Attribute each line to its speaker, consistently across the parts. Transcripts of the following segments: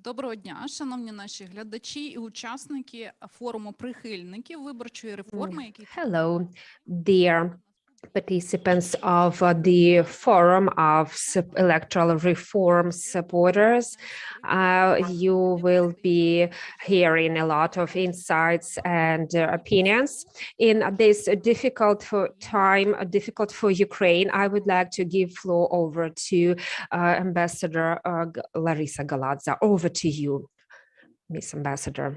Speaker 1: Доброго дня, шановні наші глядачі і учасники форуму прихильників виборчої реформи, який
Speaker 2: Hello, dear participants of the Forum of Electoral Reform supporters. You will be hearing a lot of insights and opinions. In this difficult time, difficult for Ukraine, I would like to give floor over to Ambassador Larisa Galadza. Over to you, Miss Ambassador.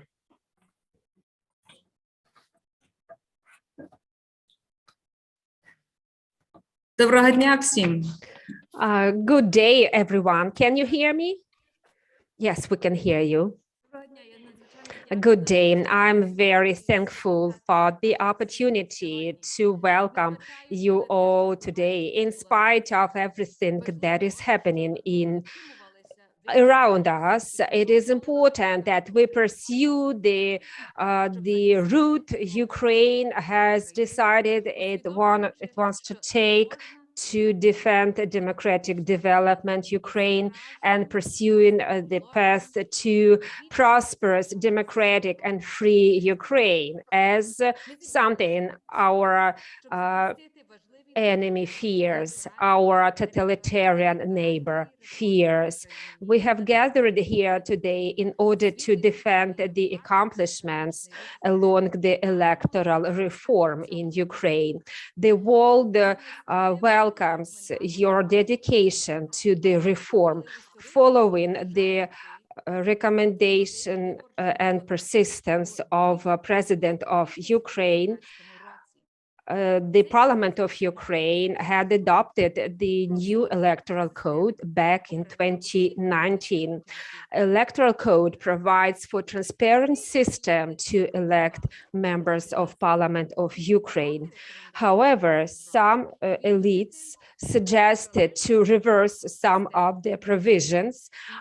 Speaker 3: Доброго дня всім.
Speaker 2: Good day, everyone. Can you hear me? Yes, we can hear you. Good day. I'm very thankful for the opportunity to welcome you all today, in spite of everything that is happening around us. It is important that we pursue the route Ukraine has decided it wants to take to defend democratic development Ukraine and pursuing the path to prosperous, democratic and free Ukraine as something our enemy fears, our totalitarian neighbor fears. We have gathered here today in order to defend the accomplishments along the electoral reform in Ukraine. The world welcomes your dedication to the reform following the recommendation and persistence of President of Ukraine. The Parliament of Ukraine had adopted the new electoral code back in 2019. Electoral code provides for transparent system to elect members of Parliament of Ukraine. However, some elites suggested to reverse some of the provisions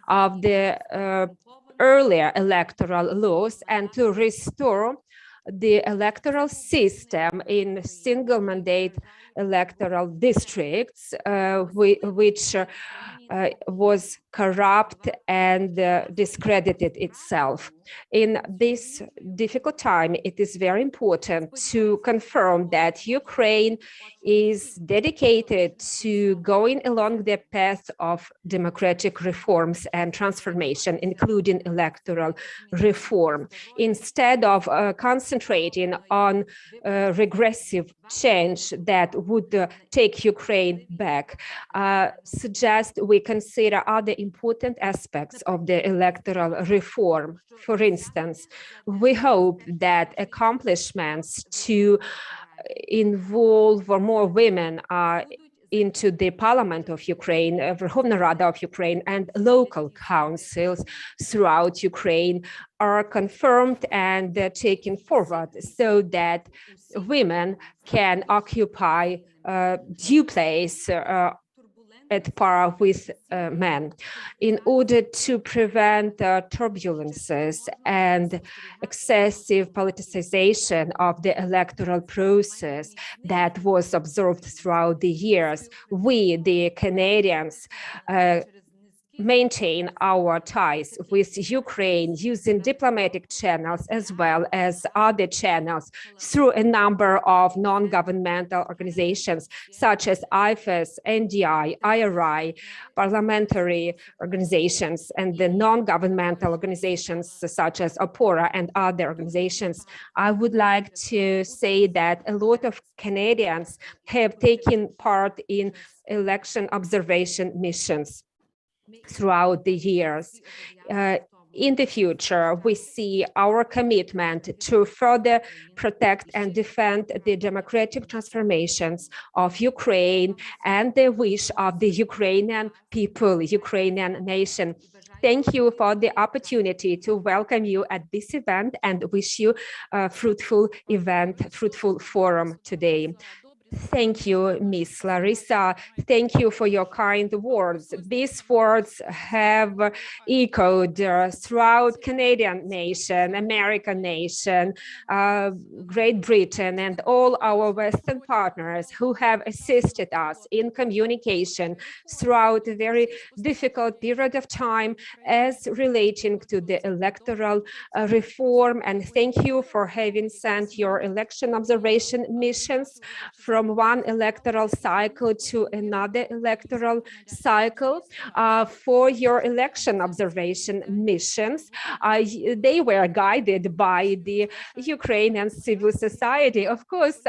Speaker 2: of the earlier electoral laws and to restore the electoral system in single mandate electoral districts, which was corrupt and discredited itself. In this difficult time, it is very important to confirm that Ukraine is dedicated to going along the path of democratic reforms and transformation, including electoral reform. Instead of concentrating on regressive change that would take Ukraine back, suggest we consider other important aspects of the electoral reform. For instance, we hope that accomplishments to involve more women into the Parliament of Ukraine, Verkhovna Rada of Ukraine, and local councils throughout Ukraine are confirmed and taken forward so that women can occupy due place at par with men. In order to prevent turbulences and excessive politicization of the electoral process that was observed throughout the years, we, the Canadians, maintain our ties with Ukraine using diplomatic channels as well as other channels through a number of non-governmental organizations such as IFES, NDI, IRI, parliamentary organizations, and the non-governmental organizations such as OPORA and other organizations. I would like to say that a lot of Canadians have taken part in election observation missions throughout the years. In the future, we see our commitment to further protect and defend the democratic transformations of Ukraine and the wish of the Ukrainian people, Ukrainian nation. Thank you for the opportunity to welcome you at this event and wish you a fruitful event, fruitful forum today. Thank you, Miss Larisa. Thank you for your kind words. These words have echoed throughout Canadian nation, American nation, Great Britain, and all our Western partners who have assisted us in communication throughout a very difficult period of time as relating to the electoral reform. And thank you for having sent your election observation missions from one electoral cycle to another electoral cycle. For your election observation missions, they were guided by the Ukrainian civil society. Of course,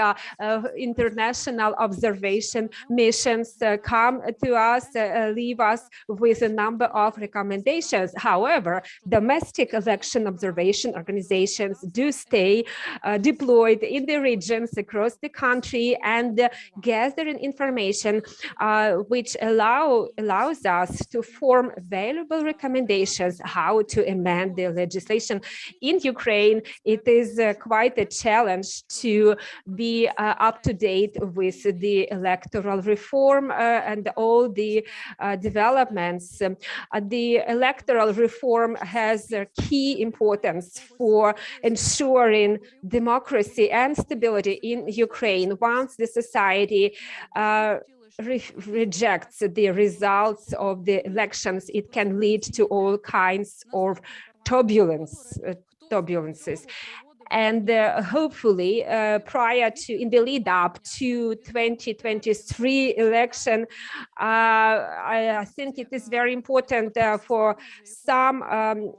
Speaker 2: international observation missions come to us, leave us with a number of recommendations. However, domestic election observation organizations do stay deployed in the regions across the country and gathering information which allows us to form valuable recommendations how to amend the legislation. In Ukraine, it is quite a challenge to be up to date with the electoral reform and all the developments. The electoral reform has key importance for ensuring democracy and stability in Ukraine. Once the society rejects the results of the elections, it can lead to all kinds of turbulences. And hopefully, in the lead up to 2023 election, I think it is very important for some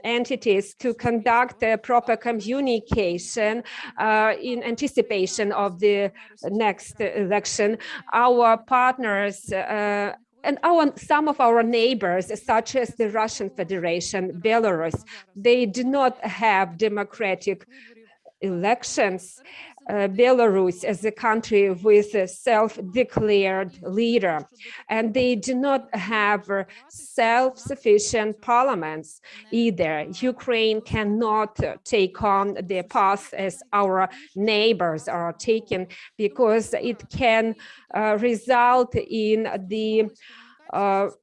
Speaker 2: entities to conduct a proper communication in anticipation of the next election. Our partners and some of our neighbors, such as the Russian Federation, Belarus, they do not have democratic elections. Belarus is a country with a self-declared leader, and they do not have self-sufficient parliaments either. Ukraine cannot take on the path as our neighbors are taking, because it can result in the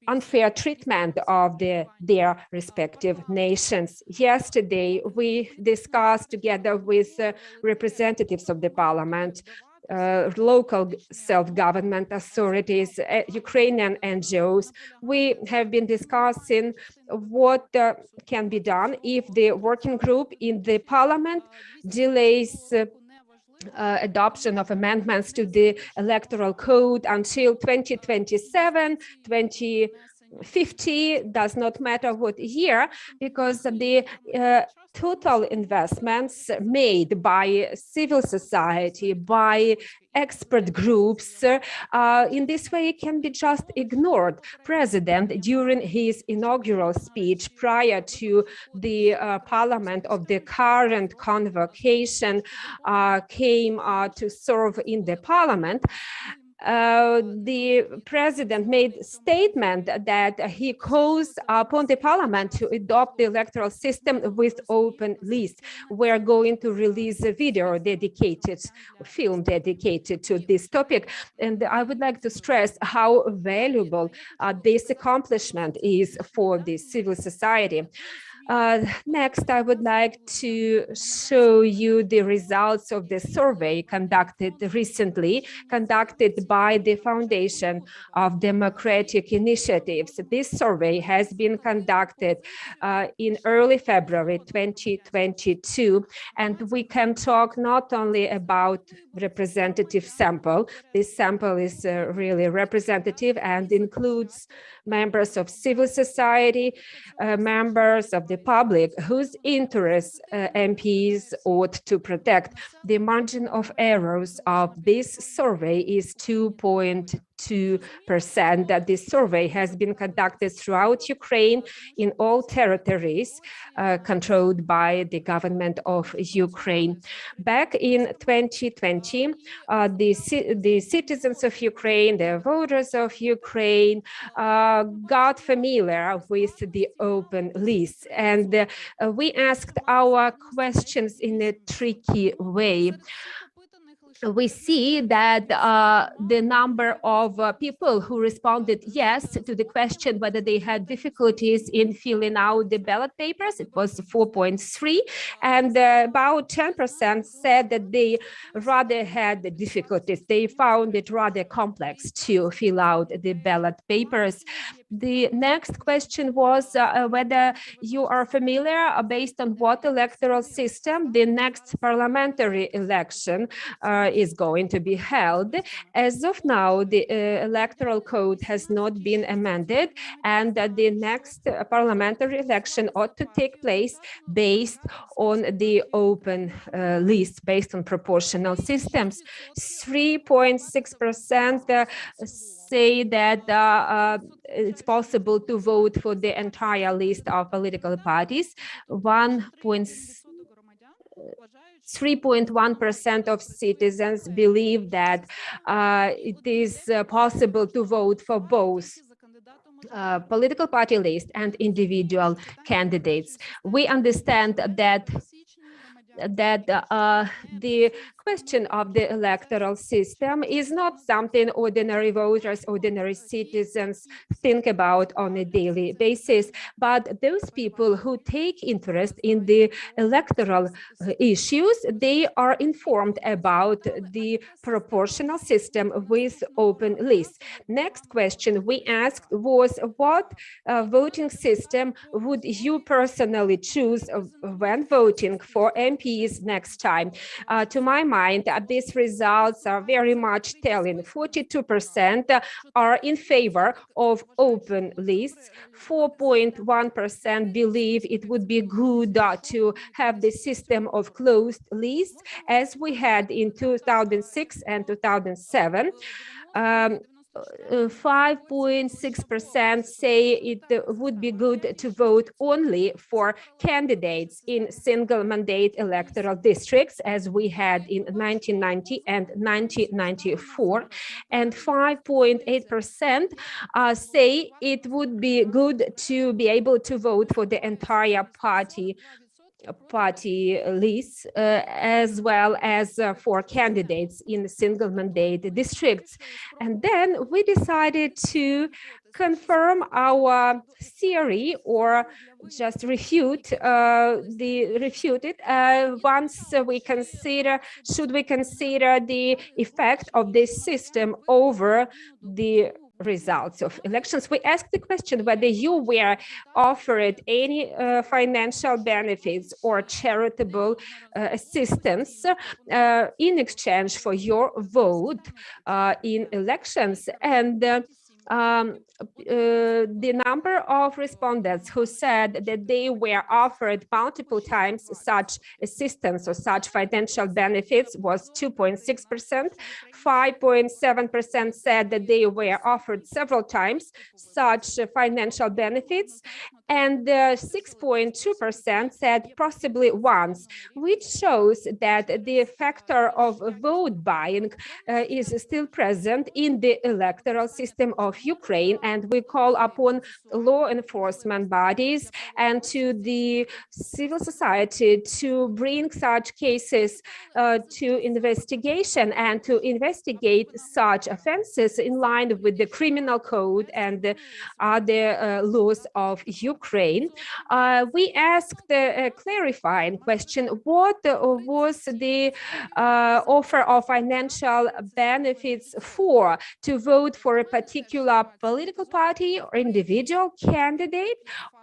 Speaker 2: unfair treatment of their respective nations. Yesterday, we discussed together with representatives of the parliament, local self-government authorities, Ukrainian NGOs. We have been discussing what can be done if the working group in the parliament delays adoption of amendments to the electoral code until 2027, 2050, does not matter what year, because the total investments made by civil society, by expert groups, in this way can be just ignored. President, during his inaugural speech prior to the parliament of the current convocation, came to serve in the parliament. The president made a statement that he calls upon the parliament to adopt the electoral system with open list. We're going to release a film dedicated to this topic. And I would like to stress how valuable this accomplishment is for the civil society. Next, I would like to show you the results of the survey conducted recently, conducted by the Foundation of Democratic Initiatives. This survey has been conducted in early February 2022, and we can talk not only about representative sample. This sample is really representative and includes members of civil society, members of the public whose interests MPs ought to protect. The margin of errors of this survey is 2.2%. That this survey has been conducted throughout Ukraine in all territories controlled by the government of Ukraine. Back in 2020, the citizens of Ukraine, the voters of Ukraine got familiar with the open list, and we asked our questions in a tricky way. we see that the number of people who responded yes to the question whether they had difficulties in filling out the ballot papers, it was 4.3, and about 10% said that they rather had the difficulties. They found it rather complex to fill out the ballot papers. The next question was whether you are familiar based on what electoral system the next parliamentary election is going to be held. As of now, the electoral code has not been amended, and that the next parliamentary election ought to take place based on the open list, based on proportional systems. 3.6% say that it's possible to vote for the entire list of political parties. 3.1% of citizens believe that it is possible to vote for both political party list and individual candidates. We understand that the question of the electoral system is not something ordinary voters, ordinary citizens think about on a daily basis, but those people who take interest in the electoral issues, they are informed about the proportional system with open lists. Next question we asked was, what voting system would you personally choose when voting for MPs next time? To my mind, these results are very much telling. 42% are in favor of open lists. 4.1% believe it would be good to have the system of closed lists as we had in 2006 and 2007. 5.6% say it would be good to vote only for candidates in single mandate electoral districts, as we had in 1990 and 1994, and 5.8% say it would be good to be able to vote for the entire party lists, as well as for candidates in single mandate districts. And then we decided to confirm our theory, or just refute it once we consider, should we consider the effect of this system over the results of elections. We asked the question whether you were offered any financial benefits or charitable assistance in exchange for your vote in elections, and the number of respondents who said that they were offered multiple times such assistance or such financial benefits was 2.6%. 5.7% said that they were offered several times such financial benefits, and 6.2% said possibly once, which shows that the factor of vote buying is still present in the electoral system of Ukraine, and we call upon law enforcement bodies and to the civil society to bring such cases to investigation and to investigate such offenses in line with the criminal code and the other laws of Ukraine. We asked a clarifying question: what was the offer of financial benefits for? To vote for a particular political party or individual candidate,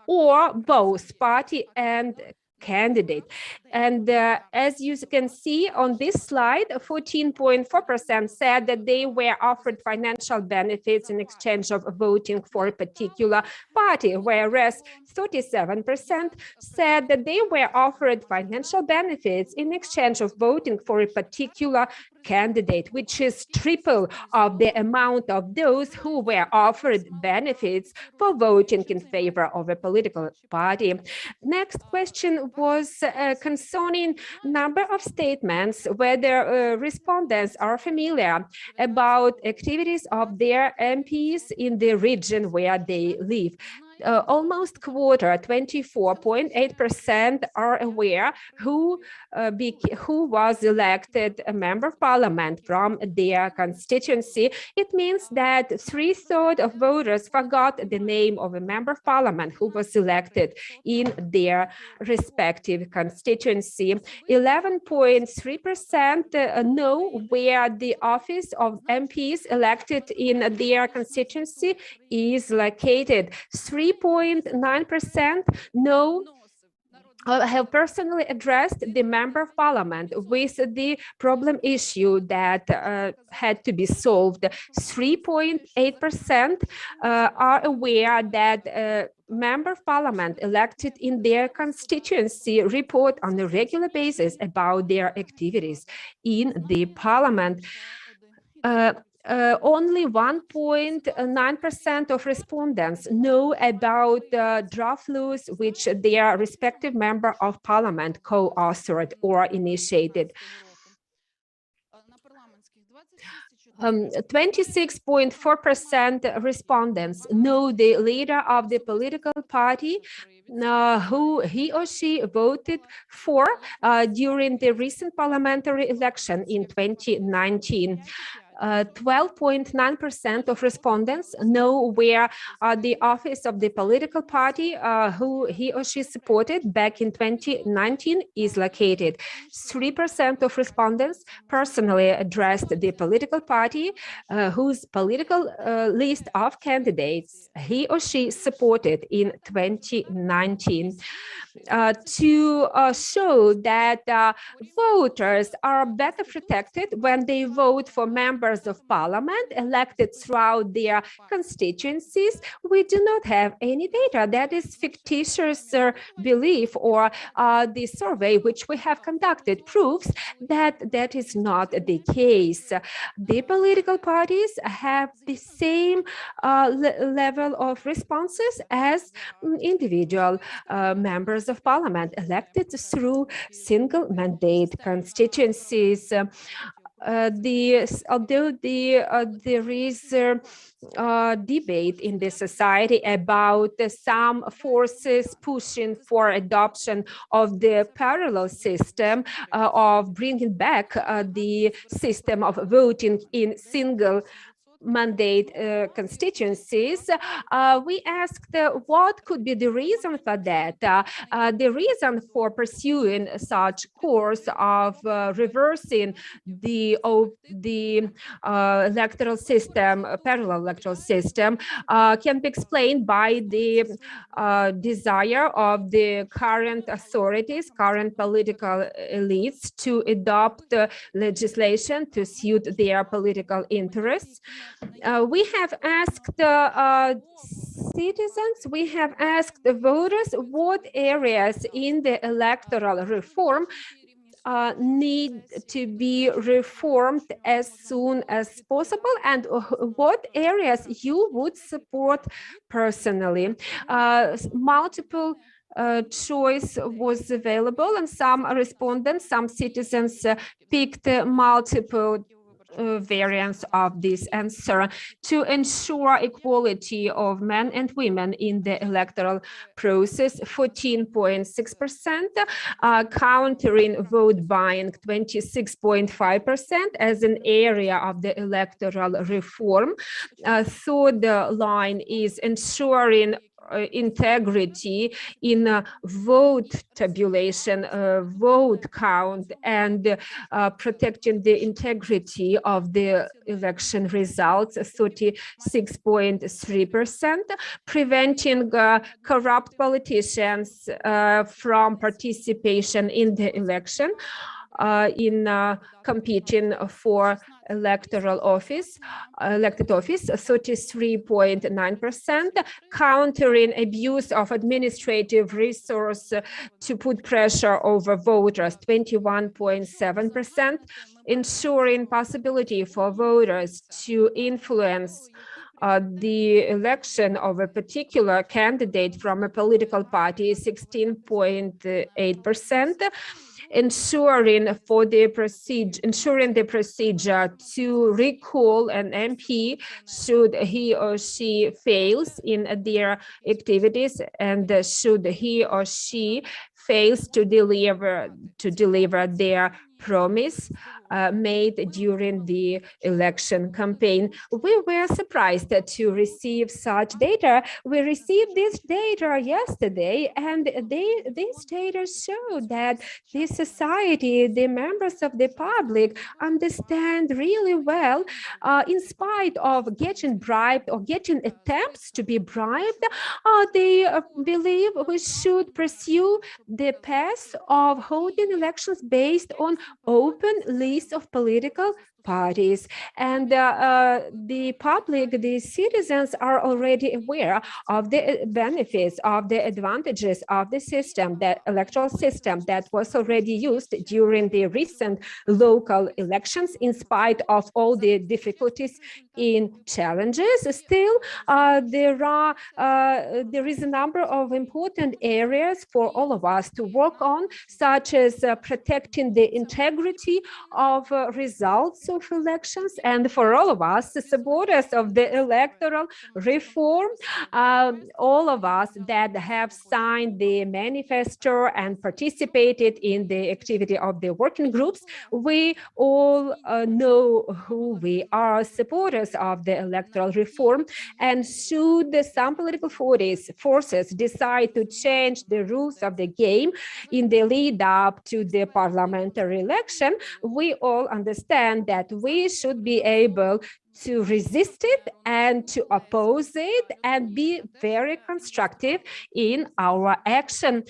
Speaker 2: or both party and candidate? And as you can see on this slide, 14.4% said that they were offered financial benefits in exchange of voting for a particular party, whereas 37% said that they were offered financial benefits in exchange of voting for a particular candidate, which is triple of the amount of those who were offered benefits for voting in favor of a political party. Next question was concerning number of statements whether respondents are familiar about activities of their MPs in the region where they live. almost quarter, 24.8%, are aware who was elected a member of parliament from their constituency. It means that 3/3 of voters forgot the name of a member of parliament who was elected in their respective constituency. 11.3% know where the office of MPs elected in their constituency is located. 3.9% know have personally addressed the member of parliament with the problem issue that had to be solved. 3.8% are aware that member of parliament elected in their constituency report on a regular basis about their activities in the parliament. Only 1.9% of respondents know about draft laws which their respective member of parliament co-authored or initiated. 26.4% respondents know the leader of the political party who he or she voted for during the recent parliamentary election in 2019. 12.9% of respondents know where the office of the political party who he or she supported back in 2019 is located. 3% of respondents personally addressed the political party whose political list of candidates he or she supported in 2019. To show that voters are better protected when they vote for members of parliament elected throughout their constituencies, we do not have any data. That is fictitious belief, or the survey which we have conducted proves that that is not the case. The political parties have the same level of responses as individual members of parliament elected through single mandate constituencies. Although there is debate in the society about some forces pushing for adoption of the parallel system of bringing back the system of voting in single mandate constituencies, we asked what could be the reason for that. The reason for pursuing such course of reversing the electoral system, parallel electoral system, can be explained by the desire of the current authorities, current political elites to adopt legislation to suit their political interests. We have asked citizens, we have asked the voters what areas in the electoral reform need to be reformed as soon as possible, and what areas you would support personally. Multiple choice was available, and some respondents, some citizens picked multiple variants of this answer. To ensure equality of men and women in the electoral process, 14.6%, countering vote buying, 26.5% as an area of the electoral reform. Third line is ensuring integrity in vote tabulation, vote count, and protecting the integrity of the election results, 36.3%, preventing corrupt politicians from participation in the election, in competing for elected office, 33.9%, countering abuse of administrative resource to put pressure over voters, 21.7%, ensuring possibility for voters to influence the election of a particular candidate from a political party, 16.8%. ensuring the procedure to recall an MP should he or she fails in their activities, and should he or she fails to deliver their promise made during the election campaign. We were surprised to receive such data. We received this data yesterday, and this data show that the society, the members of the public, understand really well, in spite of getting bribed or getting attempts to be bribed, they believe we should pursue the path of holding elections based on open list of political parties. And the public, the citizens are already aware of the benefits, of the advantages of the system, that electoral system that was already used during the recent local elections. In spite of all the difficulties in challenges, still there is a number of important areas for all of us to work on, such as protecting the integrity of results of elections. And for all of us, the supporters of the electoral reform, all of us that have signed the manifesto and participated in the activity of the working groups, we all know who we are, supporters of the electoral reform. And should some political forces decide to change the rules of the game in the lead up to the parliamentary election, we all understand that we should be able to resist it and to oppose it and be very constructive in our action.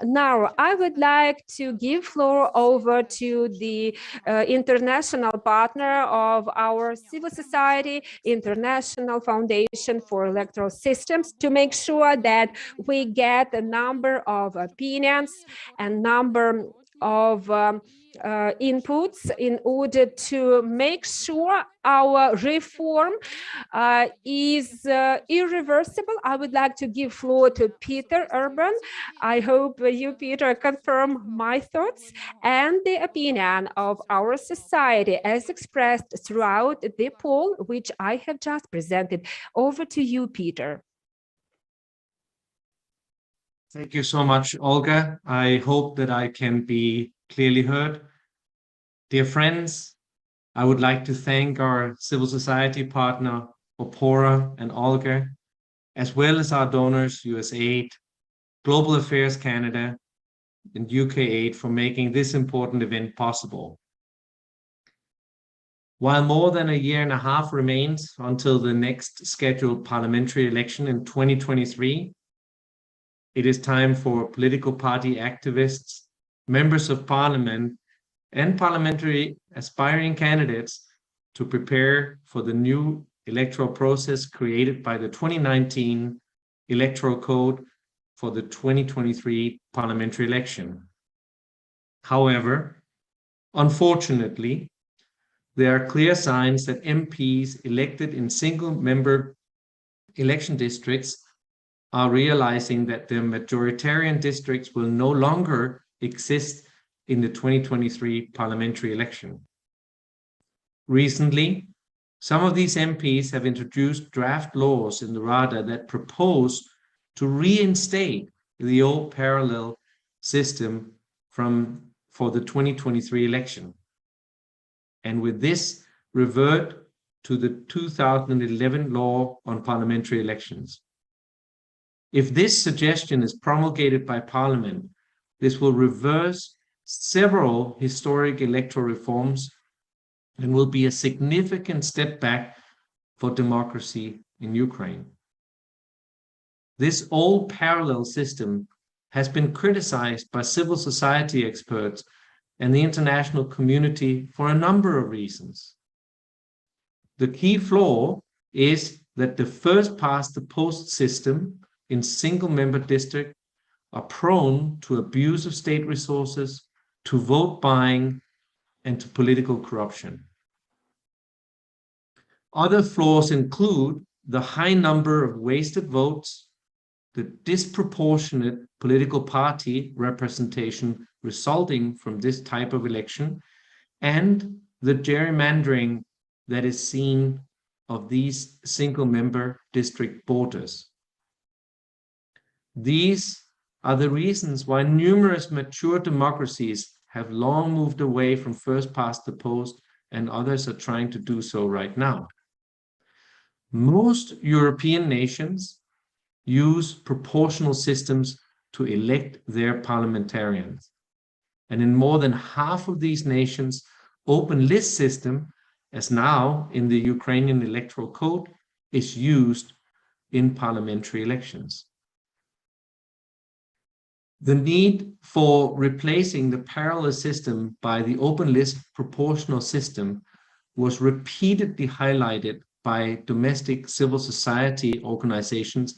Speaker 2: Now, I would like to give floor over to the international partner of our civil society, International Foundation for Electoral Systems, to make sure that we get a number of opinions and number of inputs in order to make sure our reform is irreversible. I would like to give floor to Peter Erben. I hope you, Peter, confirm my thoughts and the opinion of our society as expressed throughout the poll, which I have just presented. Over to you, Peter.
Speaker 4: Thank you so much, Olga. I hope that I can be clearly heard. Dear friends, I would like to thank our civil society partner, OPORA and Olga, as well as our donors, USAID, Global Affairs Canada, and UK Aid for making this important event possible. While more than a year and a half remains until the next scheduled parliamentary election in 2023, it is time for political party activists, members of parliament, and parliamentary aspiring candidates to prepare for the new electoral process created by the 2019 Electoral Code for the 2023 parliamentary election. However, unfortunately, there are clear signs that MPs elected in single-member election districts are realizing that their majoritarian districts will no longer exist in the 2023 parliamentary election. Recently, some of these MPs have introduced draft laws in the Rada that propose to reinstate the old parallel system for the 2023 election, and with this revert to the 2011 law on parliamentary elections. If this suggestion is promulgated by Parliament, this will reverse several historic electoral reforms and will be a significant step back for democracy in Ukraine. This old parallel system has been criticized by civil society experts and the international community for a number of reasons. The key flaw is that the first past the post system in single-member districts are prone to abuse of state resources, to vote buying, and to political corruption. Other flaws include the high number of wasted votes, the disproportionate political party representation resulting from this type of election, and the gerrymandering that is seen of these single-member district borders. These are the reasons why numerous mature democracies have long moved away from first past the post, and others are trying to do so right now. Most European nations use proportional systems to elect their parliamentarians. And in more than half of these nations, open list system, as now in the Ukrainian electoral code, is used in parliamentary elections. The need for replacing the parallel system by the open list proportional system was repeatedly highlighted by domestic civil society organizations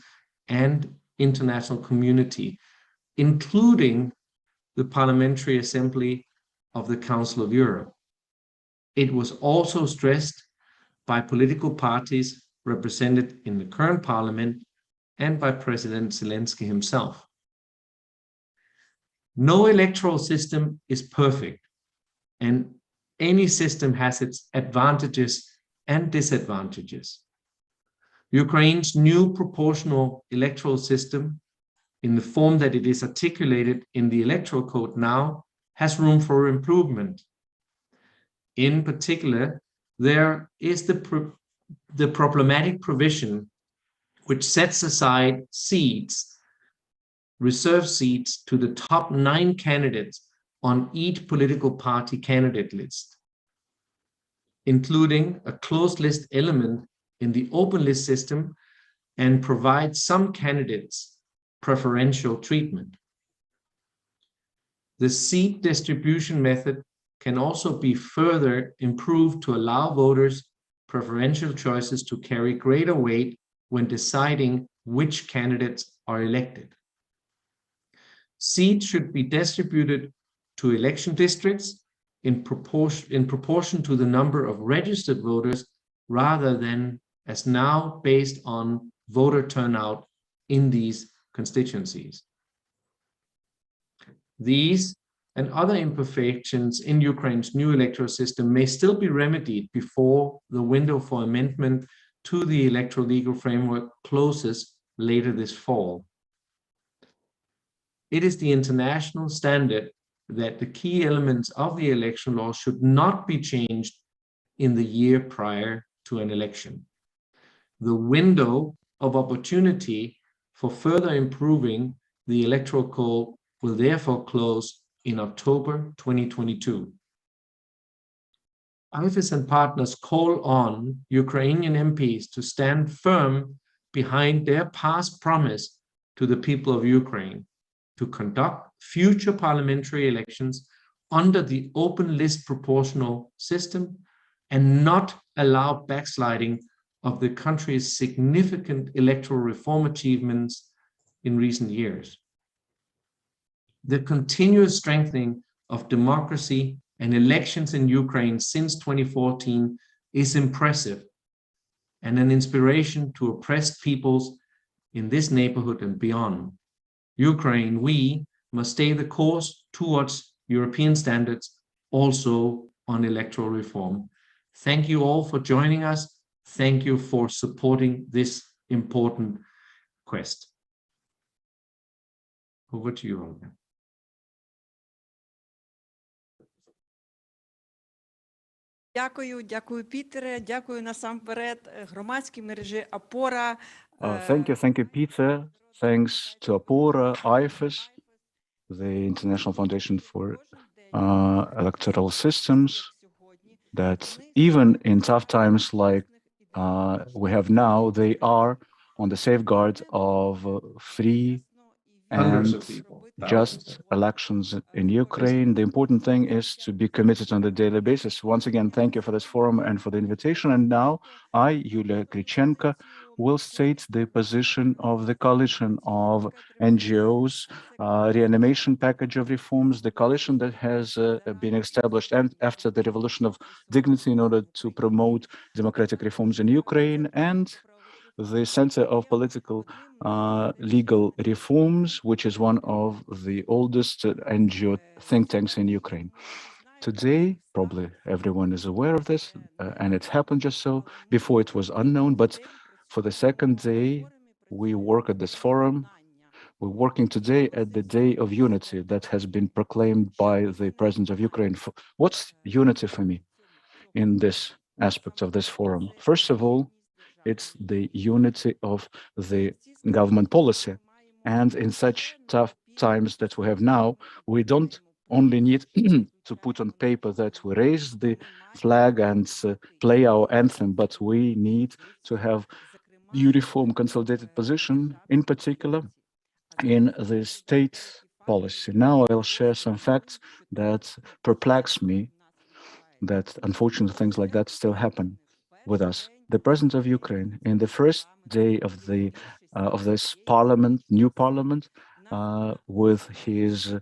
Speaker 4: and international community, including the Parliamentary Assembly of the Council of Europe. It was also stressed by political parties represented in the current parliament and by President Zelensky himself. No electoral system is perfect, and any system has its advantages and disadvantages. Ukraine's new proportional electoral system, in the form that it is articulated in the electoral code now, has room for improvement. In particular, there is the problematic provision which sets aside seats, reserve seats, to the top 9 candidates on each political party candidate list, including a closed list element in the open list system, and provides some candidates preferential treatment. The seat distribution method can also be further improved to allow voters preferential choices to carry greater weight when deciding which candidates are elected. Seats should be distributed to election districts in proportion to the number of registered voters, rather than as now based on voter turnout in these constituencies. These and other imperfections in Ukraine's new electoral system may still be remedied before the window for amendment to the electoral legal framework closes later this fall. It is the international standard that the key elements of the election law should not be changed in the year prior to an election. The window of opportunity for further improving the electoral code will therefore close in October 2022. IFES and partners call on Ukrainian MPs to stand firm behind their past promise to the people of Ukraine to conduct future parliamentary elections under the open list proportional system and not allow backsliding of the country's significant electoral reform achievements in recent years. The continuous strengthening of democracy and elections in Ukraine since 2014 is impressive and an inspiration to oppressed peoples in this neighborhood and beyond. Ukraine, we must stay the course towards European standards, also on electoral reform. Thank you all for joining us. Thank you for supporting this important quest. Over to you, Olga.
Speaker 5: Дякую, Пітере. Дякую насамперед громадській мережі ОПОРА.
Speaker 6: Thank you, Peter. Thanks to OPORA, IFES, the International Foundation for Electoral Systems, that even in tough times like we have now, they are on the safeguard of free and just elections in Ukraine. The important thing is to be committed on a daily basis. Once again, thank you for this forum and for the invitation. And now I, Iurii Kyrychenko, will state the position of the coalition of NGOs, reanimation package of reforms, the coalition that has been established and after the revolution of dignity in order to promote democratic reforms in Ukraine, and the Center of Political Legal Reforms, which is one of the oldest NGO think tanks in Ukraine. Today, probably everyone is aware of this, and it happened just so. Before it was unknown, but for the second day, we work at this forum. We're working today at the Day of Unity that has been proclaimed by the President of Ukraine. What's unity for me in this aspect of this forum? First of all, it's the unity of the government policy. And in such tough times that we have now, we don't only need to put on paper that we raise the flag and play our anthem, but we need to have uniform consolidated position, in particular in the state policy. Now I'll share some facts that perplex me, that unfortunately things like that still happen with us. The President of Ukraine, in the first day of this parliament, new parliament, with his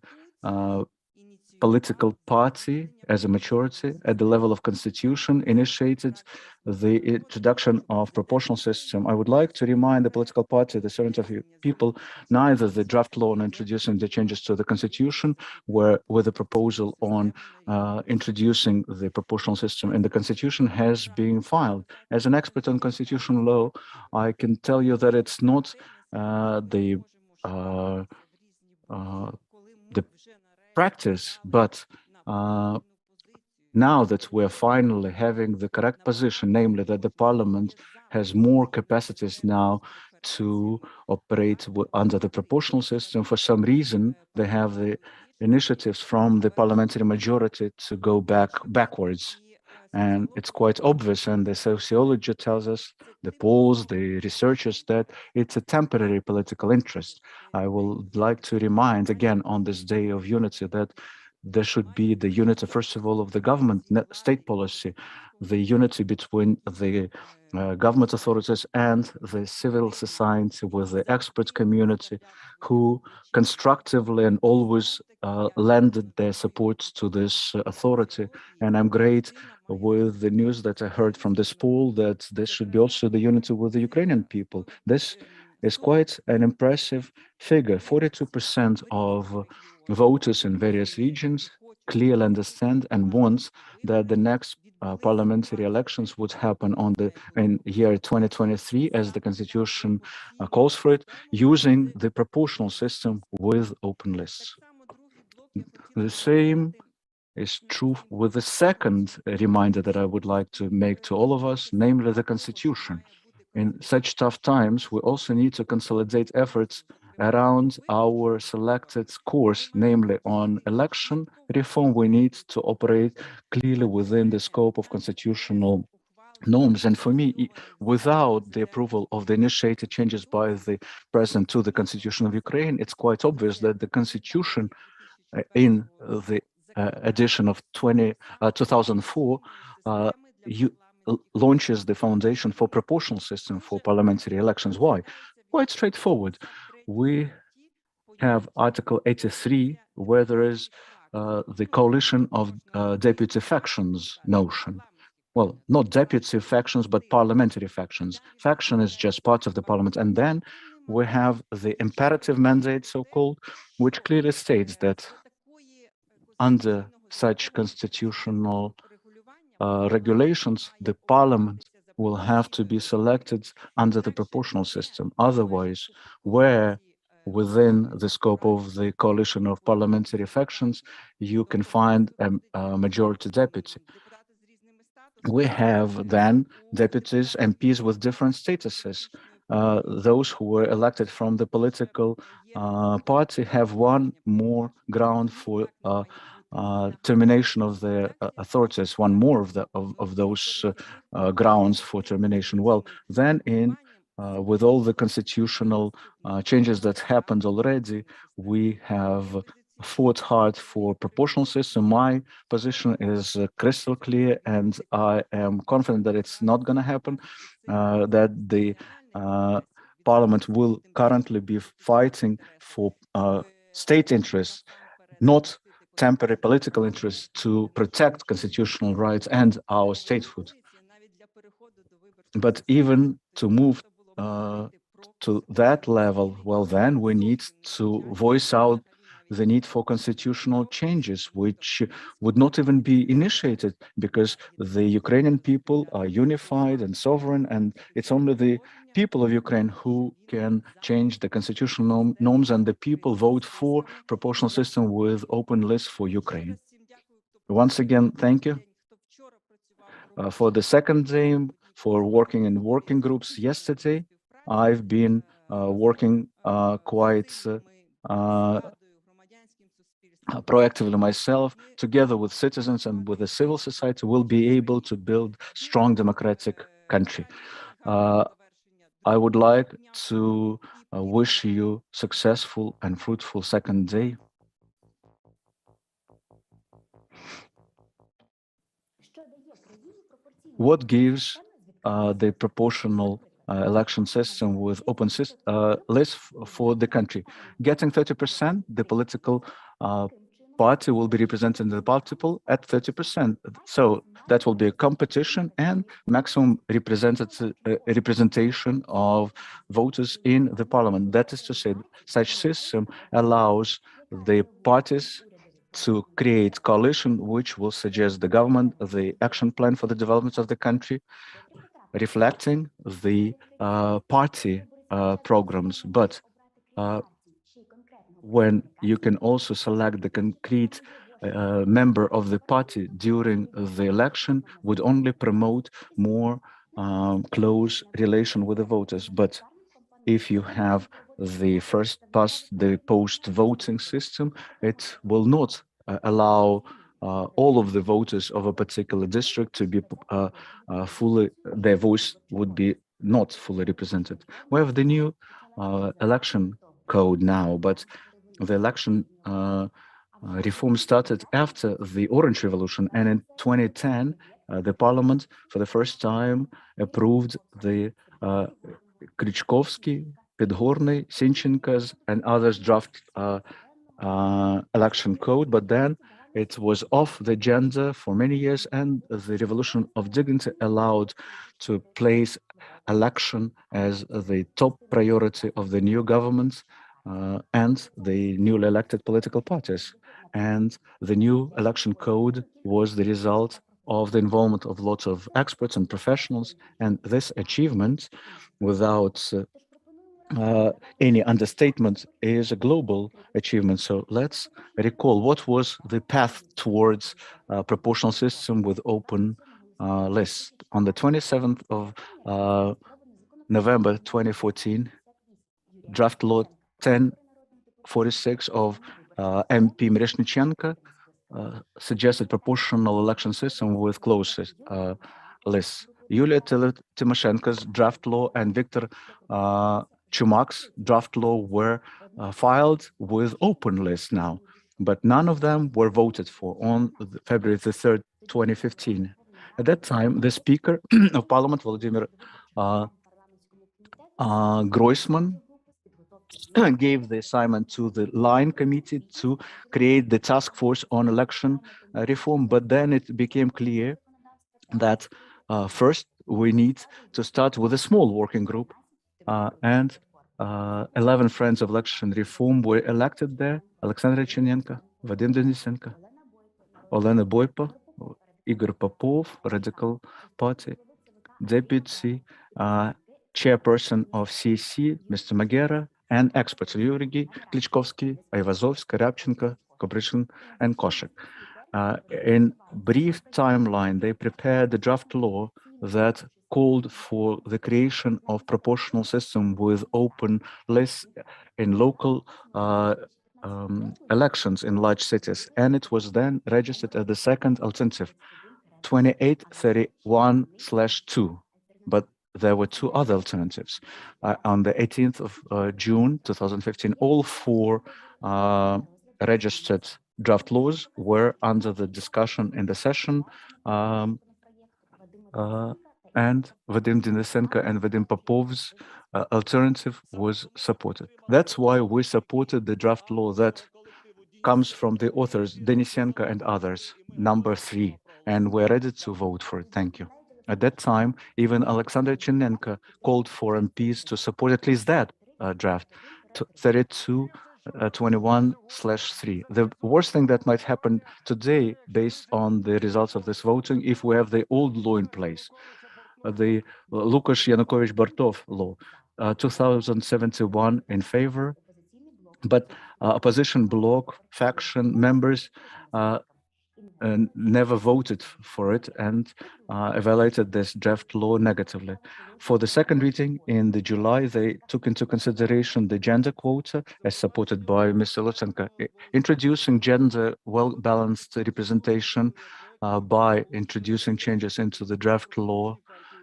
Speaker 6: political party as a majority at the level of constitution, initiated the introduction of proportional system. I would like to remind the political party, the Servant of People, neither the draft law on introducing the changes to the constitution with a proposal on introducing the proportional system in the constitution has been filed. As an expert on constitutional law, I can tell you that it's not the practice, but now that we're finally having the correct position, namely that the parliament has more capacities now to operate under the proportional system, for some reason, they have the initiatives from the parliamentary majority to go backwards. And it's quite obvious, and the sociology tells us, the polls, the researchers, that it's a temporary political interest. I would like to remind again on this Day of Unity that there should be the unity, first of all, of the government state policy, the unity between the government authorities and the civil society with the expert community who constructively and always lended their support to this authority. And I'm great with the news that I heard from this poll that this should be also the unity with the Ukrainian people. This is quite an impressive figure. 42% of voters in various regions clearly understand and want that the next parliamentary elections would happen in year 2023, as the constitution calls for it, using the proportional system with open lists. The same is true with the second reminder that I would like to make to all of us, namely the constitution. In such tough times, we also need to consolidate efforts around our selected course, namely on election reform. We need to operate clearly within the scope of constitutional norms. And for me, without the approval of the initiated changes by the president to the constitution of Ukraine, it's quite obvious that the constitution in the edition of 2004 launches the foundation for proportional system for parliamentary elections. Why? Quite straightforward. We have Article 83, where there is the coalition of deputy factions notion. Well, not deputy factions, but parliamentary factions. Faction is just part of the parliament. And then we have the imperative mandate, so-called, which clearly states that under such constitutional regulations, the parliament will have to be selected under the proportional system. Otherwise, where within the scope of the coalition of parliamentary factions, you can find a majority deputy. We have then deputies, MPs with different statuses. Those who were elected from the political party have one more ground for termination of their authorities, one more of those grounds for termination. Well, then with all the constitutional changes that happened already, we have fought hard for proportional system. My position is crystal clear, and I am confident that it's not going to happen, that the parliament will currently be fighting for state interests, not temporary political interests, to protect constitutional rights and our statehood. But even to move to that level, well, then we need to voice out the need for constitutional changes, which would not even be initiated because the Ukrainian people are unified and sovereign, and it's only the people of Ukraine who can change the constitutional norms, and the people vote for proportional system with open lists for Ukraine. Once again, thank you for the second day, for working in working groups yesterday. I've been working quite proactively myself, together with citizens and with the civil society, will be able to build strong democratic country. I would like to wish you successful and fruitful second day. What gives the proportional election system with open list for the country? Getting 30%, the political party will be represented in the parliament at 30%. So that will be a competition and maximum representation of voters in the parliament. That is to say, such system allows the parties to create coalition which will suggest the government the action plan for the development of the country, reflecting the party programs. But when you can also select the concrete member of the party during the election, would only promote more close relation with the voters. But if you have the first past the post voting system, it will not allow all of the voters of a particular district to be fully, their voice would be not fully represented. We have the new election code now, but the election reform started after the Orange Revolution, and in 2010, the parliament for the first time approved the Kyrychenko, Podgorny, Sinchenko's, and others draft election code, but then it was off the agenda for many years, and the Revolution of Dignity allowed to place election as the top priority of the new government and the newly elected political parties. And the new election code was the result of the involvement of lots of experts and professionals, and this achievement, without any understatement, is a global achievement. So let's recall what was the path towards a proportional system with open lists. On the 27th of November 2014, draft law 1046 of MP Myreshnichenko suggested proportional election system with closed lists. Yulia Tymoshenko's draft law and Viktor Chumak's draft law were filed with open lists now, but none of them were voted for on February the 3rd, 2015. At that time, the Speaker of Parliament, Vladimir Groisman, gave the assignment to the Line Committee to create the task force on election reform, but then it became clear that first we need to start with a small working group, and 11 friends of election reform were elected there: Alexander Rechenenko, Vadim Denisenko, Olena Boypa, Igor Popov, Radical Party, Deputy Chairperson of CSC, Mr. Magera, and experts: Iurii Lisovskyi, Aivazovska, Rabchenko, Kobryshin, and Koshek. In brief timeline, they prepared the draft law that called for the creation of proportional system with open lists in local elections in large cities, and it was then registered as the second alternative, 2831/2. But there were two other alternatives. On the 18th of June 2015, all four registered draft laws were under the discussion in the session, and Vadim Denisenko and Vadim Popov's alternative was supported. That's why we supported the draft law that comes from the authors, Denisenko and others, number 3, and we're ready to vote for it. Thank you. At that time, even Alexander Chernenko called for MPs to support at least that draft, 3221/3. The worst thing that might happen today, based on the results of this voting, if we have the old law in place, the Lukash Yanukovych Bartov law, 2071 in favor, but opposition bloc faction members never voted for it and evaluated this draft law negatively. For the second reading in the July, they took into consideration the gender quota as supported by Mr. Lutsenko, introducing gender well-balanced representation by introducing changes into the draft law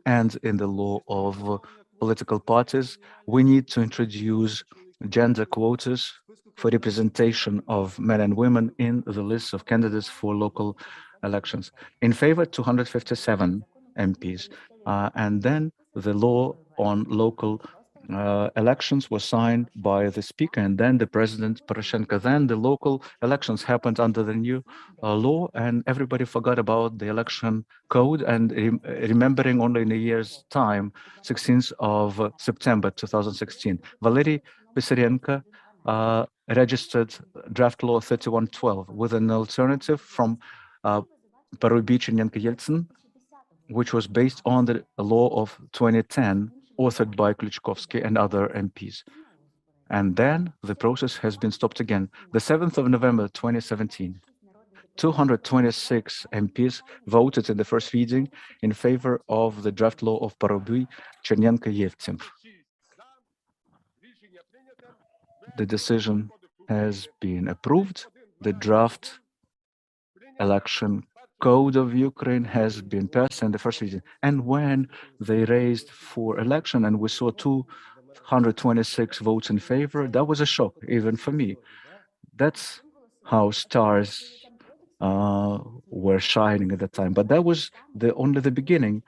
Speaker 6: and in the law of political parties. We need to introduce gender quotas for representation of men and women in the lists of candidates for local elections. In favor, 257 MPs. And then the law on local elections was signed by the speaker and then the president Poroshenko. Then the local elections happened under the new law, and everybody forgot about the election code and remembering only in a year's time, 16th of September 2016. Valery Pisarenko registered draft law 3112 with an alternative from Parubi Chernenko Yeltsin, which was based on the law of 2010, authored by Klyuchkovsky and other MPs. And then the process has been stopped again. The 7th of November 2017, 226 MPs voted in the first reading in favor of the draft law of Parubi Chernenko Yeltsin. The decision has been approved. The draft election code of Ukraine has been passed in the first reading. And when they raised for election and we saw 226 votes in favor, that was a shock, even for me. That's how stars were shining at that time. But that was only the beginning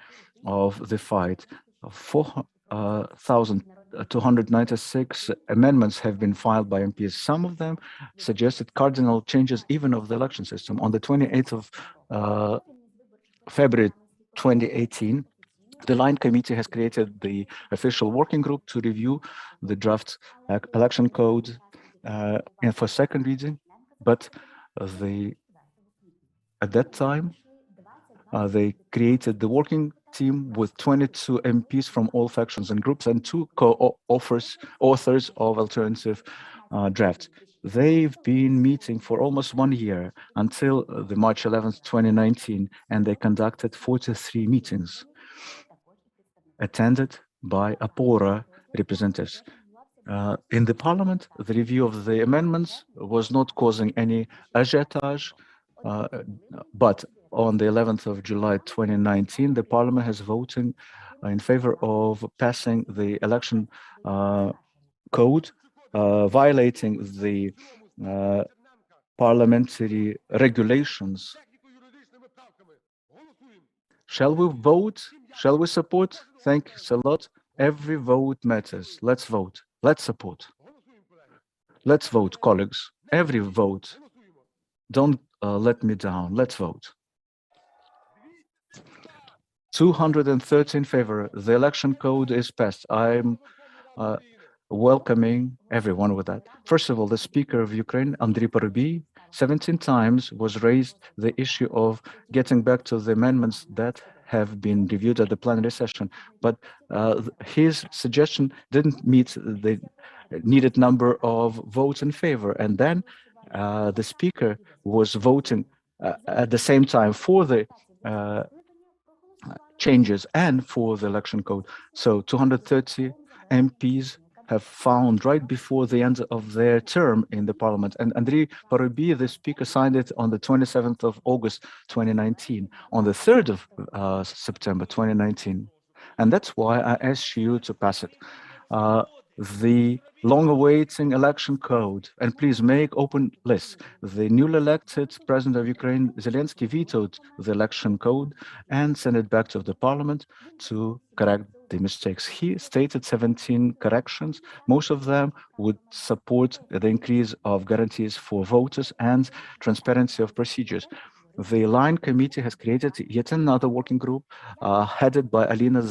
Speaker 6: of the fight. 4,296 amendments have been filed by MPs. Some of them suggested cardinal changes even of the election system. On the 28th of February 2018, the Line Committee has created the official working group to review the draft election code and for second reading. But at that time, they created the working team with 22 MPs from all factions and groups and 2 co-authors of alternative drafts. They've been meeting for almost 1 year until the March 11th, 2019, and they conducted 43 meetings attended by OPORA representatives. In the parliament, the review of the amendments was not causing any agitage, but on the 11th of July 2019, the parliament has voted in favor of passing the election code, violating the parliamentary regulations. Shall we vote? Shall we support? Thanks a lot. Every vote matters. Let's vote. Let's support. Let's vote, colleagues. Every vote. Don't let me down. Let's vote. 230 in favor. The election code is passed. I'm welcoming everyone with that. First of all, the Speaker of Ukraine, Andriy Parubi, 17 times was raised the issue of getting back to the amendments that have been reviewed at the plenary session. But his suggestion didn't meet the needed number of votes in favor. And then the Speaker was voting at the same time for the changes and for the election code. So 230 MPs have found right before the end of their term in the parliament. And Andriy Parubi, the speaker, signed it on the 27th of August 2019, on the 3rd of September 2019. And that's why I asked you to pass it. The long-awaiting election code, and please make open lists. The newly elected president of Ukraine, Zelensky, vetoed the election code and sent it back to the parliament to correct the mistakes. He stated 17 corrections. Most of them would support the increase of guarantees for voters and transparency of procedures. The Line Committee has created yet another working group headed by Olena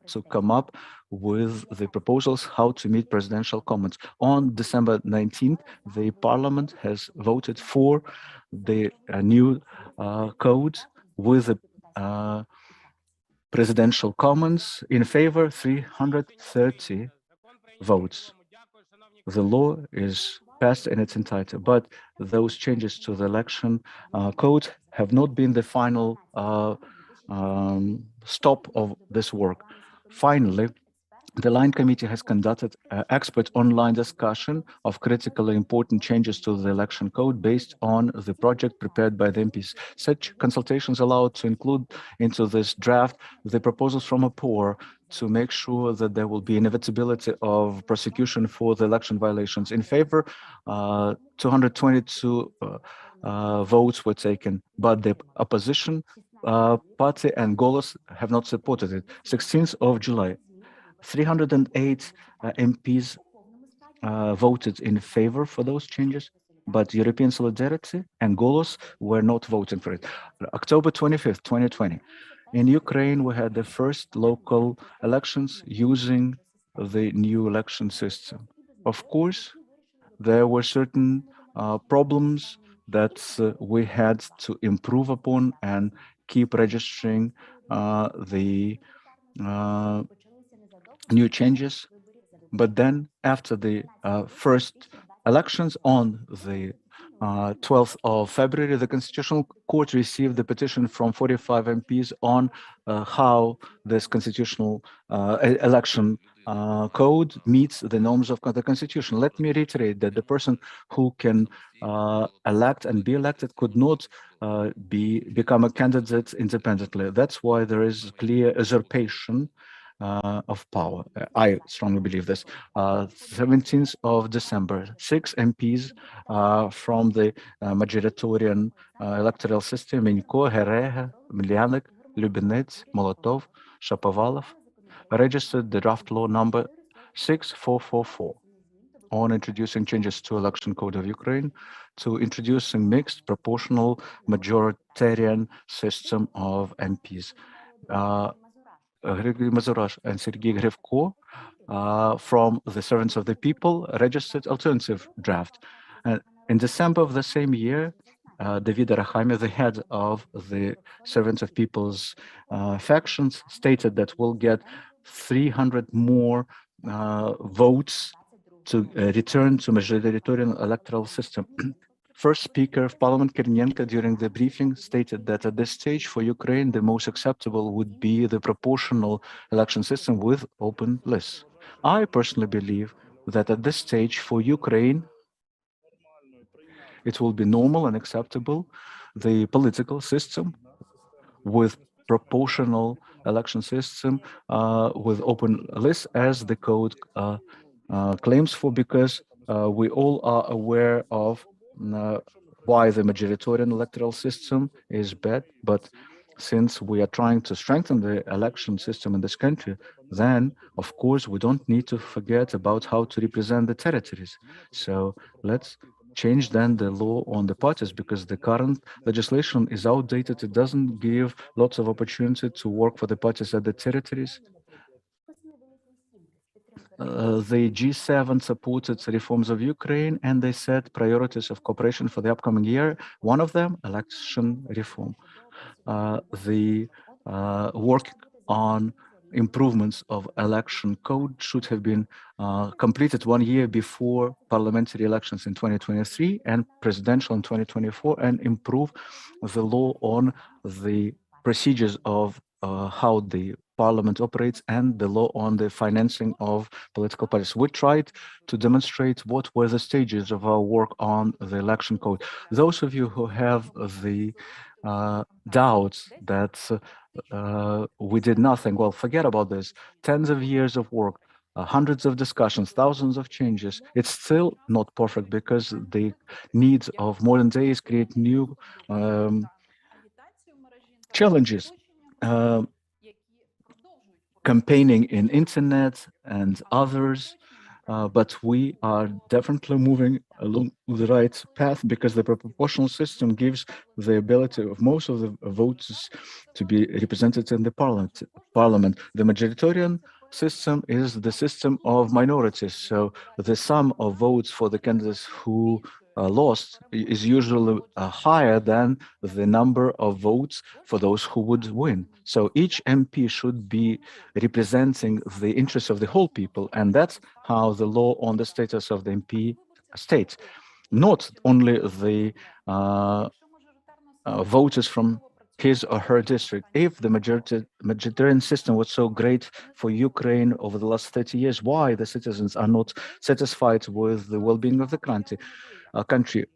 Speaker 6: to come up with the proposals how to meet presidential comments. On December 19th, the parliament has voted for the new code with the presidential comments. In favor, 330 votes. The law is passed in its entirety, but those changes to the election code have not been the final stop of this work. Finally, the Line Committee has conducted expert online discussion of critically important changes to the election code based on the project prepared by the MPs. Such consultations allowed to include into this draft the proposals from OPORA to make sure that there will be inevitability of prosecution for the election violations. In favor, 222 votes were taken, but the opposition party and Golos have not supported it. 16th of July, 308 MPs voted in favor for those changes, but European Solidarity and Golos were not voting for it. October 25th, 2020, in Ukraine, we had the first local elections using the new election system. Of course, there were certain problems that we had to improve upon and keep registering the new changes. But then after the first elections on the 12th of February, the Constitutional Court received the petition from 45 MPs on how this constitutional election code meets the norms of the Constitution. Let me reiterate that the person who can elect and be elected could not become a candidate independently. That's why there is clear usurpation of power. I strongly believe this. 17th of December, 6 MPs from the majoritarian electoral system, Minko, Hereha, Milyanek, Lubinets, Molotov, Shapovalov, registered the draft law number 6444 on introducing changes to election code of Ukraine, to introducing mixed proportional majoritarian system of MPs. Grigory Mazurash and Sergei Grevko from the Servants of the People registered alternative draft. And in December of the same year, David Arahami, the head of the Servants of People's factions, stated that we'll get 300 more votes to return to majoritarian electoral system. First Speaker of Parliament, Kyrychenko, during the briefing stated that at this stage for Ukraine, the most acceptable would be the proportional election system with open lists. I personally believe that at this stage for Ukraine, it will be normal and acceptable, the political system with proportional election system with open lists as the code claims for, because we all are aware of why the majoritarian electoral system is bad, but since we are trying to strengthen the election system in this country, then of course we don't need to forget about how to represent the territories. So let's change then the law on the parties, because the current legislation is outdated. It doesn't give lots of opportunity to work for the parties at the territories. The G7 supported reforms of Ukraine, and they set priorities of cooperation for the upcoming year. One of them, election reform. The work on improvements of election code should have been completed 1 year before parliamentary elections in 2023 and presidential in 2024, and improve the law on the procedures of how the parliament operates and the law on the financing of political parties. We tried to demonstrate what were the stages of our work on the election code. Those of you who have the doubts that we did nothing, well, forget about this. Tens of years of work, hundreds of discussions, thousands of changes. It's still not perfect because the needs of modern days create new challenges. Campaigning in internet and others, but we are definitely moving along the right path because the proportional system gives the ability of most of the voters to be represented in the parliament. The majoritarian system is the system of minorities. So the sum of votes for the candidates who lost is usually higher than the number of votes for those who would win. So each MP should be representing the interests of the whole people, and that's how the law on the status of the MP states. Not only the voters from his or her district. If the majoritarian system was so great for Ukraine over the last 30 years, why the citizens are not satisfied with the well-being of the country?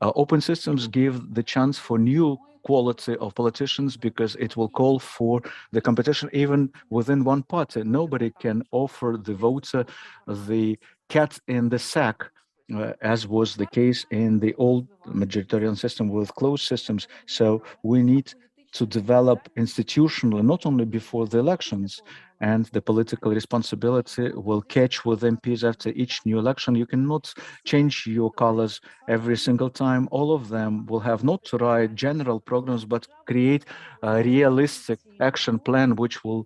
Speaker 6: Open systems give the chance for new quality of politicians because it will call for the competition even within one party. Nobody can offer the voter the cat in the sack, as was the case in the old majoritarian system with closed systems. So we need to develop institutionally, not only before the elections, and the political responsibility will catch with MPs after each new election. You cannot change your colors every single time. All of them will have not to write general programs, but create a realistic action plan which will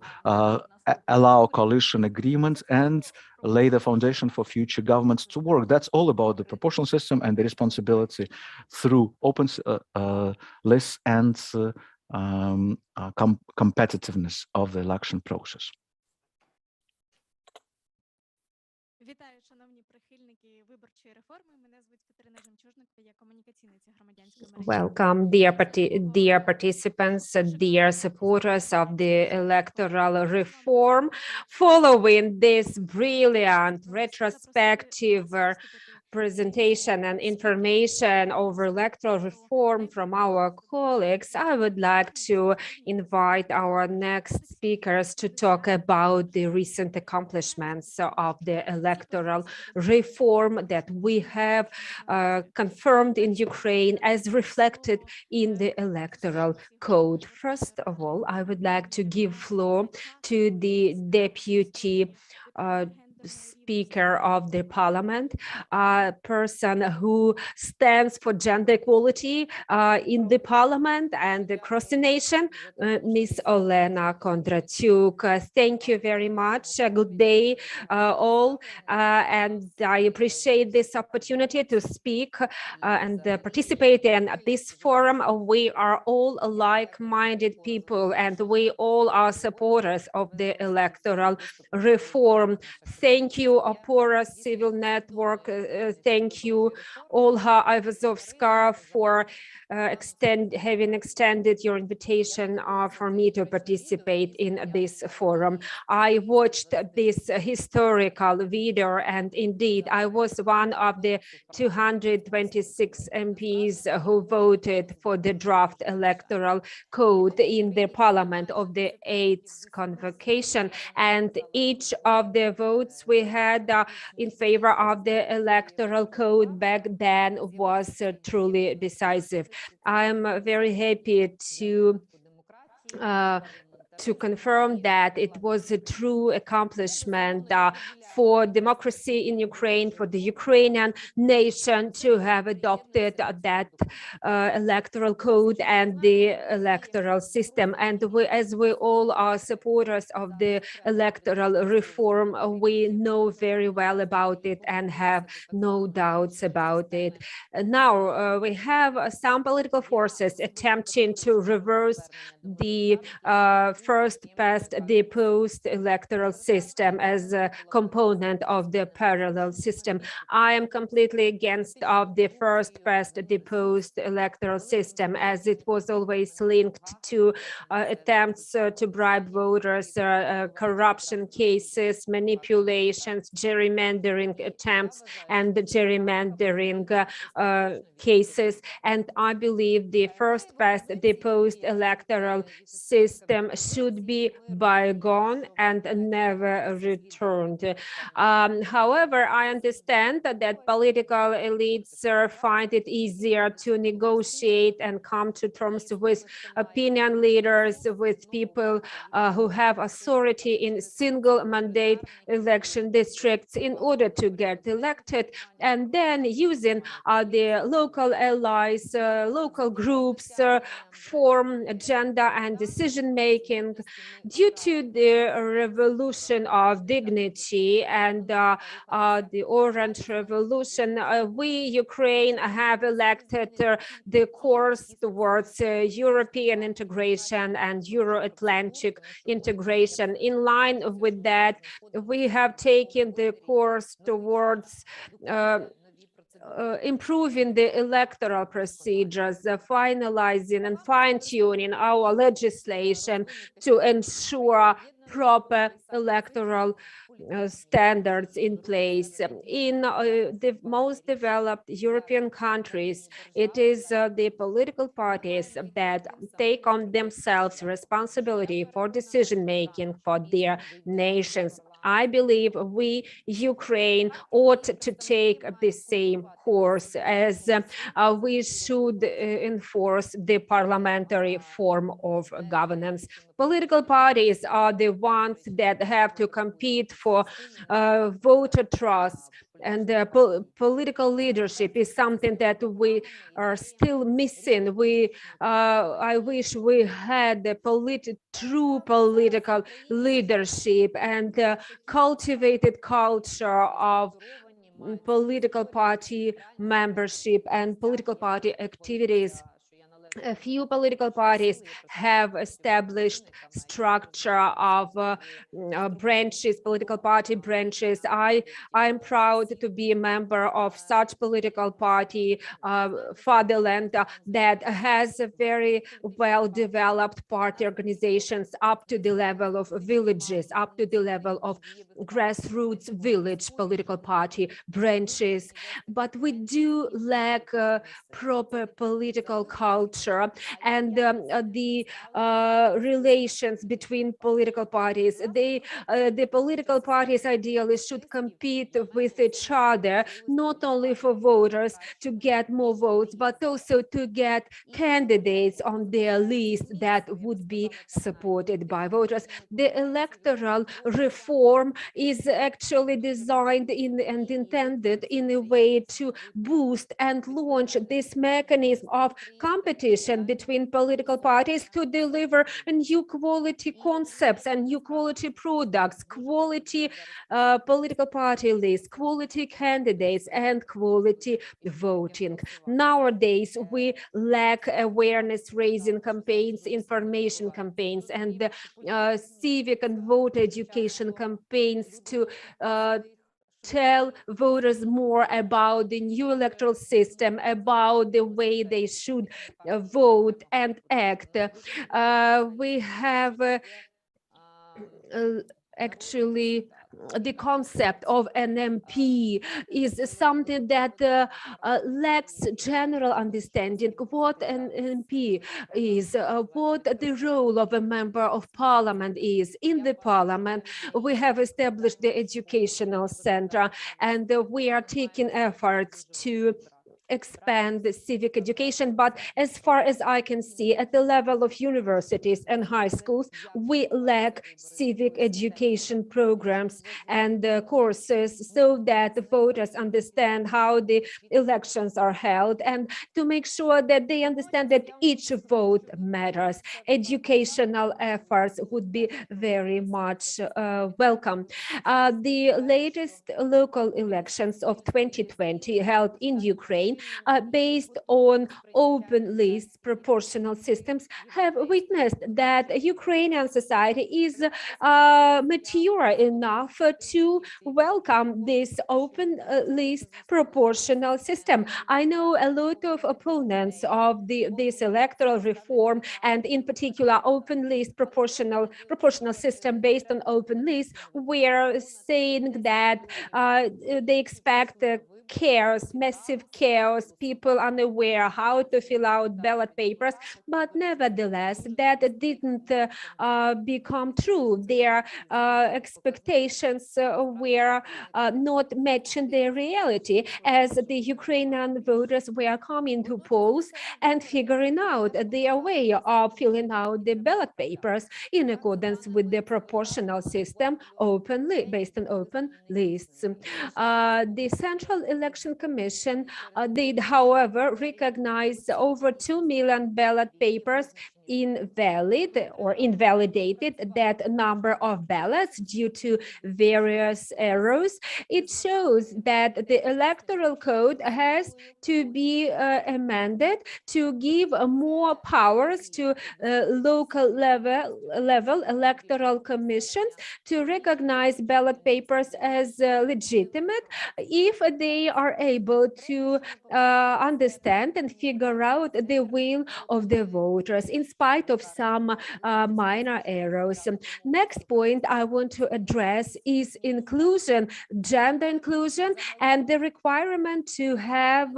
Speaker 6: allow coalition agreements and lay the foundation for future governments to work. That's all about the proportional system and the responsibility through open lists and competitiveness of the election process.
Speaker 7: Вітаю, шановні прихильники виборчої реформи. Мене звуть Катерина Жемчужник, я комунікаційниця громадянської мережі.
Speaker 2: Welcome, dear participants, dear supporters of the electoral reform. Following this brilliant retrospective presentation and information over electoral reform from our colleagues, I would like to invite our next speakers to talk about the recent accomplishments of the electoral reform that we have confirmed in Ukraine as reflected in the electoral code. First of all, I would like to give floor to the deputy Speaker of the Parliament, a person who stands for gender equality in the Parliament and across the nation, Ms. Olena Kondratiuk. Thank you very much. Good day, all, and I appreciate this opportunity to speak and participate in this forum. We are all like-minded people, and we all are supporters of the electoral reform. Thank you, OPORA Civil Network. Thank you, Olga Kotsiuruba, for having extended your invitation for me to participate in this forum. I watched this historical video, and indeed, I was one of the 226 MPs who voted for the draft electoral code in the Parliament of the 8th convocation, and each of the votes we had in favor of the electoral code back then was truly decisive. I'm very happy to confirm that it was a true accomplishment for democracy in Ukraine, for the Ukrainian nation to have adopted that electoral code and the electoral system. And as we all are supporters of the electoral reform, we know very well about it and have no doubts about it. Now, we have some political forces attempting to reverse the first past the post electoral system as a component of the parallel system. I am completely against of the first past the post electoral system, as it was always linked to attempts to bribe voters, corruption cases, manipulations, gerrymandering attempts, and gerrymandering cases. And I believe the first past the post electoral system should be bygone and never returned. However, I understand that political elites find it easier to negotiate and come to terms with opinion leaders, with people who have authority in single mandate election districts in order to get elected, and then using the local allies, local groups, form agenda and decision making. Due to the revolution of dignity and the Orange Revolution, we, Ukraine, have elected the course towards European integration and Euro-Atlantic integration. In line with that, we have taken the course towards improving the electoral procedures, finalizing and fine-tuning our legislation to ensure proper electoral standards in place. In the most developed European countries, it is the political parties that take on themselves responsibility for decision-making for their nations. I believe we, Ukraine, ought to take the same course, as we should enforce the parliamentary form of governance. Political parties are the ones that have to compete for voter trust, and political leadership is something that we are still missing. I wish we had a true political leadership and cultivated culture of political party membership and political party activities. A few political parties have established structure of branches, political party branches. I'm proud to be a member of such political party, Fatherland, that has a very well-developed party organizations up to the level of villages, up to the level of grassroots village political party branches. But we do lack proper political culture and the relations between political parties. The political parties ideally should compete with each other, not only for voters to get more votes, but also to get candidates on their list that would be supported by voters. The electoral reform is actually designed and intended in a way to boost and launch this mechanism of competition between political parties to deliver new quality concepts and new quality products, quality political party lists, quality candidates, and quality voting. Nowadays, we lack awareness-raising campaigns, information campaigns, and civic and voter education campaigns to tell voters more about the new electoral system, about the way they should vote and act. We have actually the concept of an MP is something that lacks general understanding what an MP is, what the role of a member of parliament is. In the parliament, we have established the educational center, and we are taking efforts to expand the civic education, but as far as I can see, at the level of universities and high schools, we lack civic education programs and courses so that the voters understand how the elections are held, and to make sure that they understand that each vote matters. Educational efforts would be very much welcome. The latest local elections of 2020 held in Ukraine, based on open lists, proportional systems, have witnessed that Ukrainian society is mature enough to welcome this open list proportional system. I know a lot of opponents of this electoral reform, and in particular open list proportional system based on open lists, were saying that they expect chaos, massive chaos, people unaware how to fill out ballot papers, but nevertheless, that didn't become true. Their expectations were not matching the reality, as the Ukrainian voters were coming to polls and figuring out their way of filling out the ballot papers in accordance with the proportional system openly, based on open lists. The Central Election Commission did, however, recognize over 2 million ballot papers invalid or invalidated that number of ballots due to various errors. It shows that the electoral code has to be amended to give more powers to local level electoral commissions to recognize ballot papers as legitimate if they are able to understand and figure out the will of the voters in spite of some minor errors. Next point I want to address is inclusion, gender inclusion, and the requirement to have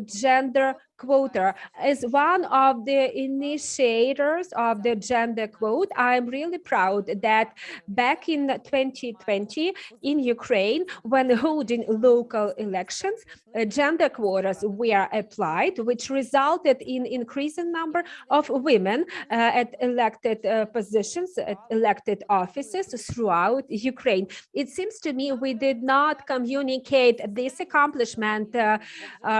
Speaker 2: gender quota. As one of the initiators of the gender quote, I'm really proud that back in 2020 in Ukraine, when holding local elections, gender quotas were applied, which resulted in increasing number of women at elected positions, at elected offices throughout Ukraine. It seems to me we did not communicate this accomplishment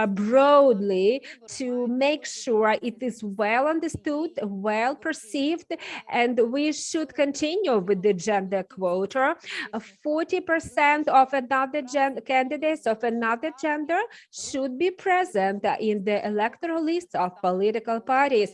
Speaker 2: broadly to make sure it is well understood, well perceived, and we should continue with the gender quota. 40% of another candidates of another gender should be present in the electoral lists of political parties.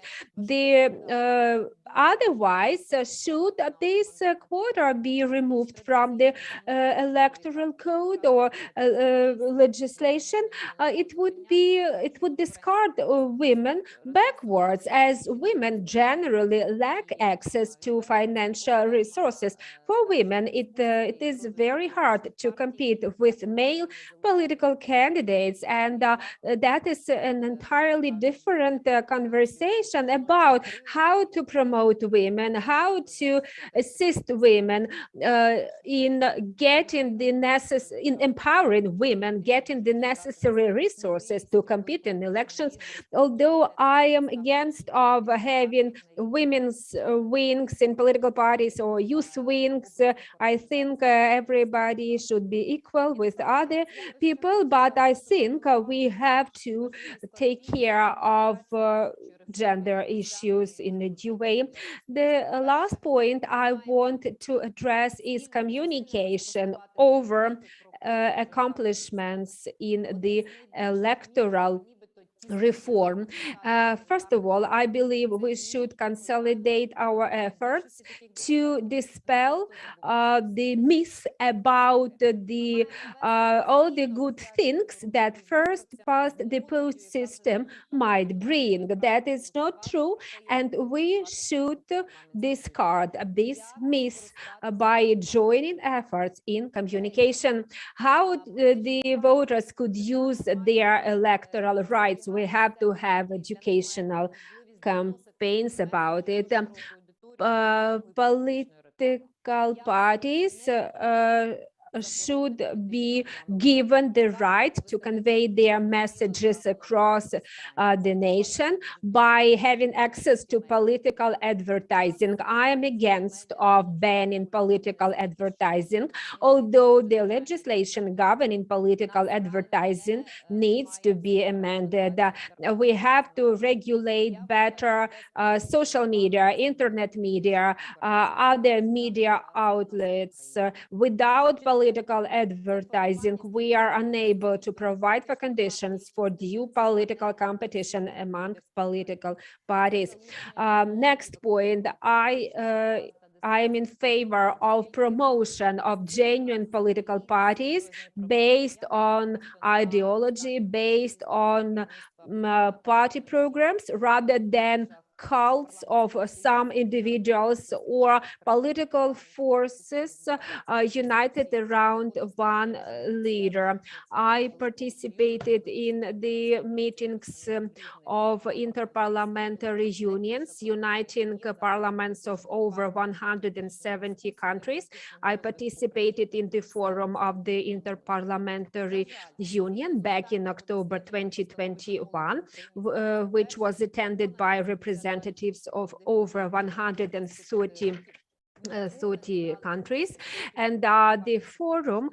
Speaker 2: Otherwise, should this quota be removed from the electoral code or legislation, it would discard women backwards, as women generally lack access to financial resources. For women, it is very hard to compete with male political candidates, and that is an entirely different conversation about how to promote women, how to assist women in getting the necessary, in empowering women, getting the necessary resources to compete in elections. Although I am against of having women's wings in political parties or youth wings, I think everybody should be equal with other people, but I think we have to take care of gender issues in a due way. The last point I want to address is communication over accomplishments in the electoral reform. First of all, I believe we should consolidate our efforts to dispel the myth about the all the good things that first past the post system might bring. That is not true, and we should discard this myth by joining efforts in communication. How the voters could use their electoral rights, we have to have educational campaigns about it. Political parties should be given the right to convey their messages across the nation by having access to political advertising. I am against of banning political advertising, although the legislation governing political advertising needs to be amended. We have to regulate better social media, internet media, other media outlets. Without political advertising, we are unable to provide for conditions for due political competition among political parties. Next point, I am in favor of promotion of genuine political parties based on ideology, based on party programs, rather than cults of some individuals or political forces united around one leader. I participated in the meetings of interparliamentary unions, uniting parliaments of over 170 countries. I participated in the forum of the Interparliamentary Union back in October 2021, which was attended by representatives of over 130 countries, and the forum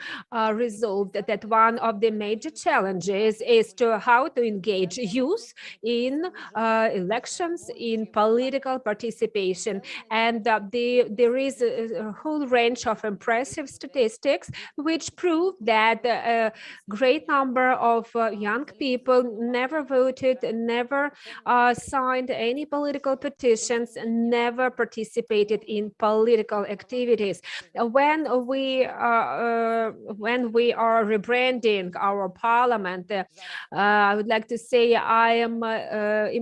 Speaker 2: resolved that one of the major challenges is to how to engage youth in elections, in political participation. And there is a whole range of impressive statistics which prove that a great number of young people never voted, never signed any political petitions, never participated in political activities. When we are rebranding our parliament, I would like to say I am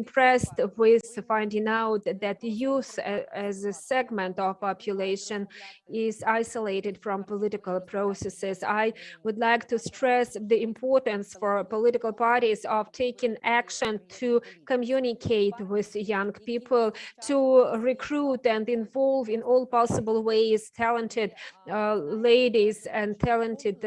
Speaker 2: impressed with finding out that the youth as a segment of population is isolated from political processes. I would like to stress the importance for political parties of taking action to communicate with young people, to recruit and involve in all possible ways talented ladies and talented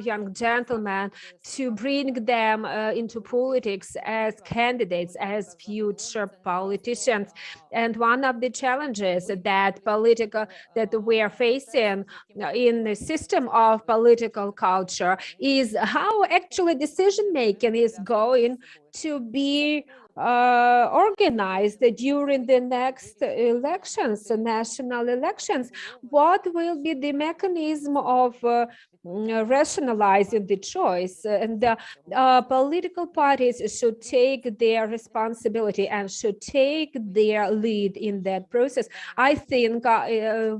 Speaker 2: young gentlemen, to bring them into politics as candidates, as future politicians. And one of the challenges that we are facing in the system of political culture is how actually decision making is going to be organized during the next elections, national elections. What will be the mechanism of rationalizing the choice? And political parties should take their responsibility and should take their lead in that process. I think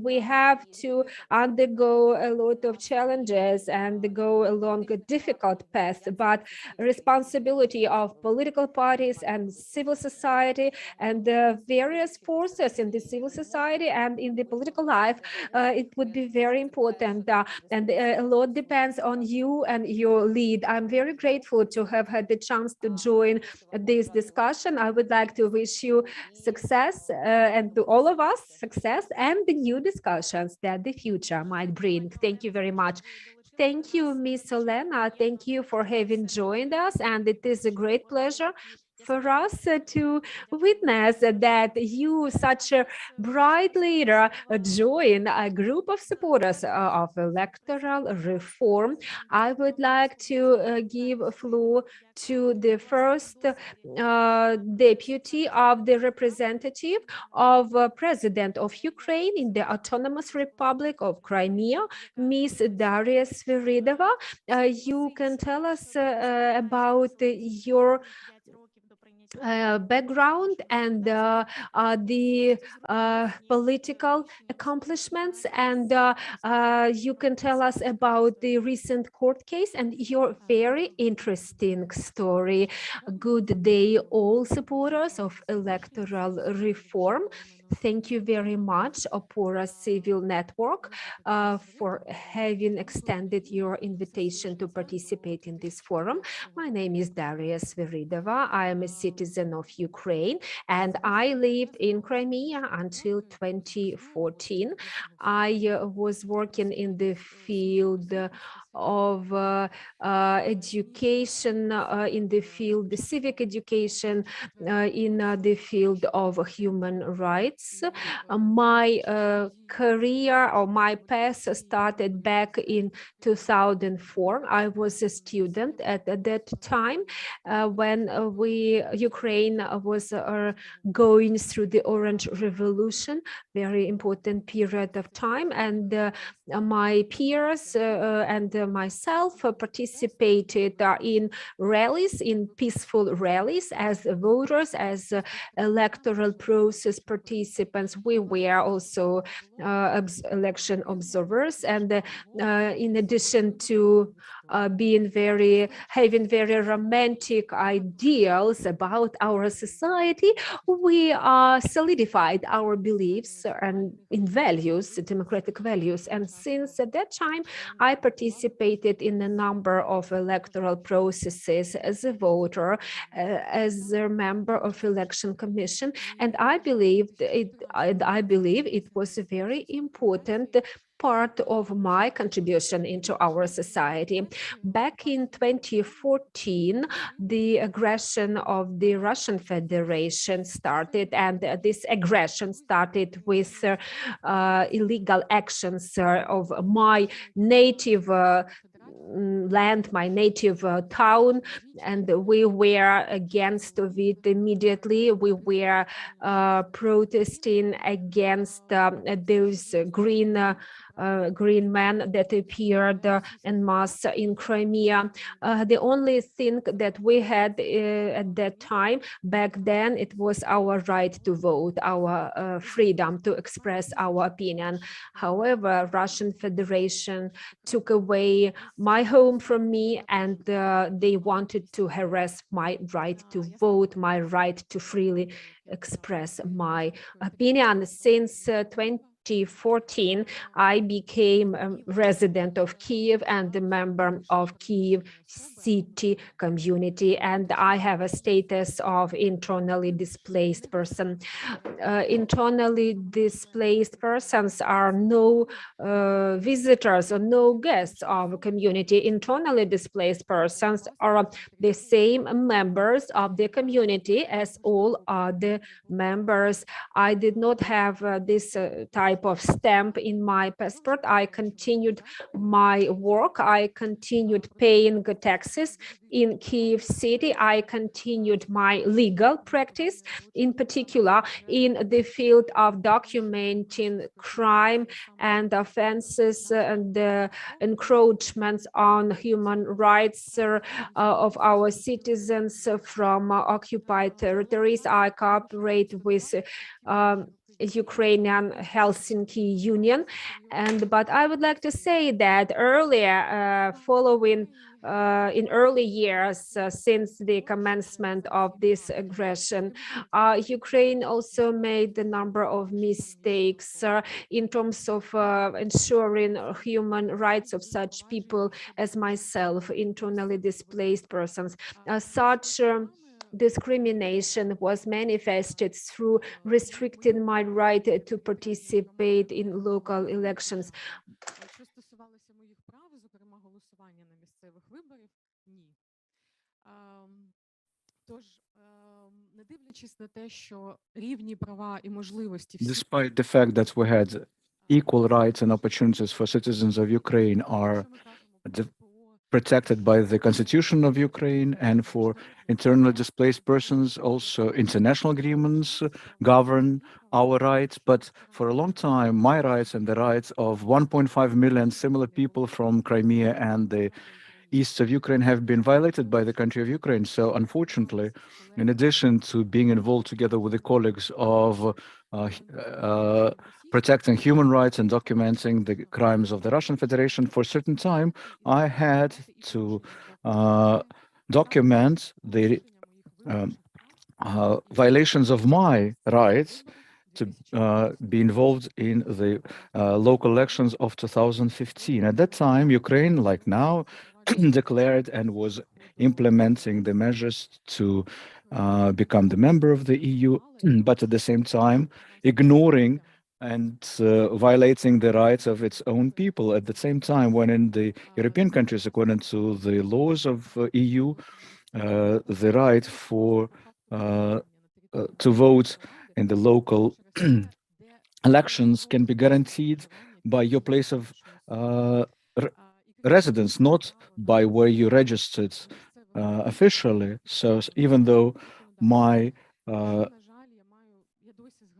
Speaker 2: we have to undergo a lot of challenges and go along a difficult path, but responsibility of political parties and civil society and the various forces in the civil society and in the political life, it would be very important, and a lot depends on you and your lead. I'm very grateful to have had the chance to join this discussion. I would like to wish you success, and to all of us success and the new discussions that the future might bring. Thank you very much. Thank you, Ms. Olena. Thank you for having joined us, and it is a great pleasure for us to witness that you, such a bright leader, join a group of supporters of electoral reform. I would like to give a floor to the first deputy of the representative of President of Ukraine in the Autonomous Republic of Crimea, Ms. Darya Svyrydova. You can tell us about your background and the political accomplishments, and you can tell us about the recent court case and your very interesting story. Good day, all supporters of electoral reform. Thank you very much, OPORA Civil Network, for having extended your invitation to participate in this forum. My name is Darya Svyrydova. I am a citizen of Ukraine, and I lived in Crimea until 2014. I was working in the field of education, in the field, the civic education, in the field of human rights. My career or my path started back in 2004. I was a student at that time when Ukraine was going through the Orange Revolution, very important period of time, and my peers and myself participated in rallies, in peaceful rallies as voters, as electoral process participants. We were also election observers, and in addition to having very romantic ideals about our society, we solidified our beliefs and in values, democratic values. And since at that time, I participated in a number of electoral processes as a voter, as a member of election commission, and I believe it was a very important part of my contribution into our society. Back in 2014, the aggression of the Russian Federation started, and this aggression started with illegal actions of my native land, my native town, and we were against it immediately. We were protesting against those green men that appeared en masse in Crimea. The only thing that we had at that time, back then, it was our right to vote, our freedom to express our opinion. However, Russian Federation took away my home from me, and they wanted to harass my right to vote, my right to freely express my opinion. Since 2014, I became a resident of Kyiv and a member of Kyiv city community, and I have a status of internally displaced person. Internally displaced persons are no visitors or no guests of a community. Internally displaced persons are the same members of the community as all other members. I did not have this type of stamp in my passport. I continued my work. I continued paying taxes in Kyiv city. I continued my legal practice, in particular in the field of documenting crime and offenses and encroachments on human rights of our citizens from occupied territories. I cooperate with Ukrainian Helsinki Union, but I would like to say that earlier, in early years since the commencement of this aggression, Ukraine also made a number of mistakes in terms of ensuring human rights of such people as myself, internally displaced persons. Such discrimination was manifested through restricting my right to participate in local elections.
Speaker 8: Що стосувалося моїх прав, зокрема голосування на місцевих виборах, ні. Тож, не дивлячись на те, що рівні права і можливості всіх
Speaker 6: Despite the fact that we had equal rights and opportunities for citizens of Ukraine are protected by the Constitution of Ukraine, and for internally displaced persons, also international agreements govern our rights. But for a long time, my rights and the rights of 1.5 million similar people from Crimea and the east of Ukraine have been violated by the country of Ukraine. So unfortunately, in addition to being involved together with the colleagues of protecting human rights and documenting the crimes of the Russian Federation, for a certain time, I had to document the violations of my rights to be involved in the local elections of 2015. At that time, Ukraine, like now, declared and was implementing the measures to become the member of the EU, but at the same time, ignoring and violating the rights of its own people. At the same time, when in the European countries, according to the laws of EU, the right for to vote in the local elections can be guaranteed by your place of residence, not by where you registered officially. So even though my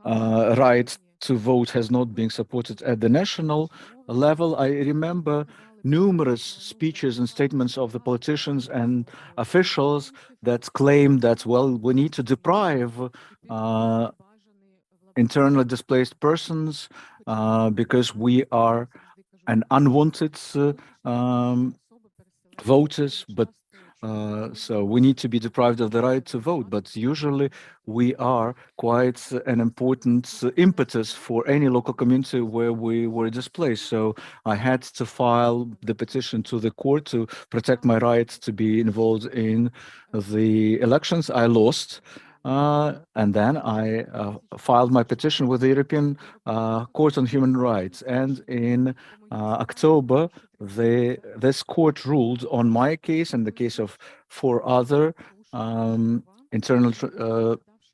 Speaker 6: right to vote has not been supported at the national level, I remember numerous speeches and statements of the politicians and officials that claim that, well, we need to deprive internally displaced persons because we are an unwanted voters, but so we need to be deprived of the right to vote. But usually we are quite an important impetus for any local community where we were displaced. So I had to file the petition to the court to protect my right to be involved in the elections. I lost. And then I filed my petition with the European Court on Human Rights. And in October, this court ruled on my case and the case of 4 other internal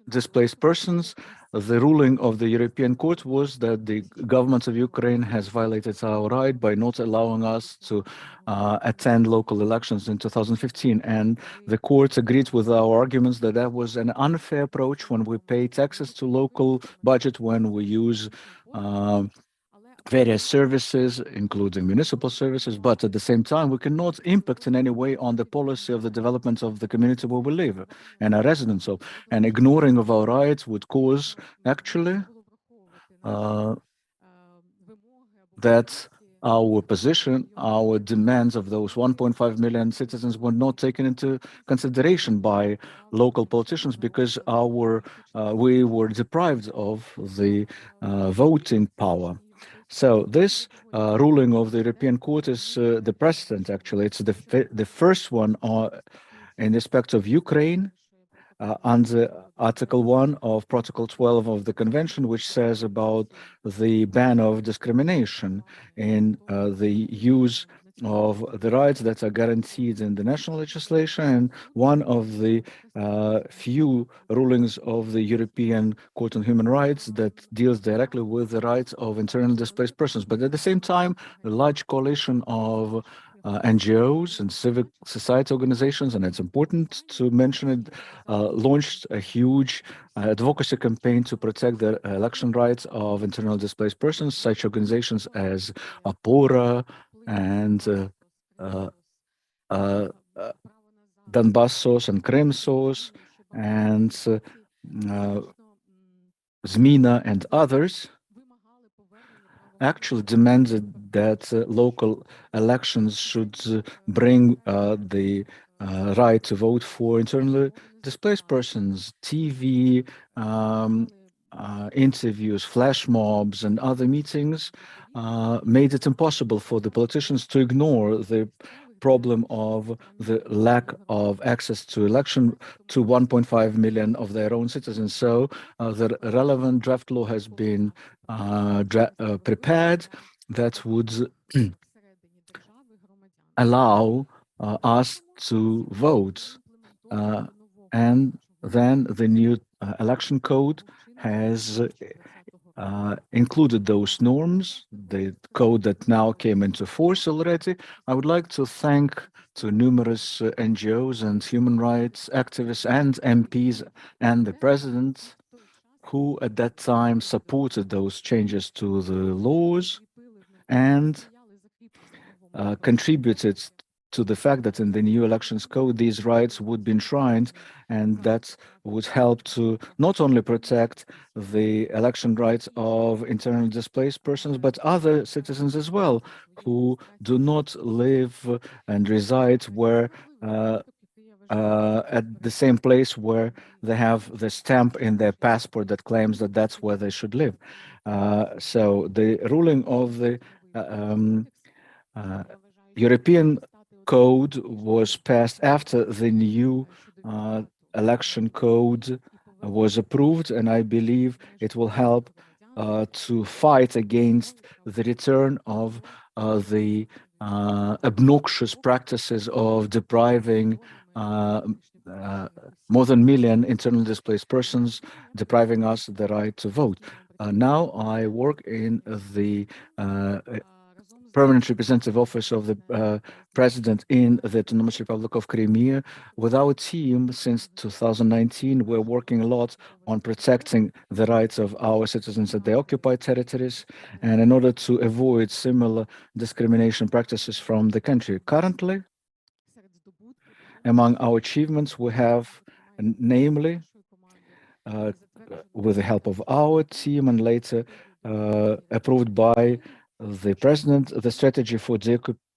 Speaker 6: displaced persons. The ruling of the European Court was that the government of Ukraine has violated our right by not allowing us to attend local elections in 2015. And the court agreed with our arguments that that was an unfair approach when we pay taxes to local budget, when we use various services, including municipal services, but at the same time, we cannot impact in any way on the policy of the development of the community where we live and our residents of. And ignoring of our rights would cause, actually, that our position, our demands of those 1.5 million citizens were not taken into consideration by local politicians because we were deprived of the voting power. So this ruling of the European Court is the precedent, actually. It's the first one in respect of Ukraine under Article 1 of Protocol 12 of the Convention, which says about the ban of discrimination in the use of the rights that are guaranteed in the national legislation, and one of the few rulings of the European Court on Human Rights that deals directly with the rights of internally displaced persons. But at the same time, a large coalition of NGOs and civic society organizations, and it's important to mention it, launched a huge advocacy campaign to protect the election rights of internally displaced persons. Such organizations as OPORA and Donbass SOS and Krim SOS and Zmina and others actually demanded that local elections should bring the right to vote for internally displaced persons. TV, interviews, flash mobs, and other meetings made it impossible for the politicians to ignore the problem of the lack of access to election to 1.5 million of their own citizens. So the relevant draft law has been prepared that would allow us to vote. And then the new election code has included those norms, the code that now came into force already. I would like to thank to numerous NGOs and human rights activists and MPs and the president who at that time supported those changes to the laws and contributed to the fact that in the new elections code, these rights would be enshrined, and that would help to not only protect the election rights of internally displaced persons, but other citizens as well, who do not live and reside where at the same place where they have the stamp in their passport that claims that that's where they should live. So the ruling of the European Code was passed after the new election code was approved, and I believe it will help to fight against the return of the obnoxious practices of depriving more than a million internally displaced persons, depriving us the right to vote. Now I work in the Permanent Representative Office of the President in the Autonomous Republic of Crimea. With our team since 2019, we're working a lot on protecting the rights of our citizens at the occupied territories, and in order to avoid similar discrimination practices from the country. Currently, among our achievements, we have, namely, with the help of our team and later approved by the President, the strategy for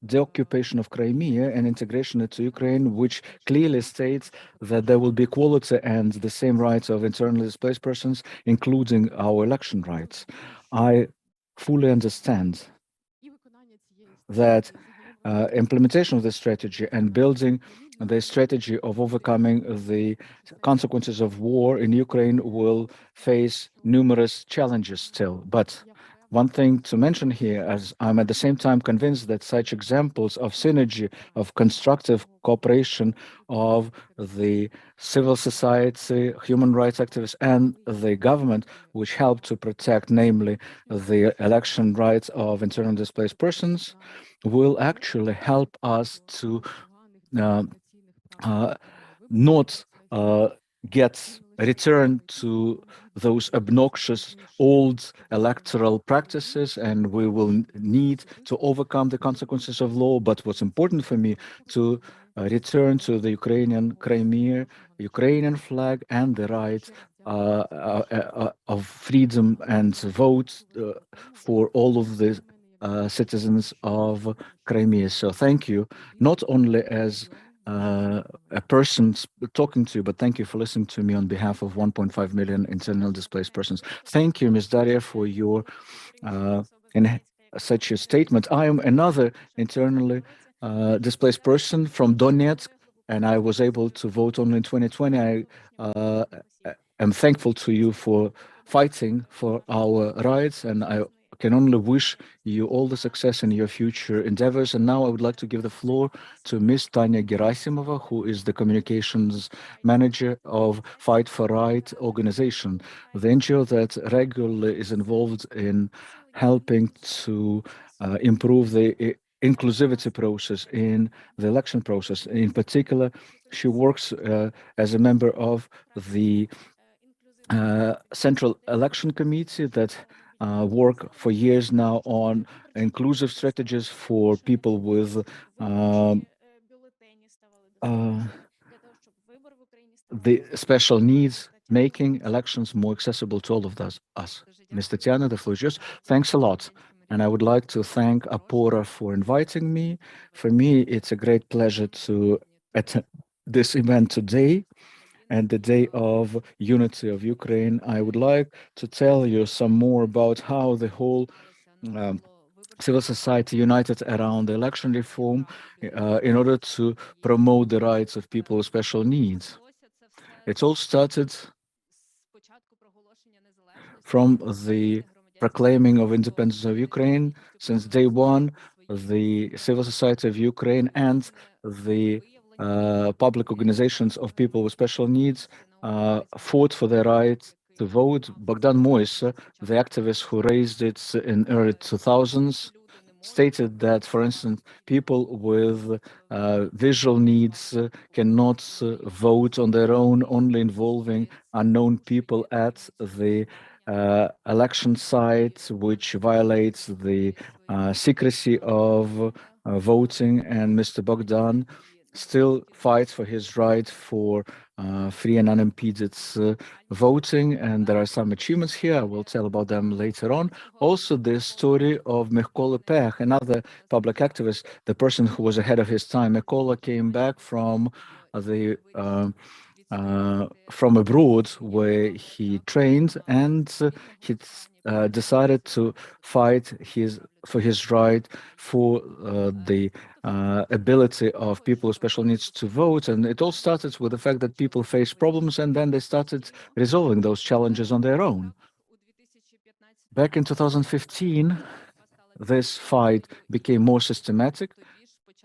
Speaker 6: the occupation of Crimea and integration into Ukraine, which clearly states that there will be equality and the same rights of internally displaced persons, including our election rights. I fully understand that implementation of the strategy and building the strategy of overcoming the consequences of war in Ukraine will face numerous challenges still. But one thing to mention here, as I'm at the same time convinced that such examples of synergy, of constructive cooperation of the civil society, human rights activists, and the government, which help to protect, namely, the election rights of internally displaced persons, will actually help us to not get returned to those obnoxious old electoral practices, and we will need to overcome the consequences of law. But what's important for me to return to the Ukrainian Crimea, Ukrainian flag, and the right of freedom and vote for all of the citizens of Crimea. So thank you, not only as a person talking to you, but thank you for listening to me on behalf of 1.5 million internally displaced persons. Thank you, Ms. Darya, for your in such a statement. I am another internally displaced person from Donetsk, and I was able to vote only in 2020. I am thankful to you for fighting for our rights, and I can only wish you all the success in your future endeavors. And now I would like to give the floor to Ms. Tanya Herasymova, who is the communications manager of Fight for Right organization, the NGO that regularly is involved in helping to improve the inclusivity process in the election process. In particular, she works as a member of the Central Election Committee that work for years now on inclusive strategies for people with the special needs, making elections more accessible to all of us. Ms. Tatiana, the floor is yours. Thanks a lot. And I would like to thank OPORA for inviting me. For me, it's a great pleasure to attend this event today and the Day of Unity of Ukraine. I would like to tell you some more about how the whole civil society united around the election reform in order to promote the rights of people with special needs. It all started from the proclaiming of independence of Ukraine. Since day one, the civil society of Ukraine and the public organizations of people with special needs fought for their right to vote. Bogdan Moise, the activist who raised it in early 2000s, stated that, for instance, people with visual needs cannot vote on their own, only involving unknown people at the election site, which violates the secrecy of voting. And Mr. Bogdan still fights for his right for free and unimpeded voting, and there are some achievements here. I will tell about them later on. Also, the story of Mykola Pech, another public activist, the person who was ahead of his time. Mykola came back from the from abroad where he trained, and he decided to fight for his right for the ability of people with special needs to vote. And it all started with the fact that people face problems, and then they started resolving those challenges on their own. Back in 2015, this fight became more systematic,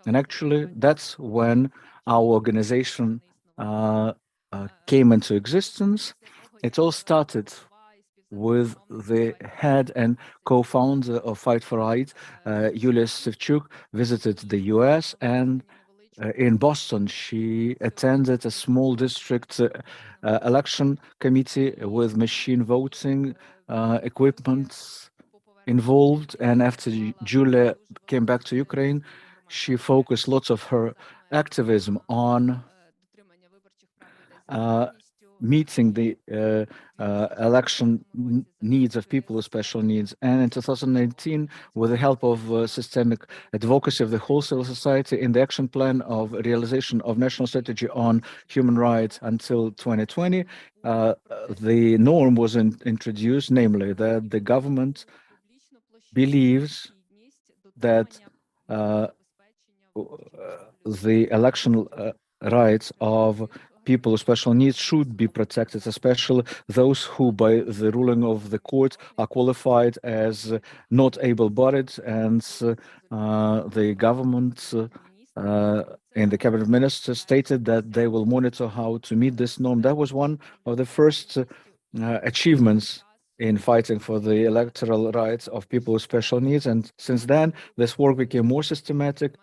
Speaker 6: and actually that's when our organization came into existence. It all started with the head and co-founder of Fight for Right, Iurii Lisovskyi, visited the US, and in Boston, she attended a small district election committee with machine voting equipment involved. And after Julia came back to Ukraine, she focused lots of her activism on meeting the election needs of people with special needs. And in 2019, with the help of systemic advocacy of the whole civil society in the action plan of realization of national strategy on human rights until 2020, the norm was introduced, namely that the government believes that the election rights of people with special needs should be protected, especially those who, by the ruling of the court, are qualified as not able-bodied, and the government and the cabinet minister stated that they will monitor how to meet this norm. That was one of the first achievements in fighting for the electoral rights of people with special needs, and since then, this work became more systematic.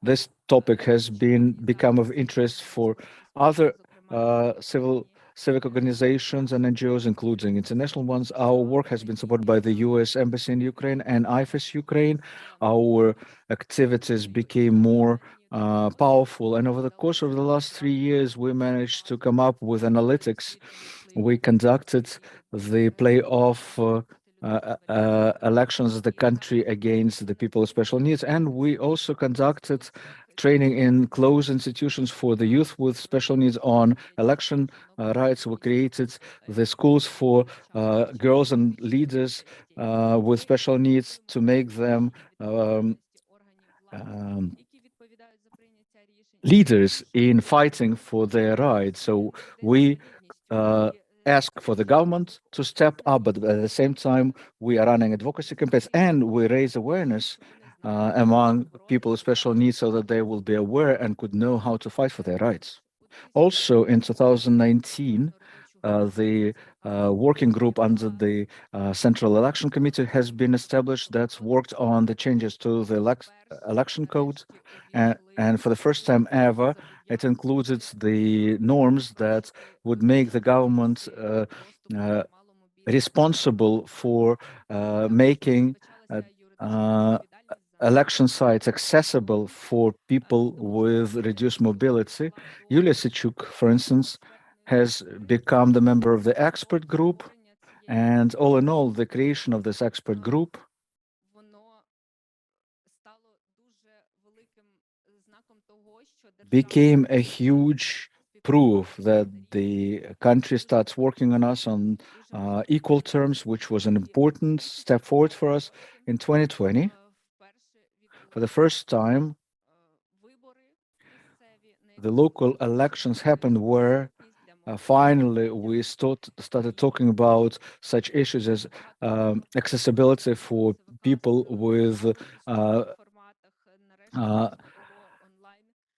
Speaker 6: This topic has become of interest for other civic organizations and NGOs, including international ones. Our work has been supported by the US Embassy in Ukraine and IFES Ukraine. Our activities became more powerful, and over the course of the last 3 years, we managed to come up with analytics. We conducted the playoff elections of the country against the people with special needs, and we also conducted training in closed institutions for the youth with special needs on election rights. We created the schools for girls and leaders with special needs to make them leaders in fighting for their rights. So we ask for the government to step up, but at the same time, we are running advocacy campaigns and we raise awareness among people with special needs so that they will be aware and could know how to fight for their rights. Also, in 2019, the working group under the Central Election Committee has been established that's worked on the changes to the election code. And for the first time ever, it included the norms that would make the government responsible for making election sites accessible for people with reduced mobility. Iurii Lisovskyi, for instance, has become the member of the expert group. And all in all, the creation of this expert group became a huge proof that the country starts working on us on equal terms, which was an important step forward for us. In 2020, for the first time, the local elections happened where finally we started talking about such issues as accessibility for people with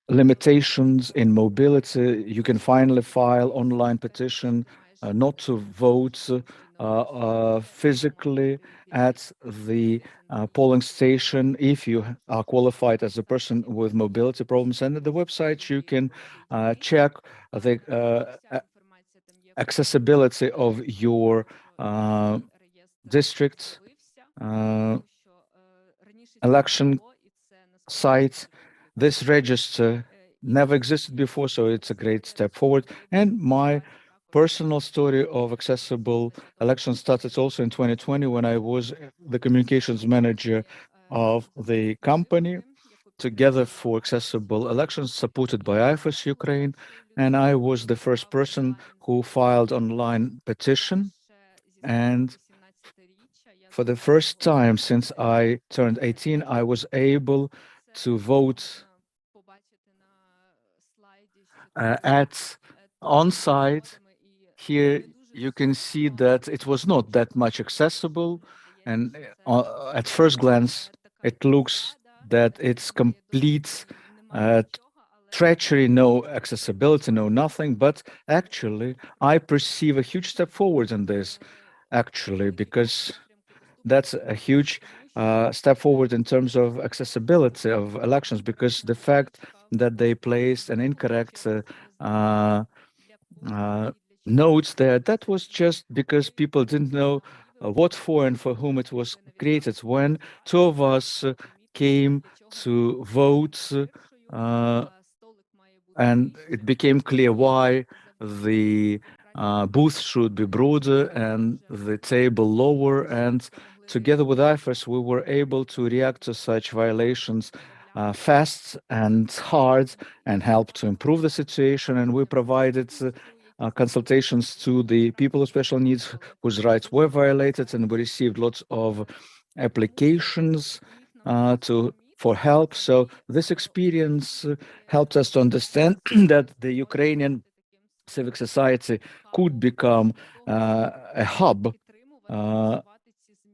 Speaker 6: limitations in mobility. You can finally file online petition not to vote physically at the polling station if you are qualified as a person with mobility problems. And at the website, you can check the accessibility of your district election site. This register never existed before, so it's a great step forward. And my personal story of accessible elections started also in 2020 when I was the communications manager of the company Together for Accessible Elections, supported by IFES Ukraine. And I was the first person who filed online petition. And for the first time since I turned 18, I was able to vote at on-site. Here you can see that it was not that much accessible, and at first glance it looks that it's complete treachery, no accessibility, no nothing, but actually I perceive a huge step forward in this, actually, because that's a huge step forward in terms of accessibility of elections, because the fact that they placed an incorrect notes there, that was just because people didn't know what for and for whom it was created. When two of us came to vote and it became clear why the booth should be broader and the table lower. And together with IFES, we were able to react to such violations fast and hard and help to improve the situation. And we provided consultations to the people with special needs whose rights were violated, and we received lots of applications for help. So this experience helped us to understand that the Ukrainian civic society could become a hub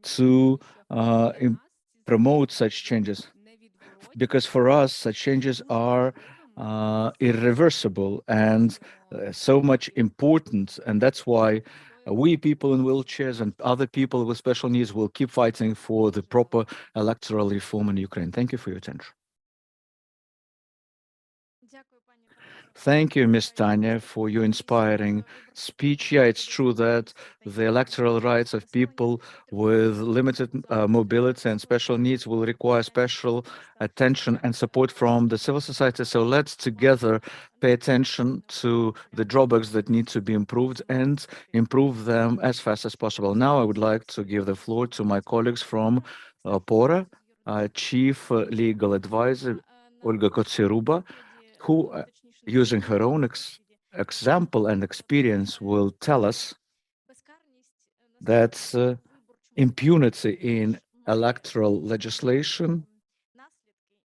Speaker 6: to promote such changes, because for us such changes are irreversible and so much important, and that's why we people in wheelchairs and other people with special needs will keep fighting for the proper electoral reform in Ukraine. Thank you for your attention. Thank you, Ms. Tanya, for your inspiring speech. Yeah, it's true that the electoral rights of people with limited mobility and special needs will require special attention and support from the civil society. So let's together pay attention to the drawbacks that need to be improved and improve them as fast as possible. Now, I would like to give the floor to my colleagues from OPORA, Chief Legal Advisor Olga Kotsiuruba, who, using her own example and experience, will tell us that impunity in electoral legislation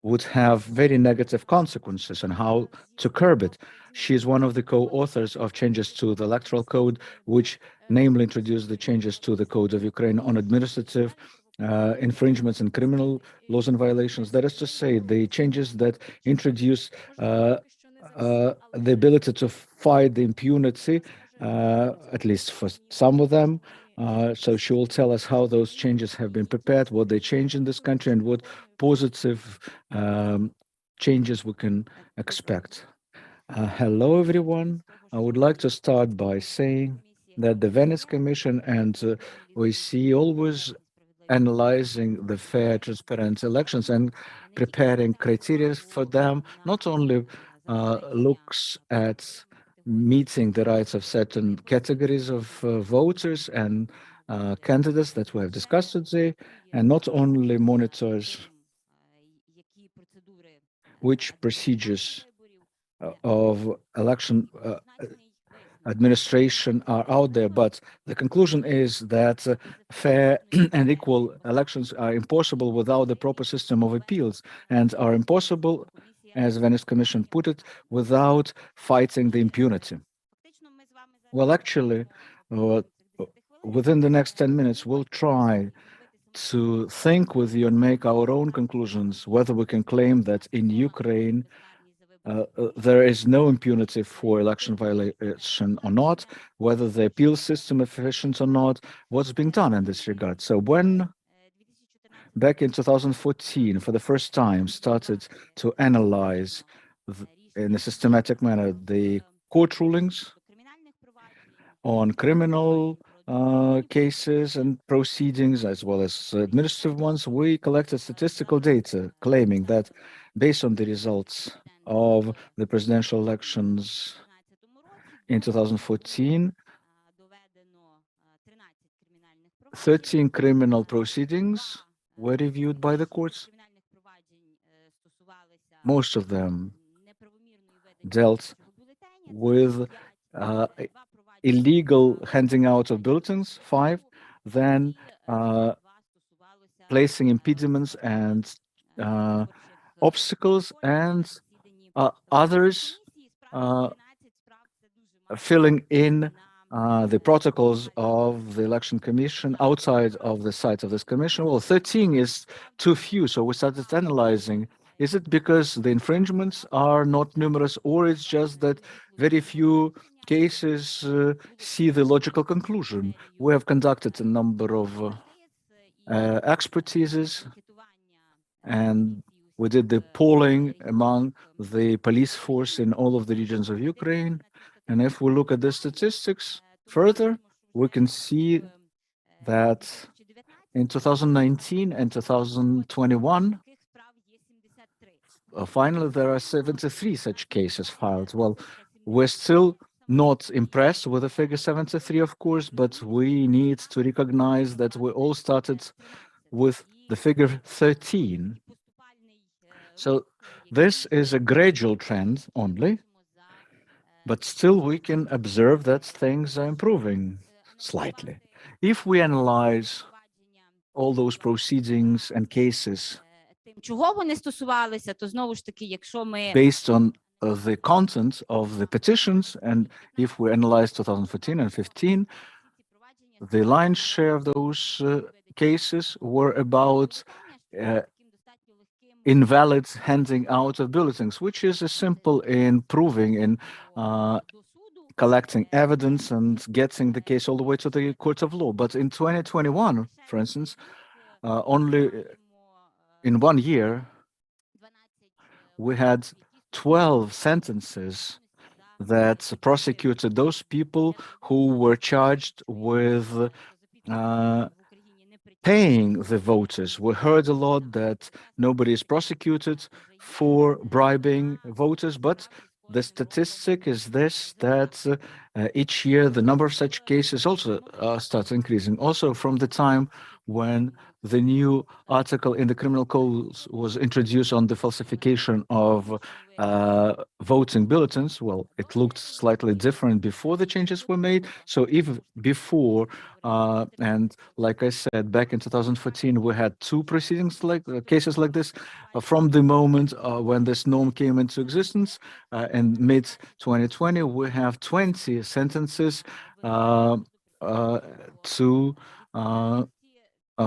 Speaker 6: would have very negative consequences and how to curb it. She is one of the co-authors of changes to the electoral code, which namely introduced the changes to the Code of Ukraine on administrative infringements and criminal laws and violations. That is to say, the changes that introduce the ability to fight the impunity, at least for some of them. So she will tell us how those changes have been prepared, what they change in this country, and what positive changes we can expect. Hello, everyone. I would like to start by saying that the Venice Commission and OEC always analyzing the fair, transparent elections and preparing criteria for them, not only looks at meeting the rights of certain categories of voters and candidates that we have discussed today, and not only monitors which procedures of election administration are out there, but the conclusion is that fair and equal elections are impossible without the proper system of appeals, and are impossible, as Venice Commission put it, without fighting the impunity. Well, actually, within the next 10 minutes, we'll try to think with you and make our own conclusions, whether we can claim that in Ukraine there is no impunity for election violation or not, whether the appeal system is efficient or not, what's being done in this regard. So when back in 2014, for the first time, started to analyze in a systematic manner the court rulings on criminal cases and proceedings, as well as administrative ones, we collected statistical data claiming that based on the results of the presidential elections in 2014, 13 criminal proceedings were reviewed by the courts. Most of them dealt with illegal handing out of bulletins, 5, then placing impediments and obstacles, and others filling in the protocols of the election commission outside of the site of this commission. Well, 13 is too few, so we started analyzing, is it because the infringements are not numerous, or it's just that very few cases see the logical conclusion? We have conducted a number of expertises, and we did the polling among the police force in all of the regions of Ukraine. And if we look at the statistics further, we can see that in 2019 and 2021, finally, there are 73 such cases filed. Well, we're still not impressed with the figure 73, of course, but we need to recognize that we all started with the figure 13. So this is a gradual trend only, but still we can observe that things are improving slightly. If we analyze all those proceedings and cases
Speaker 9: чого вони стосувалися, то знову ж таки, якщо ми
Speaker 6: based on the content of the petitions, and if we analyze 2014 and 15, the lion's share of those cases were about invalid handing out of bulletins, which is simple in proving, in collecting evidence and getting the case all the way to the court of law. But in 2021, for instance, only in 1 year, we had 12 sentences that prosecuted those people who were charged with paying the voters. We heard a lot that nobody is prosecuted for bribing voters, but the statistic is this, that each year the number of such cases also starts increasing. Also from the time when the new article in the criminal code was introduced on the falsification of voting bulletins, well, it looked slightly different before the changes were made. So if before, and like I said, back in 2014, we had 2 proceedings like cases like this, from the moment when this norm came into existence, in mid-2020, we have 20 sentences to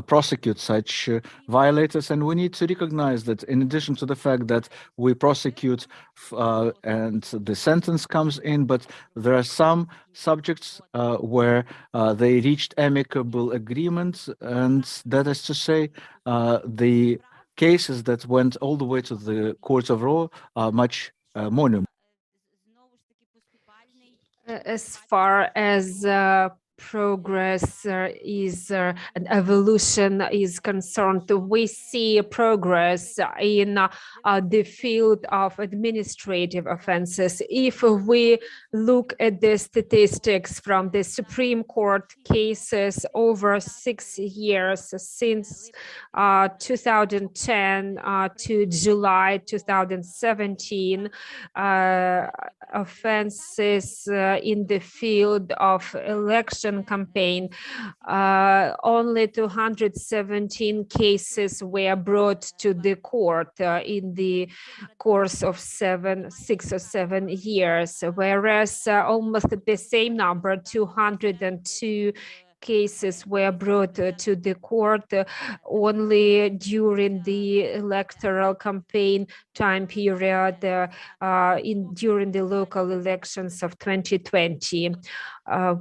Speaker 6: prosecute such violators. And we need to recognize that in addition to the fact that we prosecute and the sentence comes in, but there are some subjects where they reached amicable agreements, and that is to say, the cases that went all the way to the courts of law are much more numerous.
Speaker 2: As far as progress and evolution is concerned, we see progress in the field of administrative offenses. If we look at the statistics from the Supreme Court cases over 6 years, since 2010 to July 2017, offenses in the field of election campaign, only 217 cases were brought to the court in the course of 6 or 7 years, whereas almost the same number, 202 cases were brought to the court only during the electoral campaign time period during the local elections of 2020.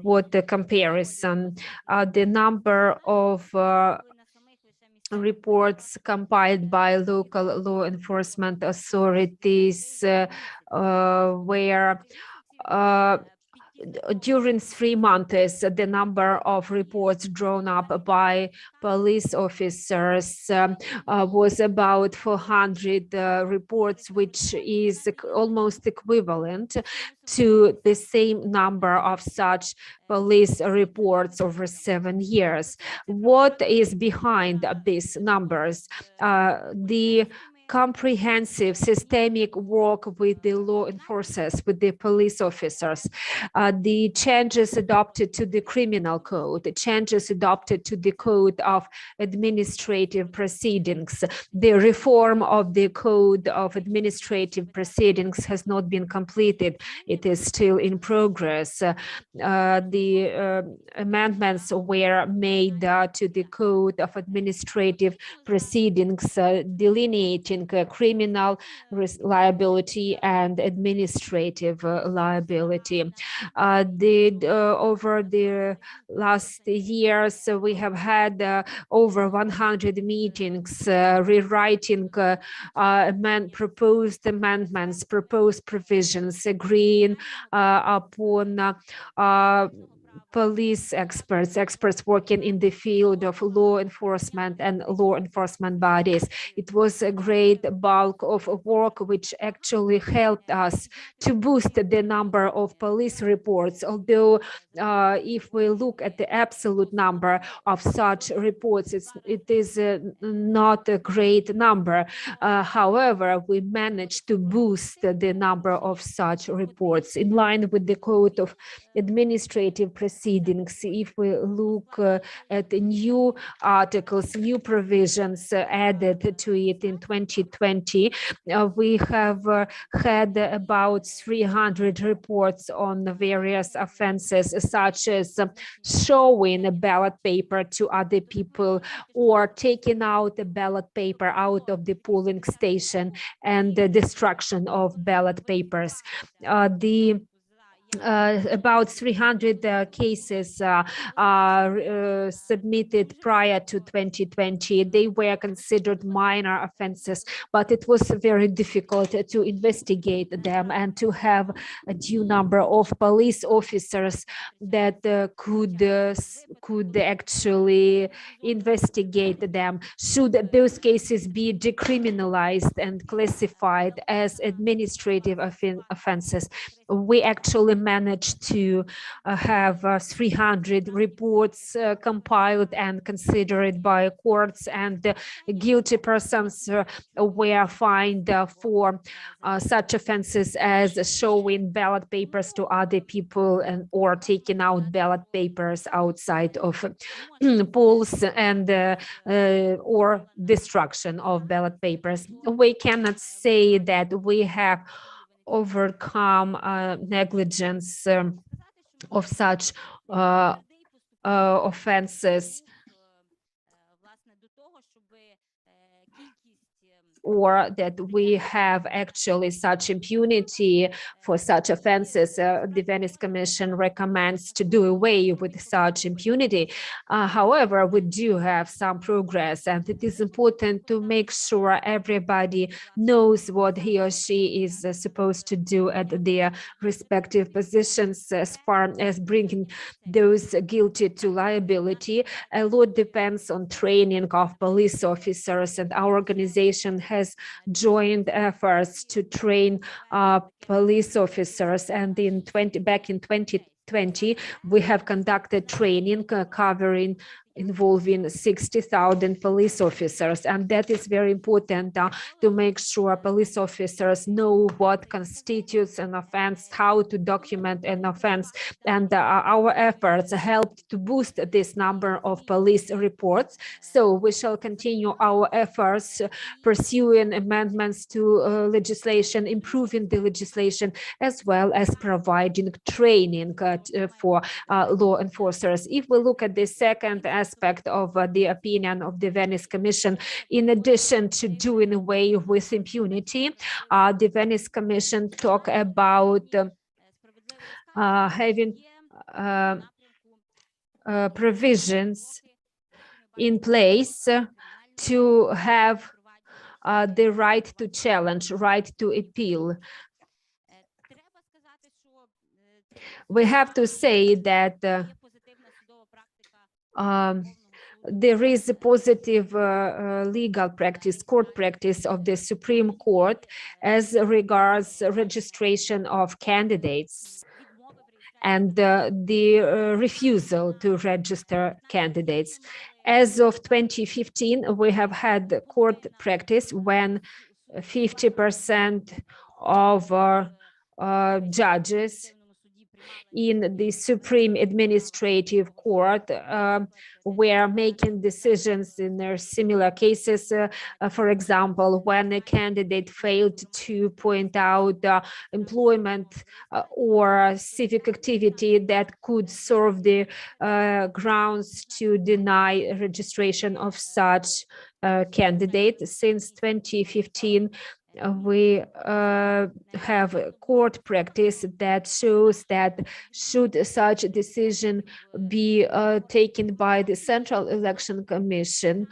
Speaker 2: What the comparison? The number of reports compiled by local law enforcement authorities were during 3 months, the number of reports drawn up by police officers was about 400 reports, which is almost equivalent to the same number of such police reports over 7 years. What is behind these numbers? The comprehensive systemic work with the law enforcers, with the police officers, the changes adopted to the criminal code, the changes adopted to the code of administrative proceedings. The reform of the code of administrative proceedings has not been completed. It is still in progress. The amendments were made to the code of administrative proceedings, delineating criminal liability and administrative liability. Over the last years, we have had over 100 meetings rewriting proposed amendments, proposed provisions, agreeing upon police experts, experts working in the field of law enforcement and law enforcement bodies. It was a great bulk of work which actually helped us to boost the number of police reports, although if we look at the absolute number of such reports, it is not a great number. However, we managed to boost the number of such reports in line with the Code of Administrative Proceedings. If we look at the new articles, new provisions added to it in 2020, we have had about 300 reports on various offenses, such as showing a ballot paper to other people or taking out a ballot paper out of the polling station and the destruction of ballot papers. About 300 cases submitted prior to 2020. They were considered minor offenses, but it was very difficult to investigate them and to have a due number of police officers that could actually investigate them. Should those cases be decriminalized and classified as administrative offenses? We actually managed to have 300 reports compiled and considered by courts, and guilty persons were fined for such offenses as showing ballot papers to other people and or taking out ballot papers outside of polls and or destruction of ballot papers. We cannot say that we have overcome negligence of such offenses, or that we have actually such impunity for such offenses. The Venice Commission recommends to do away with such impunity. However, we do have some progress, and it is important to make sure everybody knows what he or she is supposed to do at their respective positions as far as bringing those guilty to liability. A lot depends on training of police officers, and our organization has joined efforts to train police officers, and back in 2020 we have conducted training involving 60,000 police officers, and that is very important to make sure police officers know what constitutes an offense, how to document an offense, and our efforts helped to boost this number of police reports. So we shall continue our efforts pursuing amendments to legislation, improving the legislation, as well as providing training for law enforcers. If we look at the second aspect of the opinion of the Venice Commission, in addition to doing away with impunity, the Venice Commission talk about having provisions in place to have the right to challenge, right to appeal. We have to say that there is a positive legal practice, court practice of the Supreme Court as regards registration of candidates and the refusal to register candidates. As of 2015, we have had court practice when 50% of judges in the Supreme Administrative Court were making decisions in their similar cases. For example, when a candidate failed to point out employment or civic activity that could serve the grounds to deny registration of such candidate. Since 2015, we have a court practice that shows that should such a decision be taken by the Central Election Commission,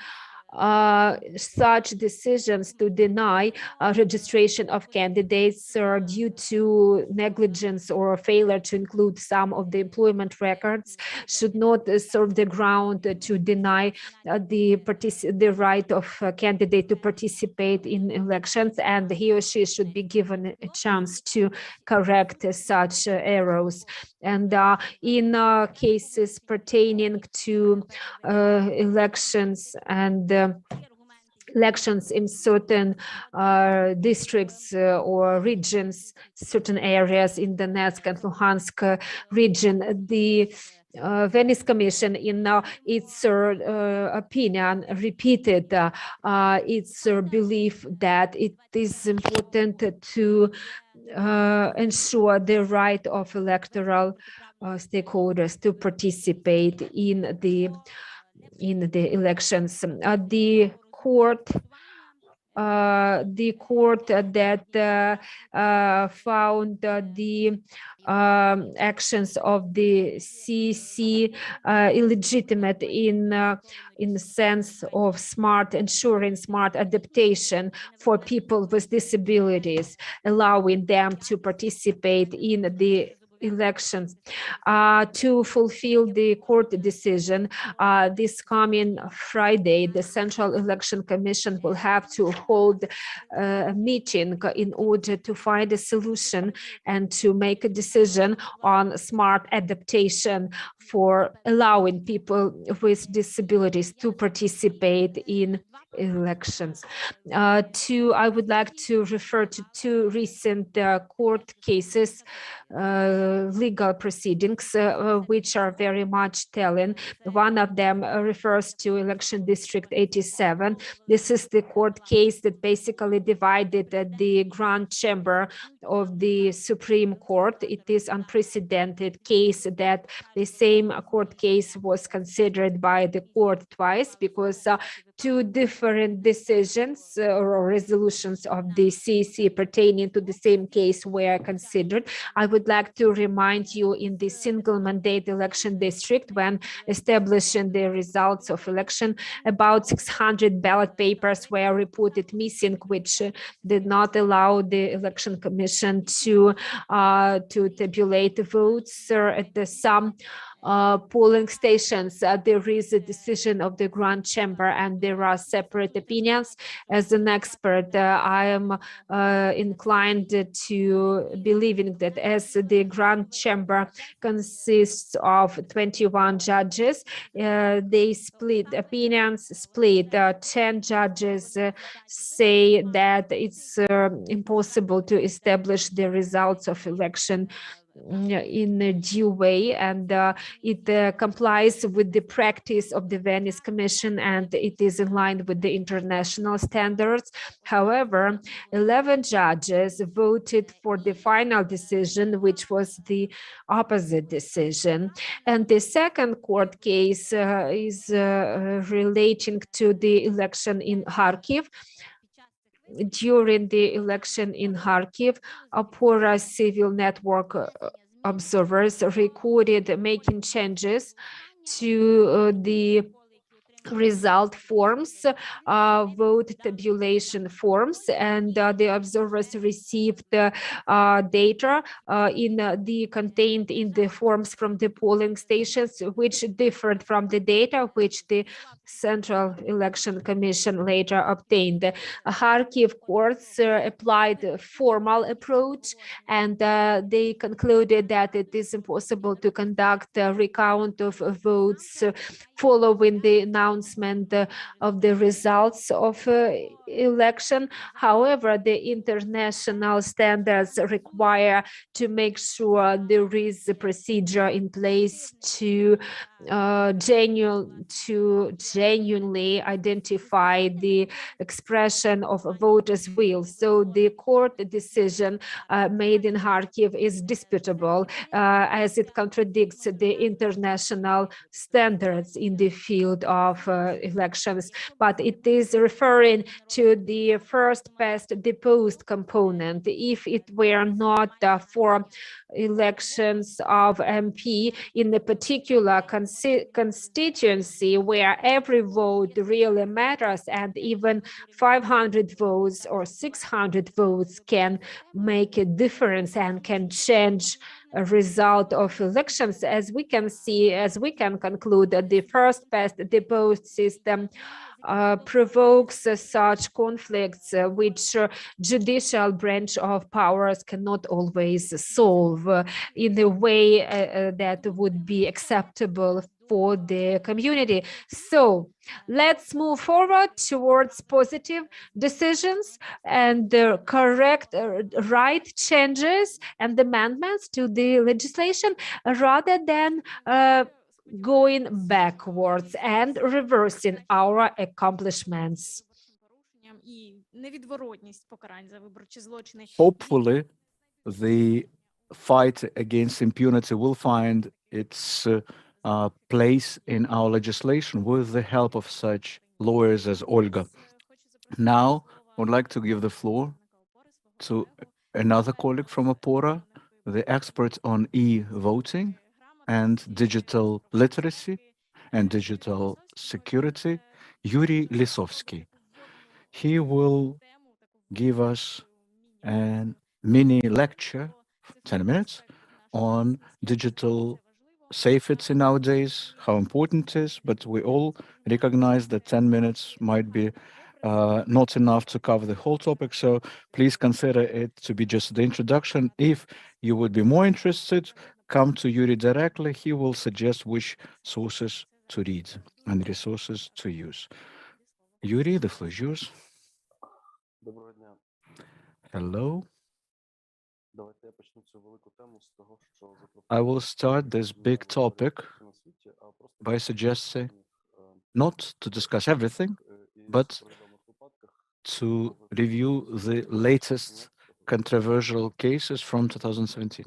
Speaker 2: such decisions to deny registration of candidates due to negligence or failure to include some of the employment records should not serve the ground to deny the right of a candidate to participate in elections, and he or she should be given a chance to correct such errors. And in cases pertaining to elections and elections in certain districts or regions, certain areas in Donetsk and Luhansk region, the Venice Commission, in its opinion, repeated its belief that it is important to ensure the right of electoral stakeholders to participate in the elections. The court that found the actions of the CC illegitimate in the sense of ensuring smart adaptation for people with disabilities, allowing them to participate in the elections. To fulfill the court decision, this coming Friday, the Central Election Commission will have to hold a meeting in order to find a solution and to make a decision on smart adaptation for allowing people with disabilities to participate in elections. I would like to refer to two recent court cases, legal proceedings, which are very much telling. One of them refers to election district 87. This is the court case that basically divided the Grand Chamber of the Supreme Court. It is unprecedented case that the same court case was considered by the court twice, because two different decisions or resolutions of the CC pertaining to the same case were considered. I would like to remind you, in the single mandate election district, when establishing the results of election, about 600 ballot papers were reported missing, which did not allow the election commission to tabulate votes at some polling stations. There is a decision of the Grand Chamber and there are separate opinions. As an expert, I am inclined to believing that as the Grand Chamber consists of 21 judges, they split opinions, 10 judges say that it's impossible to establish the results of election in a due way, and it complies with the practice of the Venice Commission, and it is in line with the international standards. However, 11 judges voted for the final decision, which was the opposite decision. And the second court case is relating to the election in Kharkiv. During the election in Kharkiv, OPORA civil network observers recorded making changes to the result forms, vote tabulation forms, and the observers received data contained in the forms from the polling stations, which differed from the data which the Central Election Commission later obtained. Kharkiv courts applied a formal approach, and they concluded that it is impossible to conduct a recount of votes following the announcement of the results of election. However, the international standards require to make sure there is a procedure in place to genuinely identify the expression of a voter's will. So the court decision made in Kharkiv is disputable, as it contradicts the international standards in the field of of elections, but it is referring to the first past the post component. If it were not for elections of MP in a particular constituency where every vote really matters, and even 500 votes or 600 votes can make a difference and can change a result of elections, as we can see, as we can conclude, that the first past the post system provokes such conflicts which judicial branch of powers cannot always solve in a way that would be acceptable for the community. So let's move forward towards positive decisions and the correct right changes and amendments to the legislation, rather than going backwards and reversing our accomplishments.
Speaker 6: Hopefully, the fight against impunity will find its place in our legislation with the help of such lawyers as Olga. Now, I would like to give the floor to another colleague from OPORA, the expert on e-voting and digital literacy and digital security, Iurii Lisovskyi. He will give us a mini lecture, 10 minutes, on digital safety nowadays, how important it is, but we all recognize that 10 minutes might be not enough to cover the whole topic, so please consider it to be just the introduction. If you would be more interested, come to Iurii directly. He will suggest which sources to read and resources to use. Iurii, the floor is yours. Hello. I will start this big topic by suggesting not to discuss everything, but to review the latest controversial cases from 2017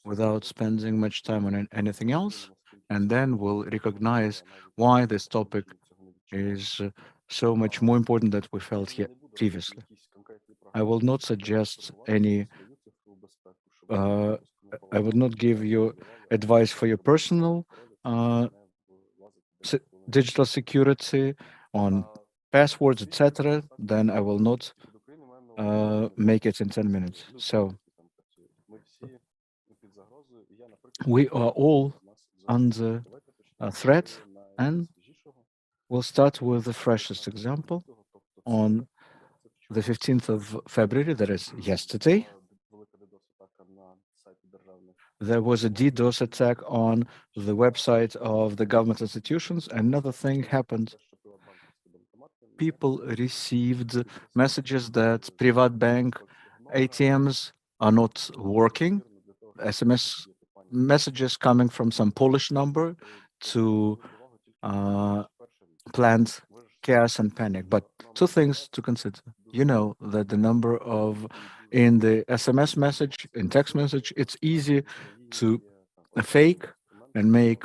Speaker 6: without spending much time on anything else, and then we'll recognize why this topic is so much more important than we felt here previously. I will not suggest any I would not give you advice for your personal digital security on passwords, etc. Then I will not make it in 10 minutes. So we are all under a threat, and we'll start with the freshest example. On the 15th of February, that is yesterday, there was a DDoS attack on the website of the government institutions. Another thing happened. People received messages that Privatbank ATMs are not working, SMS messages coming from some Polish number to plant chaos and panic. But two things to consider. You know that the number of in the SMS message, in text message, it's easy to fake and make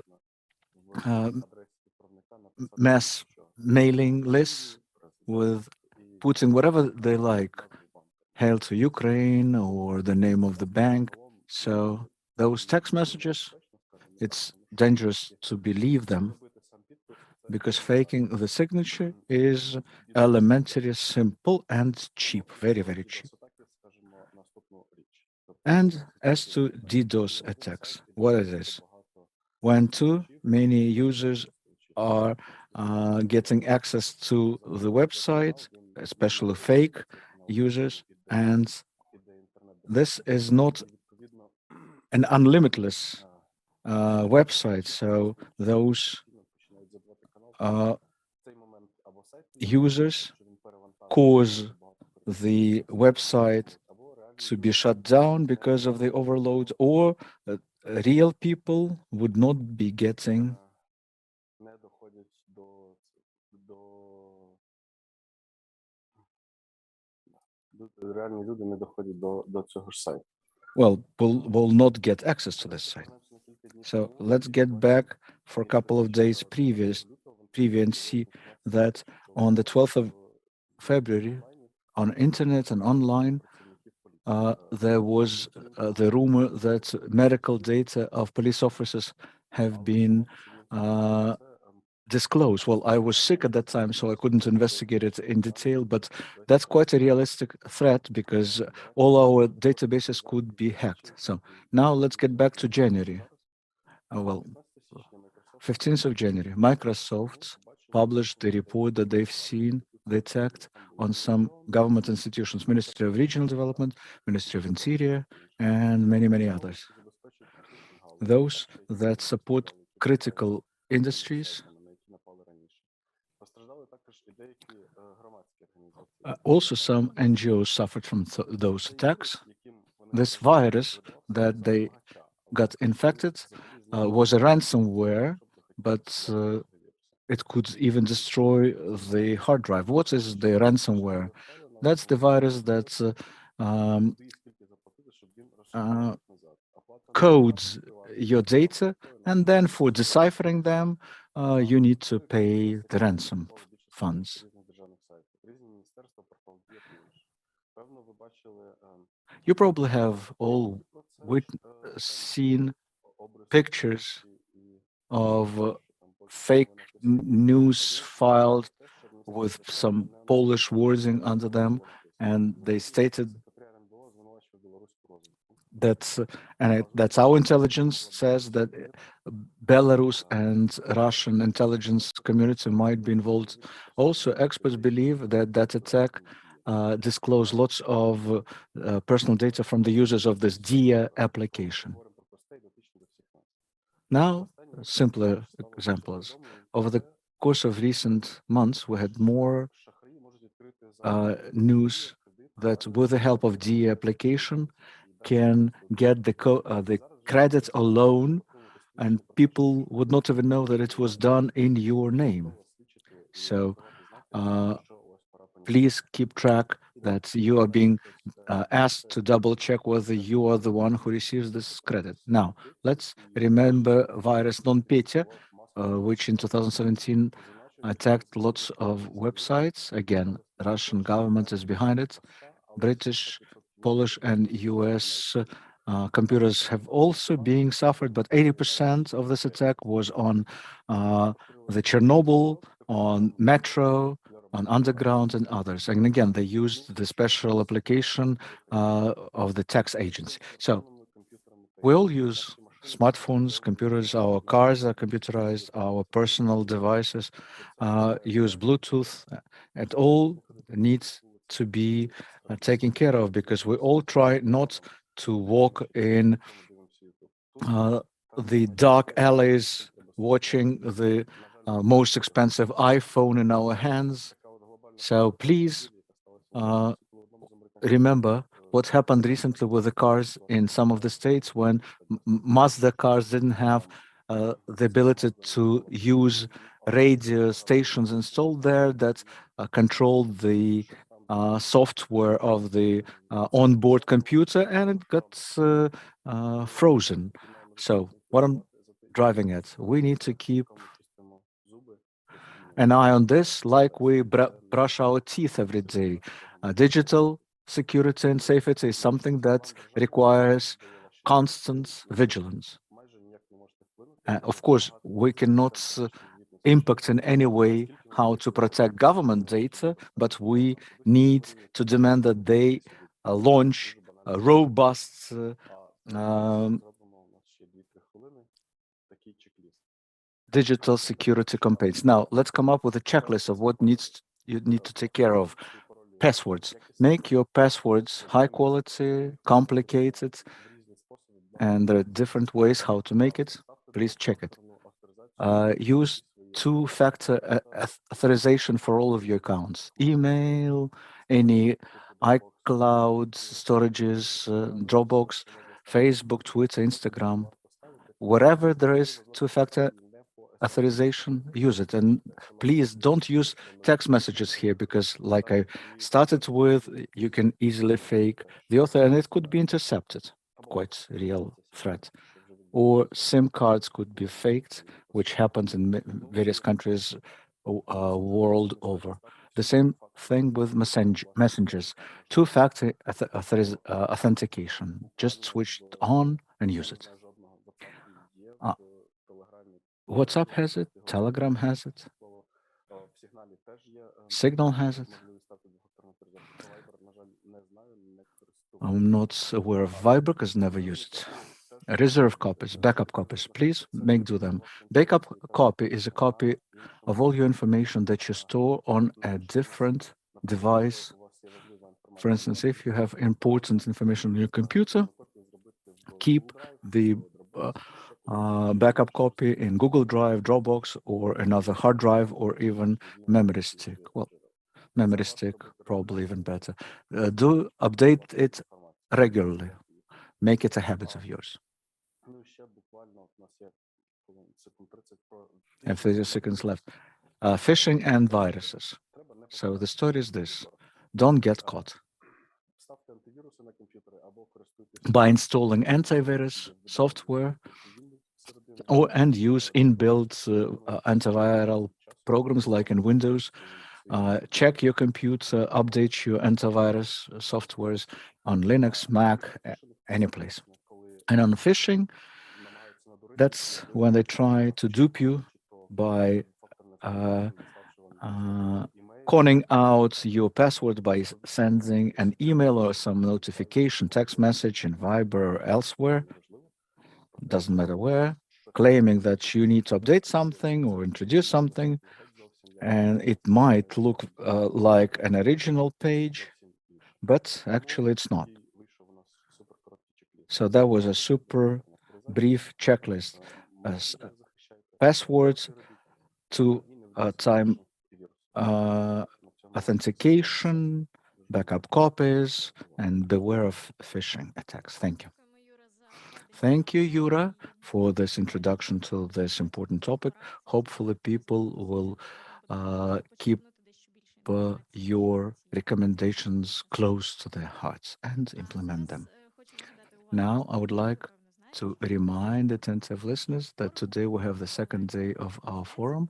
Speaker 6: mass mailing lists with putting whatever they like, hail to Ukraine or the name of the bank. So those text messages, it's dangerous to believe them because faking the signature is elementary, simple, and cheap, very, very cheap. And as to DDoS attacks, what it is? When too many users are getting access to the website, especially fake users, and this is not an unlimitless website, so those users cause the website to be shut down because of the overload, or real people would not be getting will not get access to this site. So let's get back for a couple of days preview and see that on the 12th of February, on internet and online, there was the rumor that medical data of police officers have been disclosed. Well, I was sick at that time, so I couldn't investigate it in detail, but that's quite a realistic threat because all our databases could be hacked. So now let's get back to January. Well, 15th of January, Microsoft published the report that they've seen the attack on some government institutions, Ministry of Regional Development, Ministry of Interior, and many, many others. Those that support critical industries. Also, some NGOs suffered from those attacks. This virus that they got infected was a ransomware, but it could even destroy the hard drive. What is the ransomware? That's the virus that codes your data, and then for deciphering them, you need to pay the ransom funds. You probably have all seen pictures of fake news filed with some Polish wording under them, and they stated that, that's our intelligence says that Belarus and Russian intelligence community might be involved. Also, experts believe that that attack disclosed lots of personal data from the users of this Darya application. Now, simpler examples. Over the course of recent months, we had more news that with the help of Darya application can get the credit or loan, and people would not even know that it was done in your name. So please keep track that you are being asked to double check whether you are the one who receives this credit. Now, let's remember virus NotPetya, which in 2017 attacked lots of websites. Again, Russian government is behind it. British, Polish, and US computers have also been suffered, but 80% of this attack was on the Chernobyl, on Metro, on Underground, and others. And again, they used the special application of the tax agency. So we all use smartphones, computers, our cars are computerized, our personal devices use Bluetooth. It all needs to be taken care of because we all try not to walk in the dark alleys watching the most expensive iPhone in our hands. So please remember what happened recently with the cars in some of the states when Mazda cars didn't have the ability to use radio stations installed there that controlled the software of the onboard computer, and it got frozen. So what I'm driving at, we need to keep an eye on this like we brush our teeth every day. Digital security and safety is something that requires constant vigilance. Of course, we cannot impact in any way how to protect government data, but we need to demand that they launch robust digital security campaigns. Now, let's come up with a checklist of what you need to take care of. Passwords. Make your passwords high quality, complicated, and there are different ways how to make it. Please check it. Use two-factor authorization for all of your accounts. Email, any iCloud storages, Dropbox, Facebook, Twitter, Instagram. Wherever there is two-factor authorization, use it. And please don't use text messages here because, like I started with, you can easily fake the author and it could be intercepted. Quite real threat. Or SIM cards could be faked, which happens in various countries world over. The same thing with messengers, two-factor authentication. Just switch it on and use it. WhatsApp has it, Telegram has it, Signal has it. I'm not aware of Viber because never used it. Reserve copies, backup copies, please make do them. Backup copy is a copy of all your information that you store on a different device. For instance, if you have important information on your computer, keep the backup copy in Google Drive, Dropbox, or another hard drive, or even memory stick. Well, memory stick, probably even better. Do update it regularly. Make it a habit of yours. I have 30 seconds left. Phishing and viruses. So the story is this. Don't get caught. By installing antivirus software and use inbuilt antiviral programs like in Windows. Check your computer, update your antivirus softwares on Linux, Mac, any place. And on phishing, that's when they try to dupe you by conning out your password by sending an email or some notification, text message in Viber or elsewhere, doesn't matter where, claiming that you need to update something or introduce something, and it might look like an original page, but actually it's not. So that was a super brief checklist. Passwords to time authentication, backup copies, and beware of phishing attacks. Thank you. Thank you, Yura, for this introduction to this important topic. Hopefully people will keep your recommendations close to their hearts and implement them. Now, I would like to remind attentive listeners that today we have the second day of our forum.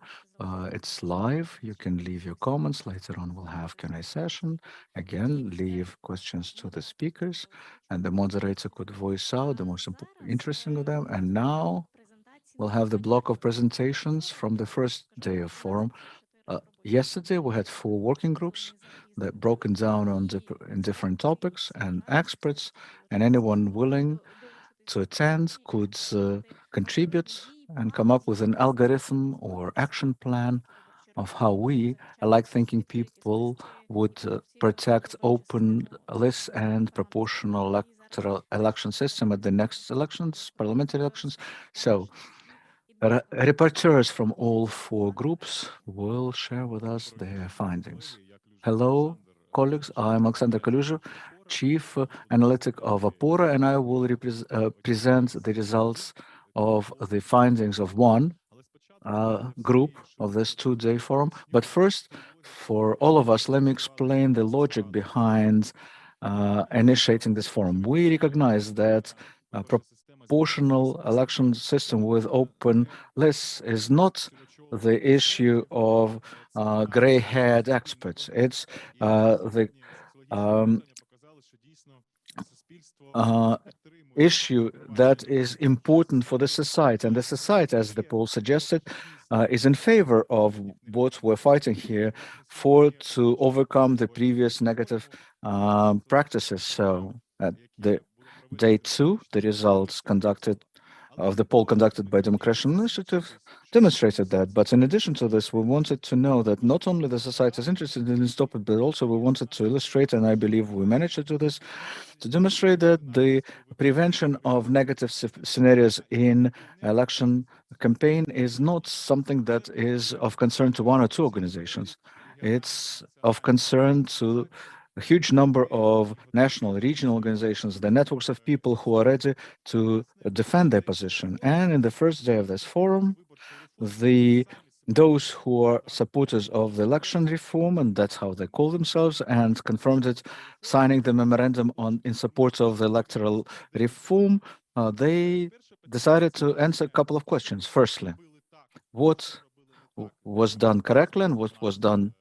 Speaker 6: It's live. You can leave your comments. Later on, we'll have Q&A session. Again, leave questions to the speakers, and the moderator could voice out the most interesting of them. And now we'll have the block of presentations from the first day of forum. Yesterday, we had 4 working groups that broken down on in different topics and experts, and anyone willing to attend could contribute and come up with an algorithm or action plan of how we, alike-thinking people, would protect open lists and proportional electoral election system at the next elections, parliamentary elections. So reporters from all 4 groups will share with us their findings. Hello, colleagues. I'm Maksym Dvorovyi, Chief Analytic of OPORA, and I will present the results of the findings of one group of this 2-day forum. But first, for all of us, let me explain the logic behind initiating this forum. We recognize that proportional election system with open lists is not the issue of gray-haired experts. It's the issue that is important for the society. And the society, as the poll suggested, is in favor of what we're fighting here for to overcome the previous negative practices. So at the day 2, the results of the poll conducted by Democratic Initiative demonstrated that. But in addition to this, we wanted to know that not only the society is interested in this topic, but also we wanted to illustrate, and I believe we managed to do this, to demonstrate that the prevention of negative scenarios in election campaign is not something that is of concern to 1 or 2 organizations. It's of concern to a huge number of national and regional organizations, the networks of people who are ready to defend their position. And in the first day of this forum, those who are supporters of the election reform, and that's how they call themselves, and confirmed it, signing the memorandum in support of the electoral reform, they decided to answer a couple of questions. Firstly, what was done correctly and what was done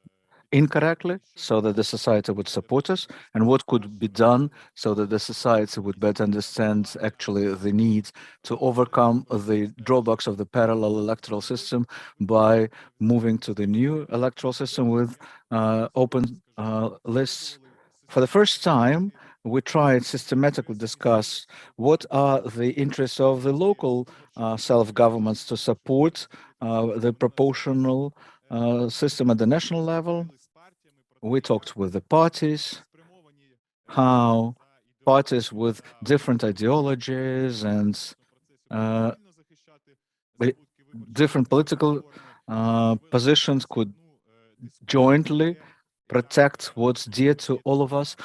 Speaker 6: incorrectly, so that the society would support us, and what could be done so that the society would better understand actually the need to overcome the drawbacks of the parallel electoral system by moving to the new electoral system with open lists. For the first time, we tried systematically discuss what are the interests of the local self-governments to support the proportional system at the national level. We talked with the parties, how parties with different ideologies and different political positions could jointly protect what's dear to all of us.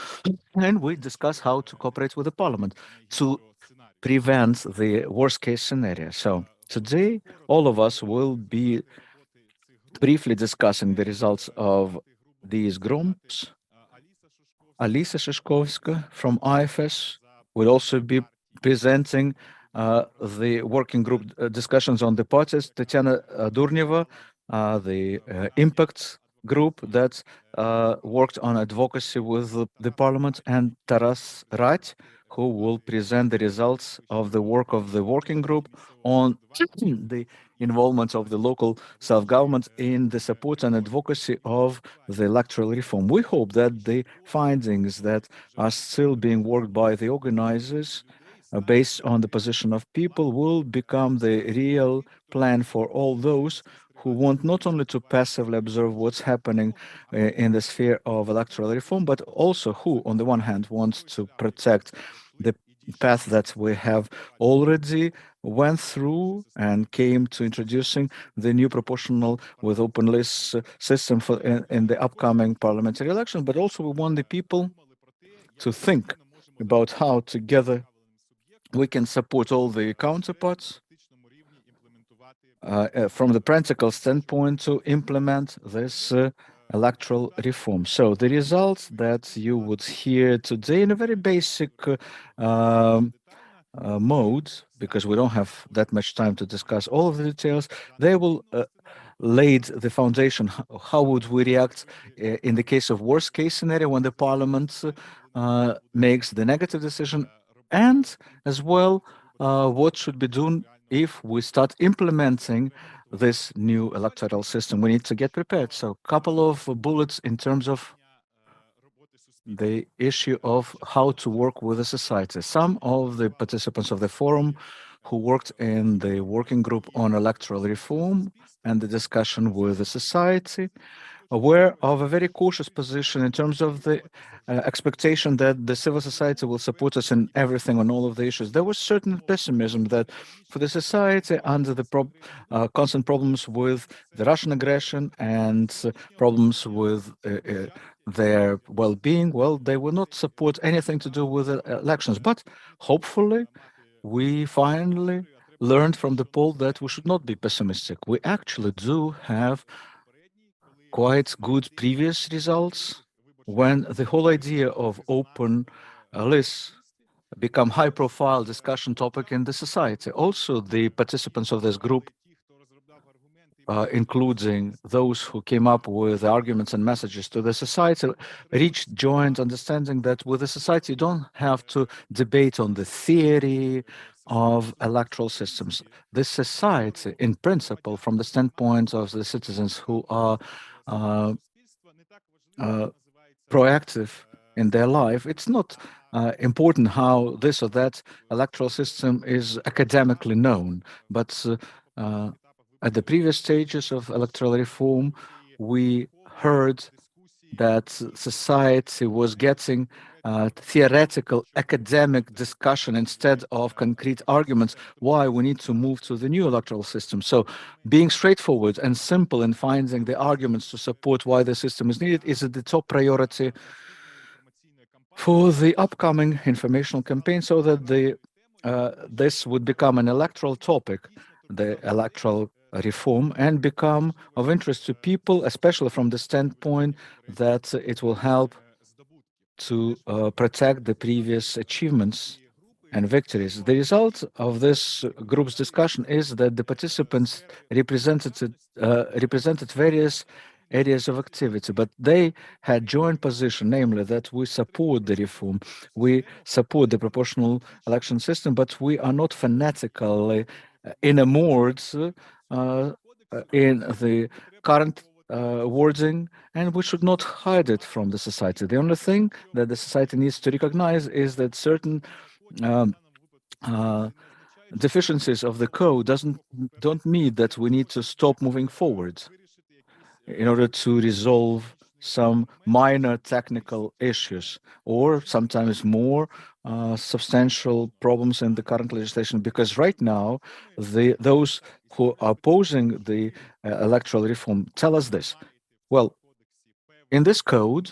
Speaker 6: And we discuss how to cooperate with the parliament to prevent the worst case scenario. So today, all of us will be briefly discussing the results of these groups. Alisa Shishkovska from IFES will also be presenting the working group discussions on the parties. Tatiana Durneva, the impact group that worked on advocacy with the parliament, and Taras Rać, who will present the results of the work of the working group on the involvement of the local self-government in the support and advocacy of the electoral reform. We hope that the findings that are still being worked by the organizers based on the position of people will become the real plan for all those who want not only to passively observe what's happening in the sphere of electoral reform, but also who, on the one hand, wants to protect the path that we have already went through and came to introducing the new proportional with open list system for in the upcoming parliamentary elections. But also we want the people to think about how together we can support all the counterparts from the practical standpoint to implement this electoral reform. So the results that you would hear today in a very basic mode, because we don't have that much time to discuss all of the details, they will laid the foundation. How would we react in the case of worst case scenario when the parliament makes the negative decision, and as well what should be done if we start implementing this new electoral system. We need to get prepared. So a couple of bullets in terms of the issue of how to work with the society. Some of the participants of the forum who worked in the working group on electoral reform and the discussion with the society were of a very cautious position in terms of the expectation that the civil society will support us in everything on all of the issues. There was certain pessimism that for the society, under the constant problems with the Russian aggression and problems with their well-being, well, they will not support anything to do with elections. But hopefully, we finally learned from the poll that we should not be pessimistic. We actually do have quite good previous results when the whole idea of open lists become high-profile discussion topic in the society. Also, the participants of this group, including those who came up with arguments and messages to the society, reached joint understanding that with the society, you don't have to debate on the theory of electoral systems. The society, in principle, from the standpoint of the citizens who are proactive in their life, it's not important how this or that electoral system is academically known. But at the previous stages of electoral reform, we heard that society was getting theoretical academic discussion instead of concrete arguments why we need to move to the new electoral system. So being straightforward and simple in finding the arguments to support why the system is needed is the top priority for the upcoming informational campaign, so that this would become an electoral topic, the electoral reform, and become of interest to people, especially from the standpoint that it will help to protect the previous achievements and victories. The result of this group's discussion is that the participants represented various areas of activity, but they had joint position, namely that we support the reform, we support the proportional election system, but we are not fanatically enamored in the current wording, and we should not hide it from the society. The only thing that the society needs to recognize is that certain deficiencies of the code don't mean that we need to stop moving forward in order to resolve some minor technical issues or sometimes more substantial problems in the current legislation, because right now those who are opposing the electoral reform tell us this. Well, in this code,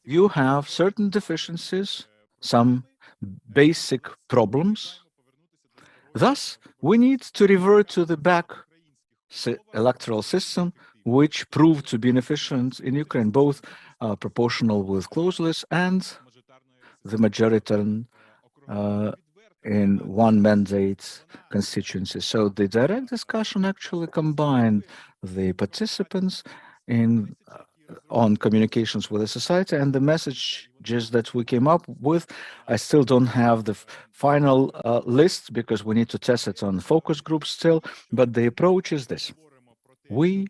Speaker 6: you have certain deficiencies, some basic problems. Thus, we need to revert to the back electoral system, which proved to be inefficient in Ukraine, both proportional with closed lists and the majoritarian in one mandate constituency. So the direct discussion actually combined the participants in on communications with the society, and the messages that we came up with, I still don't have the final list because we need to test it on focus groups still, but the approach is this. We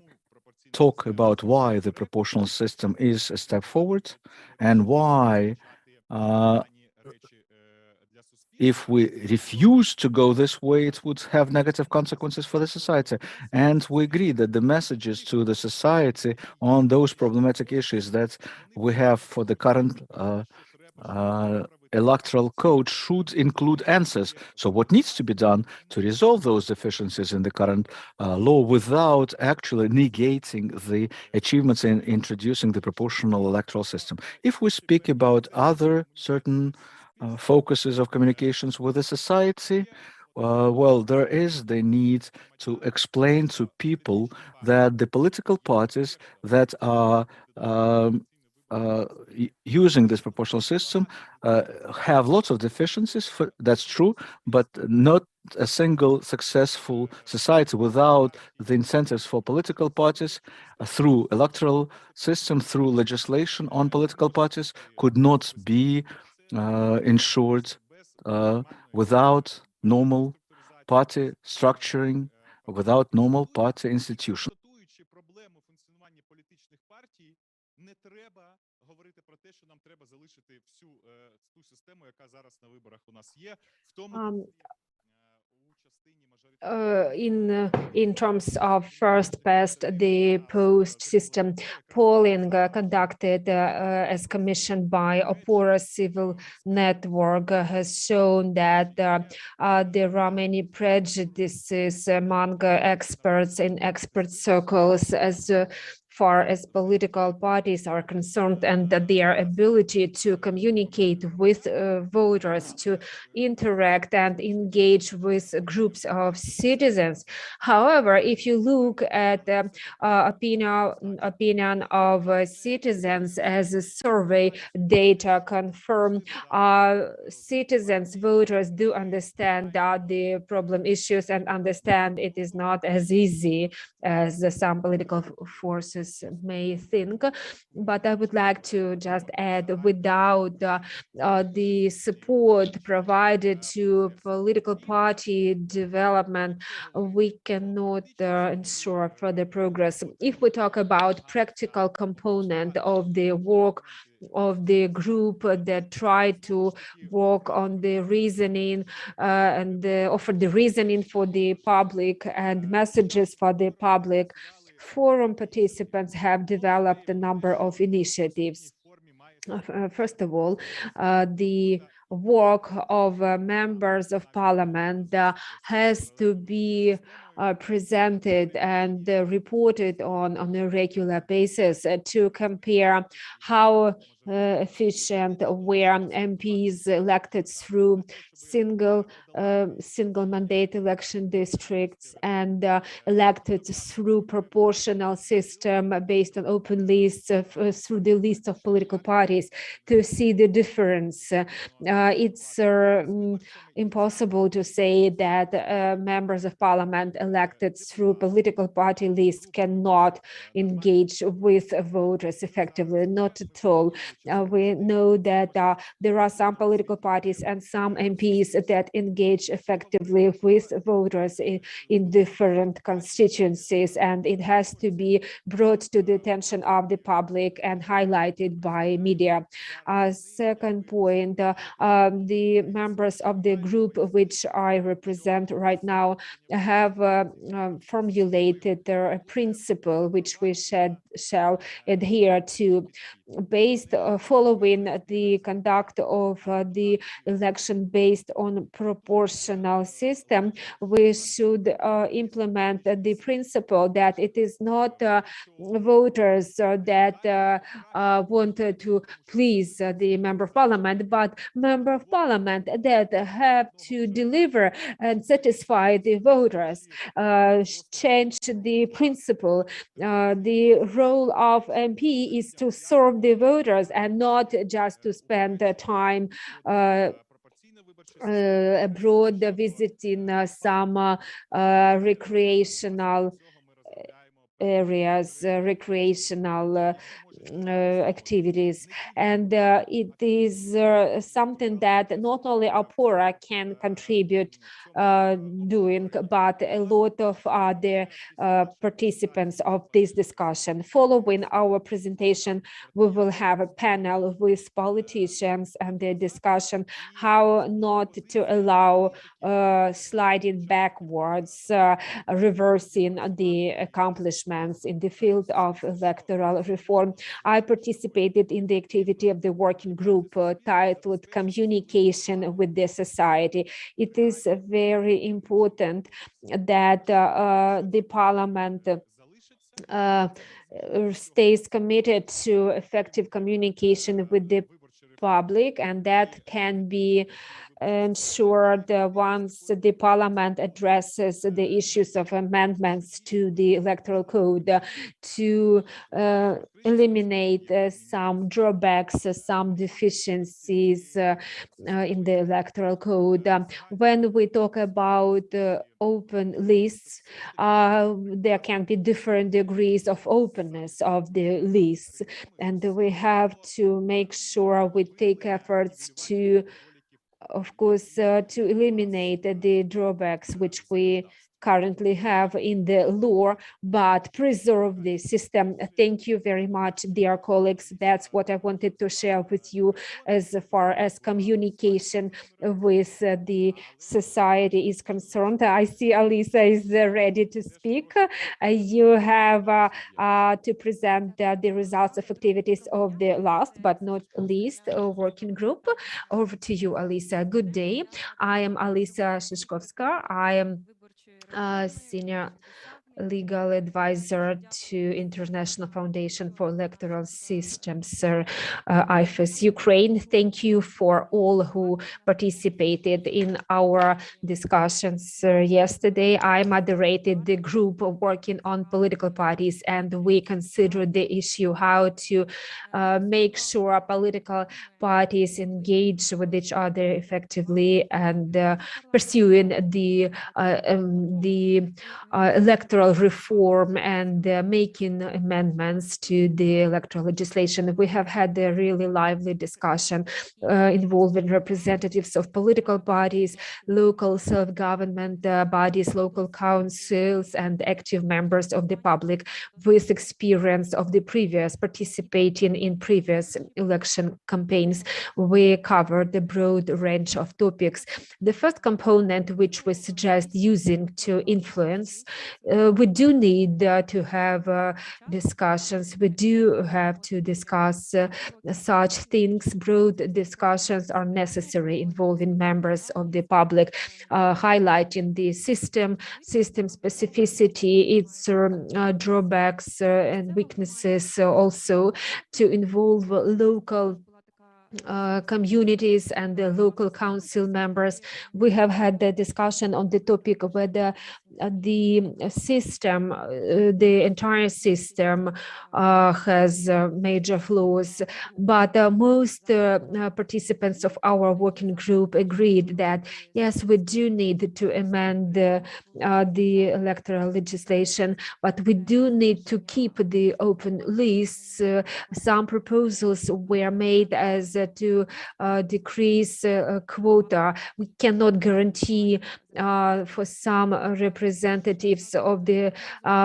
Speaker 6: talk about why the proportional system is a step forward and why if we refuse to go this way, it would have negative consequences for the society. And we agree that the messages to the society on those problematic issues that we have for the current electoral code should include answers. So what needs to be done to resolve those deficiencies in the current law without actually negating the achievements in introducing the proportional electoral system? If we speak about other certain focuses of communications with the society, well, there is the need to explain to people that the political parties that are using this proportional system have lots of deficiencies, that's true, but not a single successful society without the incentives for political parties through electoral system, through legislation on political parties could not be ensured without normal party structuring, without normal party institution.
Speaker 2: In terms of first past the post system polling conducted as commissioned by OPORA civil network has shown that there are many prejudices among experts in expert circles as far as political parties are concerned, and that their ability to communicate with voters, to interact and engage with groups of citizens. However, if you look at the opinion of citizens as a survey data confirm, citizens, voters do understand the problem issues and understand it is not as easy as some political forces may think. But I would like to just add, without the support provided to political party development, we cannot ensure further progress. If we talk about practical component of the work of the group that tried to work on the reasoning and offer the reasoning for the public and messages for the public, forum participants have developed a number of initiatives. First of all, the work of members of parliament has to be presented and reported on a regular basis to compare how efficient, where MPs elected through single mandate election districts and elected through proportional system based on open lists through the list of political parties, to see the difference. It's impossible to say that members of parliament elected through political party lists cannot engage with voters effectively. Not at all. We know that there are some political parties and some MPs that engage effectively with voters in different constituencies, and it has to be brought to the attention of the public and highlighted by media. Second point, the members of the group which I represent right now have formulated a principle which we shall adhere to, based following the conduct of the election based on proportional system. We should implement the principle that it is not voters that wanted to please the member of parliament, but member of parliament that have to deliver and satisfy the voters. Change the principle. The role of MP is to serve the voters and not just to spend time abroad visiting some recreational areas, recreational activities. And it is something that not only OPORA can contribute doing, but a lot of other participants of this discussion. Following our presentation, we will have a panel with politicians and the discussion how not to allow sliding backwards, reversing the accomplishments in the field of electoral reform. I participated in the activity of the working group titled Communication with the Society. It is very important that the parliament stays committed to effective communication with the public, and that can be ensured once the parliament addresses the issues of amendments to the electoral code to eliminate some drawbacks, some deficiencies in the electoral code. When we talk about open lists, there can be different degrees of openness of the lists, and we have to make sure we take efforts to, of course, to eliminate the drawbacks which we currently have in the law, but preserve the system. Thank you very much, dear colleagues. That's what I wanted to share with you as far as communication with the society is concerned. I see Larisa is ready to speak. You have to present the results of activities of the last but not least working group. Over to you, Larisa. Good day. I am Larisa Shishkovska. I am senior legal advisor to International Foundation for Electoral Systems, IFES Ukraine. Thank you for all who participated in our discussions yesterday. I moderated the group working on political parties, and we considered the issue how to make sure political parties engage with each other effectively and pursuing the electoral reform and making amendments to the electoral legislation. We have had a really lively discussion involving representatives of political parties, local self-government bodies, local councils, and active members of the public with experience of the previous participating in previous election campaigns. We covered a broad range of topics. The first component which we suggest using to influence we do need to have discussions. We do have to discuss such things. Broad discussions are necessary involving members of the public, highlighting the system specificity, its drawbacks and weaknesses, also to involve local communities and the local council members. We have had the discussion on the topic of whether the system, the entire system has major flaws, but most participants of our working group agreed that yes, we do need to amend the electoral legislation, but we do need to keep the open lists. Some proposals were made as to decrease quota. We cannot guarantee for some representatives of the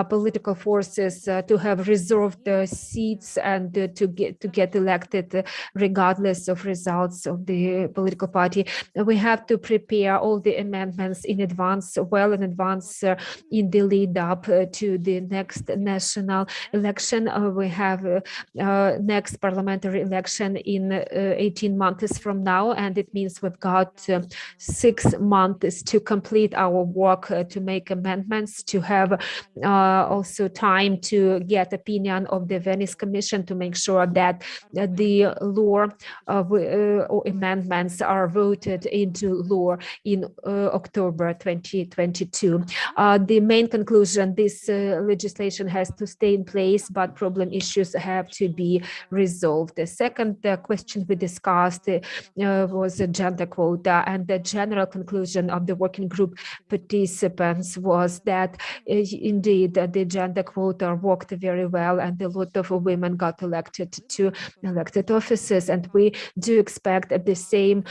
Speaker 2: political forces to have reserved seats and to get elected regardless of results of the political party. We have to prepare all the amendments in advance, well in advance, in the lead up to the next national election. We have next parliamentary election in 18 months from now, and it means we've got 6 months to complete our work, to make amendments, to have also time to get opinion of the Venice Commission to make sure that the law or amendments are voted into law in October 2022. The main conclusion, this legislation has to stay in place, but problem issues have to be resolved. The second question we discussed was a gender quota, and the general conclusion of the working group participants was that indeed the gender quota worked very well, and a lot of women got elected to elected offices, and we do expect the same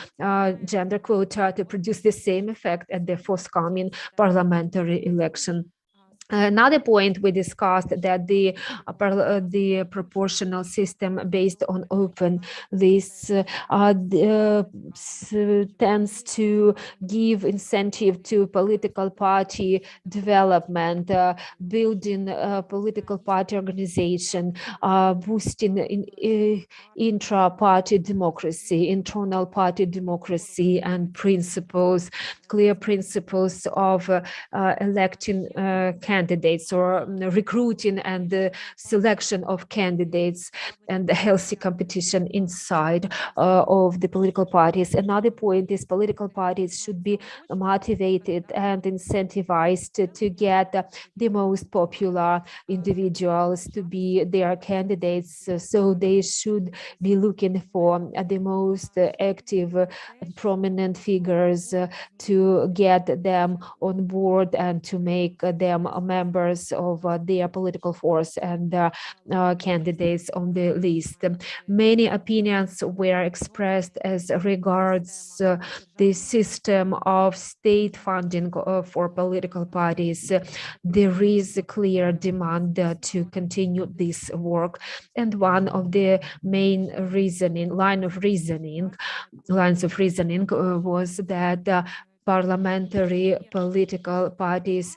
Speaker 2: gender quota to produce the same effect at the forthcoming parliamentary election. Another point we discussed that the proportional system based on open lists tends to give incentive to political party development, building political party organization, boosting intra-party democracy, internal party democracy, and clear principles of electing candidates or recruiting and selection of candidates, and the healthy competition inside of the political parties. Another point is political parties should be motivated and incentivized to get the most popular individuals to be their candidates. So they should be looking for the most active and prominent figures to get them on board and to make them members of their political force and candidates on the list. Many opinions were expressed as regards the system of state funding for political parties. There is a clear demand to continue this work, and one of the main lines of reasoning was that parliamentary political parties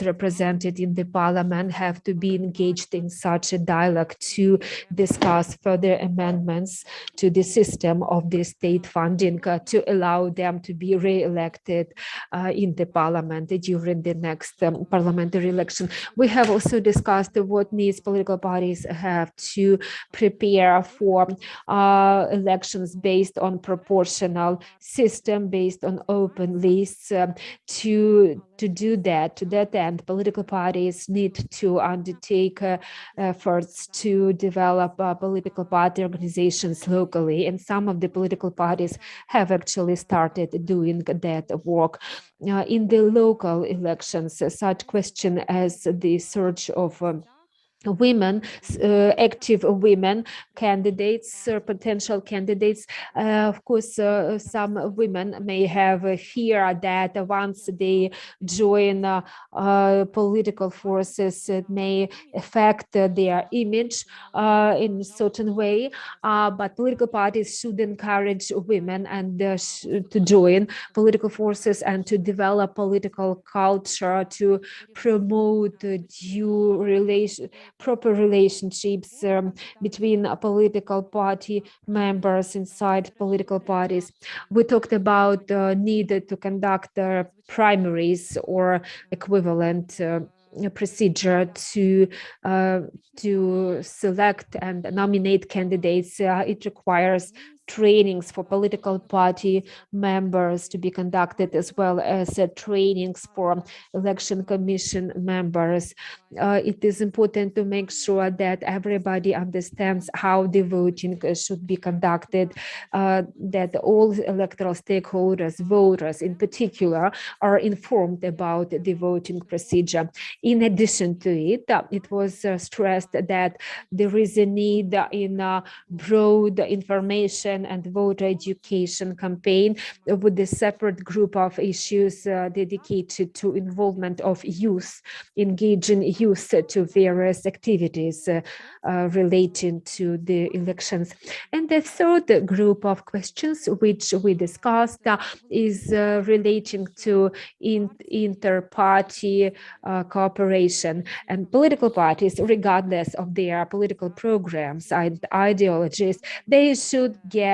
Speaker 2: represented in the parliament have to be engaged in such a dialogue to discuss further amendments to the system of the state funding to allow them to be re-elected in the parliament during the next parliamentary election. We have also discussed what needs political parties have to prepare for elections based on proportional system, based on open lists. To that end, political parties need to undertake efforts to develop political party organizations locally, and some of the political parties have actually started doing that work. In the local elections, such question as the search of women, active women candidates, potential candidates. Of course, some women may have a fear that once they join political forces, it may affect their image in a certain way. But political parties should encourage women and to join political forces and to develop political culture, to promote proper relationships between political party members inside political parties. We talked about the need to conduct primaries or equivalent procedure to select and nominate candidates. It requires trainings for political party members to be conducted, as well as trainings for election commission members. It is important to make sure that everybody understands how the voting should be conducted, that all electoral stakeholders, voters in particular, are informed about the voting procedure. In addition to it, it was stressed that there is a need in broad information and voter education campaign with a separate group of issues dedicated to involvement of youth, engaging youth to various activities relating to the elections. And the third group of questions which we discussed is relating to inter-party cooperation, and political parties, regardless of their political programs and ideologies, they should get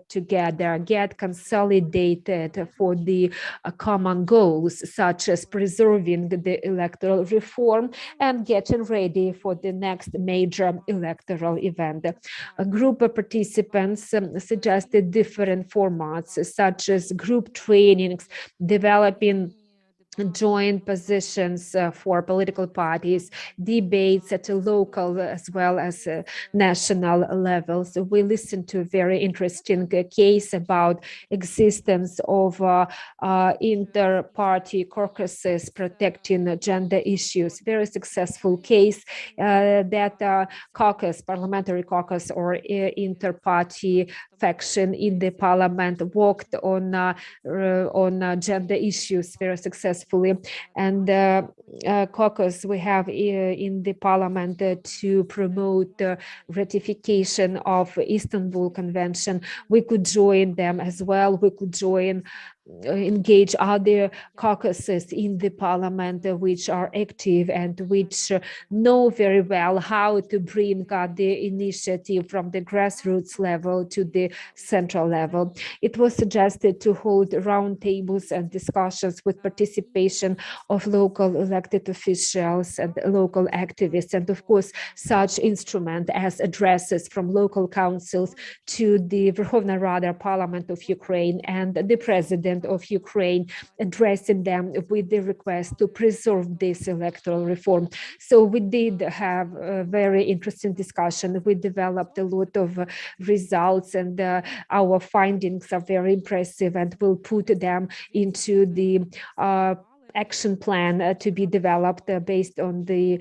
Speaker 2: together, get consolidated for the common goals, such as preserving the electoral reform and getting ready for the next major electoral event. A group of participants suggested different formats, such as group trainings, developing joint positions for political parties, debates at a local as well as national level. So we listened to a very interesting case about existence of inter-party caucuses protecting gender issues. Very successful case that caucus, parliamentary caucus or inter-party faction in the parliament worked on gender issues very successfully. And caucus we have in the parliament to promote ratification of Istanbul Convention. We could join them as well. We could engage other caucuses in the parliament which are active and which know very well how to bring the initiative from the grassroots level to the central level. It was suggested to hold roundtables and discussions with participation of local elected officials and local activists, and of course such instrument as addresses from local councils to the Verkhovna Rada Parliament of Ukraine and the President of Ukraine, addressing them with the request to preserve this electoral reform. So we did have a very interesting discussion. We developed a lot of results, and our findings are very impressive, and we'll put them into the action plan to be developed based on the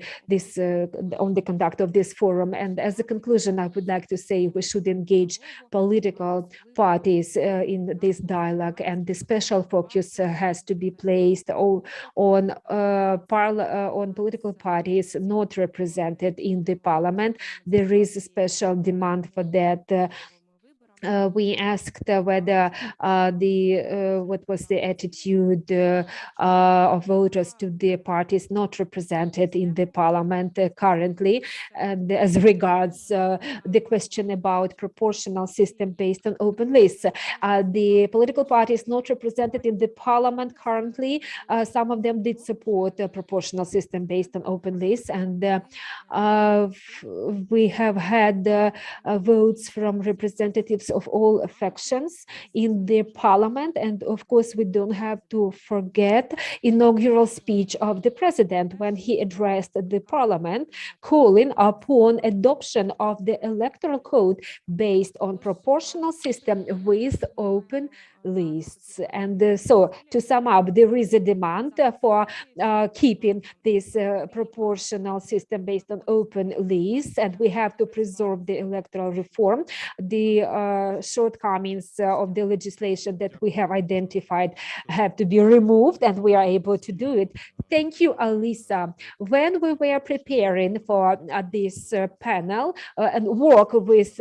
Speaker 2: conduct of this forum. And as a conclusion, I would like to say we should engage political parties in this dialogue, and the special focus has to be placed on political parties not represented in the parliament. There is a special demand for that. We asked whether what was the attitude of voters to the parties not represented in the parliament currently, and as regards the question about proportional system based on open lists. The political parties not represented in the parliament currently, some of them did support a proportional system based on open lists, and we have had votes from representatives of all factions in the parliament. And of course, we don't have to forget inaugural speech of the president when he addressed the parliament, calling upon adoption of the electoral code based on proportional system with open lists. And so to sum up, there is a demand for keeping this proportional system based on open lists, and we have to preserve the electoral reform. The shortcomings of the legislation that we have identified have to be removed, and we are able to do it. Thank you, Larisa. When we were preparing for this panel and work with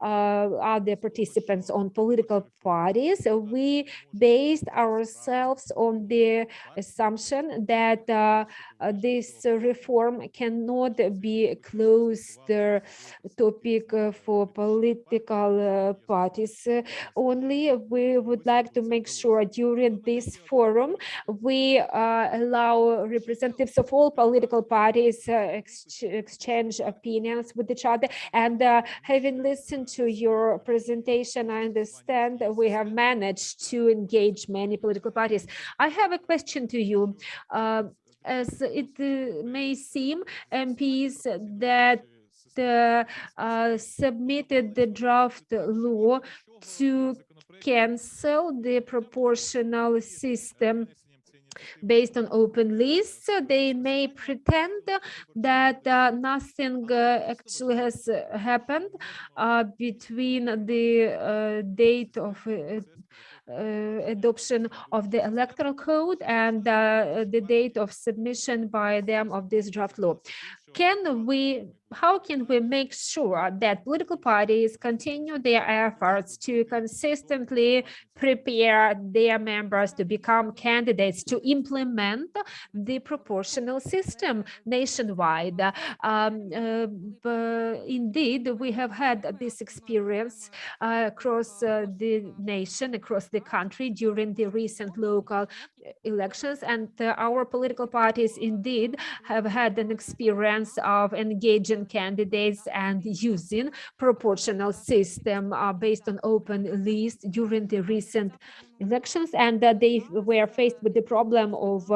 Speaker 2: other participants on political parties, we based ourselves on the assumption that this reform cannot be a closed topic for political parties only. We would like to make sure during this forum we allow representatives of all political parties exchange opinions with each other. And having listened to your presentation, I understand that we have managed to engage many political parties. I have a question to you. As it may seem, MPs that submitted the draft law to cancel the proportional system based on open lists, they may pretend that nothing actually has happened between the date of adoption of the electoral code and the date of submission by them of this draft law. How can we make sure that political parties continue their efforts to consistently prepare their members to become candidates to implement the proportional system nationwide? Indeed, we have had this experience across the nation, across the country during the recent local elections, and our political parties indeed have had an experience of engaging candidates and using proportional system based on open lists during the recent elections, and they were faced with the problem of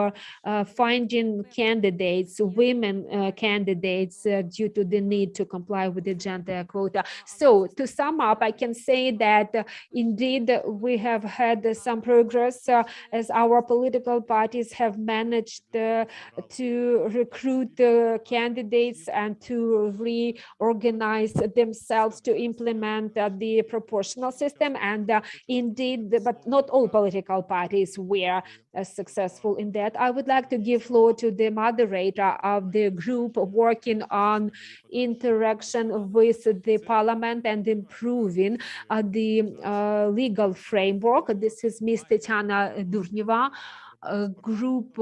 Speaker 2: finding candidates, women candidates, due to the need to comply with the gender quota. So to sum up, I can say that indeed we have had some progress as our political parties have managed to recruit candidates and to reorganize themselves to implement the proportional system. And indeed, but not all political parties were successful in that. I would like to give floor to the moderator of the group working on interaction with the parliament and improving the legal framework. This is Ms. Tanya Herasymova, a group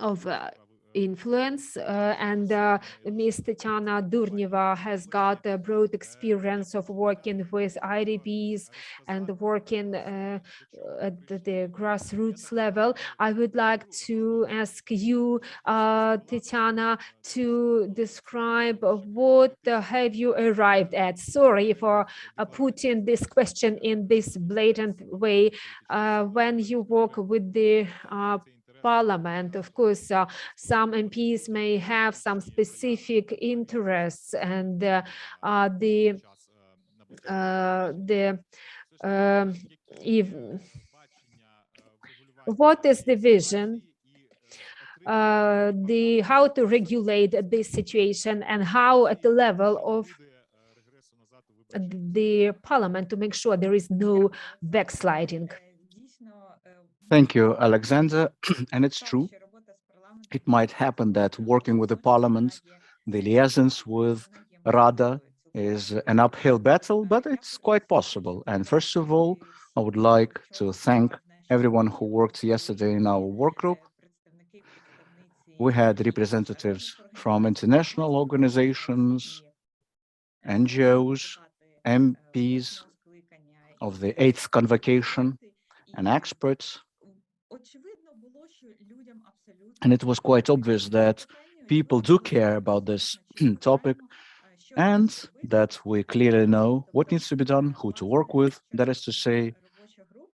Speaker 2: of influence, and Ms. Tanya Herasymova has got a broad experience of working with IDPs and working at the grassroots level. I would like to ask you, Tatiana, to describe what have you arrived at. Sorry for putting this question in this blatant way. When you work with the Parliament, of course, some MPs may have some specific interests, and what is the vision, how to regulate this situation, and how at the level of the Parliament to make sure there is no backsliding.
Speaker 6: Thank you, Alexander. And it's true, it might happen that working with the parliament, the liaisons with Rada is an uphill battle, but it's quite possible. And first of all, I would like to thank everyone who worked yesterday in our work group. We had representatives from international organizations, NGOs, MPs of the 8th convocation, and experts. And it was quite obvious that people do care about this topic, and that we clearly know what needs to be done, who to work with. That is to say,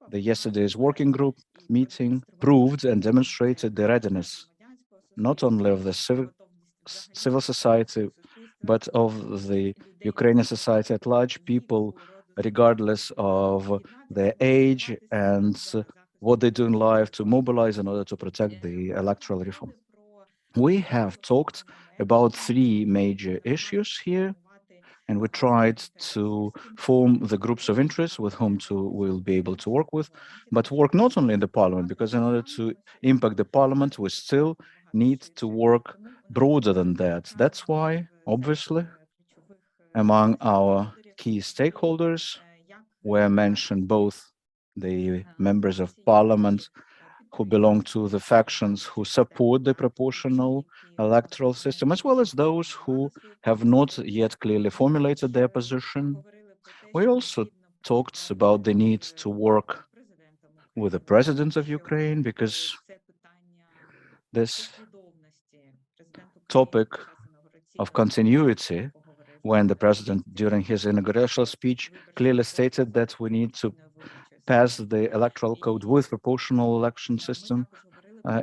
Speaker 6: the yesterday's working group meeting proved and demonstrated the readiness, not only of the civil society, but of the Ukrainian society at large, people regardless of their age and what they do in life, to mobilize in order to protect the electoral reform. We have talked about three major issues here, and we tried to form the groups of interest with whom we'll be able to work with, but work not only in the parliament, because in order to impact the parliament, we still need to work broader than that. That's why, obviously, among our key stakeholders were mentioned both the members of parliament who belong to the factions who support the proportional electoral system, as well as those who have not yet clearly formulated their position. We also talked about the need to work with the president of Ukraine, because this topic of continuity, when the president, during his inaugural speech, clearly stated that we need to pass the electoral code with proportional election system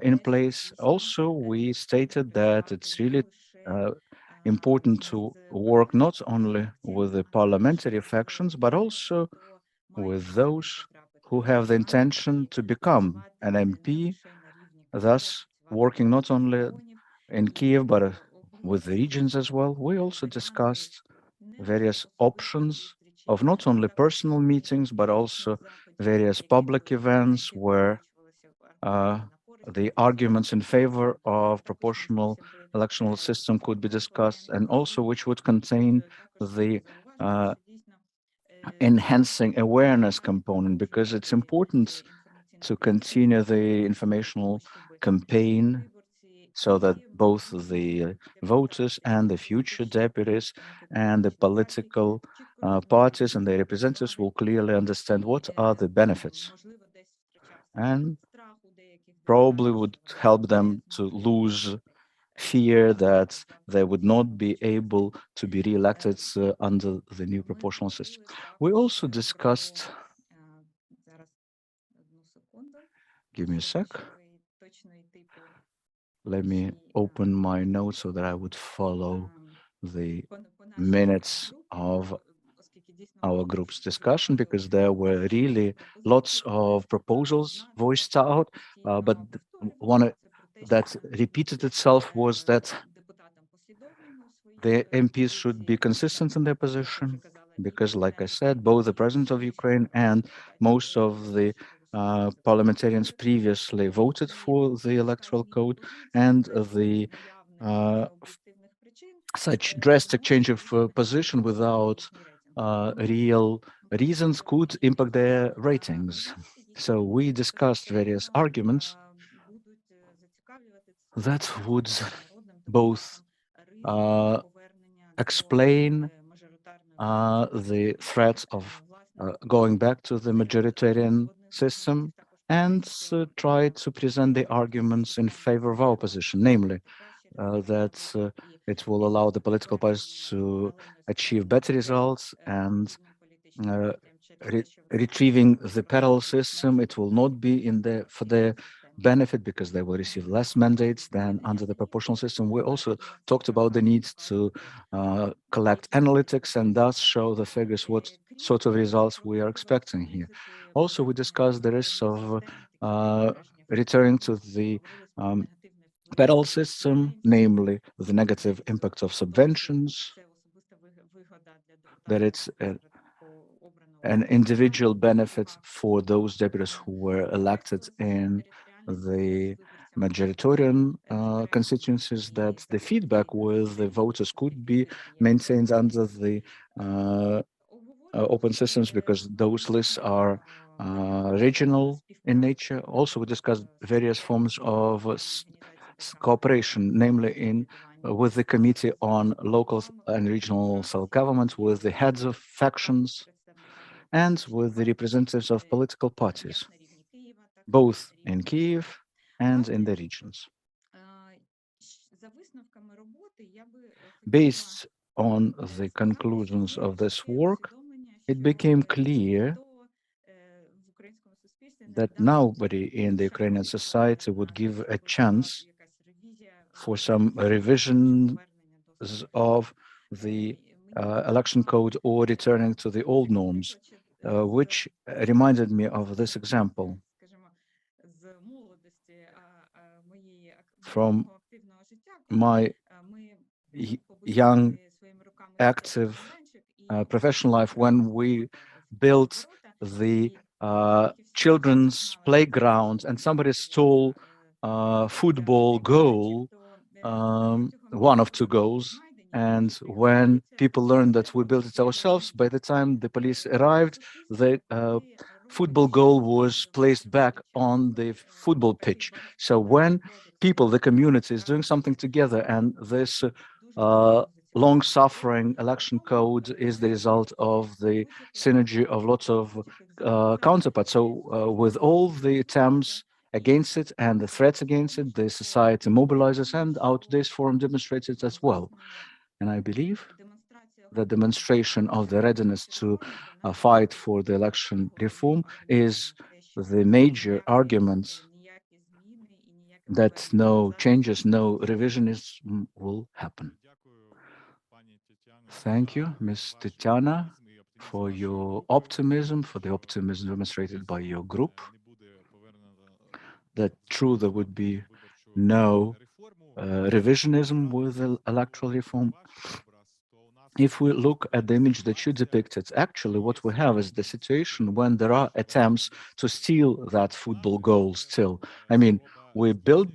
Speaker 6: in place. Also, we stated that it's really important to work not only with the parliamentary factions, but also with those who have the intention to become an MP, thus working not only in Kiev, but with the regions as well. We also discussed various options of not only personal meetings, but also various public events where the arguments in favor of proportional electoral system could be discussed, and also which would contain the enhancing awareness component, because it's important to continue the informational campaign so that both the voters and the future deputies and the political parties and their representatives will clearly understand what are the benefits, and probably would help them to lose fear that they would not be able to be re-elected under the new proportional system. We also discussed, give me a sec, let me open my notes so that I would follow the minutes of our group's discussion, because there were really lots of proposals voiced out, but one that repeated itself was that the MPs should be consistent in their position, because, like I said, both the president of Ukraine and most of the parliamentarians previously voted for the electoral code, and the such drastic change of position without real reasons could impact their ratings. So we discussed various arguments that would both explain the threat of going back to the majoritarian system, and try to present the arguments in favor of our position, namely that it will allow the political parties to achieve better results, and retrieving the parallel system, it will not be for their benefit, because they will receive less mandates than under the proportional system. We also talked about the need to collect analytics and thus show the figures what sort of results we are expecting here. Also, we discussed the risks of returning to the parallel system, namely the negative impact of subventions, that it's an individual benefit for those deputies who were elected in the majoritarian constituencies, that the feedback with the voters could be maintained under the open systems, because those lists are regional in nature. Also, we discussed various forms of cooperation, namely with the Committee on Local and Regional Self-Government, with the heads of factions, and with the representatives of political parties, both in Kyiv and in the regions. Based on the conclusions of this work, it became clear that nobody in the Ukrainian society would give a chance for some revisions of the election code or returning to the old norms, which reminded me of this example. From my young, active professional life, when we built the children's playground and somebody stole football goal, one of two goals. And when people learned that we built it ourselves, by the time the police arrived, the football goal was placed back on the football pitch. So when people, the community is doing something together, and this long-suffering election code is the result of the synergy of lots of counterparts. So with all the attempts against it and the threats against it, the society mobilizes, and our today's forum demonstrates it as well. And I believe the demonstration of the readiness to fight for the election reform is the major argument that no changes, no revisionism will happen. Thank you, Ms. Tatiana, for your optimism, for the optimism demonstrated by your group. That true, there would be no revisionism with the electoral reform. If we look at the image that you depicted, actually what we have is the situation when there are attempts to steal that football goal still. I mean, we built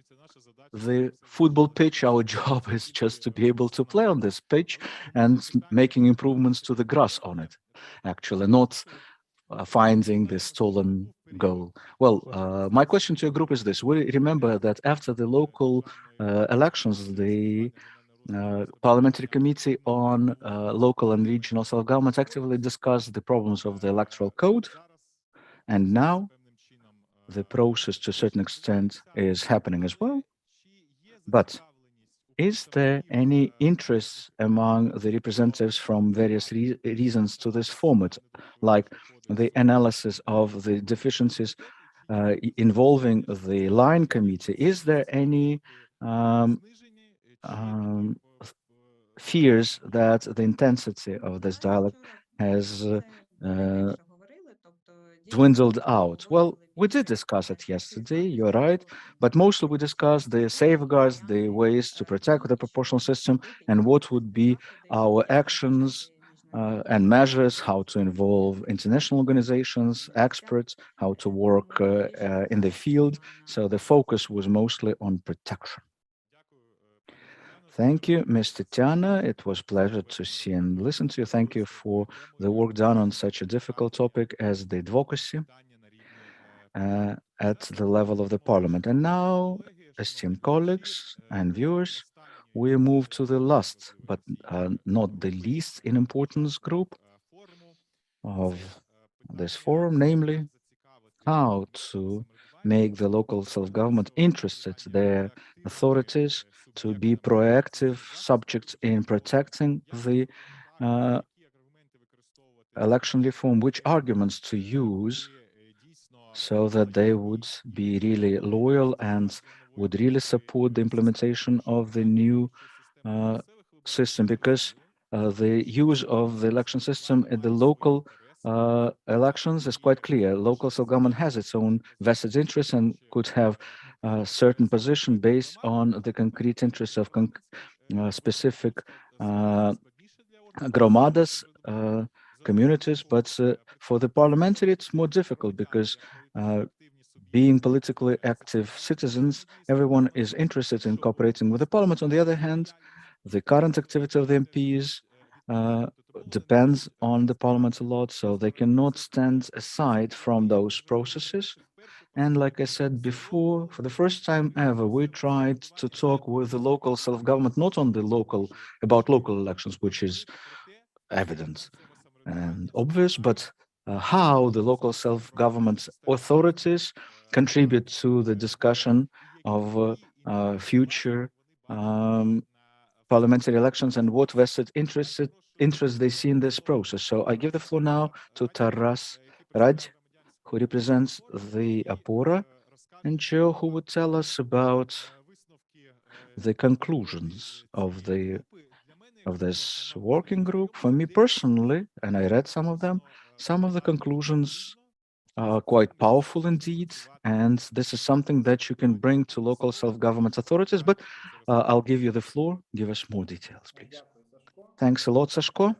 Speaker 6: the football pitch. Our job is just to be able to play on this pitch and making improvements to the grass on it, actually, not finding the stolen goal. Well, my question to your group is this. We remember that after the local elections, the Parliamentary Committee on Local and Regional Self-Government actively discussed the problems of the electoral code. And now the process to a certain extent is happening as well. But is there any interest among the representatives from various reasons to this format, like the analysis of the deficiencies involving the line committee? Is there any fears that the intensity of this dialogue has dwindled out? Well, we did discuss it yesterday, you're right, but mostly we discussed the safeguards, the ways to protect the proportional system, and what would be our actions and measures, how to involve international organizations, experts, how to work in the field. So the focus was mostly on protection. Thank you, Ms. Tatiana. It was a pleasure to see and listen to you. Thank you for the work done on such a difficult topic as the advocacy at the level of the parliament. And now, esteemed colleagues and viewers, we move to the last, but not the least in importance group of this forum, namely how to make the local self-government interested, their authorities, to be proactive subjects in protecting the election reform, which arguments to use so that they would be really loyal and would really support the implementation of the new system, because the use of the election system at the local elections is quite clear. Local self-government has its own vested interests and could have a certain position based on the concrete interests of specific gromadas, communities. But for the parliamentary, it's more difficult because being politically active citizens, everyone is interested in cooperating with the parliament. On the other hand, the current activity of the MPs depends on the parliament a lot, so they cannot stand aside from those processes. And like I said before, for the first time ever, we tried to talk with the local self-government, not on the about local elections, which is evident and obvious, but how the local self-government authorities contribute to the discussion of future parliamentary elections and what vested interests they see in this process. So I give the floor now to Taras Rad, who represents the OPORA NGO, who would tell us about the conclusions of the of this working group. For me personally, and I read some of them, some of the conclusions are quite powerful indeed, and this is something that you can bring to local self-government authorities, but I'll give you the floor. Give us more details, please. Thanks a lot, Sashko.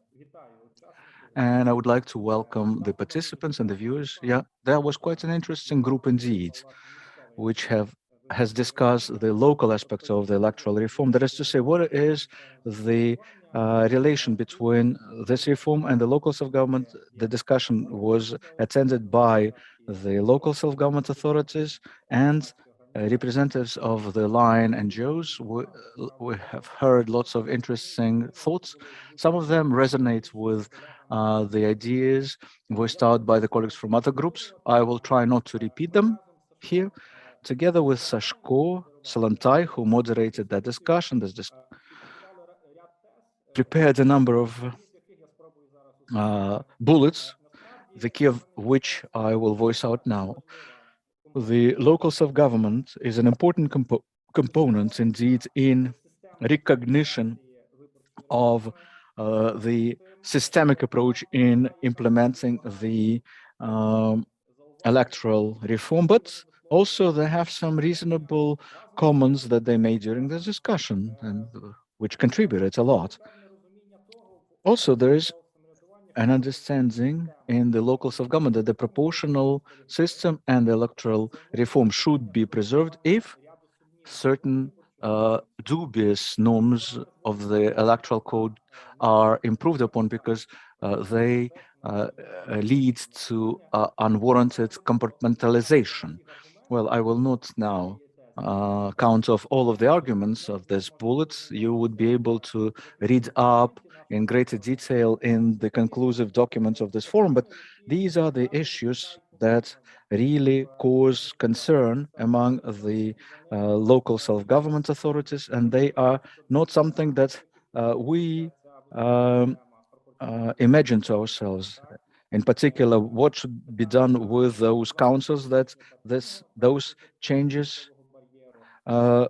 Speaker 6: And I would like to welcome the participants and the viewers. Yeah, that was quite an interesting group indeed, which has discussed the local aspects of the electoral reform. That is to say, what is the relation between this reform and the local self-government? The discussion was attended by the local self-government authorities and representatives of the line NGOs. We have heard lots of interesting thoughts. Some of them resonate with the ideas voiced out by the colleagues from other groups. I will try not to repeat them here. Together with Sashko Salantai, who moderated that discussion, prepared a number of bullets, the key of which I will voice out now. The local self-government is an important component indeed in recognition of the systemic approach in implementing the electoral reform, but also they have some reasonable comments that they made during this discussion and which contributed a lot. Also, there is an understanding in the local self-government that the proportional system and the electoral reform should be preserved if certain dubious norms of the electoral code are improved upon, because they lead to unwarranted compartmentalization. Well, I will not now count off all of the arguments of this bullet. You would be able to read up in greater detail in the conclusive documents of this forum, but these are the issues that really cause concern among the local self-government authorities, and they are not something that we imagine to ourselves. In particular, what should be done with those councils that those changes, the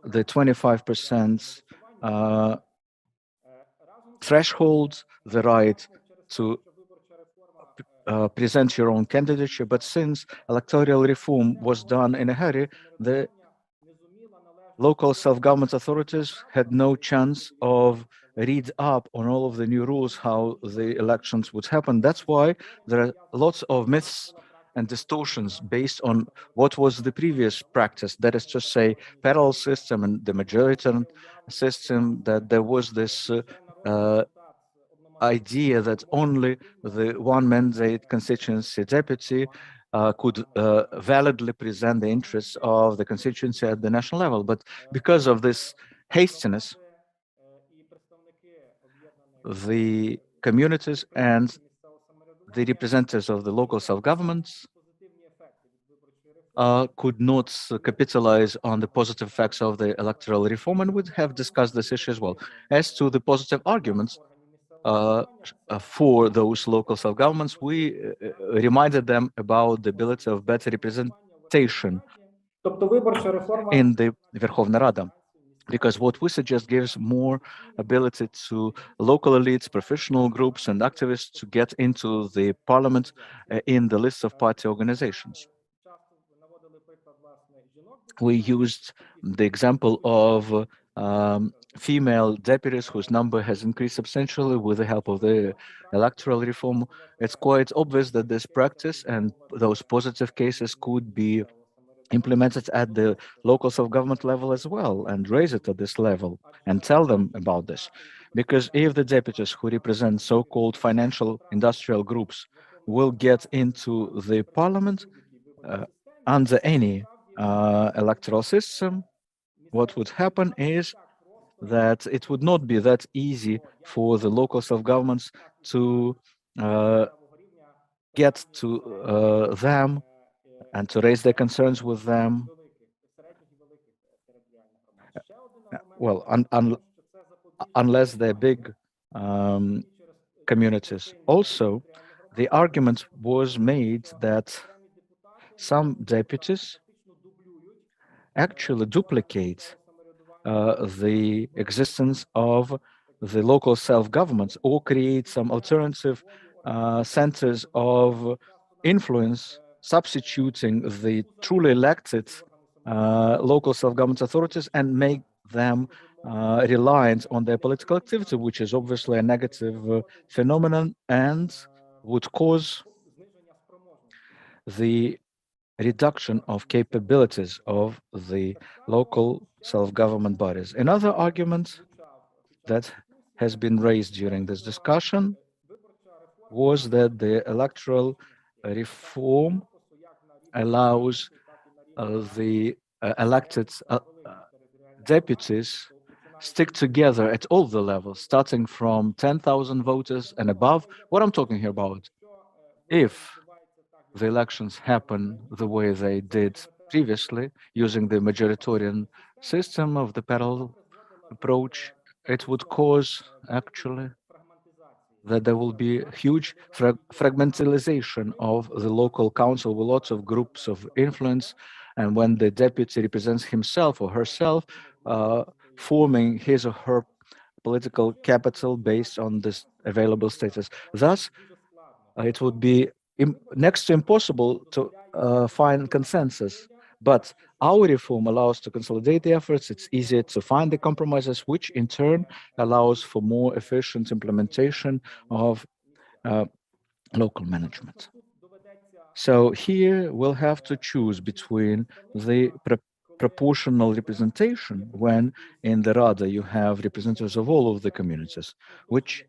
Speaker 6: 25% threshold, the right to present your own candidature. But since electoral reform was done in a hurry, the local self-government authorities had no chance of read up on all of the new rules, how the elections would happen. That's why there are lots of myths and distortions based on what was the previous practice. That is to say, parallel system and the majority system, that there was this idea that only the one mandate constituency deputy could validly present the interests of the constituency at the national level. But because of this hastiness, the communities and the representatives of the local self-governments could not capitalize on the positive effects of the electoral reform, and we have discussed this issue as well. As to the positive arguments for those local self-governments, we reminded them about the ability of better representation in the Verkhovna Rada, because what we suggest gives more ability to local elites, professional groups, and activists to get into the parliament in the list of party organizations. We used the example of female deputies whose number has increased substantially with the help of the electoral reform. It's quite obvious that this practice and those positive cases could be implemented at the local self-government level as well, and raise it at this level and tell them about this. Because if the deputies who represent so-called financial industrial groups will get into the parliament under any electoral system, what would happen is that it would not be that easy for the local self-governments to get to them and to raise their concerns with them. Well, unless they're big communities. Also, the argument was made that some deputies actually duplicate the existence of the local self-governments or create some alternative centers of influence, substituting the truly elected local self-government authorities and make them reliant on their political activity, which is obviously a negative phenomenon and would cause the reduction of capabilities of the local self-government bodies. Another argument that has been raised during this discussion was that the electoral reform allows the elected deputies stick together at all the levels, starting from 10,000 voters and above. What I'm talking here about, if the elections happen the way they did previously, using the majoritarian system of the parallel approach, it would cause actually that there will be a huge fragmentalization of the local council with lots of groups of influence. And when the deputy represents himself or herself, forming his or her political capital based on this available status. Thus, it would be next to impossible to find consensus. But our reform allows to consolidate the efforts. It's easier to find the compromises, which in turn allows for more efficient implementation of local management. So here we'll have to choose between the proportional representation, when in the Rada you have representatives of all of the communities, which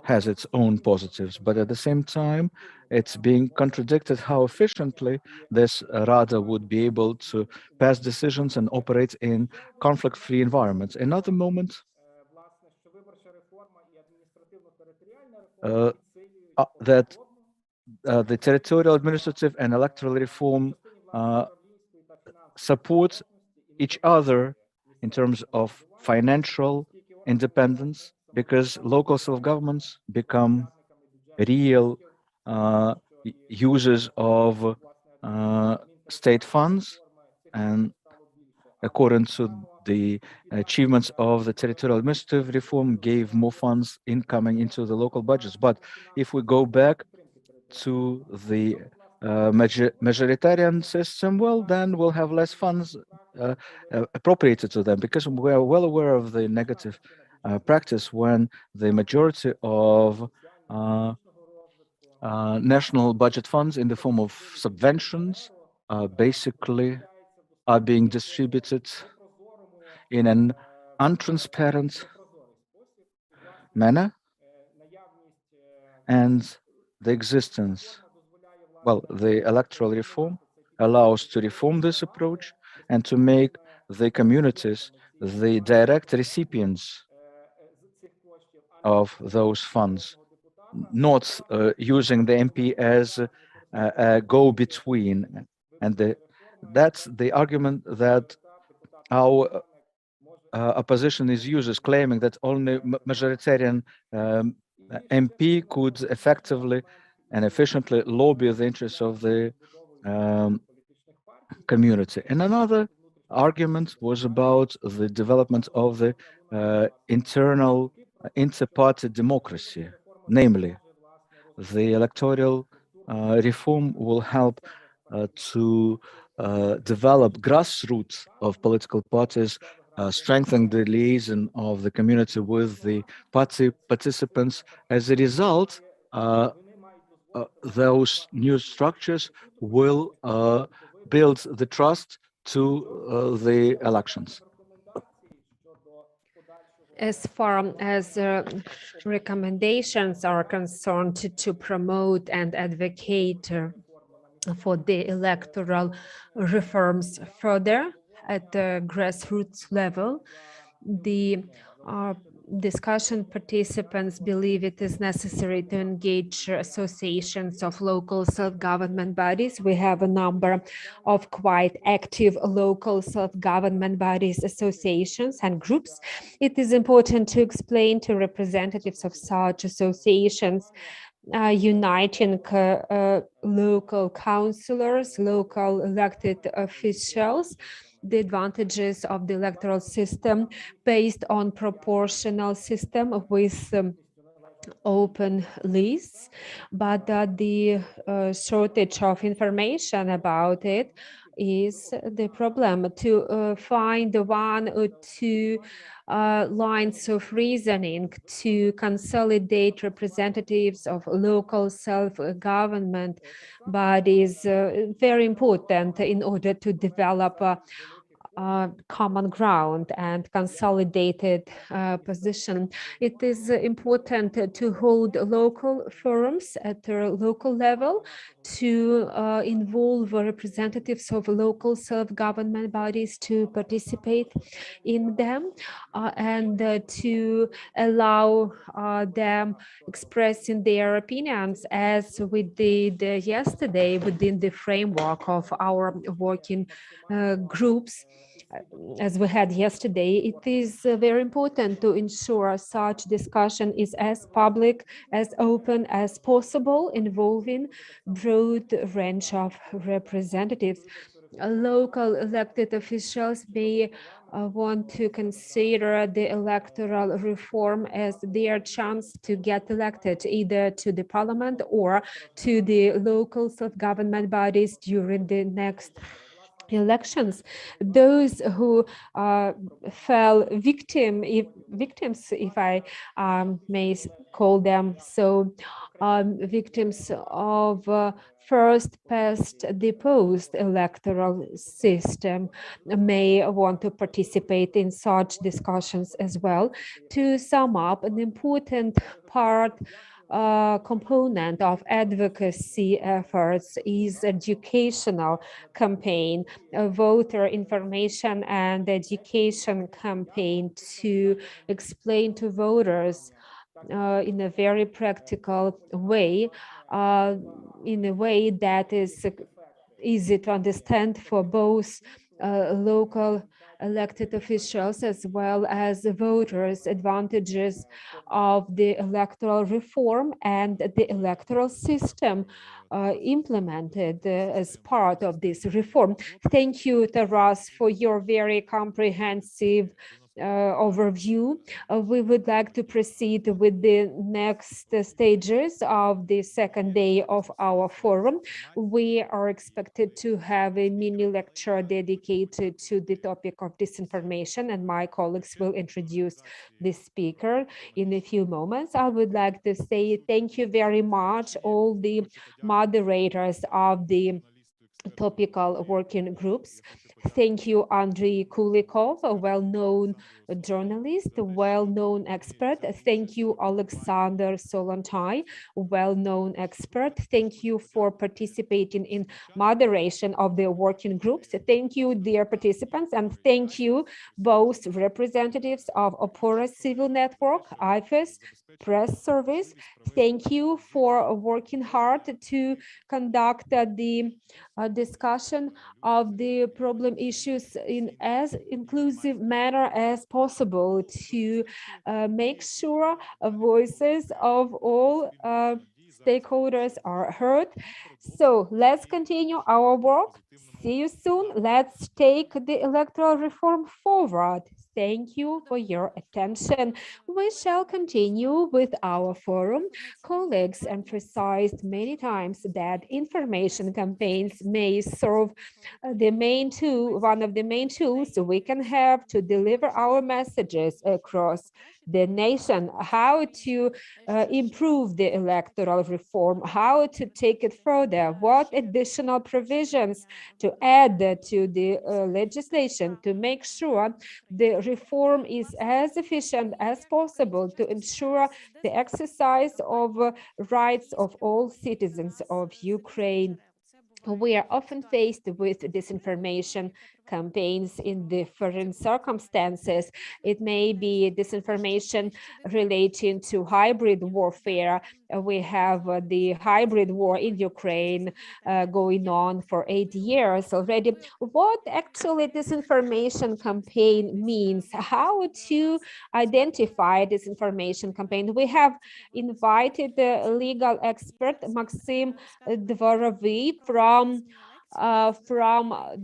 Speaker 6: has its own positives, but at the same time, it's being contradicted how efficiently this Rada would be able to pass decisions and operate in conflict-free environments. Another moment that the territorial, administrative, and electoral reform support each other in terms of financial independence, because local self-governments become real users of state funds, and according to the achievements of the territorial administrative reform, gave more funds incoming into the local budgets. But if we go back to the majoritarian system, well, then we'll have less funds appropriated to them, because we are well aware of the negative practice when the majority of national budget funds in the form of subventions basically are being distributed in an untransparent manner, and the existence, well, the electoral reform allows to reform this approach and to make the communities the direct recipients of those funds, not using the MP as a go-between. And that's the argument that our opposition is uses, claiming that only majoritarian MP could effectively and efficiently lobby the interests of the community. And another argument was about the development of the internal inter-party democracy, namely, the electoral reform will help to develop grassroots of political parties, strengthen the liaison of the community with the party participants. As a result, those new structures will build the trust to the elections.
Speaker 2: As far as recommendations are concerned to promote and advocate for the electoral reforms further at the grassroots level, the discussion participants believe it is necessary to engage associations of local self-government bodies. We have a number of quite active local self-government bodies, associations, and groups. It is important to explain to representatives of such associations uniting local councillors, local elected officials, the advantages of the electoral system based on proportional system with open lists, but the shortage of information about it is the problem. To find one or two lines of reasoning to consolidate representatives of local self-government bodies very important in order to develop common ground and consolidated position. It is important to hold local forums at the local level, to involve representatives of local self-government bodies to participate in them, and to allow them expressing their opinions, as we did yesterday within the framework of our working groups. As we had yesterday, it is very important to ensure such discussion is as public, as open as possible, involving broad range of representatives. Local elected officials may want to consider the electoral reform as their chance to get elected either to the parliament or to the local self-government bodies during the next elections. Those who fell victims, if I may call them so, victims of first past the post electoral system may want to participate in such discussions as well. To sum up, an important part component of advocacy efforts is educational campaign, voter information and education campaign to explain to voters in a very practical way, in a way that is easy to understand for both local elected officials as well as voters, advantages of the electoral reform and the electoral system implemented as part of this reform. Thank you, Taras, for your very comprehensive overview. We would like to proceed with the next stages of the second day of our forum. We are expected to have a mini lecture dedicated to the topic of disinformation, and my colleagues will introduce the speaker in a few moments. I would like to say thank you very much, all the moderators of the topical working groups. Thank you, Andrei Kulikov, a well-known journalist, a well-known expert. Thank you, Alexander Solontai, a well-known expert. Thank you for participating in moderation of the working groups. Thank you, dear participants, and thank you, both representatives of OPORA Civil Network, IFES, Press Service. Thank you for working hard to conduct the discussion of the problem issues in as inclusive manner as possible, to make sure voices of all stakeholders are heard. So let's continue our work. See you soon. Let's take the electoral reform forward. Thank you for your attention. We shall continue with our forum. Colleagues emphasized many times that information campaigns may serve one of the main tools we can have to deliver our messages across the nation, how to improve the electoral reform, how to take it further, what additional provisions to add to the legislation to make sure the reform is as efficient as possible to ensure the exercise of rights of all citizens of Ukraine. We are often faced with disinformation campaigns in different circumstances. It may be disinformation relating to hybrid warfare. We have the hybrid war in Ukraine going on for 8 years already. What actually disinformation campaign means, how to identify disinformation campaign. We have invited the legal expert Maksym Dvorovyi from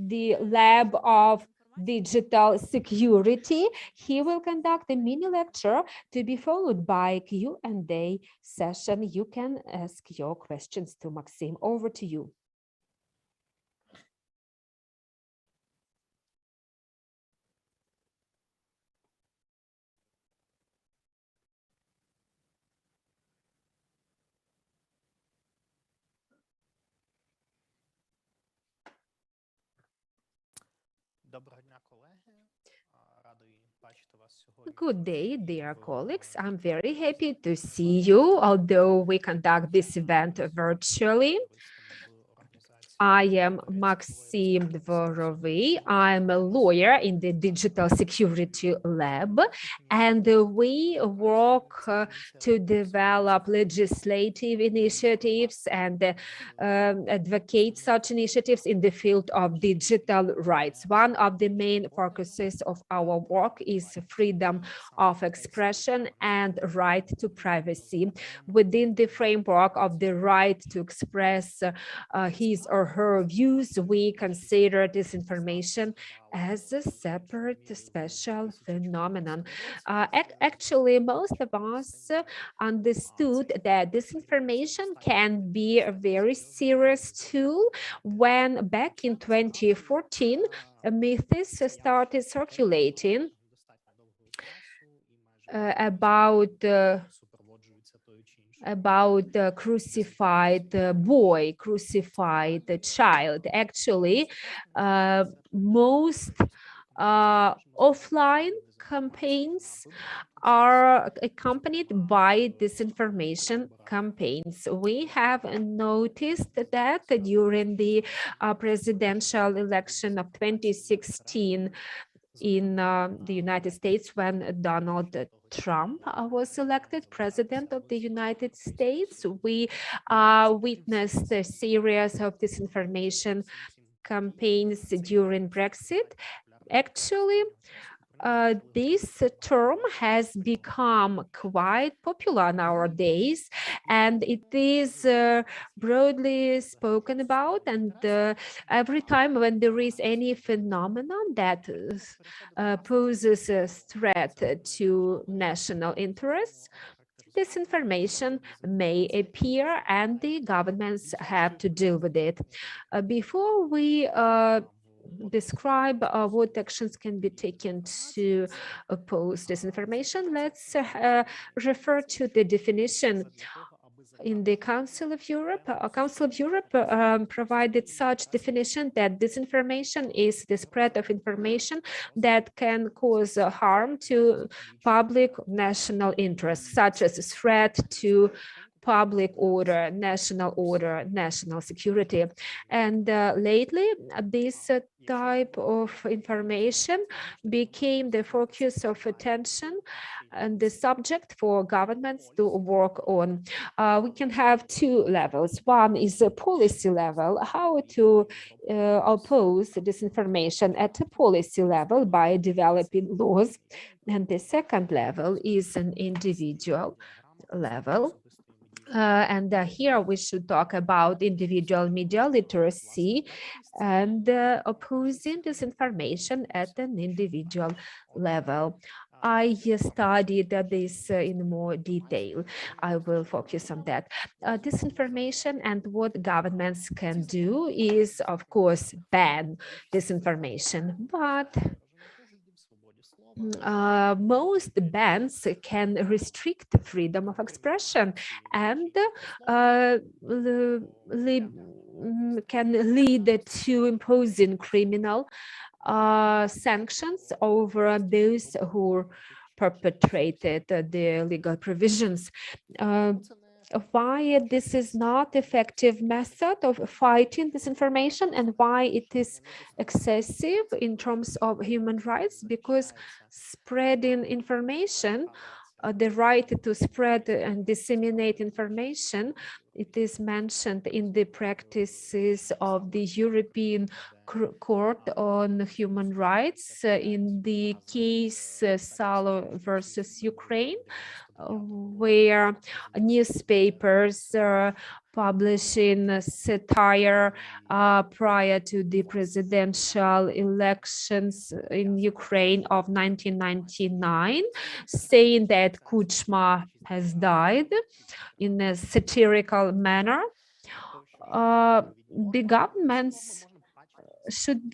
Speaker 2: the lab of digital security. He will conduct a mini lecture to be followed by Q&A session. You can ask your questions to Maksym. Over to you. Good day, dear colleagues. I'm very happy to see you, although we conduct this event virtually. I am Maksym Dvorovyi. I'm a lawyer in the Digital Security Lab, and we work to develop legislative initiatives and advocate such initiatives in the field of digital rights. One of the main focuses of our work is freedom of expression and right to privacy. Within the framework of the right to express his or her views, we consider disinformation as a separate special phenomenon. Actually, most of us understood that disinformation can be a very serious tool when back in 2014, myths started circulating about the crucified boy, crucified child. Actually, most offline campaigns are accompanied by disinformation campaigns. We have noticed that during the presidential election of 2016 in the United States, when Donald Trump was elected president of the United States, we witnessed a series of disinformation campaigns during Brexit. Actually, this term has become quite popular nowadays, and it is broadly spoken about. And every time when there is any phenomenon that poses a threat to national interests, disinformation may appear, and the governments have to deal with it. Before we describe what actions can be taken to oppose disinformation, let's refer to the definition in the Council of Europe. Council of Europe provided such definition that disinformation is the spread of information that can cause harm to public national interests, such as a threat to public order, national security. And lately, this type of information became the focus of attention and the subject for governments to work on. We can have two levels. One is a policy level, how to oppose disinformation at a policy level by developing laws. And the second level is an individual level. Here we should talk about individual media literacy and opposing disinformation at an individual level. I studied this in more detail. I will focus on that. Disinformation and what governments can do is, of course, ban disinformation, but most bans can restrict freedom of expression and can lead to imposing criminal sanctions over those who perpetrated the legal provisions. Why this is not effective method of fighting disinformation and why it is excessive in terms of human rights? Because spreading information, the right to spread and disseminate information It is mentioned in the practices of the European Court on Human Rights in the case Salo versus Ukraine, where newspapers publishing satire prior to the presidential elections in Ukraine of 1999, saying that Kuchma has died in a satirical manner. The governments should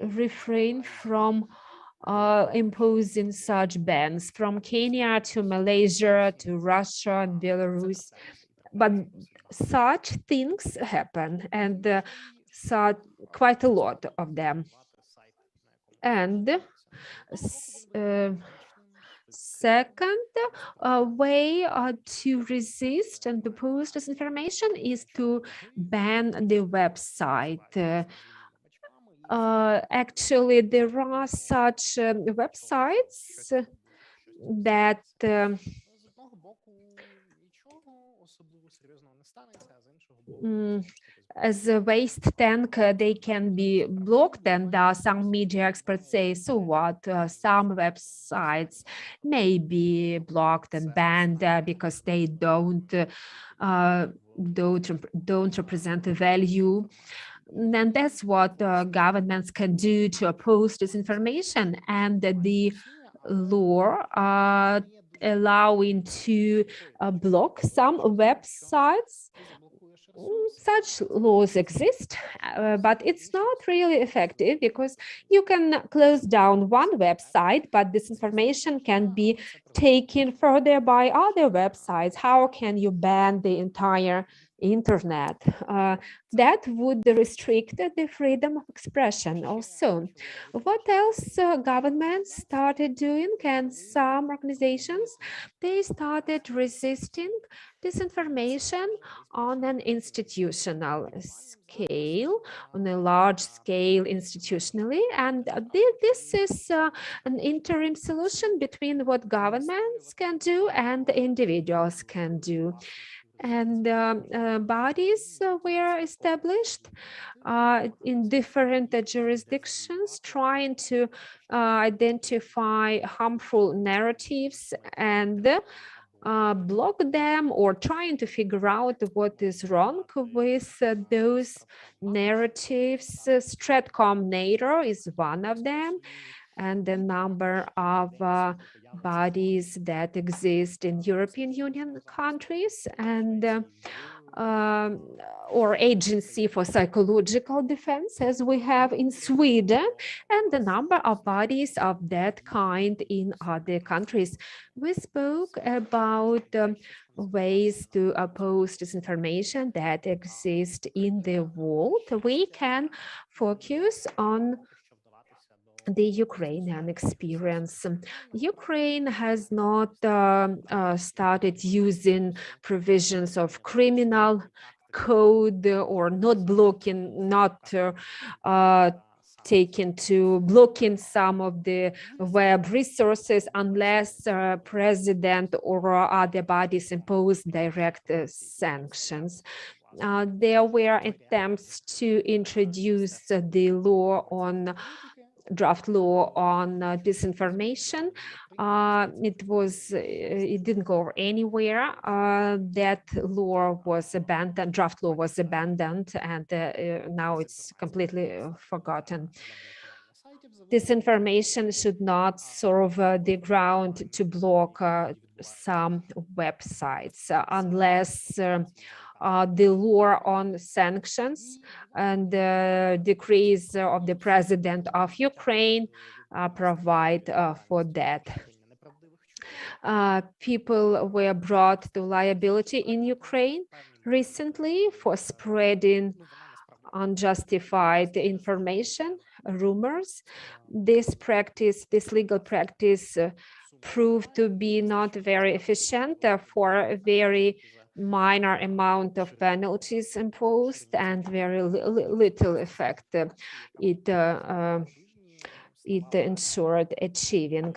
Speaker 2: refrain from imposing such bans from Kenya to Malaysia to Russia and Belarus. But such things happen, and quite a lot of them. And second way to resist and oppose disinformation is to ban the website. Actually, there are such websites that as a waste tank, they can be blocked, and some media experts say, so what, some websites may be blocked and banned because they don't represent a value. And that's what governments can do to oppose disinformation. And the law allowing to block some websites, such laws exist, but it's not really effective because you can close down one website, but disinformation can be taken further by other websites. How can you ban the entire internet? That would restrict the freedom of expression also. What else governments started doing, and some organizations, they started resisting disinformation on an institutional scale, on a large scale institutionally, and this is an interim solution between what governments can do and individuals can do. And bodies were established in different jurisdictions, trying to identify harmful narratives and block them, or trying to figure out what is wrong with those narratives. Stratcom NATO is one of them, and the number of bodies that exist in European Union countries, and or Agency for Psychological Defense, as we have in Sweden, and the number of bodies of that kind in other countries. We spoke about ways to oppose disinformation that exist in the world. We can focus on the Ukrainian experience. Ukraine has not started using provisions of criminal code, or not blocking, not taken to blocking some of the web resources unless president or other bodies impose direct sanctions. There were attempts to introduce the law on draft law on disinformation. It didn't go anywhere. That law was abandoned, draft law was abandoned, and now it's completely forgotten. Disinformation should not serve the ground to block some websites unless the law on sanctions and the decrees of the president of Ukraine provide for that. People were brought to liability in Ukraine recently for spreading unjustified information, rumors. This legal practice proved to be not very efficient for a very minor amount of penalties imposed and very little effect it ensured achieving.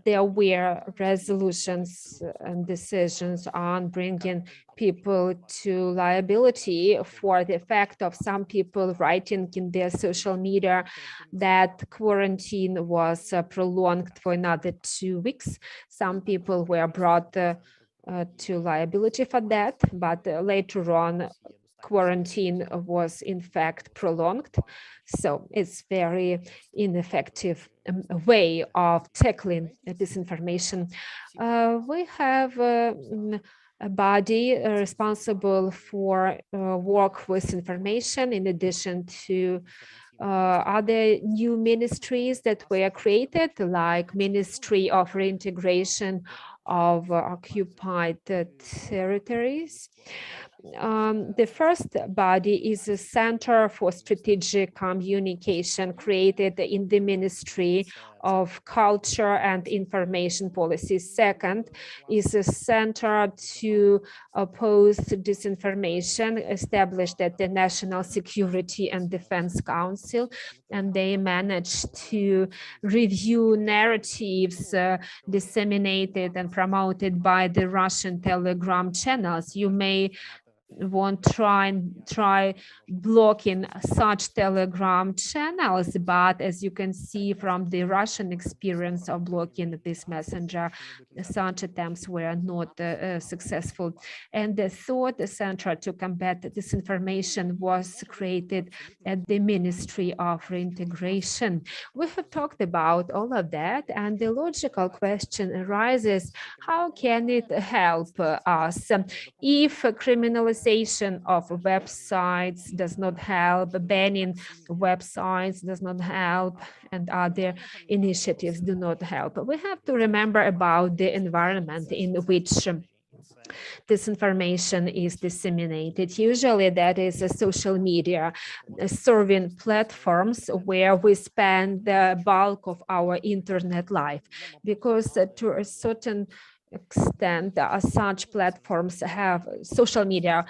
Speaker 2: there were resolutions and decisions on bringing people to liability for the fact of some people writing in their social media that quarantine was prolonged for another 2 weeks. Some people were brought to liability for that, but later on, quarantine was in fact prolonged. So it's very ineffective way of tackling disinformation. We have a body responsible for work with information, in addition to other new ministries that were created, like Ministry of Reintegration of Occupied Territories. The first body is a Center for Strategic Communication created in the Ministry of Culture and Information Policy. Second is a Center to Oppose Disinformation established at the National Security and Defense Council, and they managed to review narratives disseminated and promoted by the Russian Telegram channels. You may want to try blocking such Telegram channels, but as you can see from the Russian experience of blocking this messenger, such attempts were not successful. And the third center to combat disinformation was created at the Ministry of Reintegration. We have talked about all of that, and the logical question arises, how can it help us? If criminalization of websites does not help, banning websites does not help, and other initiatives do not help, we have to remember about the environment in which disinformation is disseminated. Usually that is a social media serving platforms where we spend the bulk of our internet life, because to a certain extent such platforms have social media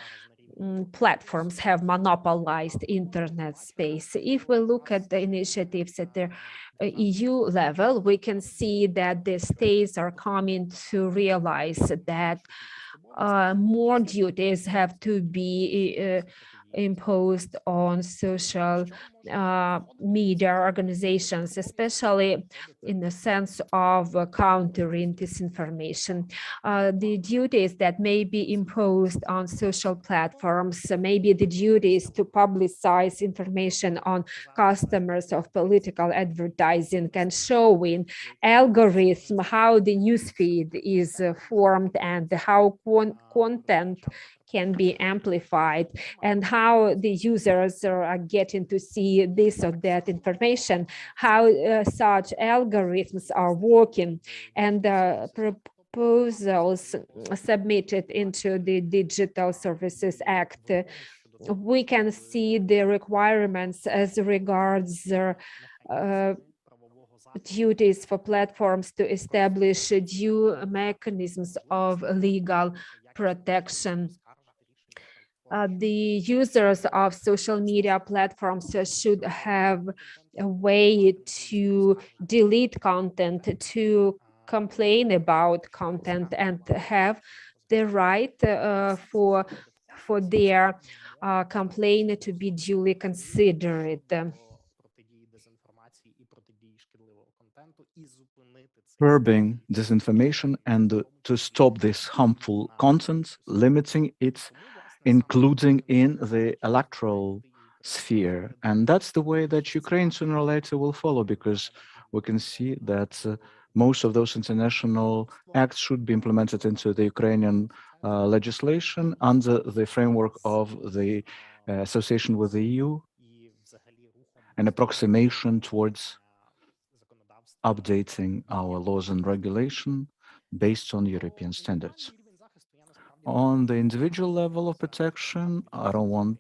Speaker 2: platforms have monopolized internet space. If we look at the initiatives at the EU level, we can see that the states are coming to realize that more duties have to be imposed on social media organizations, especially in the sense of countering disinformation. The duties that may be imposed on social platforms, maybe the duties to publicize information on customers of political advertising and showing algorithm how the newsfeed is formed and how content can be amplified and how the users are getting to see this or that information, how such algorithms are working, and proposals submitted into the Digital Services Act. We can see the requirements as regards duties for platforms to establish due mechanisms of legal protection. The users of social media platforms should have a way to delete content, to complain about content, and have the right for their complaint to be duly considered.
Speaker 6: Curbing disinformation and to stop this harmful content, limiting it, including in the electoral sphere. And that's the way that Ukraine sooner or later will follow, because we can see that most of those international acts should be implemented into the Ukrainian legislation under the framework of the association with the EU, an approximation towards updating our laws and regulation based on European standards. On the individual level of protection, I don't want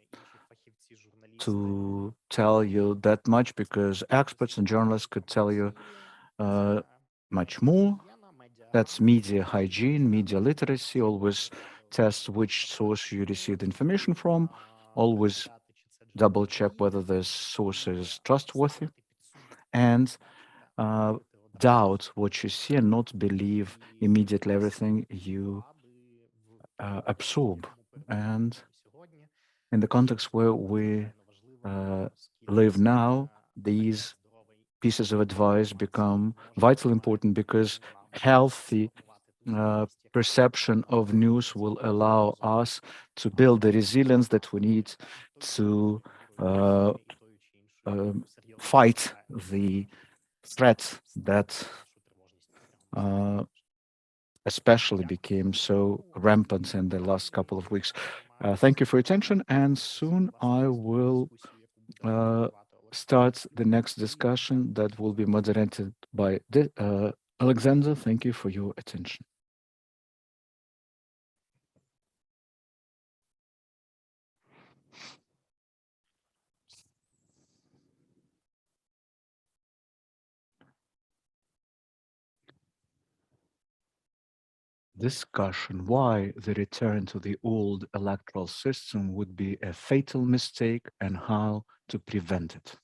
Speaker 6: to tell you that much, because experts and journalists could tell you much more. That's media hygiene, media literacy, always test which source you received information from, always double check whether the source is trustworthy, and doubt what you see and not believe immediately everything you absorb. And in the context where we live now, these pieces of advice become vitally important because healthy perception of news will allow us to build the resilience that we need to fight the threat that especially became so rampant in the last couple of weeks. Thank you for your attention, and soon I will start the next discussion that will be moderated by Alexander. Thank you for your attention. Discussion why the return to the old electoral system would be a fatal mistake and how to prevent it.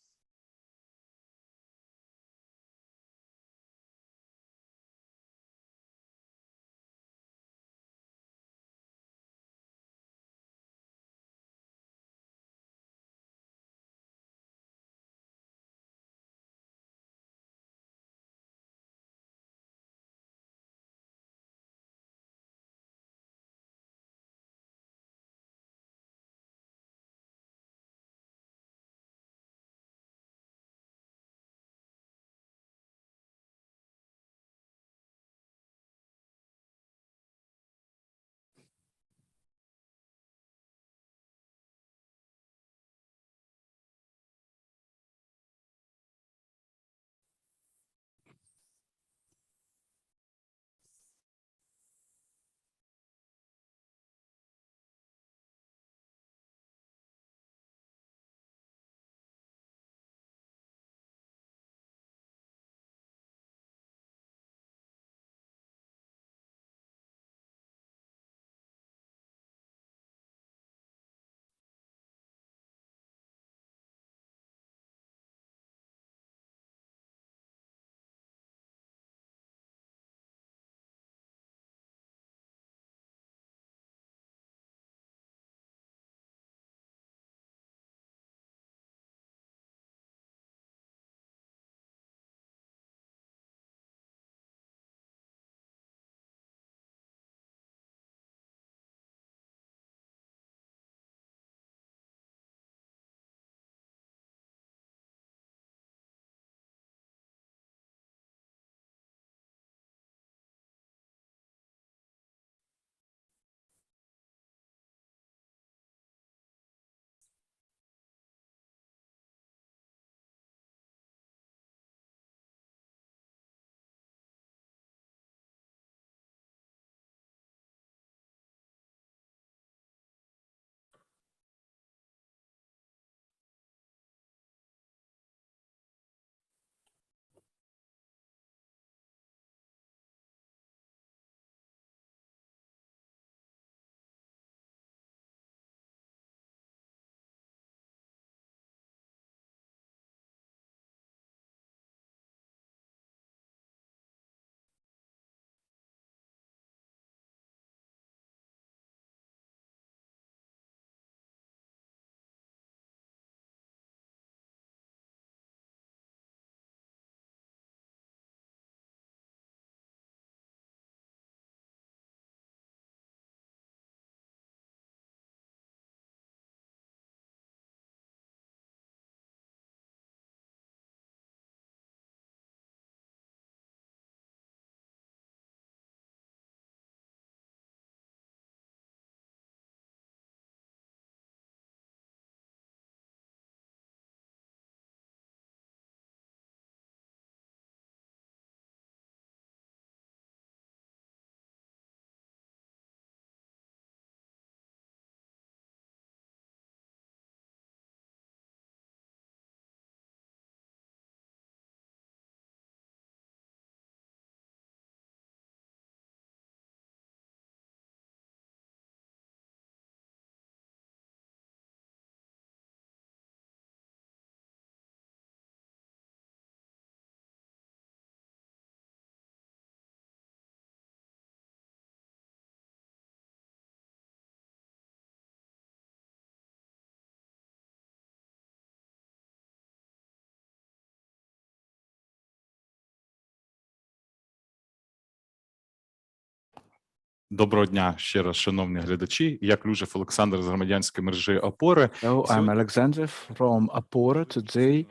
Speaker 10: Доброго дня ще раз, шановні глядачі. Я Клюжев Олександр з громадянської мережі ОПОРи.
Speaker 6: Hello, I'm Alexander from Opora. Today,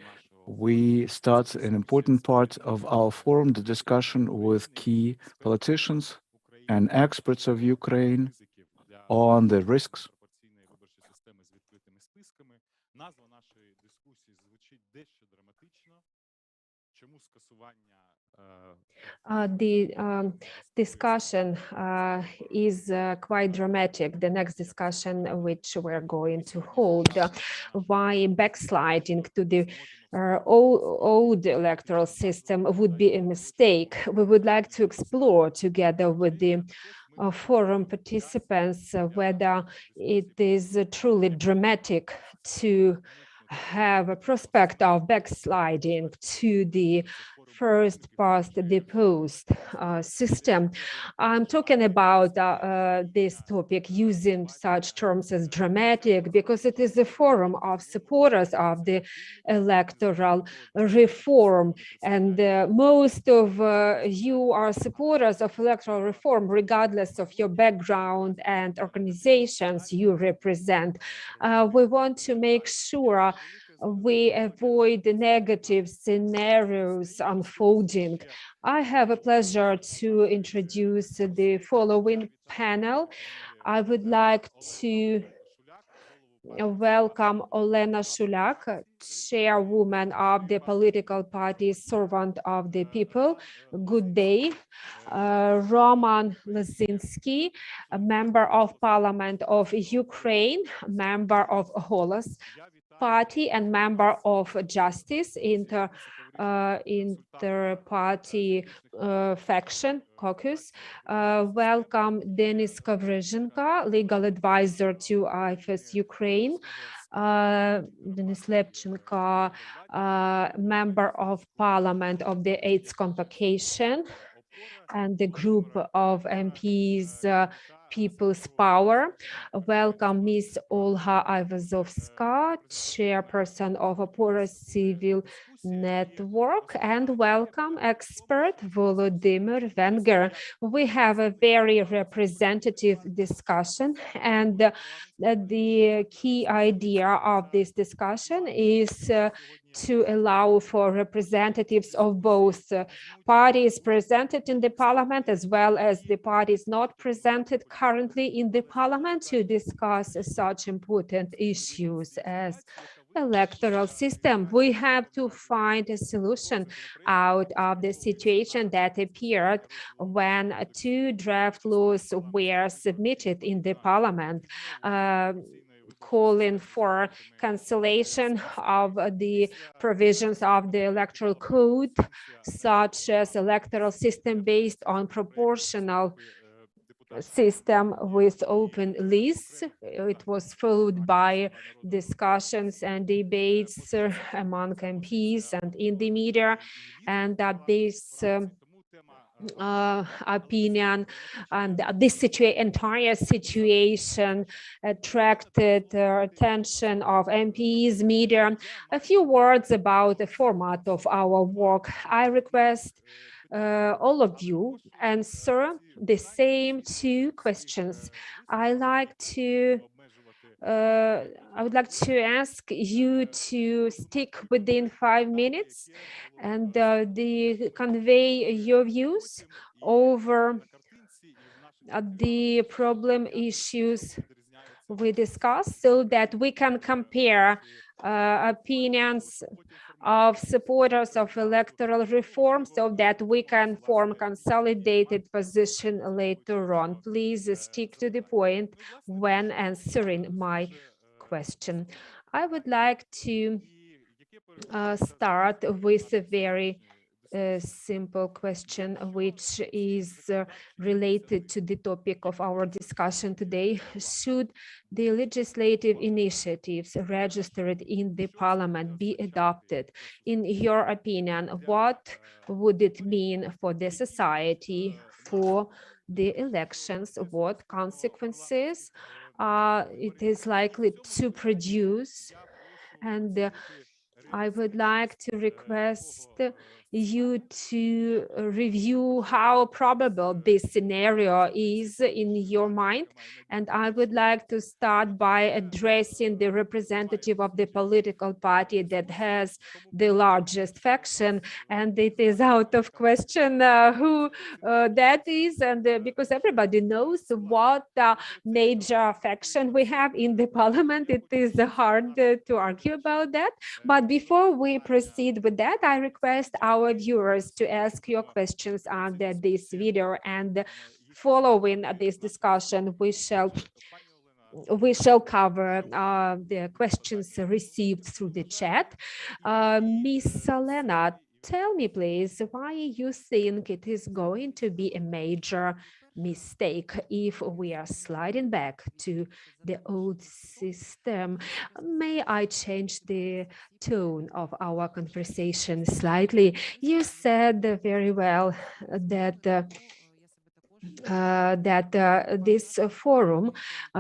Speaker 6: we start an important part of our forum, the discussion with key politicians and experts of Ukraine on the risks.
Speaker 10: Назва нашої дискусії звучить дещо драматично. Чому скасування
Speaker 2: The discussion is quite dramatic. The next discussion which we're going to hold, why backsliding to the old electoral system would be a mistake. We would like to explore together with the forum participants whether it is truly dramatic to have a prospect of backsliding to the first past the post system. I'm talking about this topic using such terms as dramatic because it is a forum of supporters of the electoral reform, and most of you are supporters of electoral reform regardless of your background and organizations you represent. We want to make sure we avoid the negative scenarios unfolding. I have a pleasure to introduce the following panel. I would like to welcome Olena Shulak, chairwoman of the political party Servant of the People. Good day. Roman Lazinsky, a member of Parliament of Ukraine, member of Holos Party and member of Justice inter-party faction caucus. Welcome Denis Kovrizhenko, legal advisor to IFES Ukraine. Denis Lepchenko, member of Parliament of the AIDS Convocation and the group of MPs People's Power. Welcome Ms. Olga Kotsiuruba, Chairperson of OPORA Civil Network, and welcome expert Volodymyr Venger. We have a very representative discussion, and the key idea of this discussion is to allow for representatives of both parties presented in the parliament as well as the parties not presented currently in the parliament to discuss such important issues as electoral system. We have to find a solution out of the situation that appeared when two draft laws were submitted in the parliament, calling for cancellation of the provisions of the electoral code, such as electoral system based on proportional system with open lists. It was followed by discussions and debates among MPs and in the media, and that this opinion and this entire situation attracted attention of MPs, media. A few words about the format of our work. I request all of you answer the same two questions. I would like to ask you to stick within 5 minutes and convey your views over the problem issues we discussed so that we can compare opinions of supporters of electoral reform so that we can form consolidated position later on. Please stick to the point when answering my question. I would like to start with a very simple question, which is related to the topic of our discussion today. Should the legislative initiatives registered in the parliament be adopted? In your opinion, what would it mean for the society, for the elections? What consequences it is likely to produce? And I would like to request you to review how probable this scenario is in your mind. And I would like to start by addressing the representative of the political party that has the largest faction. And it is out of question who that is. And because everybody knows what major faction we have in the parliament, it is hard to argue about that. But before we proceed with that, I request our viewers to ask your questions under this video, and following this discussion, we shall cover the questions received through the chat. Miss Olena, tell me please why you think it is going to be a major mistake if we are sliding back to the old system. May I change the tone of our conversation slightly? You said very well that this forum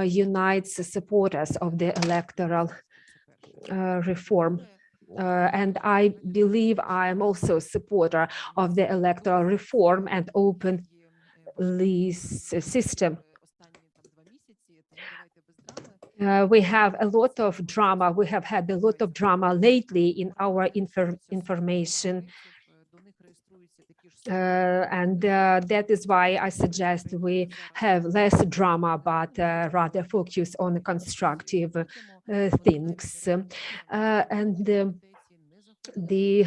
Speaker 2: unites supporters of the electoral reform. And I believe I am also a supporter of the electoral reform and open list system. We have a lot of drama. We have had a lot of drama lately in our information. And that is why I suggest we have less drama, but rather focus on constructive things. The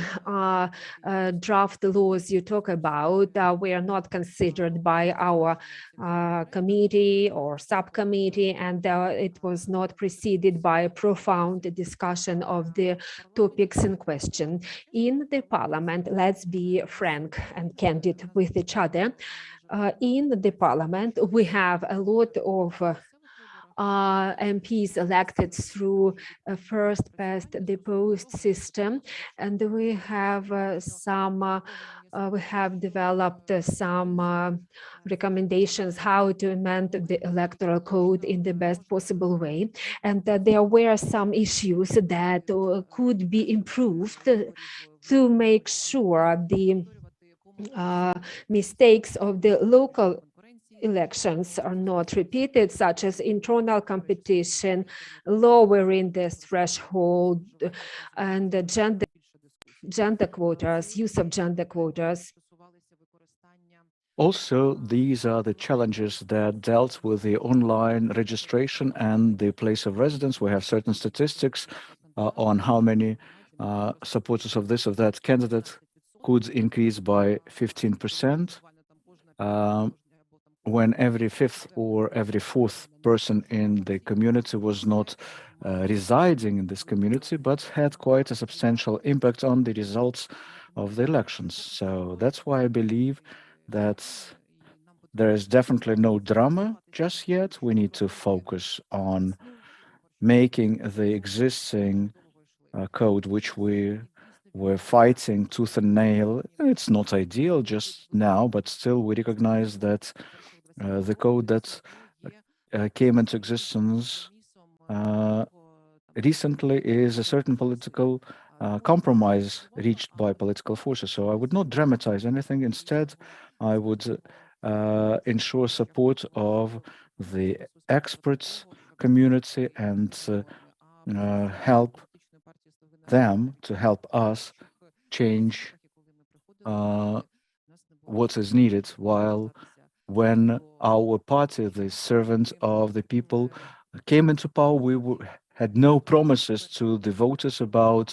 Speaker 2: draft laws you talk about were not considered by our committee or subcommittee, and it was not preceded by a profound discussion of the topics in question. In the parliament, let's be frank and candid with each other. In the parliament, we have a lot of MPs elected through a first past the post system, and we have we have developed some recommendations how to amend the electoral code in the best possible way, and there were some issues that could be improved to make sure the mistakes of the local elections are not repeated, such as internal competition, lowering the threshold, and the gender quotas, use of gender quotas.
Speaker 6: Also, these are the challenges that dealt with the online registration and the place of residence. We have certain statistics on how many supporters of this or that candidate could increase by 15%. When every fifth or every fourth person in the community was not residing in this community, but had quite a substantial impact on the results of the elections. So that's why I believe that there is definitely no drama just yet. We need to focus on making the existing code, which we were fighting tooth and nail. It's not ideal just now, but still we recognize that the code that came into existence recently is a certain political compromise reached by political forces. So I would not dramatize anything. Instead, I would ensure support of the experts community and help them to help us change what is needed, while when our party, the servant of the people, came into power, we had no promises to the voters about,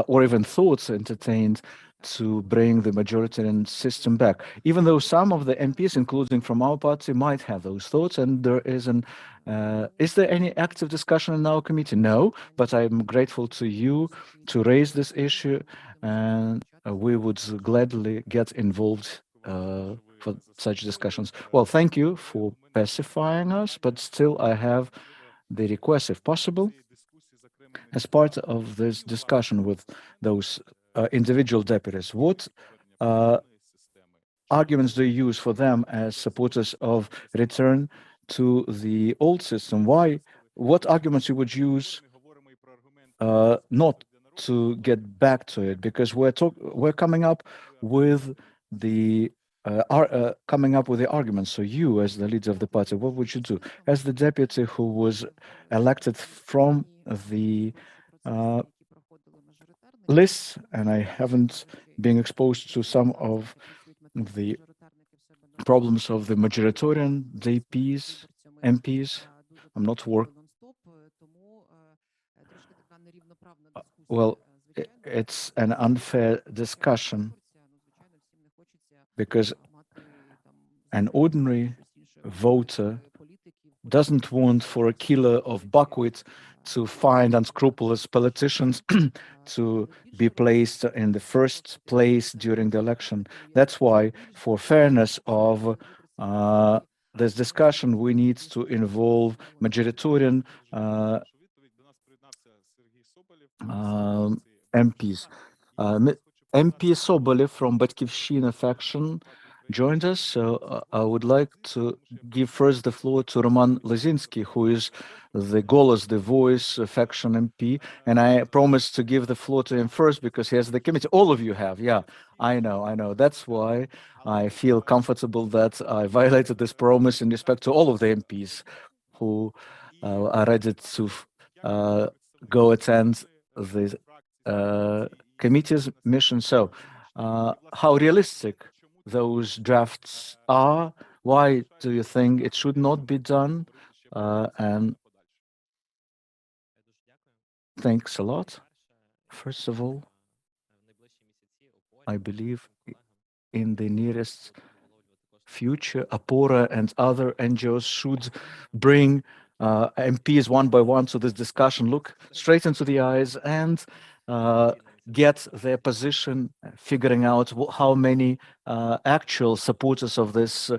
Speaker 6: or even thoughts entertained to bring the majoritarian system back. Even though some of the MPs, including from our party, might have those thoughts, and there is is there any active discussion in our committee? No, but I'm grateful to you to raise this issue, and we would gladly get involved for such discussions. Well, thank you for pacifying us, but still I have the request, if possible, as part of this discussion with those individual deputies, what arguments do you use for them as supporters of return to the old system? What arguments you would use not to get back to it because we're coming up with the arguments. So you, as the leader of the party, what would you do? As the deputy who was elected from the lists, and I haven't been exposed to some of the problems of the majoritarian DPs, MPs. I'm not well, it's an unfair discussion because an ordinary voter doesn't want for a killer of buckwheat to find unscrupulous politicians to be placed in the first place during the election. That's why, for fairness of this discussion, we need to involve majoritarian MPs. MP Sobolev from Batkivshina faction joined us, so I would like to give first the floor to Roman Lazinsky, who is the Golos, the Voice faction MP, and I promised to give the floor to him first because he has the committee. All of you have, yeah, I know. That's why I feel comfortable that I violated this promise in respect to all of the MPs who are ready to go attend the committee's mission. So, how realistic those drafts are? Why do you think it should not be done? And thanks a lot. First of all, I believe in the nearest future, OPORA and other NGOs should bring MPs one by one to this discussion, look straight into the eyes and get their position, figuring out how many actual supporters of this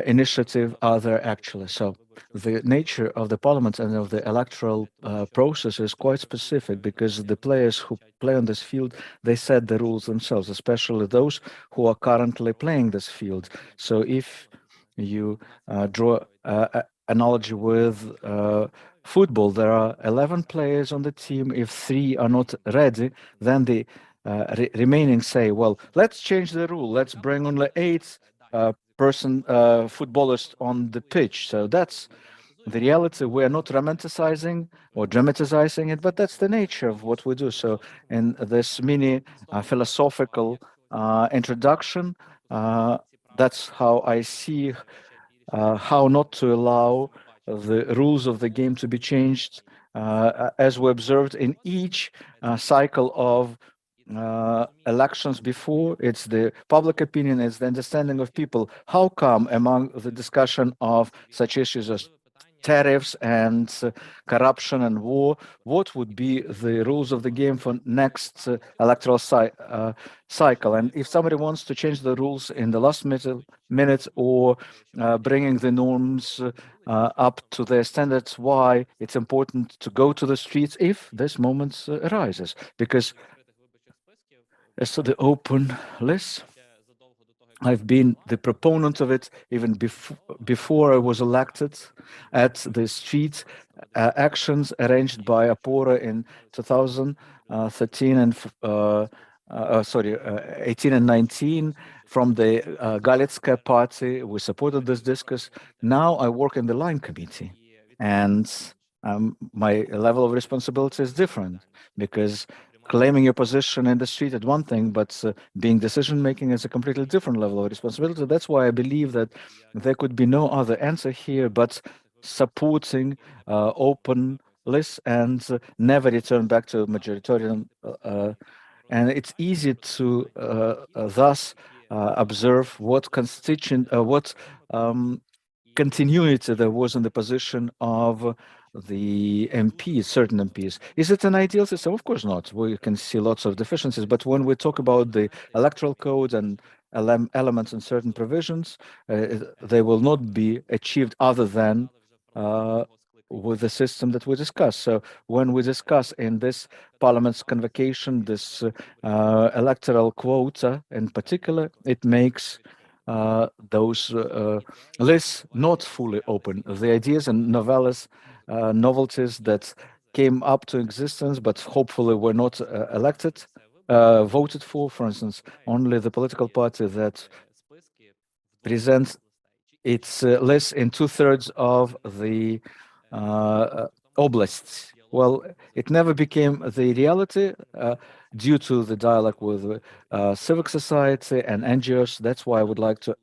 Speaker 6: initiative are there actually. So the nature of the parliament and of the electoral process is quite specific because the players who play on this field, they set the rules themselves, especially those who are currently playing this field. So if you draw analogy with football, there are 11 players on the team. If 3 are not ready, then the remaining say, well, let's change the rule. Let's bring only 8 footballers on the pitch. So that's the reality. We are not romanticizing or dramatizing it, but that's the nature of what we do. So in this mini philosophical introduction, that's how I see how not to allow the rules of the game to be changed, as we observed in each cycle of elections before. It's the public opinion, it's the understanding of people. How come among the discussion of such issues as tariffs and corruption and war, what would be the rules of the game for next electoral cycle? And if somebody wants to change the rules in the last minute or bringing the norms up to their standards, why it's important to go to the streets if this moment arises? Because as to the open list, I've been the proponent of it even before I was elected at the street actions arranged by OPORA in 2013 and 18 and 19 from the Galadza party. We supported this discourse. Now I work in the line committee, and my level of responsibility is different because claiming your position in the street is one thing, but being decision-making is a completely different level of responsibility. That's why I believe that there could be no other answer here but supporting open lists and never return back to majoritarian. And it's easy to thus observe what continuity there was in the position of the MPs, certain MPs. Is it an ideal system? Of course not. We can see lots of deficiencies, but when we talk about the electoral code and elements and certain provisions, they will not be achieved other than with the system that we discuss. So when we discuss in this parliament's convocation, this electoral quota in particular, it makes those lists not fully open. The ideas and novelties that came up to existence, but hopefully were not elected, voted for. For instance, only the political party that presents its list in 2/3 of the oblasts. Well, it never became the reality due to the dialogue with civic society and NGOs. That's why I would like to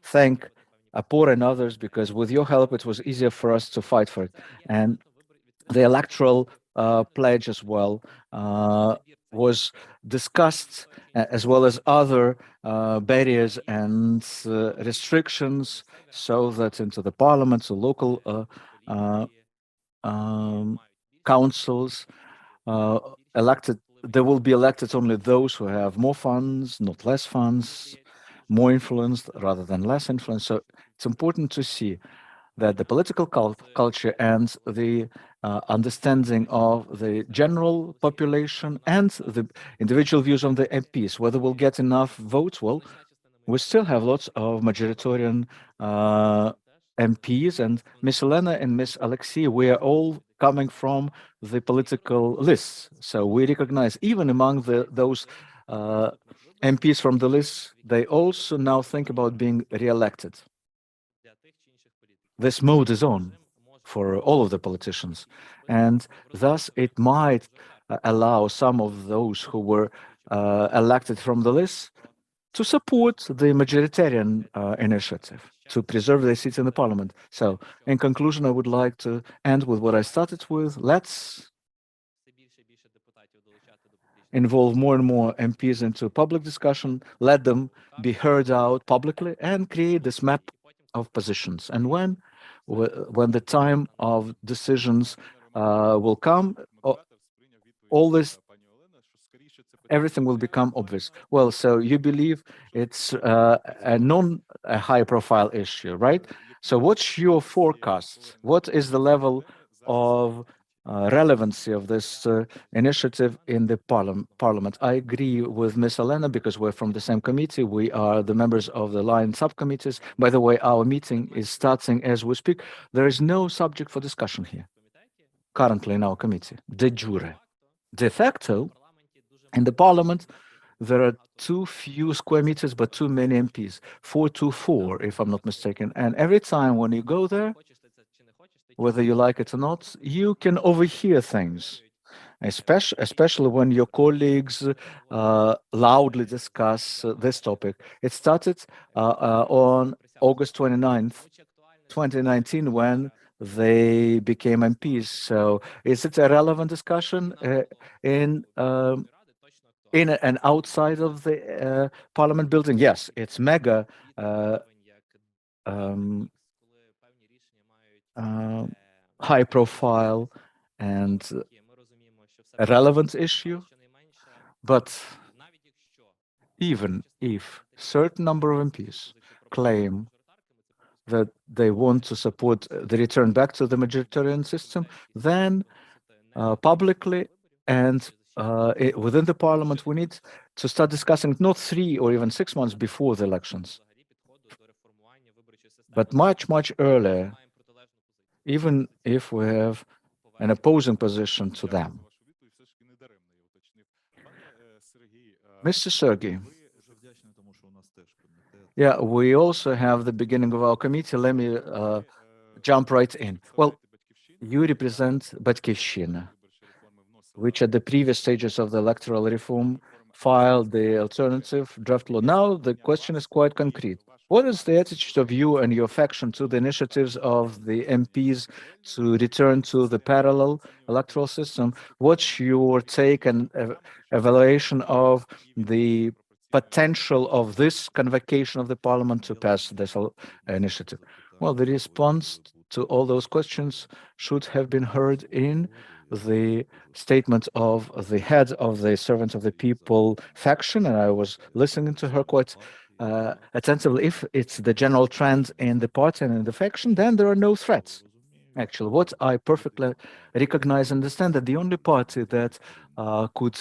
Speaker 6: thank OPORA and others, because with your help, it was easier for us to fight for it. And the electoral pledge as well was discussed, as well as other barriers and restrictions, so that into the parliament, so local councils there will be elected only those who have more funds, not less funds, more influence rather than less influence. So it's important to see that the political culture and the understanding of the general population and the individual views of the MPs, whether we'll get enough votes. Well, we still have lots of majoritarian MPs, and Miss Olena and Miss Alexei, we are all coming from the political lists. So we recognize even among those MPs from the list, they also now think about being re-elected. This mode is on for all of the politicians, and thus it might allow some of those who were elected from the list to support the majoritarian initiative to preserve their seats in the parliament. So in conclusion, I would like to end with what I started with. Let's involve more and more MPs into public discussion, let them be heard out publicly, and create this map of positions. And when the time of decisions will come, everything will become obvious. Well, so you believe it's a high-profile issue, right? So what's your forecast? What is the level of relevancy of this initiative in the parliament? I agree with Ms. Olena, because we're from the same committee. We are the members of the line subcommittees. By the way, our meeting is starting as we speak. There is no subject for discussion here currently in our committee, de jure. De facto, in the parliament, there are too few square meters, but too many MPs, 424, if I'm not mistaken. And every time when you go there, whether you like it or not, you can overhear things, especially when your colleagues loudly discuss this topic. It started on August 29th, 2019, when they became MPs. So is it a relevant discussion in and outside of the parliament building? Yes, it's mega high profile and a relevant issue. But even if certain number of MPs claim that they want to support the return back to the majoritarian system, then publicly and within the parliament, we need to start discussing not 3 or even 6 months before the elections, but much, much earlier, even if we have an opposing position to them. Mr. Sergey, yeah, we also have the beginning of our committee. Let me jump right in. Well, you represent Batькivщина, which at the previous stages of the electoral reform filed the alternative draft law. Now the question is quite concrete. What is the attitude of you and your faction to the initiatives of the MPs to return to the parallel electoral system? What's your take and evaluation of the potential of this convocation of the parliament to pass this initiative? Well, the response to all those questions should have been heard in the statement of the head of the Servants of the People faction, and I was listening to her quite attentively. If it's the general trend in the party and in the faction, then there are no threats. Actually, what I perfectly recognize and understand, that the only party that could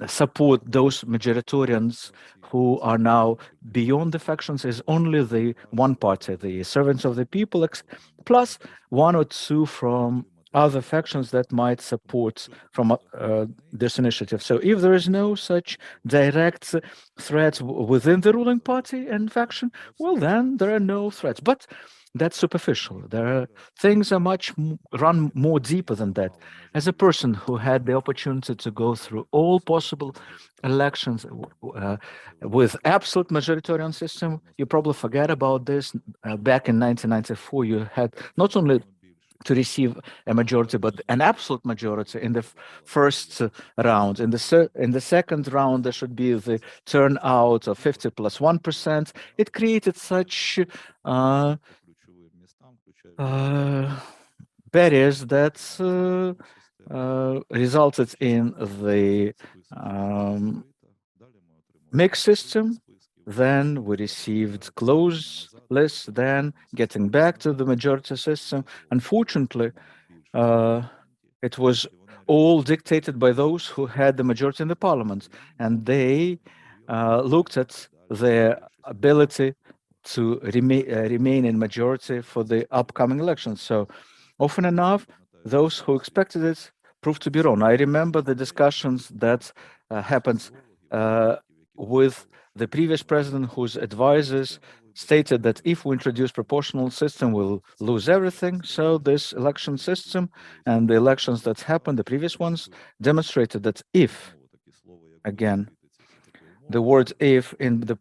Speaker 6: support those majoritarians who are now beyond the factions is only the one party, the Servants of the People, plus 1 or 2 from other factions that might support from this initiative. So if there is no such direct threat within the ruling party and faction, well, then there are no threats. But that's superficial. There are things are run more deeper than that. As a person who had the opportunity to go through all possible elections with absolute majoritarian system, you probably forget about this. Back in 1994, you had not only to receive a majority, but an absolute majority in the first round. In the second round, there should be the turnout of 50 plus 1%. It created such barriers that resulted in the mixed system. Then we received closed lists, then getting back to the majority system. Unfortunately, it was all dictated by those who had the majority in the parliament, and they looked at their ability to remain in majority for the upcoming elections. So often enough, those who expected it proved to be wrong. I remember the discussions that happened with the previous president, whose advisors stated that if we introduce proportional system, we'll lose everything. So this election system and the elections that happened, the previous ones, demonstrated that if, again, the word if in the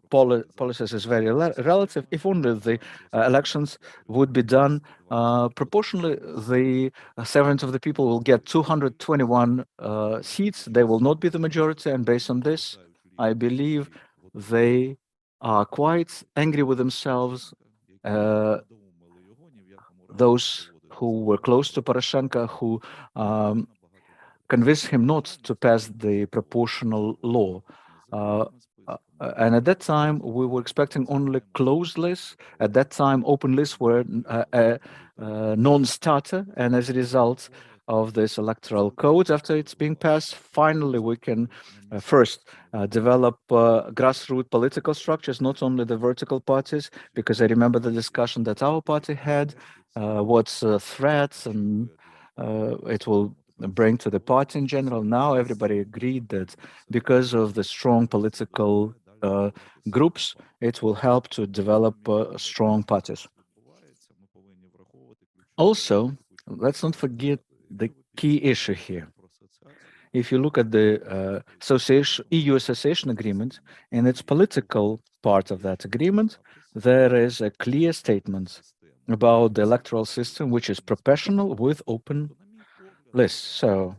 Speaker 6: policies is very relative, if only the elections would be done proportionally, the 7th of the people will get 221 seats. They will not be the majority. And based on this, I believe they are quite angry with themselves, those who were close to Poroshenko, who convinced him not to pass the proportional law. And at that time, we were expecting only closed lists. At that time, open lists were a non-starter. And as a result of this electoral code, after it's being passed, finally we can first develop grassroots political structures, not only the vertical parties, because I remember the discussion that our party had, what's threats and it will bring to the party in general. Now everybody agreed that because of the strong political groups, it will help to develop strong parties. Also, let's not forget the key issue here. If you look at the EU association agreement, in its political part of that agreement, there is a clear statement about the electoral system, which is proportional with open lists. So,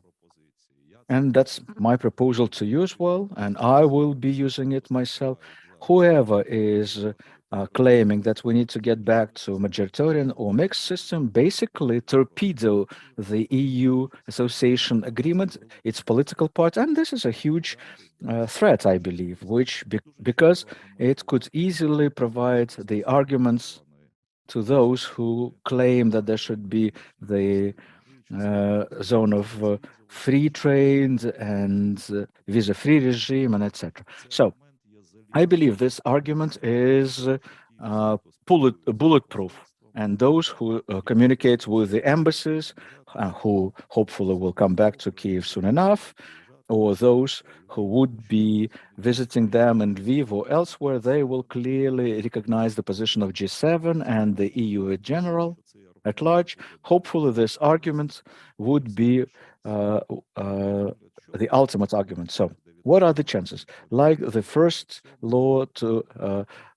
Speaker 6: and that's my proposal to you as well, and I will be using it myself. Whoever is claiming that we need to get back to majoritarian or mixed system, basically torpedo the EU association agreement, its political part, and this is a huge threat, I believe, which because it could easily provide the arguments to those who claim that there should be the zone of free trade and visa-free regime and etc. So I believe this argument is bulletproof, and those who communicate with the embassies, who hopefully will come back to Kyiv soon enough, or those who would be visiting them in Lviv or elsewhere, they will clearly recognize the position of G7 and the EU in general at large. Hopefully this argument would be the ultimate argument. So what are the chances? Like the first law to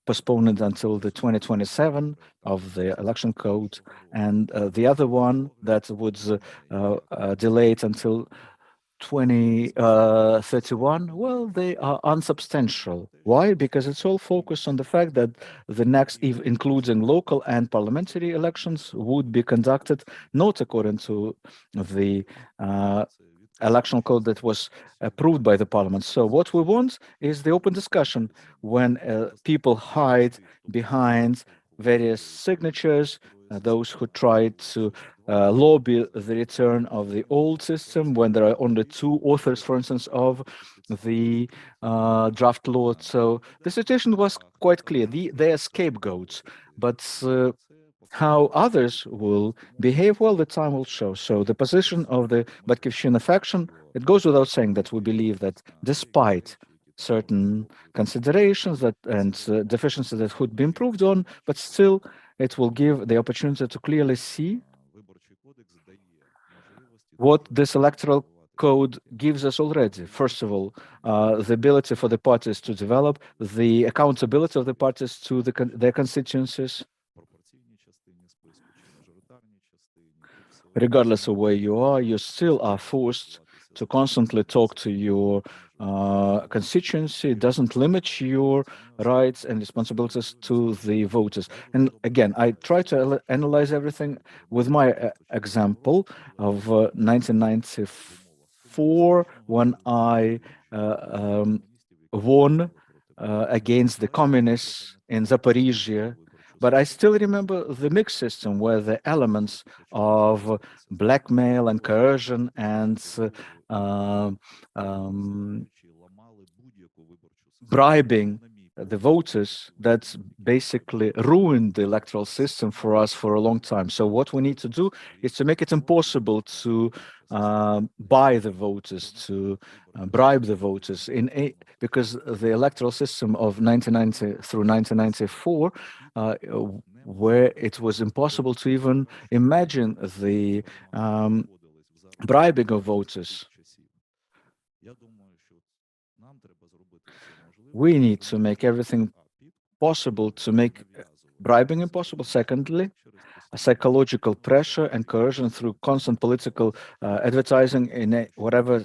Speaker 6: postpone it until the 2027 of the election code, and the other one that would delay it until 2031, well, they are unsubstantial. Why? Because it's all focused on the fact that the next, including local and parliamentary elections, would be conducted not according to the election code that was approved by the parliament. So what we want is the open discussion when people hide behind various signatures, those who try to lobby the return of the old system when there are only two authors, for instance, of the draft law. So the situation was quite clear. They are scapegoats, but How others will behave, well, the time will show. So the position of the Batkivshchina faction, it goes without saying that we believe that despite certain considerations that and deficiencies that could be improved on, but still it will give the opportunity to clearly see what this electoral code gives us already. First of all, the ability for the parties to develop, the accountability of the parties to their constituencies, regardless of where you are, you still are forced to constantly talk to your constituency. It doesn't limit your rights and responsibilities to the voters. And again, I try to analyze everything with my example of 1994, when I won against the communists in Zaporizhia. But I still remember the mixed system where the elements of blackmail and coercion and bribing the voters that basically ruined the electoral system for us for a long time. So what we need to do is to make it impossible to buy the voters, to bribe the voters because the electoral system of 1990 through 1994, where it was impossible to even imagine the bribing of voters. We need to make everything possible to make bribing impossible. Secondly, a psychological pressure and coercion through constant political advertising in whatever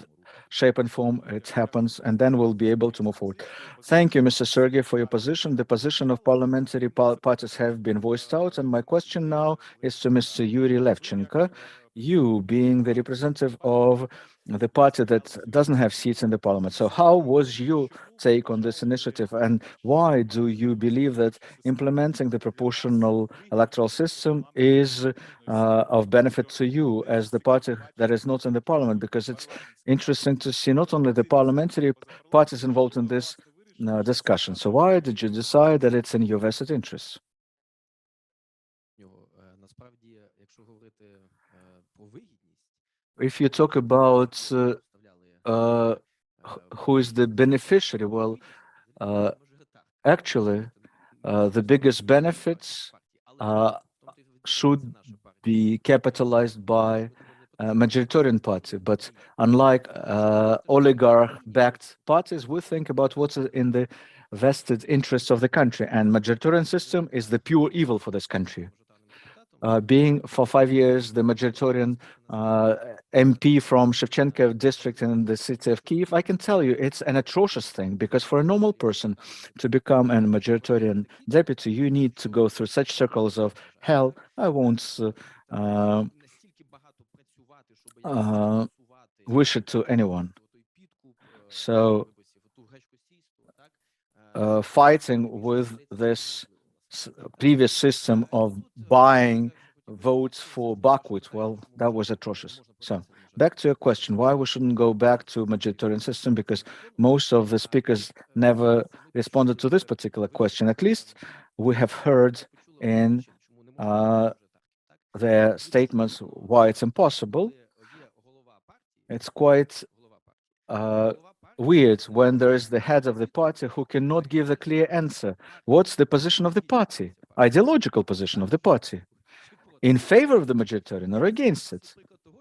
Speaker 6: shape and form it happens, and then we'll be able to move forward. Thank you, Mr. Sergey, for your position. The position of parliamentary parties have been voiced out, and my question now is to Mr. Iurii Lisovskyi. You being the representative of the party that doesn't have seats in the parliament. So how was your take on this initiative, and why do you believe that implementing the proportional electoral system is of benefit to you as the party that is not in the parliament? Because it's interesting to see not only the parliamentary parties involved in this discussion. So why did you decide that it's in your vested interests? If you talk about who is the beneficiary, well, actually, the biggest benefits should be capitalized by majoritarian party. But unlike oligarch-backed parties, we think about what's in the vested interests of the country, and majoritarian system is the pure evil for this country. Being for 5 years the majoritarian MP from Shevchenko district in the city of Kyiv, I can tell you it's an atrocious thing, because for a normal person to become a majoritarian deputy, you need to go through such circles of hell. I won't wish it to anyone. So fighting with this previous system of buying votes for buckwheat, well, that was atrocious. So back to your question, why we shouldn't go back to majoritarian system, because most of the speakers never responded to this particular question. At least we have heard in their statements why it's impossible. It's quite weird when there is the head of the party who cannot give a clear answer. What's the position of the party? Ideological position of the party? In favor of the majoritarian or against it?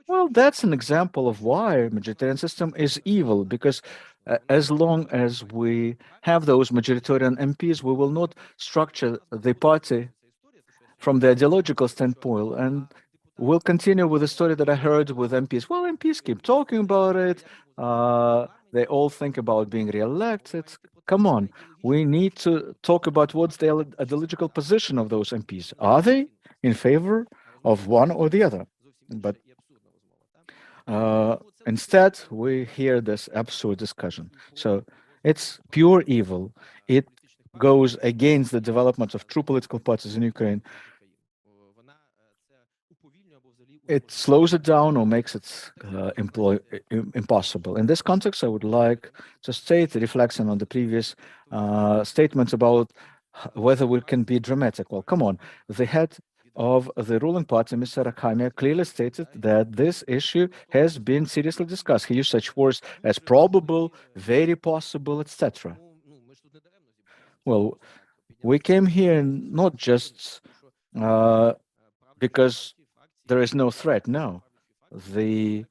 Speaker 6: Well, that's an example of why majoritarian system is evil, because as long as we have those majoritarian MPs, we will not structure the party from the ideological standpoint. And we'll continue with the story that I heard with MPs. Well, MPs keep talking about it. They all think about being re-elected. Come on, we need to talk about what's the ideological position of those MPs. Are they in favor of one or the other? But instead, we hear this absurd discussion. So it's pure evil. It goes against the development of true political parties in Ukraine. It slows it down or makes it impossible. In this context, I would like to state, reflecting on the previous statements about whether we can be dramatic. Well, come on, the head of the ruling party, Mr. Rakhamia, clearly stated that this issue has been seriously discussed. He used such words as probable, very possible, etc. Well, we came here not just because there is no threat. No, the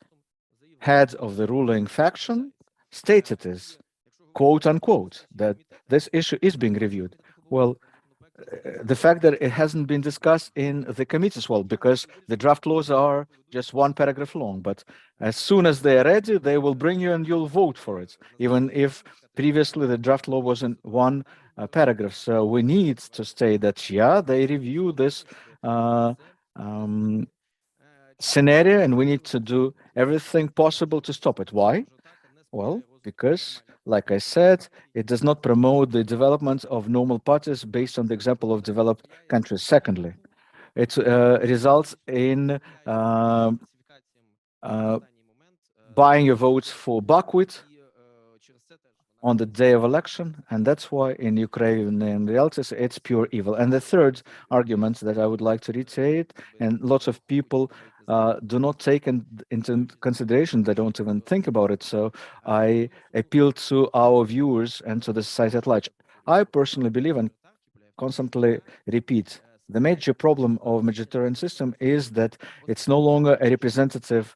Speaker 6: head of the ruling faction stated this, quote unquote, that this issue is being reviewed. Well, the fact that it hasn't been discussed in the committees, well, because the draft laws are just one paragraph long, but as soon as they are ready, they will bring you and you'll vote for it, even if previously the draft law was in one paragraph. So we need to state that, yeah, they review this scenario and we need to do everything possible to stop it. Why? Well, because, like I said, it does not promote the development of normal parties based on the example of developed countries. Secondly, it results in buying your votes for buckwheat on the day of election, and that's why in Ukrainian realities it's pure evil. And the third argument that I would like to reiterate, and lots of people do not take into consideration, they don't even think about it. So I appeal to our viewers and to the society at large. I personally believe and constantly repeat, the major problem of majoritarian system is that it's no longer a representative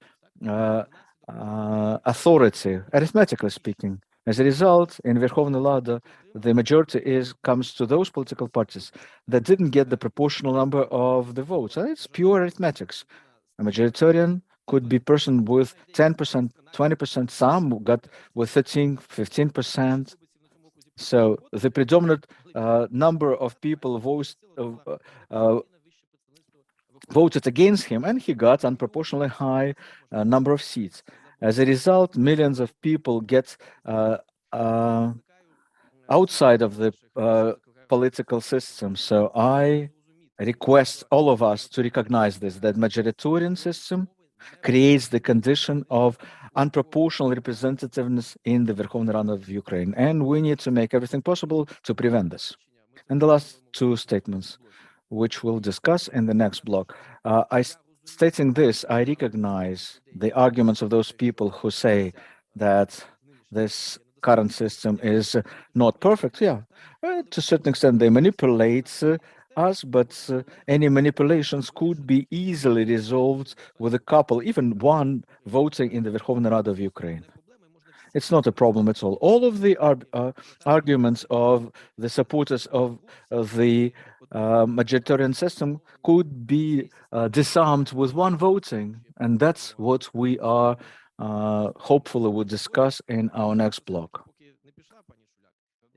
Speaker 6: authority, arithmetically speaking. As a result, in Verkhovna Rada, the majority comes to those political parties that didn't get the proportional number of the votes. And it's pure arithmetics. A majoritarian could be person with 10%, 20%, some got with 13, 15%. So the predominant number of people voted against him, and he got unproportionately high number of seats. As a result, millions of people get outside of the political system. So I request all of us to recognize this, that majoritarian system creates the condition of unproportional representativeness in the Verkhovna Rada of Ukraine. And we need to make everything possible to prevent this. And the last two statements, which we'll discuss in the next block. Stating this, I recognize the arguments of those people who say that this current system is not perfect. Yeah, to a certain extent, they manipulate us, but any manipulations could be easily resolved with a couple, even one, voting in the Verkhovna Rada of Ukraine. It's not a problem at all. All of the arguments of the supporters of the majoritarian system could be disarmed with one voting, and that's what we are hopefully will discuss in our next block.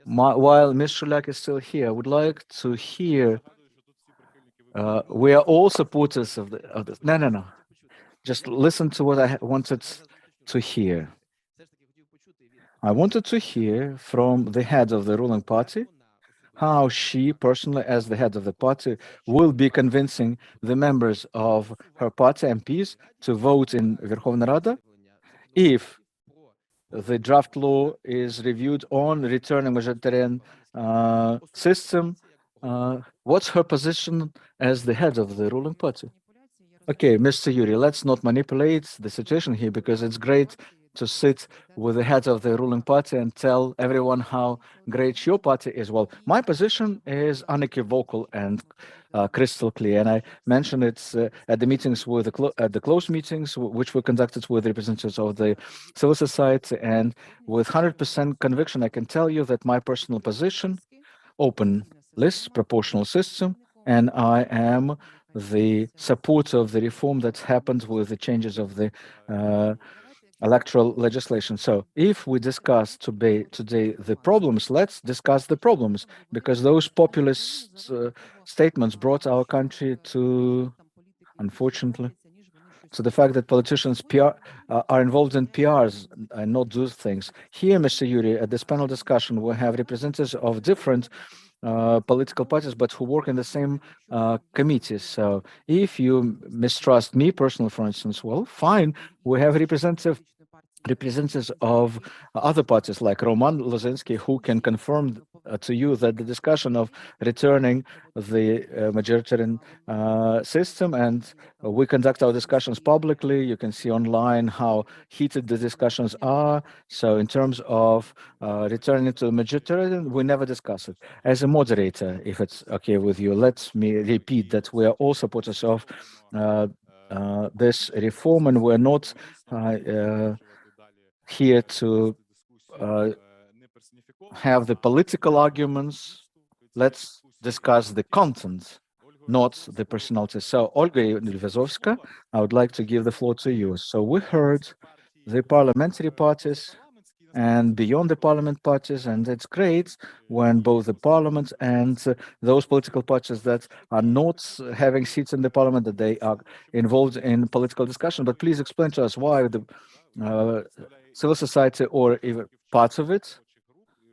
Speaker 6: While Ms. Shulak is still here, I would like to hear. We are all supporters of this. No. Just listen to what I wanted to hear. I wanted to hear from the head of the ruling party how she personally, as the head of the party, will be convincing the members of her party MPs to vote in Verkhovna Rada if the draft law is reviewed on returning majoritarian system. What's her position as the head of the ruling party? Okay, Mr. Iurii, let's not manipulate the situation here, because it's great to sit with the head of the ruling party and tell everyone how great your party is. Well, my position is unequivocal and crystal clear, and I mentioned it at the meetings with the closed meetings, which were conducted with representatives of the civil society, and with 100% conviction, I can tell you that my personal position, open list, proportional system, and I am the supporter of the reform that's happened with the changes of the electoral legislation. So if we discuss today the problems, let's discuss the problems, because those populist statements brought our country to, unfortunately, to the fact that politicians are involved in PRs and not do things. Here, Mr. Iurii, at this panel discussion, we have representatives of different political parties, but who work in the same committees. So if you mistrust me personally, for instance, well, fine, we have representative representatives of other parties like Roman Lozinski, who can confirm to you that the discussion of returning the majoritarian system, and we conduct our discussions publicly. You can see online how heated the discussions are. So in terms of returning to the majoritarian, we never discuss it. As a moderator, if it's okay with you, let me repeat that we are all supporters of this reform, and we're not here to have the political arguments. Let's discuss the content, not the personality. So, Olga Lisovskyi, I would like to give the floor to you. So we heard the parliamentary parties and beyond the parliament parties, and it's great when both the parliament and those political parties that are not having seats in the parliament, that they are involved in political discussion. But please explain to us why the civil society, or even parts of it,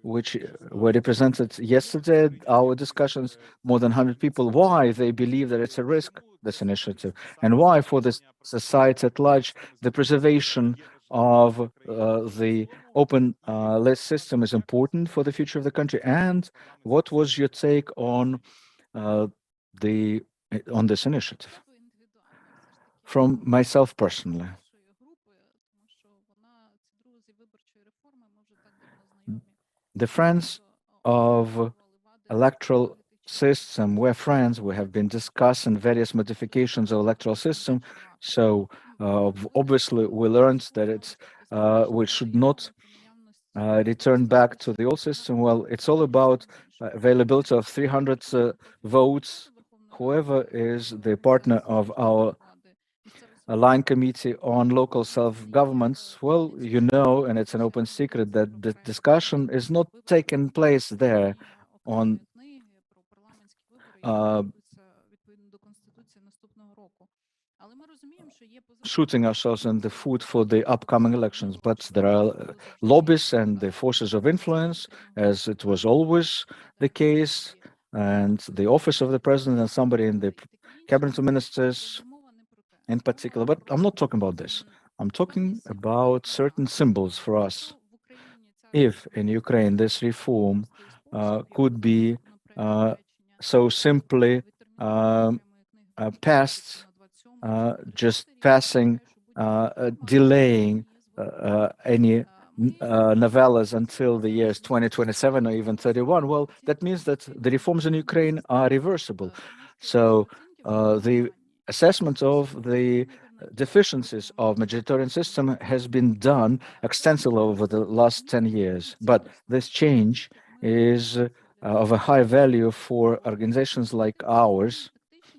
Speaker 6: which were represented yesterday at our discussions, more than 100 people, why they believe that it's a risk, this initiative, and why for the society at large, the preservation of the open list system is important for the future of the country. And what was your take on this initiative? From myself personally, the friends of electoral system, we're friends. We have been discussing various modifications of electoral system. So obviously we learned that it's we should not return back to the old system. Well, it's all about availability of 300 votes. Whoever is the partner of our line committee on local self-governments, well, you know, and it's an open secret that the discussion is not taking place there on shooting ourselves in the foot for the upcoming elections. But there are lobbies and the forces of influence, as it was always the case, and the office of the president and somebody in the cabinet of ministers in particular. But I'm not talking about this. I'm talking about certain symbols for us. If in Ukraine this reform could be so simply passed, just passing, delaying any novellas until the years 2027 or even 31, well, that means that the reforms in Ukraine are reversible. So the assessment of the deficiencies of majoritarian system has been done extensively over the last 10 years. But this change is of a high value for organizations like ours,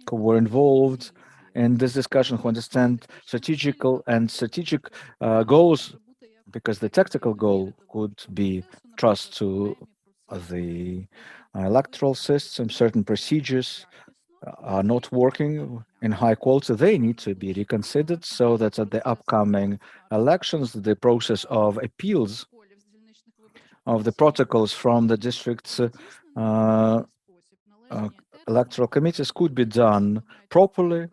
Speaker 6: who were involved in this discussion, who understand strategic goals, because the tactical goal could be trust to the electoral system. Certain procedures are not working in high quality. They need to be reconsidered so that at the upcoming elections, the process of appeals of the protocols from the district's electoral committees could be done properly,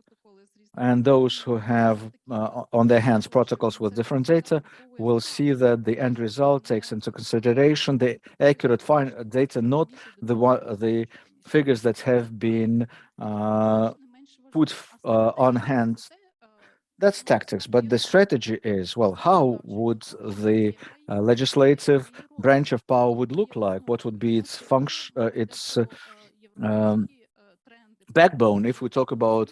Speaker 6: and those who have on their hands protocols with different data will see that the end result takes into consideration the accurate data, not the figures that have been put on hand. That's tactics, but the strategy is, well, how would the legislative branch of power would look like? What would be its function, its backbone? If we talk about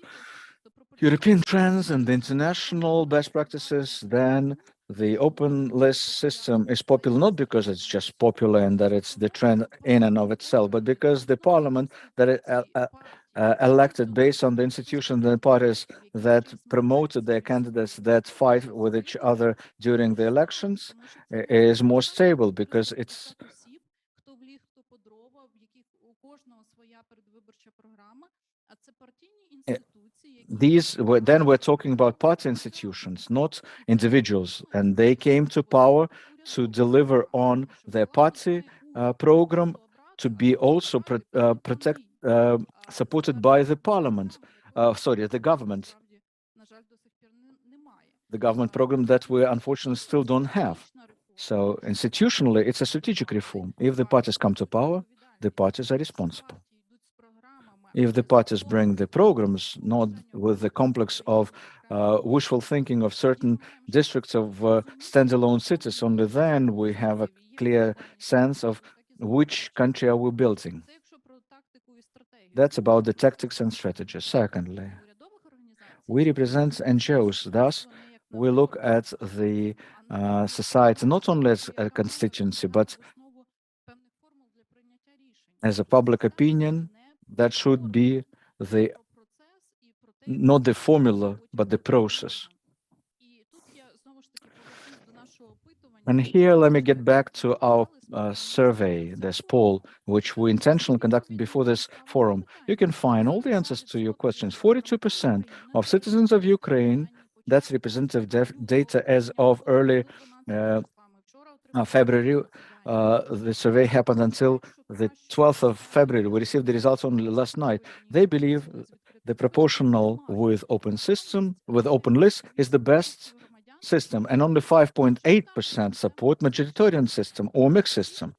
Speaker 6: European trends and the international best practices, then the open list system is popular not because it's just popular and that it's the trend in and of itself, but because the parliament that it elected based on the institutions and parties that promoted their candidates that fight with each other during the elections is more stable, because it's then we're talking about party institutions, not individuals, and they came to power to deliver on their party program, to be also supported by the parliament, the government. the government program that we unfortunately still don't have. So institutionally, it's a strategic reform. If the parties come to power, the parties are responsible. If the parties bring the programs, not with the complex of wishful thinking of certain districts of standalone cities, only then we have a clear sense of which country are we building. That's about the tactics and strategies. Secondly, we represent NGOs. Thus, we look at the society not only as a constituency, but as a public opinion that should be the not the formula, but the process. And here, let me get back to our survey, this poll, which we intentionally conducted before this forum. You can find all the answers to your questions. 42% of citizens of Ukraine, that's representative data as of early February. The survey happened until the 12th of February. We received the results only last night. They believe the proportional with open system, with open list, is the best system, and only 5.8% support majoritarian system or mixed system,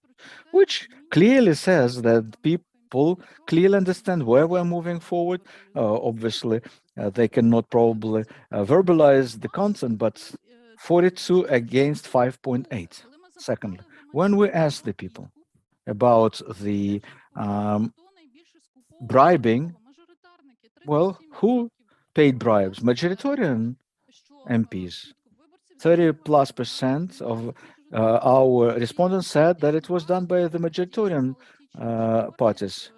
Speaker 6: which clearly says that people clearly understand where we're moving forward. Obviously, they cannot probably verbalize the content, but 42 against 5.8. Secondly, when we ask the people about the bribing, well, who paid bribes? Majoritarian MPs. 30+% of our respondents said that it was done by the majoritarian parties.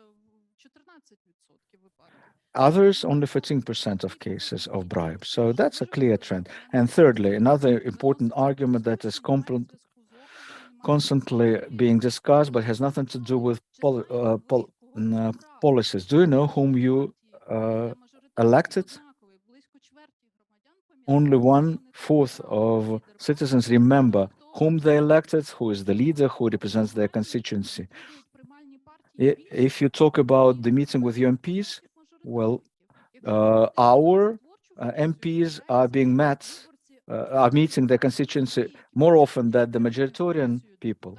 Speaker 6: Others, only 14% of cases of bribes. So that's a clear trend. And thirdly, another important argument that is constantly being discussed, but has nothing to do with policies. Do you know whom you elected? Only 1/4 of citizens remember whom they elected, who is the leader, who represents their constituency. If you talk about the meeting with your MPs, well, our MPs are being met, are meeting their constituency more often than the majoritarian people.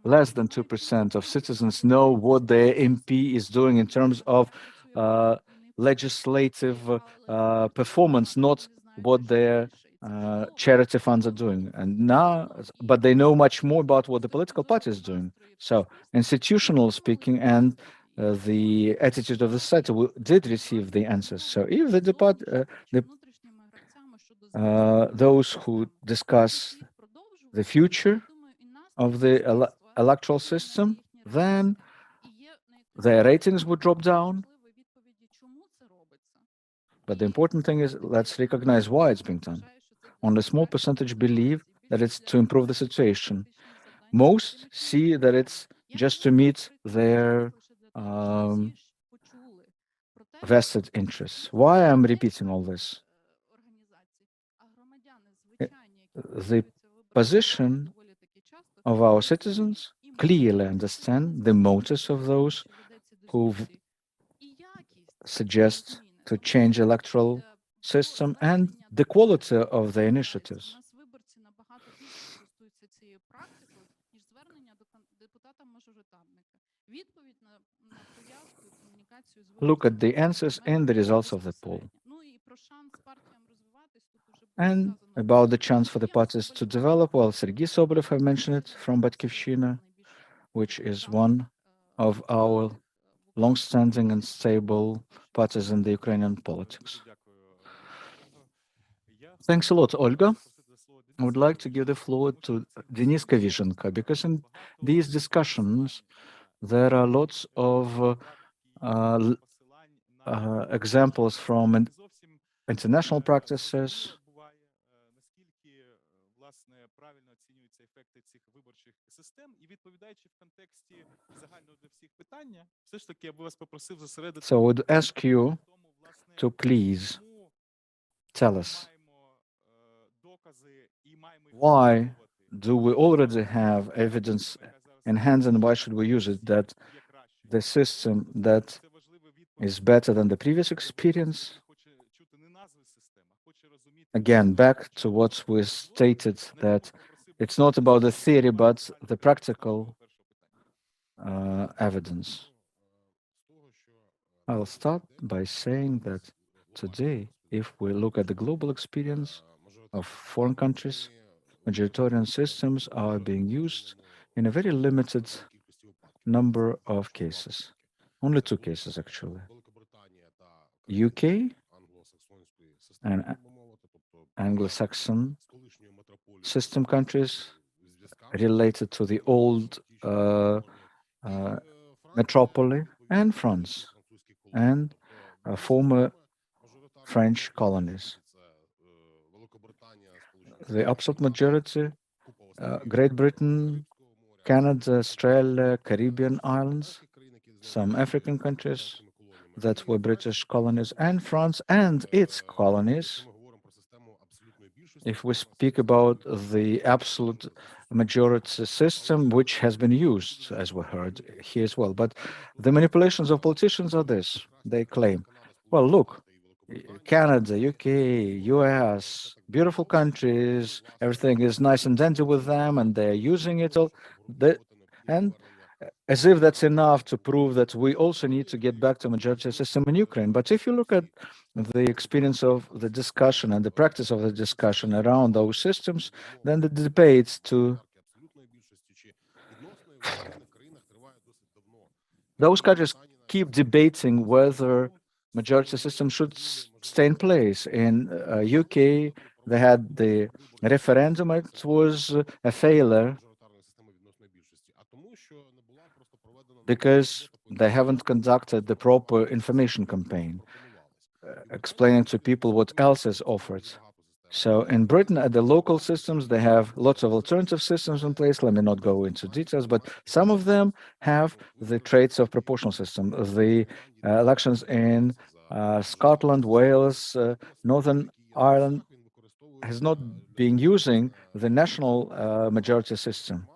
Speaker 6: Less than 2% of citizens know what their MP is doing in terms of legislative performance, not what their charity funds are doing. And now, but they know much more about what the political party is doing. So, institutional speaking and the attitude of the society did receive the answers. So, if those who discuss the future of the electoral system, then their ratings would drop down. But the important thing is, let's recognize why it's being done. Only a small percentage believe that it's to improve the situation. Most see that it's just to meet their vested interests. Why I'm repeating all this? The position of our citizens clearly understand the motives of those who suggest to change electoral system and the quality of the initiatives. Look at the answers and the results of the poll. And about the chance for the parties to develop, well, Sergei Sobolev, I mentioned it, from Batkivshchina, which is one of our long-standing and stable parties in the Ukrainian politics. Thanks a lot, Olga. I would like to give the floor to Denis Kyrychenko, because in these discussions, there are lots of examples from international practices. So I would ask you to please tell us, why do we already have evidence in hand and why should we use it that the system that is better than the previous experience. Again, back to what we stated, that it's not about the theory, but the practical evidence. I'll start by saying that today, if we look at the global experience of foreign countries, majoritarian systems are being used in a very limited number of cases. Only 2 cases, actually. UK and Anglo-Saxon system countries related to the old metropoly, and France and former French colonies. The absolute majority, Great Britain, Canada, Australia, Caribbean islands, some African countries that were British colonies, and France and its colonies. If we speak about the absolute majority system, which has been used, as we heard here as well. But the manipulations of politicians are this. They claim, well, look, Canada, UK, US, beautiful countries, everything is nice and dandy with them, and they're using it all. And as if that's enough to prove that we also need to get back to a majority system in Ukraine. But if you look at the experience of the discussion and the practice of the discussion around those systems, then the debates to those countries keep debating whether majority system should stay in place. In UK, they had the referendum. It was a failure because they haven't conducted the proper information campaign, explaining to people what else is offered. So in Britain, at the local systems, they have lots of alternative systems in place. Let me not go into details, but some of them have the traits of proportional system. The elections in Scotland, Wales, Northern Ireland has not been using the national majority system.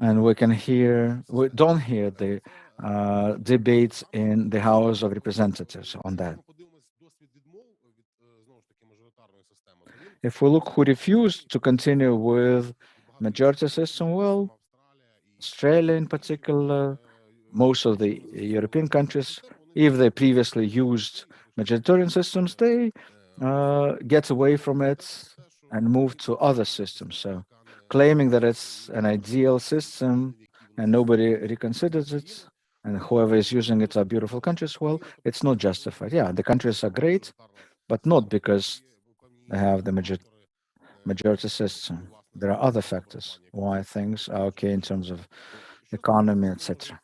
Speaker 6: And we don't hear the debates in the House of Representatives on that. If we look who refused to continue with majority system, well, Australia in particular, most of the European countries, if they previously used majoritarian systems, they get away from it and move to other systems. So claiming that it's an ideal system and nobody reconsiders it, and whoever is using it are beautiful countries, well, it's not justified. Yeah, the countries are great, but not because they have the majority system. There are other factors why things are okay in terms of economy, etc.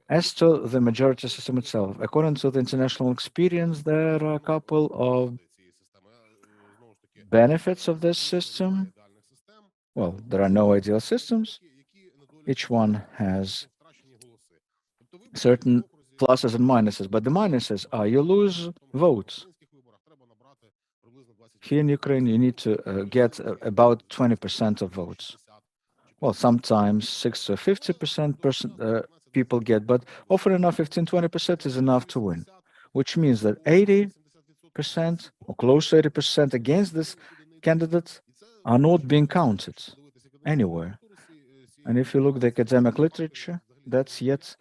Speaker 6: As to the majority system itself, according to the international experience, there are a couple of benefits of this system. Well, there are no ideal systems. Each one has certain pluses and minuses, but the minuses are you lose votes. Here in Ukraine, you need to get about 20% of votes. Well, sometimes 60 or 50% people get, but often enough, 15-20% is enough to win, which means that 80% or close to 80% against this candidate are not being counted anywhere. And if you look at the academic literature, that's yet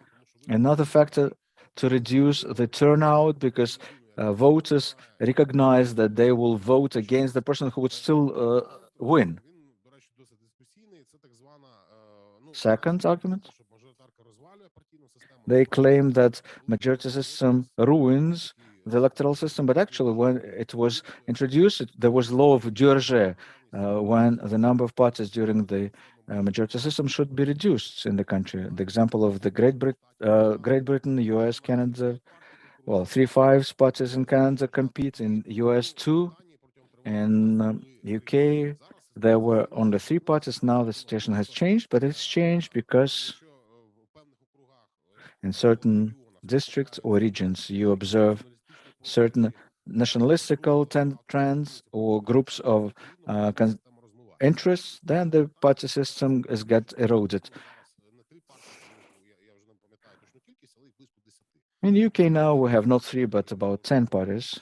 Speaker 6: another factor to reduce the turnout, because voters recognize that they will vote against the person who would still win. Second argument, they claim that majority system ruins the electoral system, but actually when it was introduced, there was law of Darya, when the number of parties during the majority system should be reduced in the country. The example of the Great Britain, US, Canada, well, 3/5 parties in Canada compete, in US 2, in UK there were only 3 parties. Now the situation has changed, but it's changed because in certain districts or regions you observe certain nationalistical trends or groups of interests, then the party system get eroded. In UK now, we have not 3, but about 10 parties.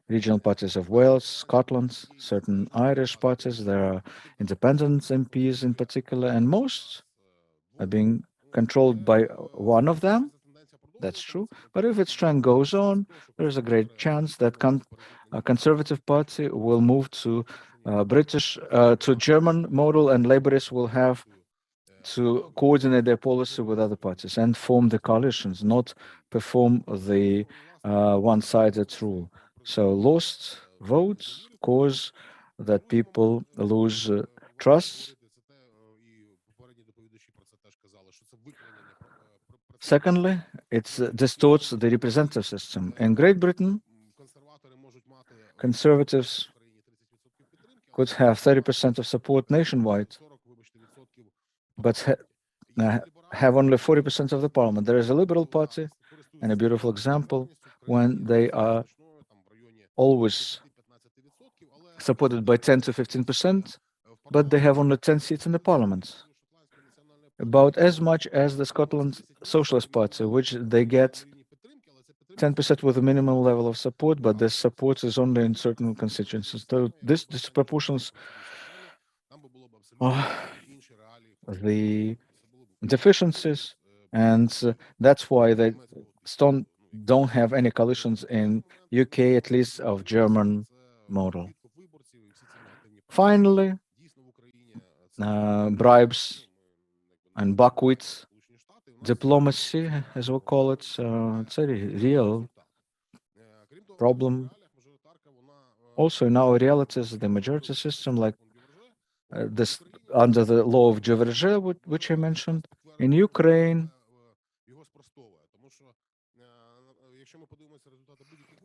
Speaker 6: Regional parties of Wales, Scotland, certain Irish parties. There are independent MPs in particular, and most are being controlled by one of them. That's true. But if its trend goes on, there is a great chance that a Conservative Party will move to to German model, and Laborists will have to coordinate their policy with other parties and form the coalitions, not perform the one-sided rule. So lost votes cause that people lose trust. Secondly, it distorts the representative system. In Great Britain, Conservatives could have 30% of support nationwide, but have only 40% of the parliament. There is a Liberal Party, and a beautiful example when they are always supported by 10 to 15%, but they have only 10 seats in the parliament, about as much as the Scotland Socialist Party, which they get 10% with a minimum level of support, but this support is only in certain constituencies. So this disproportions the deficiencies, and that's why they don't have any coalitions in UK, at least of German model. Finally, bribes and buckwheat diplomacy, as we call it, it's a real problem. Also, in our realities, the majority system, like this under the law of Jeopardized, which I mentioned, in Ukraine,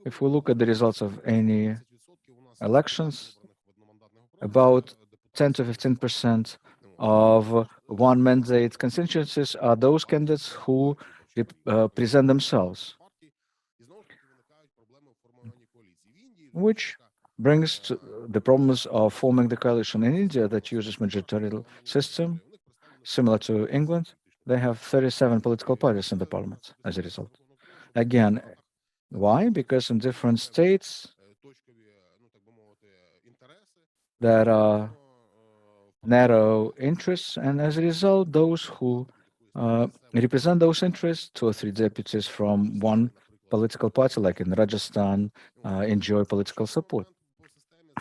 Speaker 6: if we look at the results of any elections, about 10 to 15% of one mandate constituencies are those candidates who present themselves, which brings to the problems of forming the coalition. In India, that uses majoritarian system, similar to England, they have 37 political parties in the parliament as a result. Again, why? Because in different states, there are narrow interests, and as a result, those who represent those interests, 2 or 3 deputies from one political party, like in Rajasthan, enjoy political support.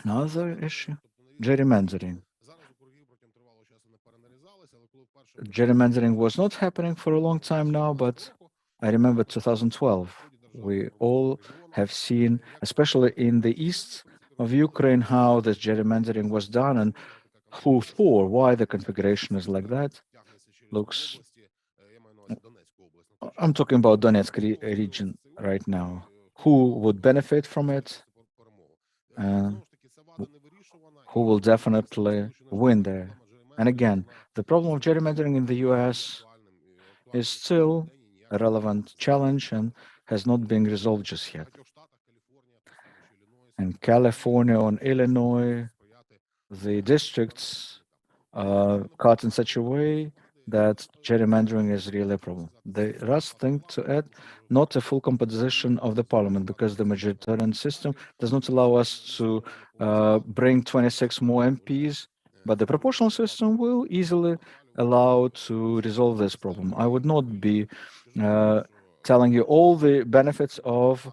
Speaker 6: Another issue, gerrymandering. Gerrymandering was not happening for a long time now, but I remember 2012. We all have seen, especially in the east of Ukraine, how this gerrymandering was done and who for, why the configuration is like that. Looks, I'm talking about Donetsk region right now. Who would benefit from it? Who will definitely win there? And again, the problem of gerrymandering in the US is still a relevant challenge and has not been resolved just yet. In California or Illinois, the districts are cut in such a way that gerrymandering is really a problem. The last thing to add, not a full composition of the parliament, because the majoritarian system does not allow us to bring 26 more MPs, but the proportional system will easily allow to resolve this problem. I would not be telling you all the benefits of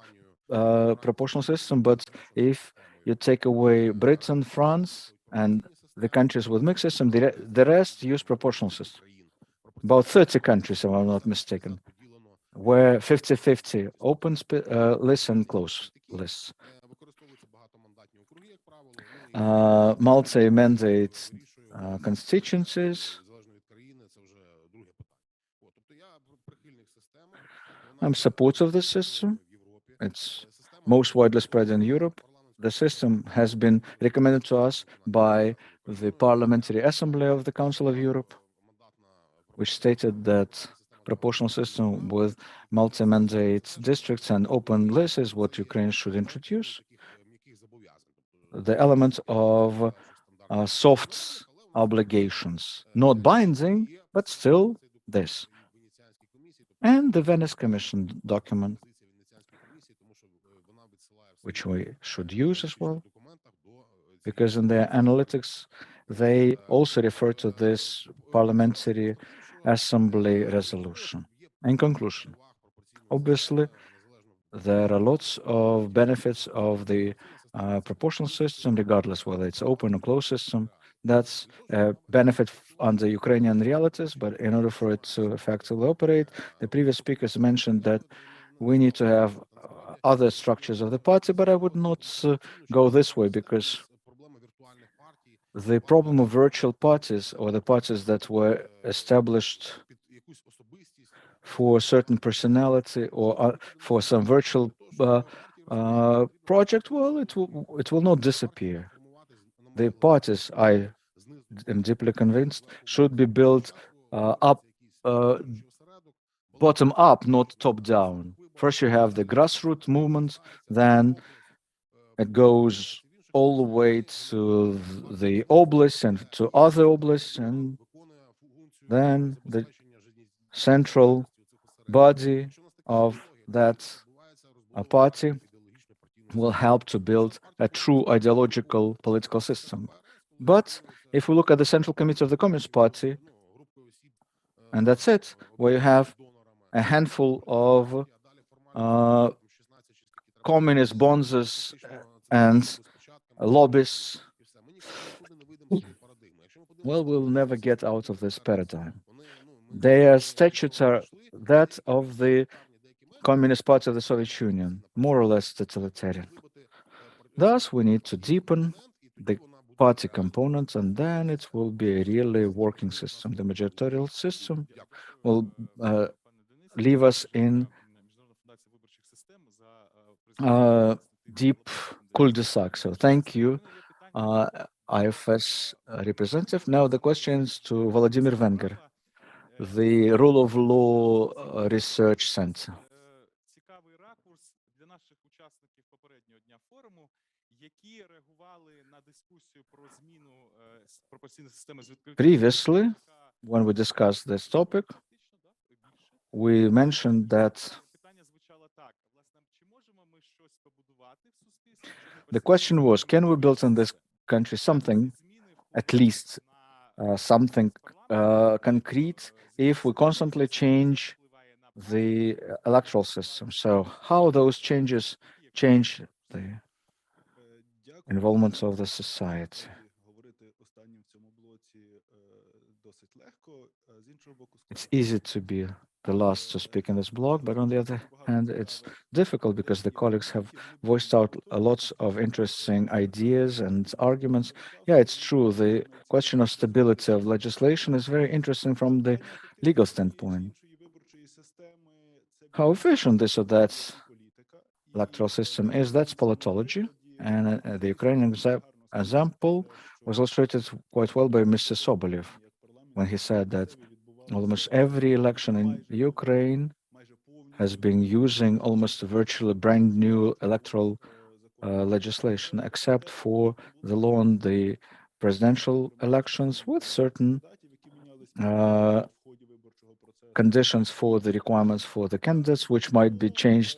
Speaker 6: proportional system, but if you take away Britain, France, and the countries with mixed system, the rest use proportional system. About 30 countries, if I'm not mistaken, where 50-50 open lists and closed lists. Multi-mandate constituencies. I'm supportive of this system. It's most widely spread in Europe. The system has been recommended to us by the Parliamentary Assembly of the Council of Europe, which stated that proportional system with multi-mandate districts and open lists is what Ukraine should introduce. The element of soft obligations, not binding, but still this. and the Venice Commission document, which we should use as well, because in their analytics, they also refer to this Parliamentary Assembly resolution. In conclusion, obviously, there are lots of benefits of the proportional system, regardless whether it's open or closed system. That's a benefit under Ukrainian realities, but in order for it to effectively operate, the previous speakers mentioned that we need to have other structures of the party, but I would not go this way, because the problem of virtual parties, or the parties that were established for a certain personality or for some virtual project, well, it will not disappear. The parties, I am deeply convinced, should be built bottom up, not top down. First, you have the grassroots movement, then it goes all the way to the oblasts and to other oblasts, and then the central body of that party will help to build a true ideological political system. But if we look at the Central Committee of the Communist Party, and that's it, where you have a handful of communist bonzes and lobbyists, well, we'll never get out of this paradigm. Their statutes are that of the Communist Party of the Soviet Union, more or less totalitarian. Thus, we need to deepen the party components, and then it will be a really working system. The majoritarian system will leave us in deep cul-de-sac. So thank you, IFES representative. Now the questions to Vladimir Venger, the Rule of Law Research Center. Previously, when we discussed this topic, we mentioned that the question was, can we build in this country something, at least something concrete, if we constantly change the electoral system? So how those changes change the involvement of the society? It's easy to be the last to speak in this blog, but on the other hand, it's difficult because the colleagues have voiced out lots of interesting ideas and arguments. Yeah, it's true. The question of stability of legislation is very interesting from the legal standpoint. How efficient this or that electoral system is, that's politology. And the Ukrainian example was illustrated quite well by Mr. Sobolev when he said that almost every election in Ukraine has been using almost virtually brand new electoral legislation, except for the law on the presidential elections with certain conditions for the requirements for the candidates, which might be changed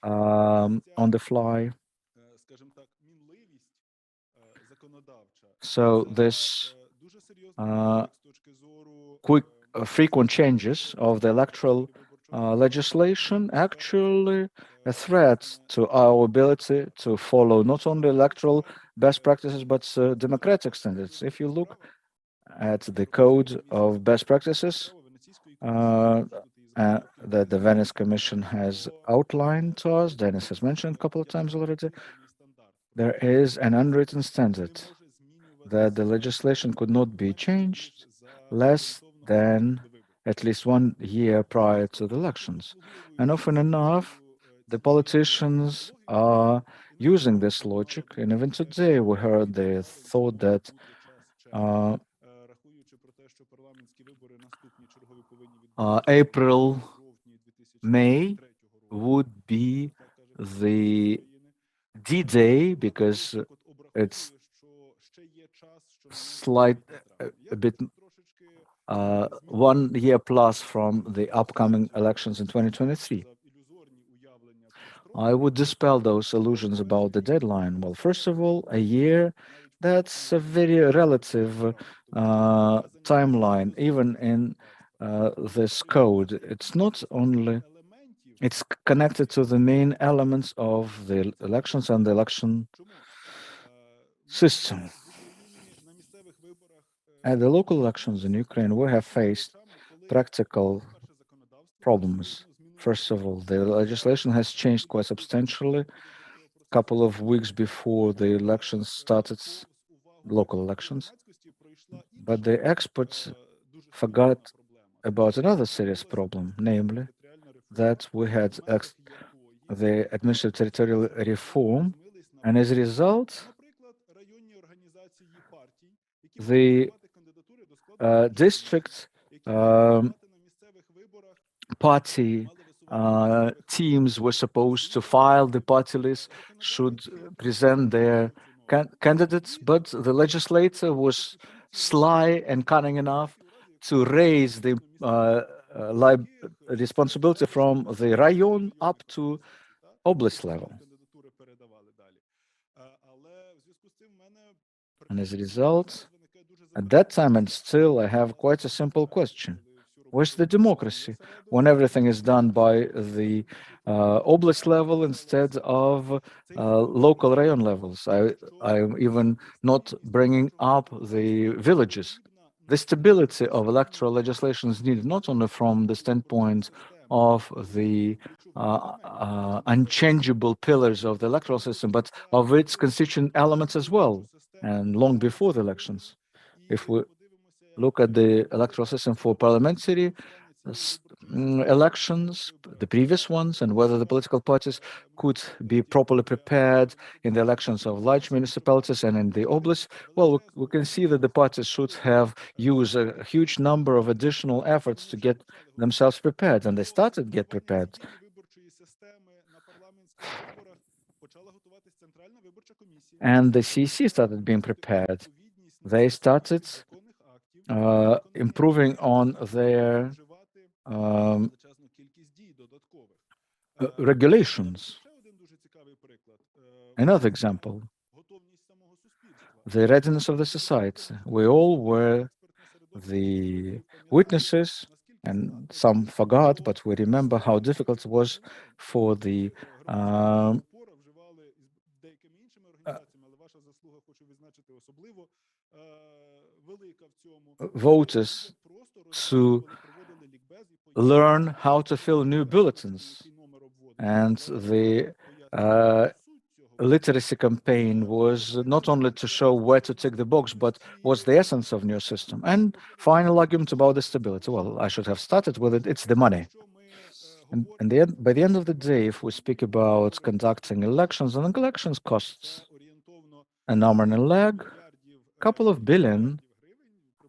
Speaker 6: on the fly. So this frequent changes of the electoral legislation actually a threat to our ability to follow not only electoral best practices, but democratic standards. If you look at the code of best practices that the Venice Commission has outlined to us, Dennis has mentioned a couple of times already, there is an unwritten standard that the legislation could not be changed less than at least 1 year prior to the elections. And often enough, the politicians are using this logic. And even today, we heard the thought that April, May would be the D-Day because it's a bit 1 year plus from the upcoming elections in 2023. I would dispel those illusions about the deadline. Well, first of all, a year, that's a very relative timeline, even in this code. It's not only, it's connected to the main elements of the elections and the election system. At the local elections in Ukraine, we have faced practical problems. First of all, the legislation has changed quite substantially. A couple of weeks before the elections started, local elections, but the experts forgot about another serious problem, namely that we had the administrative territorial reform, and as a result, the district party teams were supposed to file the party list, should present their candidates, but the legislator was sly and cunning enough to raise the responsibility from the rayon up to oblast level. And as a result, at that time, and still, I have quite a simple question. Where's the democracy when everything is done by the oblast level instead of local rayon levels? I'm even not bringing up the villages. The stability of electoral legislation is needed not only from the standpoint of the unchangeable pillars of the electoral system, but of its constituent elements as well, and long before the elections. If we look at the electoral system for parliamentary elections, the previous ones, and whether the political parties could be properly prepared in the elections of large municipalities and in the oblasts, well, we can see that the parties should have used a huge number of additional efforts to get themselves prepared, and they started to get prepared. And the CEC started being prepared. They started improving on their regulations. Another example, the readiness of the society. We all were the witnesses, and some forgot, but we remember how difficult it was for the voters to learn how to fill new bulletins. And the literacy campaign was not only to show where to tick the box, but was the essence of new system. And final argument about the stability. Well, I should have started with it. It's the money. And by the end of the day, if we speak about conducting elections, and elections costs an arm and a leg, a couple of billion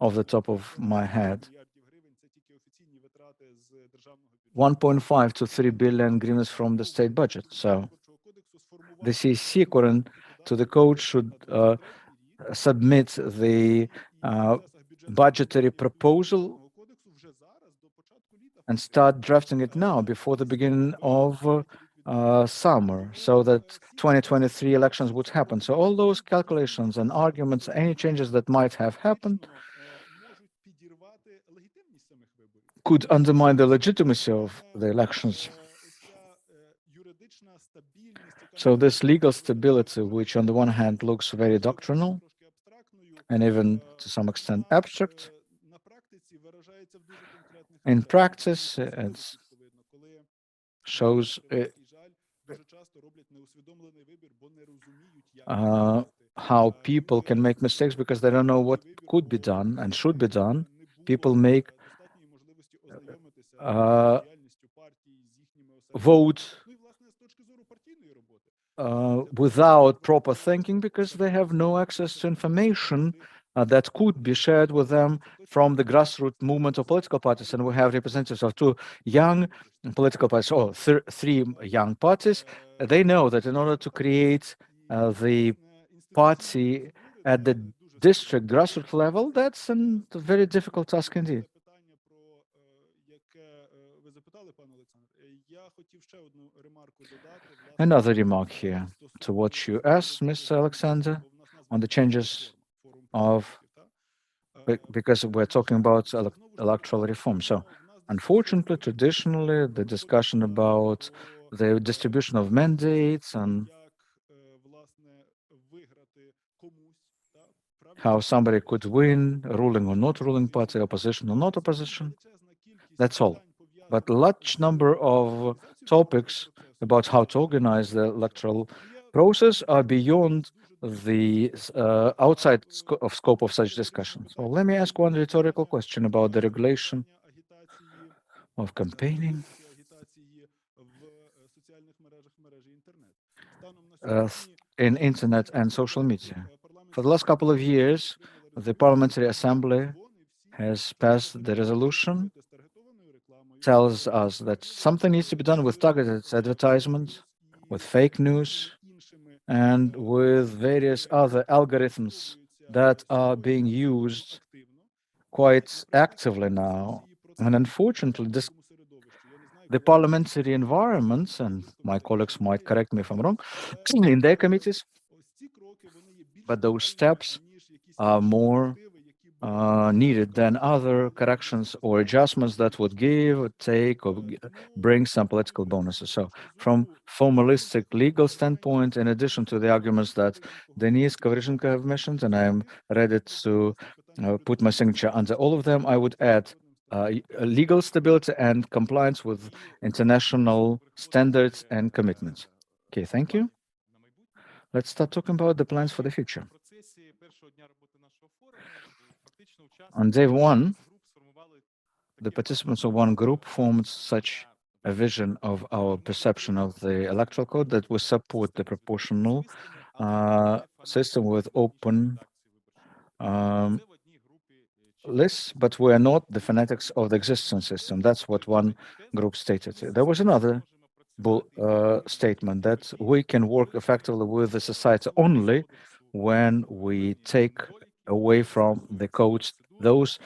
Speaker 6: off the top of my head, 1.5 to 3 billion hryvnias from the state budget. So the CEC, according to the code, should submit the budgetary proposal and start drafting it now before the beginning of summer, so that 2023 elections would happen. So all those calculations and arguments, any changes that might have happened, could undermine the legitimacy of the elections. So this legal stability, which on the one hand looks very doctrinal and even to some extent abstract, in practice it shows how people can make mistakes because they don't know what could be done and should be done. People make vote without proper thinking because they have no access to information that could be shared with them from the grassroots movement of political parties. And we have representatives of two young political parties, or three young parties. They know that in order to create the party at the district grassroots level, that's a very difficult task indeed. Another remark here to what you asked, Mr. Alexander, on the changes of, because we're talking about electoral reform. So unfortunately, traditionally, the discussion about the distribution of mandates and how somebody could win, ruling or not ruling party, opposition or not opposition, that's all. But a large number of topics about how to organize the electoral process are beyond the outside of scope of such discussions. So let me ask one rhetorical question about the regulation of campaigning. In internet and social media. For the last couple of years, the Parliamentary Assembly has passed the resolution, tells us that something needs to be done with targeted advertisement, with fake news, and with various other algorithms that are being used quite actively now. And unfortunately, the parliamentary environments, and my colleagues might correct me if I'm wrong, in their committees, but those steps are more needed than other corrections or adjustments that would give, take, or bring some political bonuses. So from formalistic legal standpoint, in addition to the arguments that Denise Kyrychenko have mentioned, and I'm ready to put my signature under all of them, I would add legal stability and compliance with international standards and commitments. Okay, thank you. Let's start talking about the plans for the future. On day one, the participants of one group formed such a vision of our perception of the electoral code that we support the proportional system with open lists, but we are not the fanatics of the existing system. That's what one group stated. There was another statement that we can work effectively with the society only when we take away from the codes those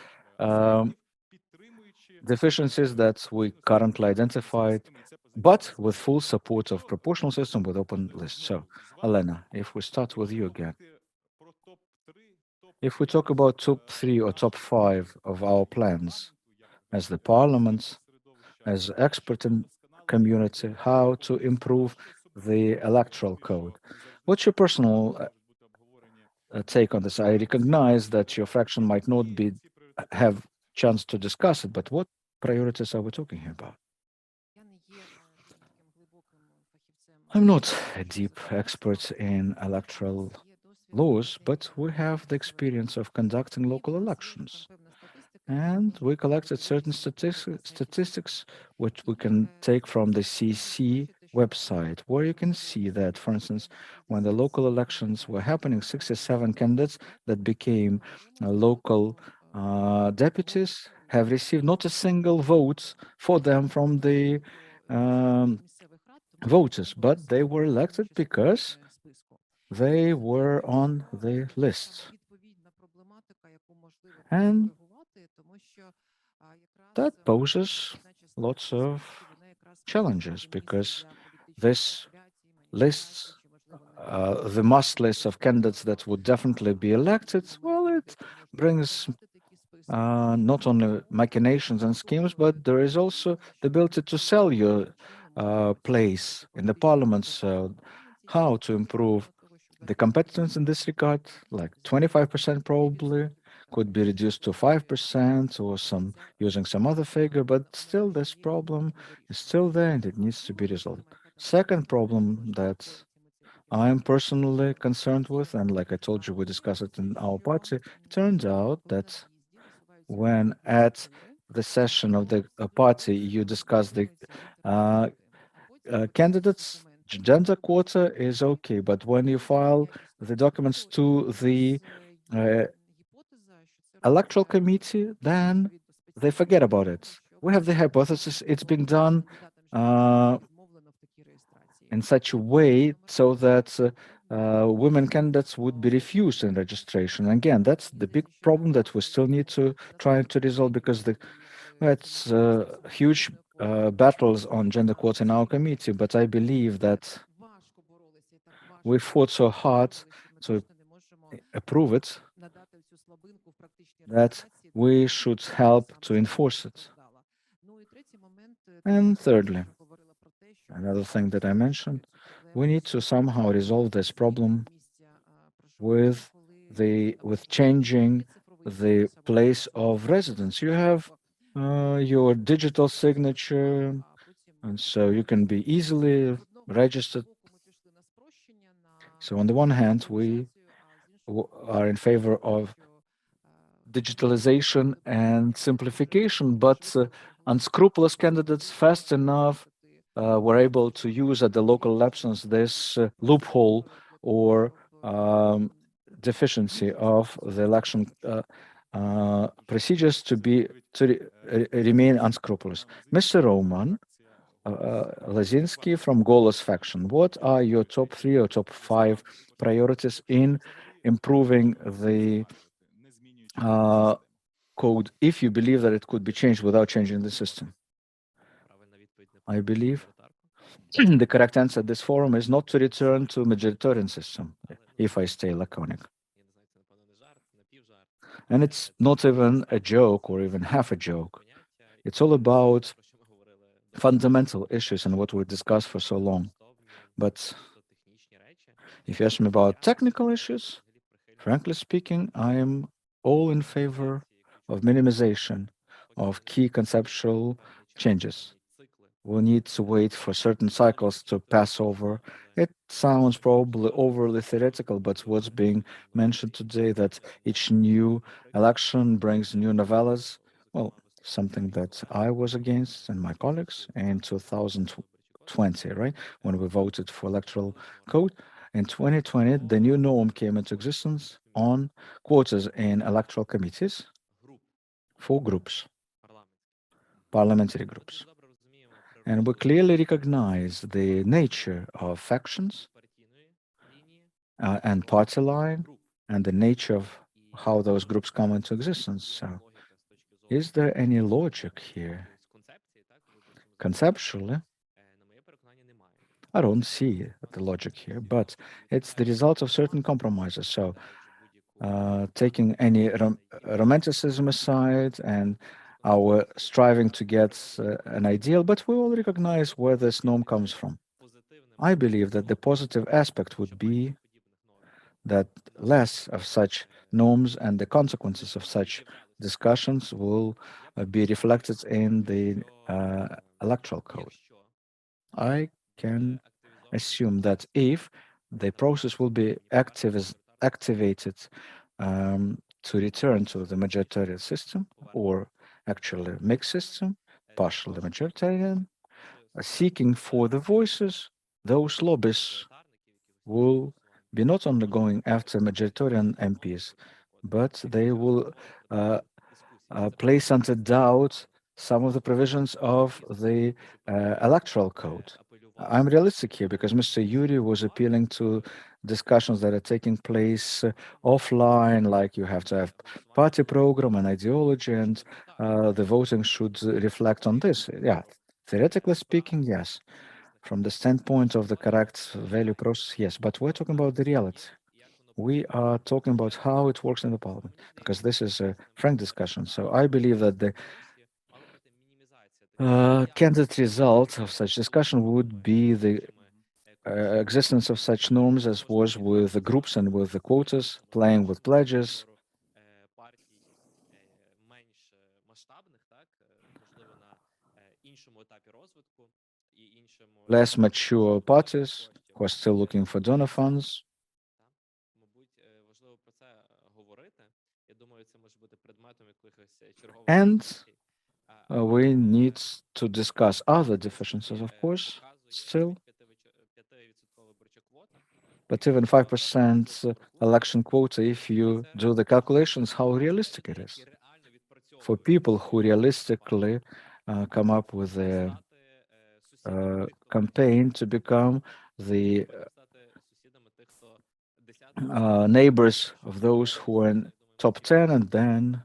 Speaker 6: deficiencies that we currently identified, but with full support of proportional system with open lists. So, Olena, if we start with you again. If we talk about top 3 or top 5 of our plans as the parliament, as expert in community, how to improve the electoral code. What's your personal take on this? I recognize that your fraction might not have chance to discuss it, but what priorities are we talking here about? I'm not a deep expert in electoral laws, but we have the experience of conducting local elections. And we collected certain statistics which we can take from the CC website, where you can see that, for instance, when the local elections were happening, 67 candidates that became local deputies have received not a single vote for them from the voters, but they were elected because they were on the list. And that poses lots of challenges because this list, the must list of candidates that would definitely be elected, well, it brings not only machinations and schemes, but there is also the ability to sell your place in the parliament. So how to improve the competence in this regard, like 25% probably, could be reduced to 5% or using some other figure, but still this problem is still there and it needs to be resolved. Second problem that I'm personally concerned with, and like I told you, we discussed it in our party, it turns out that when at the session of the party you discuss the candidates, gender quota is okay, but when you file the documents to the electoral committee, then they forget about it. We have the hypothesis it's being done in such a way so that women candidates would be refused in registration. Again, that's the big problem that we still need to try to resolve, because that's huge battles on gender quotas in our committee. But I believe that we fought so hard to approve it that we should help to enforce it. And thirdly, another thing that I mentioned, we need to somehow resolve this problem with changing the place of residence. You have your digital signature, and so you can be easily registered. So on the one hand, we are in favor of digitalization and simplification, but unscrupulous candidates fast enough were able to use at the local elections this loophole or deficiency of the election procedures to remain unscrupulous. Mr. Roman Lazinski from Golos faction, what are your top 3 or top 5 priorities in improving the code, if you believe that it could be changed without changing the system? I believe the correct answer at this forum is not to return to majoritarian system, if I stay laconic. And it's not even a joke or even half a joke. It's all about fundamental issues and what we discussed for so long. But if you ask me about technical issues, frankly speaking, I am all in favor of minimization of key conceptual changes. We'll need to wait for certain cycles to pass over. It sounds probably overly theoretical, but what's being mentioned today, that each new election brings new novellas, well, something that I was against and my colleagues in 2020, right, when we voted for electoral code. In 2020, the new norm came into existence on quotas in electoral committees for groups, parliamentary groups. And we clearly recognize the nature of factions and party line and the nature of how those groups come into existence. So is there any logic here? Conceptually, I don't see the logic here, but it's the result of certain compromises. So taking any romanticism aside and our striving to get an ideal, but we all recognize where this norm comes from. I believe that the positive aspect would be that less of such norms and the consequences of such discussions will be reflected in the electoral code. I can assume that if the process will be activated to return to the majoritarian system, or actually mixed system, partially majoritarian, seeking for the voices, those lobbies will be not only going after majoritarian MPs, but they will place under doubt some of the provisions of the electoral code. I'm realistic here because Mr. Iurii was appealing to discussions that are taking place offline, like you have to have party program and ideology, and the voting should reflect on this. Yeah, theoretically speaking, yes. From the standpoint of the correct value process, yes. But we're talking about the reality. We are talking about how it works in the parliament, because this is a frank discussion. So I believe that the candidate result of such discussion would be the existence of such norms as was with the groups and with the quotas, playing with pledges, less mature parties who are still looking for donor funds. And we need to discuss other deficiencies, of course, still. But even 5% election quota, if you do the calculations, how realistic it is. For people who realistically come up with a campaign to become the neighbors of those who are in top 10, and then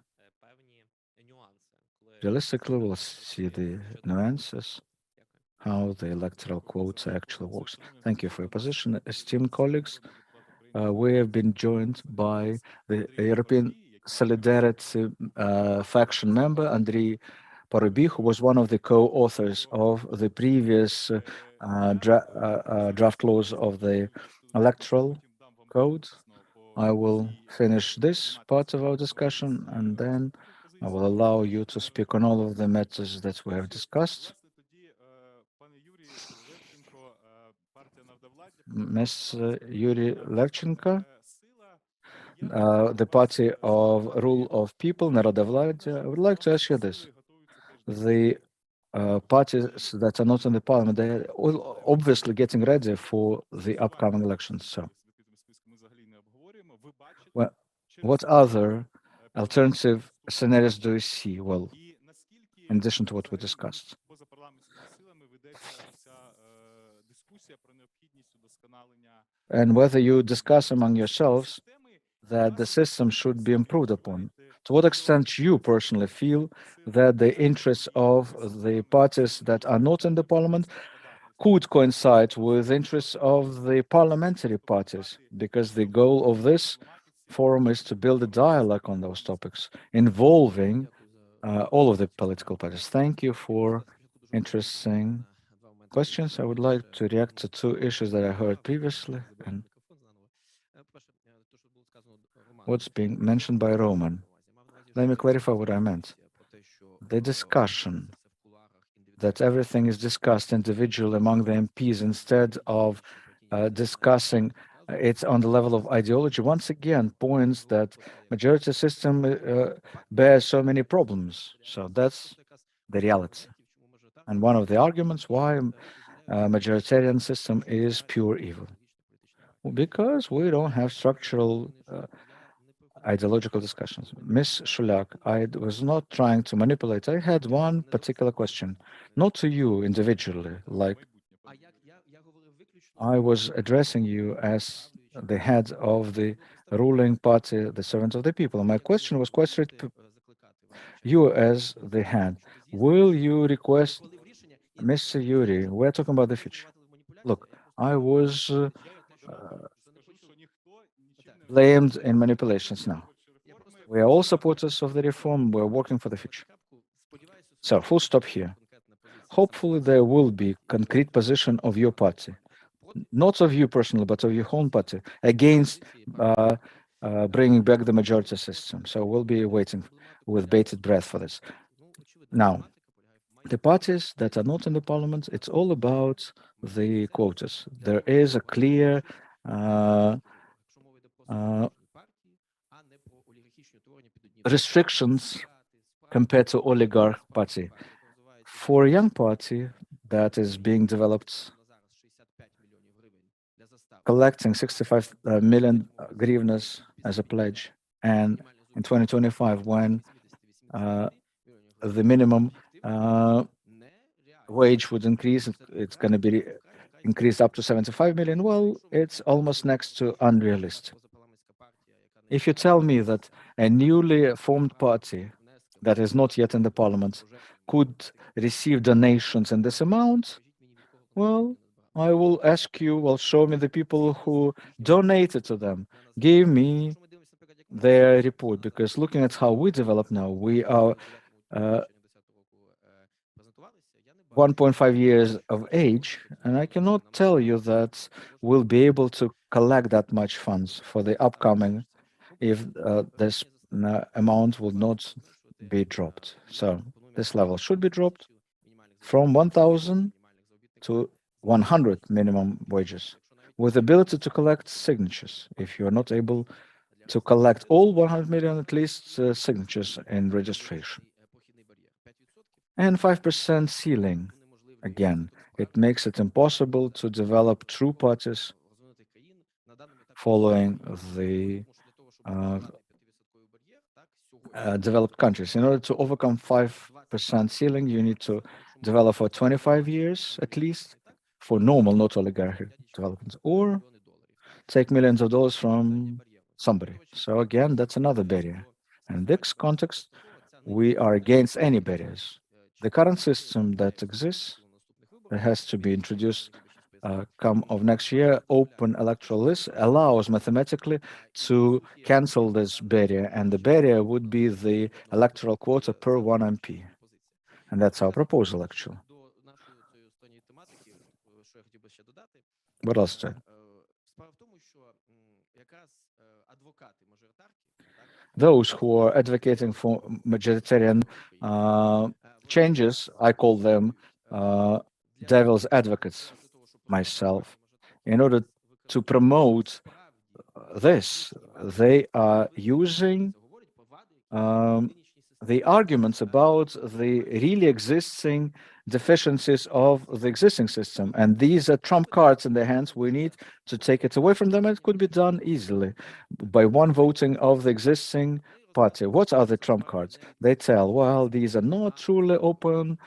Speaker 6: realistically we'll see the nuances, how the electoral quota actually works. Thank you for your position, esteemed colleagues. We have been joined by the European Solidarity faction member, Iurii Lisovskyi, who was one of the co-authors of the previous draft laws of the electoral code. I will finish this part of our discussion, and then I will allow you to speak on all of the matters that we have discussed. Ms. Iurii Lisovskyi, the party of rule of people, Народа Владя, I would like to ask you this. The parties that are not in the parliament, they are all obviously getting ready for the upcoming elections. So, well, what other alternative scenarios do you see? Well, in addition to what we discussed. And whether you discuss among yourselves that the system should be improved upon. To what extent you personally feel that the interests of the parties that are not in the parliament could coincide with interests of the parliamentary parties, because the goal of this forum is to build a dialogue on those topics involving all of the political parties. Thank you for interesting questions. I would like to react to two issues that I heard previously and what's being mentioned by Roman. Let me clarify what I meant. The discussion that everything is discussed individually among the MPs instead of discussing it on the level of ideology, once again points that majority system bears so many problems. So that's the reality. And one of the arguments why majoritarian system is pure evil. Because we don't have structural ideological discussions. Ms. Shulyak, I was not trying to manipulate. I had one particular question, not to you individually, like I was addressing you as the head of the ruling party, the servant of the people. My question was quite straight. You as the head, will you request, Mr. Iurii, we're talking about the future. Look, I was blamed in manipulations now. We are all supporters of the reform. We're working for the future. So, full stop here. Hopefully, there will be concrete position of your party, not of you personally, but of your own party, against bringing back the majority system. So, we'll be waiting with bated breath for this. Now, the parties that are not in the parliament, it's all about the quotas. There is a clear restrictions compared to oligarch party. For a young party that is being developed, collecting 65 million hryvnias as a pledge, and in 2025, when the minimum wage would increase, it's going to be increased up to 75 million, well, it's almost next to unrealistic. If you tell me that a newly formed party that is not yet in the parliament could receive donations in this amount, well, I will ask you, well, show me the people who donated to them. Give me their report, because looking at how we develop now, we are 1.5 years of age, and I cannot tell you that we'll be able to collect that much funds for the upcoming if this amount will not be dropped. So this level should be dropped from 1,000 to 100 minimum wages, with the ability to collect signatures. If you're not able to collect all 100 million, at least signatures in registration. And 5% ceiling. Again, it makes it impossible to develop true parties following the developed countries. In order to overcome 5% ceiling, you need to develop for 25 years at least for normal, not oligarchic developments, or take millions of dollars from somebody. So again, that's another barrier. In this context, we are against any barriers. The current system that exists, that has to be introduced come of next year, open electoral list allows mathematically to cancel this barrier, and the barrier would be the electoral quota per 1 MP. And that's our proposal, actually. What else, Ted? Those who are advocating for majoritarian changes, I call them devil's advocates myself. In order to promote this, they are using the arguments about the really existing deficiencies of the existing system. And these are trump cards in their hands. We need to take it away from them. It could be done easily by one voting of the existing party. What are the trump cards? They tell, well, these are not truly open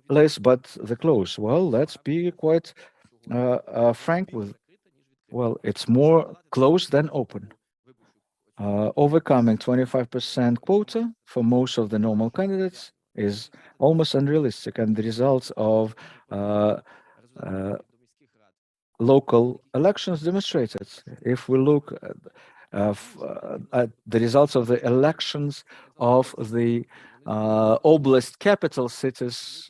Speaker 6: lists, but they're close. Well, let's be quite frank with, well, it's more closed than open. Overcoming 25% quota for most of the normal candidates is almost unrealistic, and the results of local elections demonstrated. If we look at the results of the elections of the oblast capital cities,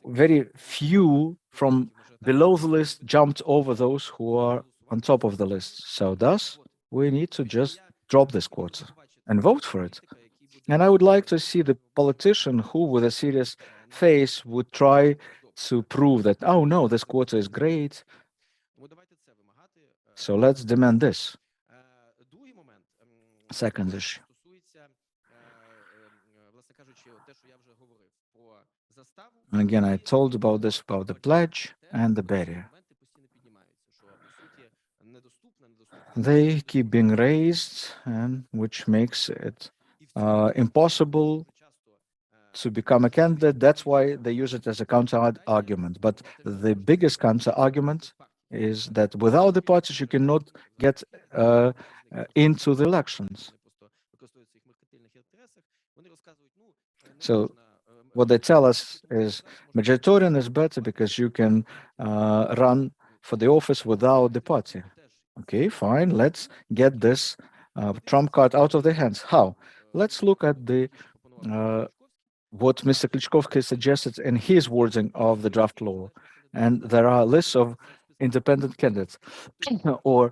Speaker 6: very few from below the list jumped over those who are on top of the list. So thus, we need to just drop this quota and vote for it. And I would like to see the politician who, with a serious face, would try to prove that, oh no, this quota is great. So let's demand this. Second issue. And again, I told about this, about the pledge and the barrier. They keep being raised, and which makes it impossible to become a candidate. That's why they use it as a counter argument. But the biggest counter argument is that without the parties, you cannot get into the elections. So what they tell us is majoritarian is better because you can run for the office without the party. Okay, fine. Let's get this trump card out of their hands. How? Let's look at the what Mr. Klitschko suggested in his wording of the draft law. And there are lists of independent candidates or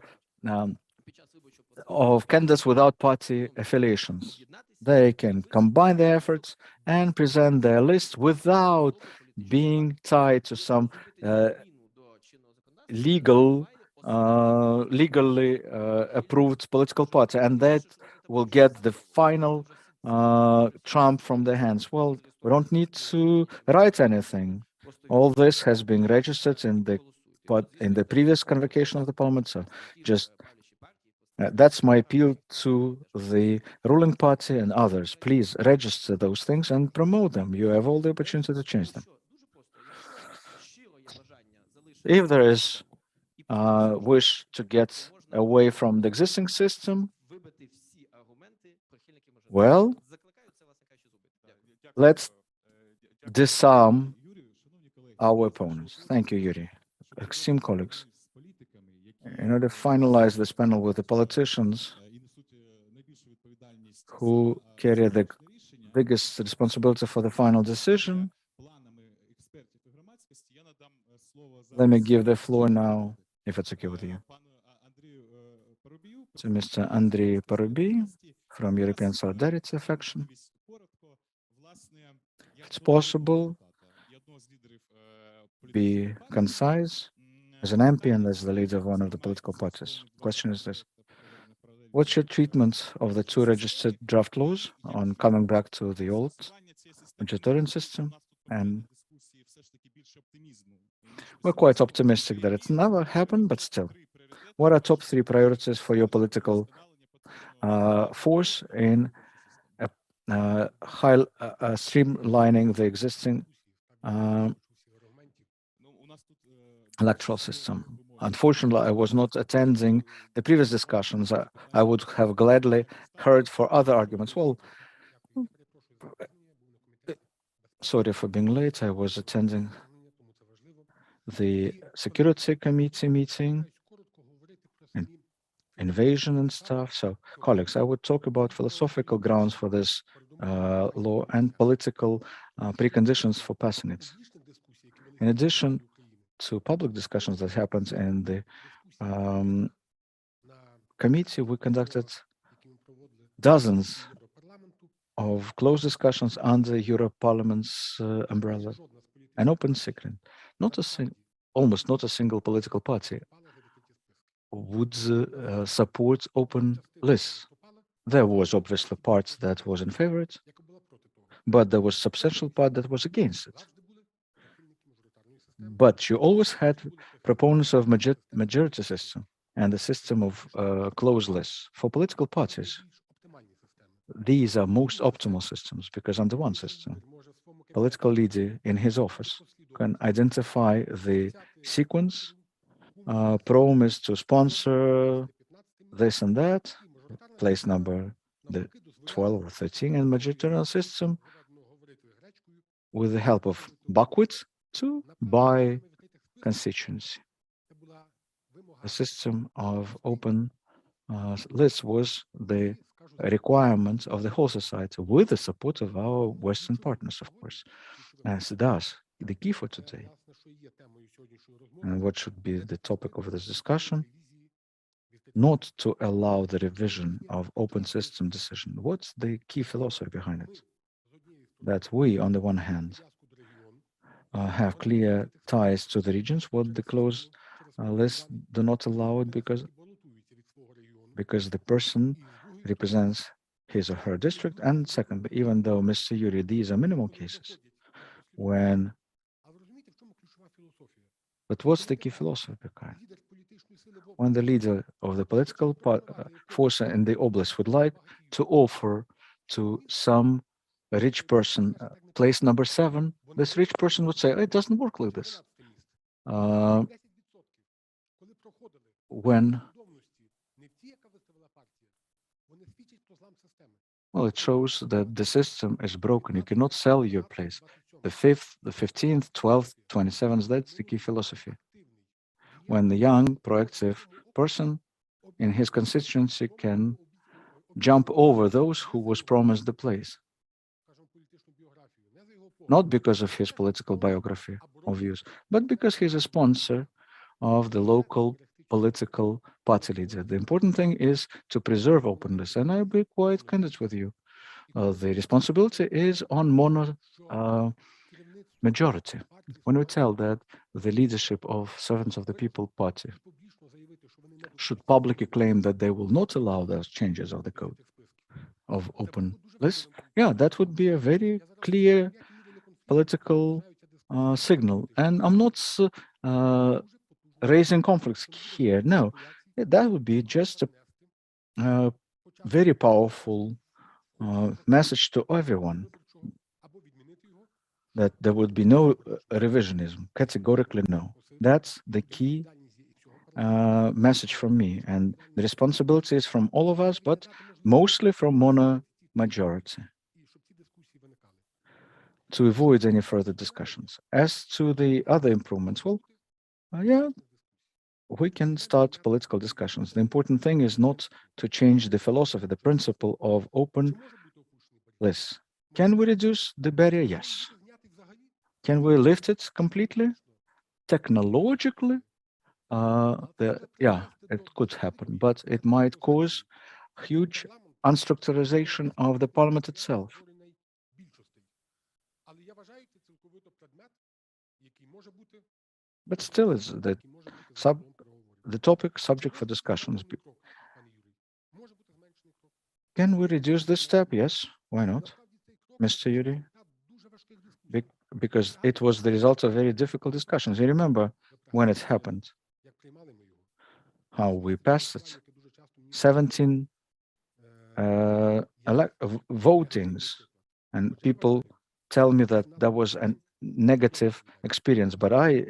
Speaker 6: of candidates without party affiliations. They can combine their efforts and present their list without being tied to some legally approved political party, and that will get the final trump from their hands. Well, we don't need to write anything. All this has been registered in the previous convocation of the parliament. So just that's my appeal to the ruling party and others. Please register those things and promote them. You have all the opportunity to change them. If there is wish to get away from the existing system, well, let's disarm our opponents. Thank you, Yuri. Esteemed colleagues, in order to finalize this panel with the politicians who carry the biggest responsibility for the final decision, let me give the floor now, if it's okay with you, to Mr. Andriy Poruby from European Solidarity faction. If it's possible, be concise as an MP and as the leader of one of the political parties. Question is this: what's your treatment of the two registered draft laws on coming back to the old majoritarian system? And we're quite optimistic that it's never happened, but still, what are top 3 priorities for your political force in streamlining the existing electoral system? Unfortunately, I was not attending the previous discussions. I would have gladly heard for other arguments. Well, sorry for being late. I was attending the Security Committee meeting and invasion and stuff. So, colleagues, I would talk about philosophical grounds for this law and political preconditions for passing it. In addition to public discussions that happened in the committee, we conducted dozens of close discussions under Europe Parliament's umbrella. An open secret. Almost not a single political party would support open lists. There was obviously parts that was in favor of it, but there was substantial part that was against it. But you always had proponents of majority system and the system of closed lists for political parties. These are most optimal systems because under one system, political leader in his office can identify the sequence, promise to sponsor this and that, place number the 12 or 13, and majoritarian system with the help of backwards to buy constituency. The system of open lists was the requirement of the whole society with the support of our Western partners, of course. As thus, the key for today, and what should be the topic of this discussion, not to allow the revision of open system decision. What's the key philosophy behind it? That we, on the one hand, have clear ties to the regions, what the closed list do not allow it because the person represents his or her district. And second, even though Mr. Iurii, these are minimal cases, but what's the key philosophy behind? When the leader of the political force in the oblast would like to offer to some rich person place number 7, this rich person would say, it doesn't work like this. Well, it shows that the system is broken. You cannot sell your place. The 5th, the 15th, 12th, 27th, that's the key philosophy. When the young, proactive person in his constituency can jump over those who was promised the place. Not because of his political biography or views, but because he's a sponsor of the local political party leader. The important thing is to preserve openness, and I'll be quite candid with you. The responsibility is on mono majority. When we tell that the leadership of Servants of the People Party should publicly claim that they will not allow those changes of the code of open lists, yeah, that would be a very clear political signal. And I'm not raising conflicts here. No, that would be just a very powerful message to everyone that there would be no revisionism, categorically no. That's the key message from me. And the responsibility is from all of us, but mostly from mono majority, to avoid any further discussions. As to the other improvements, well, yeah, we can start political discussions. The important thing is not to change the philosophy, the principle of open lists. Can we reduce the barrier? Yes. Can we lift it completely? Technologically, yeah, it could happen, but it might cause huge unstructurization of the parliament itself. But still, it's the topic subject for discussions. Can we reduce this step? Yes. Why not, Mr. Iurii? Because it was the result of very difficult discussions. You remember when it happened, how we passed it. 17 votings, and people tell me that that was a negative experience. But I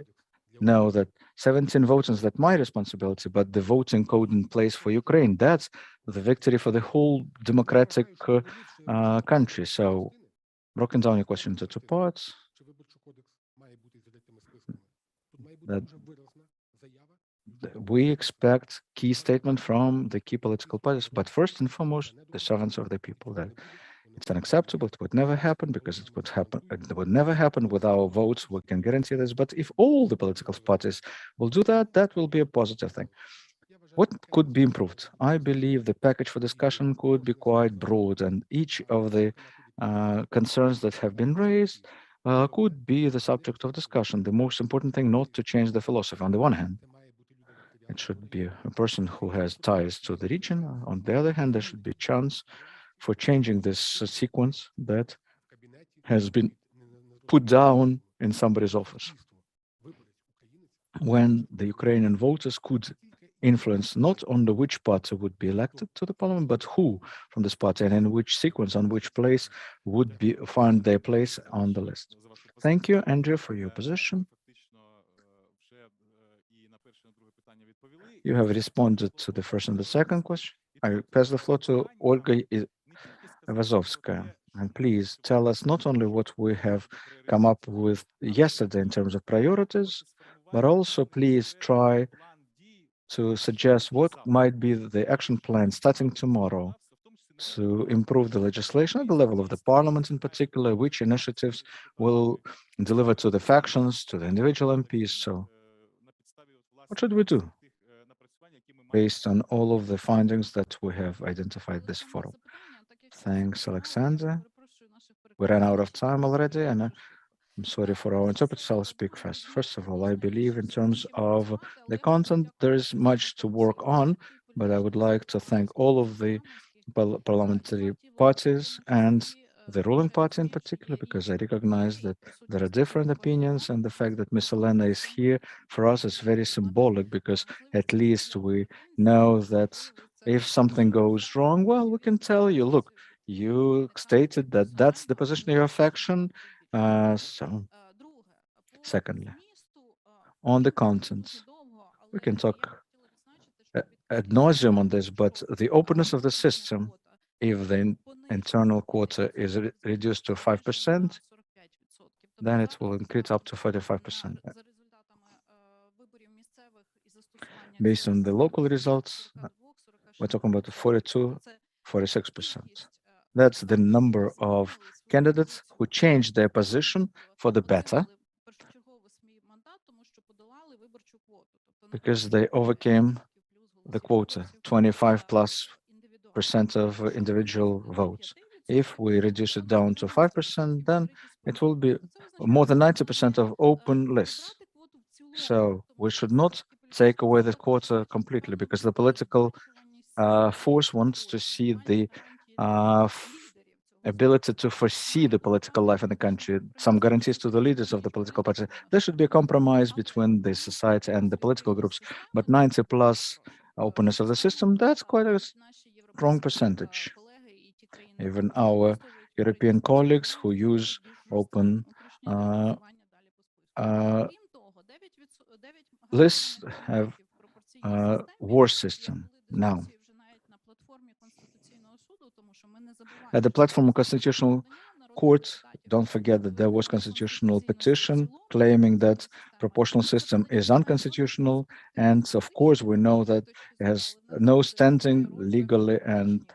Speaker 6: know that 17 votes is not my responsibility, but the voting code in place for Ukraine. That's the victory for the whole democratic country. So, broken down your question into two parts. That we expect key statement from the key political parties, but first and foremost, the servants of the people. That it's unacceptable. It would never happen because it would happen. It would never happen with our votes. We can guarantee this. But if all the political parties will do that, that will be a positive thing. What could be improved? I believe the package for discussion could be quite broad, and each of the concerns that have been raised could be the subject of discussion. The most important thing, not to change the philosophy. On the one hand, it should be a person who has ties to the region. On the other hand, there should be a chance for changing this sequence that has been put down in somebody's office. When the Ukrainian voters could influence not only which party would be elected to the parliament, but who from this party and in which sequence, on which place would be find their place on the list. Thank you, Andrew, for your position. You have responded to the first and the second question. I pass the floor to Olga Lisovskyi. And please tell us not only what we have come up with yesterday in terms of priorities, but also please try to suggest what might be the action plan starting tomorrow to improve the legislation at the level of the parliament in particular, which initiatives will deliver to the factions, to the individual MPs. So what should we do based on all of the findings that we have identified this forum? Thanks, Alexander. We ran out of time already, and I'm sorry for our interpreters. I'll speak first. First of all, I believe in terms of the content, there is much to work on, but I would like to thank all of the parliamentary parties and the ruling party in particular, because I recognize that there are different opinions, and the fact that Ms. Olena is here for us is very symbolic, because at least we know that if something goes wrong, well, we can tell you, look, you stated that that's the position of your faction. So, secondly, on the contents, we can talk ad nauseum on this, but the openness of the system, if the internal quota is reduced to 5%, then it will increase up to 45%. Based on the local results, we're talking about 42, 46%. That's the number of candidates who changed their position for the better because they overcame the quota, 25+% of individual votes. If we reduce it down to 5%, then it will be more than 90% of open lists. So we should not take away the quota completely, because the political force wants to see the ability to foresee the political life in the country, some guarantees to the leaders of the political party. There should be a compromise between the society and the political groups, but 90+ openness of the system, that's quite a strong percentage. Even our European colleagues who use open lists have a worse system now. At the platform of Constitutional Court, don't forget that there was constitutional petition claiming that proportional system is unconstitutional, and of course we know that it has no standing legally and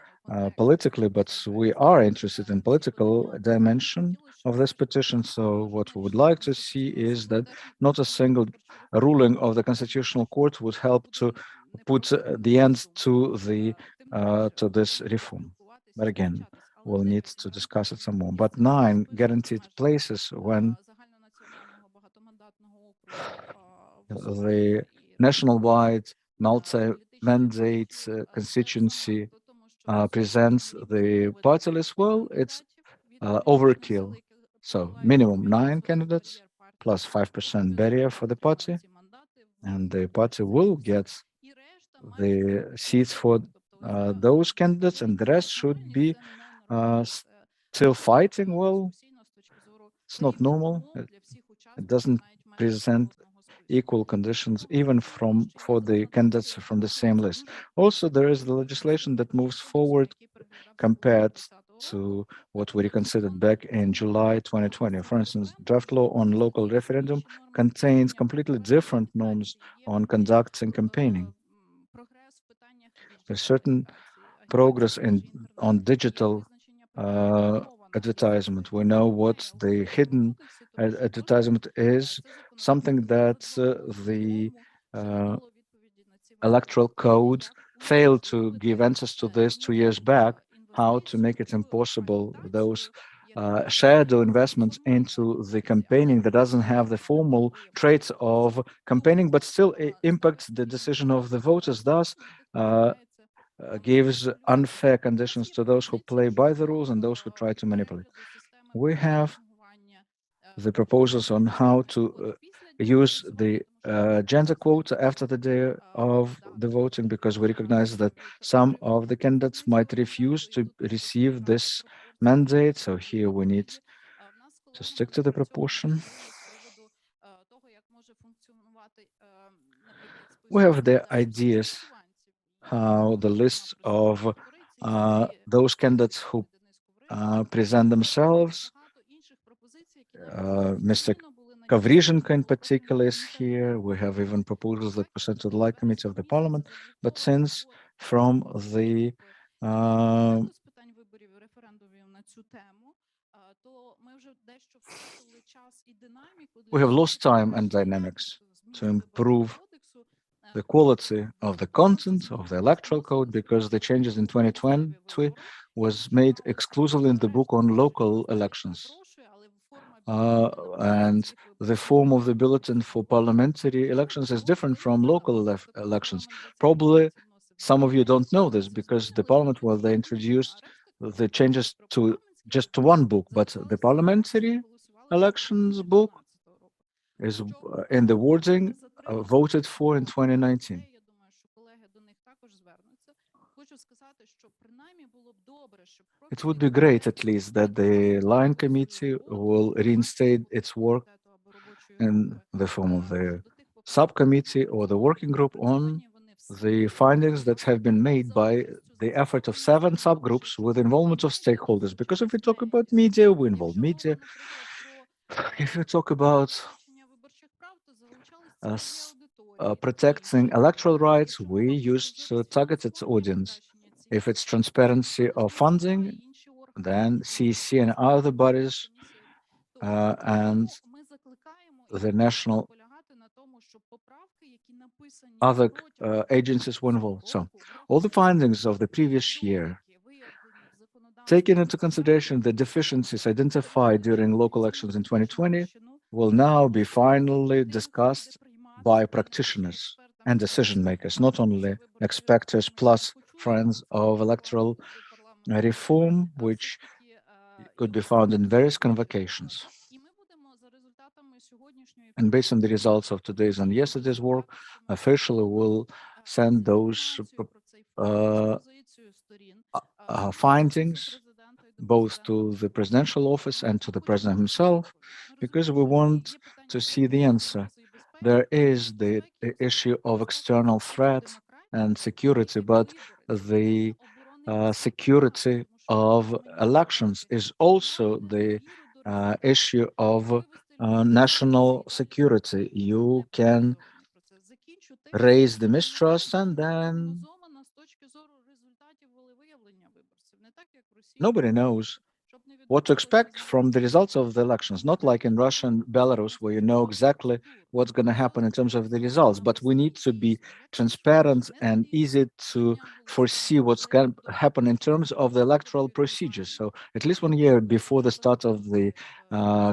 Speaker 6: politically, but we are interested in political dimension of this petition. So what we would like to see is that not a single ruling of the Constitutional Court would help to put the end to the to this reform. But again, we'll need to discuss it some more. But 9 guaranteed places when the national-wide multi-mandate constituency presents the party list, well, it's overkill. So minimum 9 candidates plus 5% barrier for the party, and the party will get the seats for those candidates, and the rest should be still fighting. Well, it's not normal. It doesn't present equal conditions, even for the candidates from the same list. Also, there is the legislation that moves forward compared to what we reconsidered back in July 2020. For instance, draft law on local referendum contains completely different norms on conducting campaigning. There's certain progress on digital advertisement. We know what the hidden advertisement is, something that the electoral code failed to give answers to this 2 years back, how to make it impossible, those shadow investments into the campaigning that doesn't have the formal traits of campaigning, but still impacts the decision of the voters, thus gives unfair conditions to those who play by the rules and those who try to manipulate. We have the proposals on how to use the gender quota after the day of the voting, because we recognize that some of the candidates might refuse to receive this mandate. So here we need to stick to the proportion. We have the ideas how the list of those candidates who present themselves, Mr. Kyrychenko in particular is here. We have even proposals that were sent to the Light Committee of the Parliament. But since from the we have lost time and dynamics to improve the quality of the content of the electoral code, because the changes in 2020 was made exclusively in the book on local elections. And the form of the bulletin for parliamentary elections is different from local elections. Probably some of you don't know this, because the parliament, well, they introduced the changes to just to one book, but the parliamentary elections book is in the wording voted for in 2019. It would be great, at least, that the Line Committee will reinstate its work in the form of the subcommittee or the working group on the findings that have been made by the effort of 7 subgroups with involvement of stakeholders. Because if we talk about media, we involve media. If you talk about protecting electoral rights, we used targeted audience. If it's transparency of funding, then CEC and other bodies and the national other agencies were involved. So all the findings of the previous year, taking into consideration the deficiencies identified during local elections in 2020, will now be finally discussed by practitioners and decision makers, not only expectors plus friends of electoral reform, which could be found in various convocations. And based on the results of today's and yesterday's work, officially will send those findings both to the presidential office and to the president himself, because we want to see the answer. There is the issue of external threat and security, but the security of elections is also the issue of national security. You can raise the mistrust and then nobody knows what to expect from the results of the elections, not like in Russia and Belarus, where you know exactly what's going to happen in terms of the results. But we need to be transparent and easy to foresee what's going to happen in terms of the electoral procedures. So at least 1 year before the start of the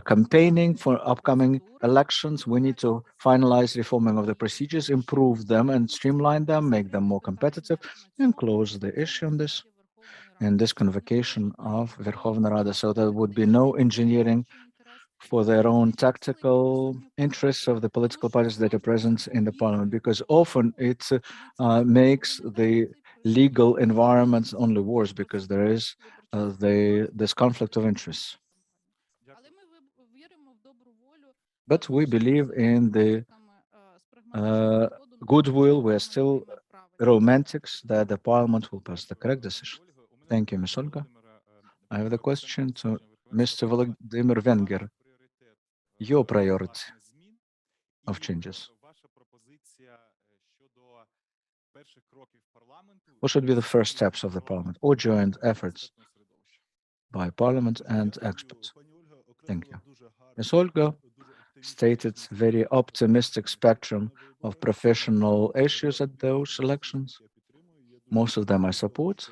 Speaker 6: campaigning for upcoming elections, we need to finalize reforming of the procedures, improve them and streamline them, make them more competitive, and close the issue on this in this convocation of Verkhovna Rada, so there would be no engineering for their own tactical interests of the political parties that are present in the parliament, because often it makes the legal environment only worse, because there is this conflict of interests. But we believe in the goodwill, we're still romantics that the parliament will pass the correct decision. Thank you, Ms. Olga. I have the question to Mr. Volodymyr Venger. Your priority of changes. What should be the first steps of the parliament or joint efforts by parliament and experts? Thank you. Ms. Olga stated very optimistic spectrum of professional issues at those elections. Most of them I support.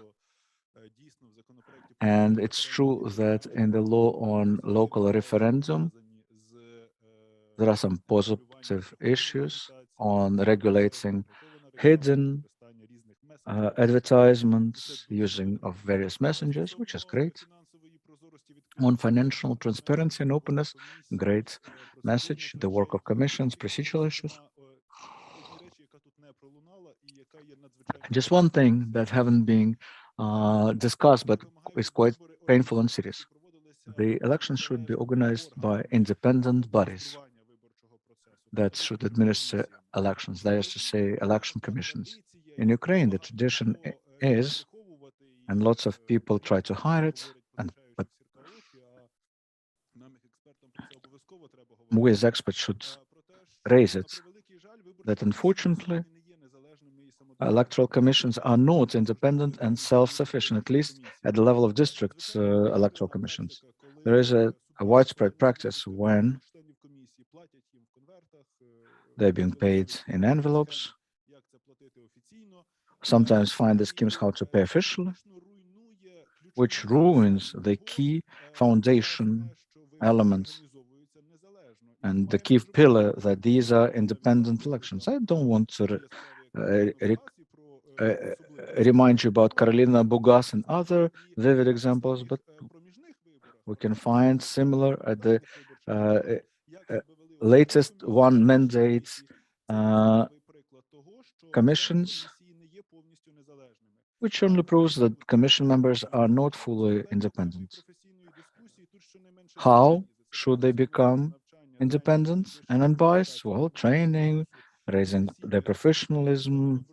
Speaker 6: And it's true that in the law on local referendum, there are some positive issues on regulating hidden advertisements using of various messengers, which is great. On financial transparency and openness, great message. The work of commissions, procedural issues. Just one thing that haven't been discussed, but is quite painful and serious. The elections should be organized by independent bodies that should administer elections. That is to say, election commissions. In Ukraine, the tradition is, and lots of people try to hide it, but we as experts should raise it, that unfortunately, electoral commissions are not independent and self-sufficient, at least at the level of district electoral commissions. There is a widespread practice when they're being paid in envelopes, sometimes find the schemes how to pay officially, which ruins the key foundation elements and the key pillar that these are independent elections. I don't want to remind you about Karolina Bugas and other vivid examples, but we can find similar at the latest one mandate commissions, which only proves that commission members are not fully independent. How should they become independent and unbiased? Well, training, raising their professionalism,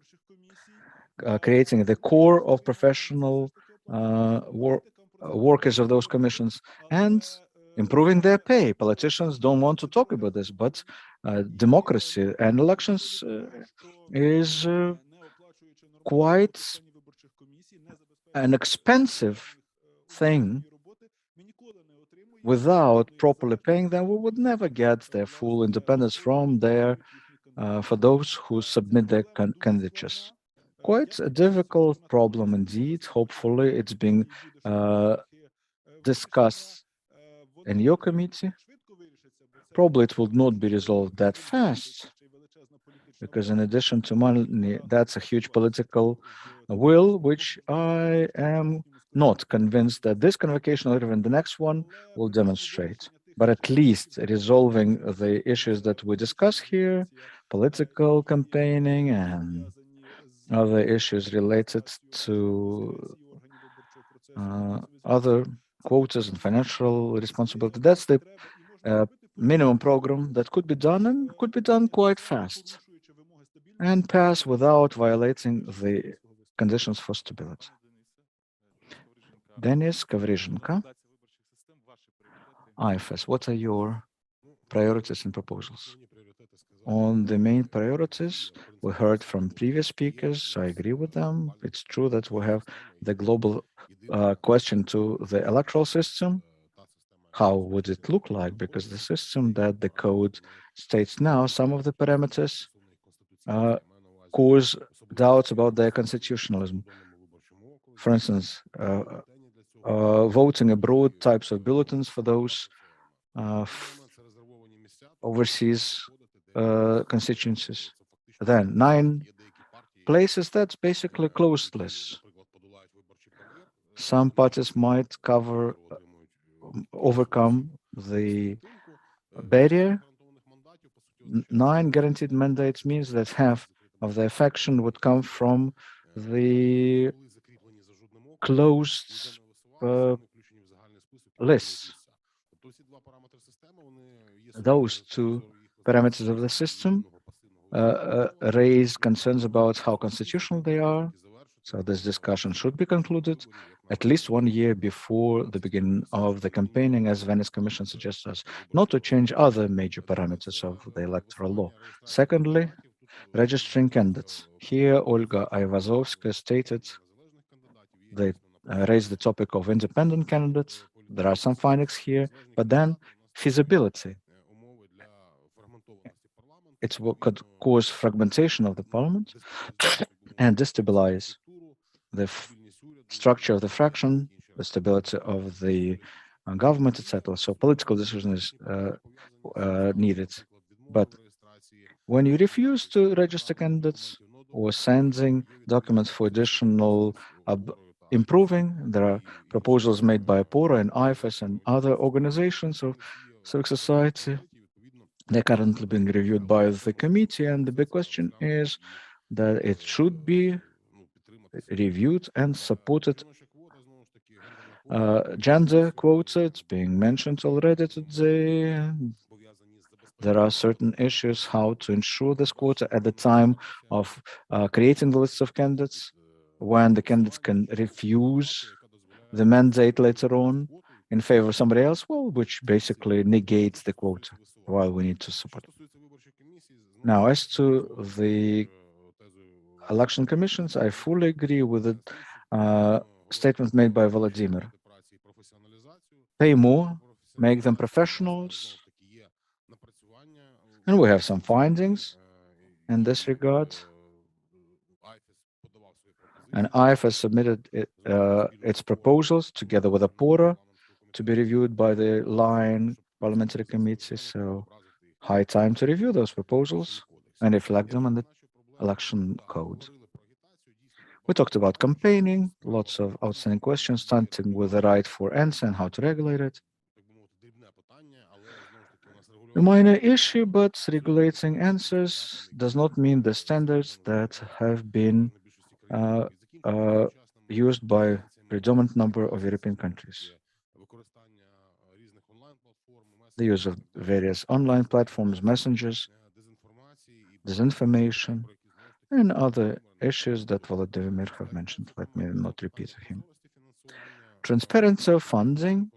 Speaker 6: creating the core of professional workers of those commissions, and improving their pay. Politicians don't want to talk about this, but democracy and elections is quite an expensive thing. Without properly paying them, we would never get their full independence from their for those who submit their candidatures. Quite a difficult problem indeed. Hopefully, it's being discussed in your committee. Probably it will not be resolved that fast, because in addition to money, that's a huge political will, which I am not convinced that this convocation or even the next one will demonstrate. But at least resolving the issues that we discuss here, political campaigning and other issues related to other quotas and financial responsibility. That's the minimum program that could be done and could be done quite fast and pass without violating the conditions for stability. Denis Kovrizhenko, IFES, what are your priorities and proposals? On the main priorities, we heard from previous speakers. I agree with them. It's true that we have the global question to the electoral system. How would it look like? Because the system that the code states now, some of the parameters cause doubts about their constitutionalism. For instance, voting abroad types of bulletins for those overseas constituencies. Then 9 places, that's basically closed list. Some parties might overcome the barrier. 9 guaranteed mandates means that half of the affection would come from the closed lists. Those 2 parameters of the system raise concerns about how constitutional they are. So this discussion should be concluded at least 1 year before the beginning of the campaigning, as Venice Commission suggests us, not to change other major parameters of the electoral law. Secondly, registering candidates. Here, Olga Lisovskyi stated they raised the topic of independent candidates. There are some findings here, but then feasibility. It could cause fragmentation of the parliament and destabilize the structure of the fraction, the stability of the government, etc. So political decision is needed. But when you refuse to register candidates or sending documents for additional improving, there are proposals made by OPORA and IFES and other organizations of civic society. They're currently being reviewed by the committee, and the big question is that it should be reviewed and supported. Gender quota, it's being mentioned already today. There are certain issues how to ensure this quota at the time of creating the list of candidates, when the candidates can refuse the mandate later on in favor of somebody else, well, which basically negates the quota, while we need to support it. Now, as to the election commissions, I fully agree with the statement made by Vladimir. Pay more, make them professionals, and we have some findings in this regard. And IFES submitted its proposals together with OPORA to be reviewed by the line parliamentary committee. So high time to review those proposals and reflect them in the election code. We talked about campaigning, lots of outstanding questions, starting with the right for answer and how to regulate it. A minor issue, but regulating answers does not mean the standards that have been used by predominant number of European countries. The use of various online platforms, messengers, disinformation, and other issues that Vladimir have mentioned. Let me not repeat him. Transparency of funding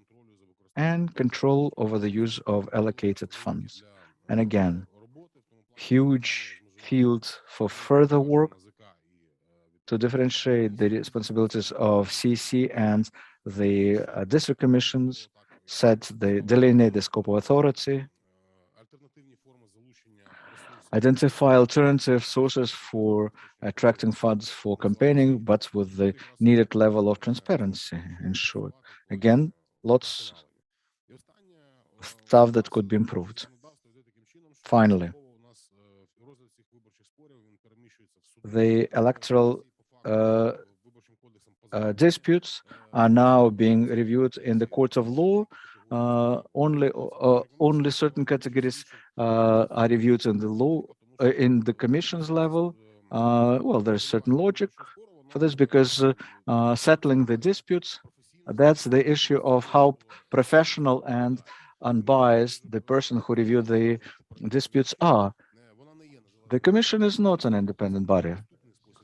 Speaker 6: and control over the use of allocated funds. And again, huge field for further work to differentiate the responsibilities of CC and the district commissions, delineate the scope of authority, identify alternative sources for attracting funds for campaigning, but with the needed level of transparency, in short. Again, lots of stuff that could be improved. Finally, the electoral disputes are now being reviewed in the court of law. Only certain categories are reviewed in the law, in the commission's level. Well, there's certain logic for this because settling the disputes, that's the issue of how professional and unbiased the person who reviewed the disputes are. The commission is not an independent body,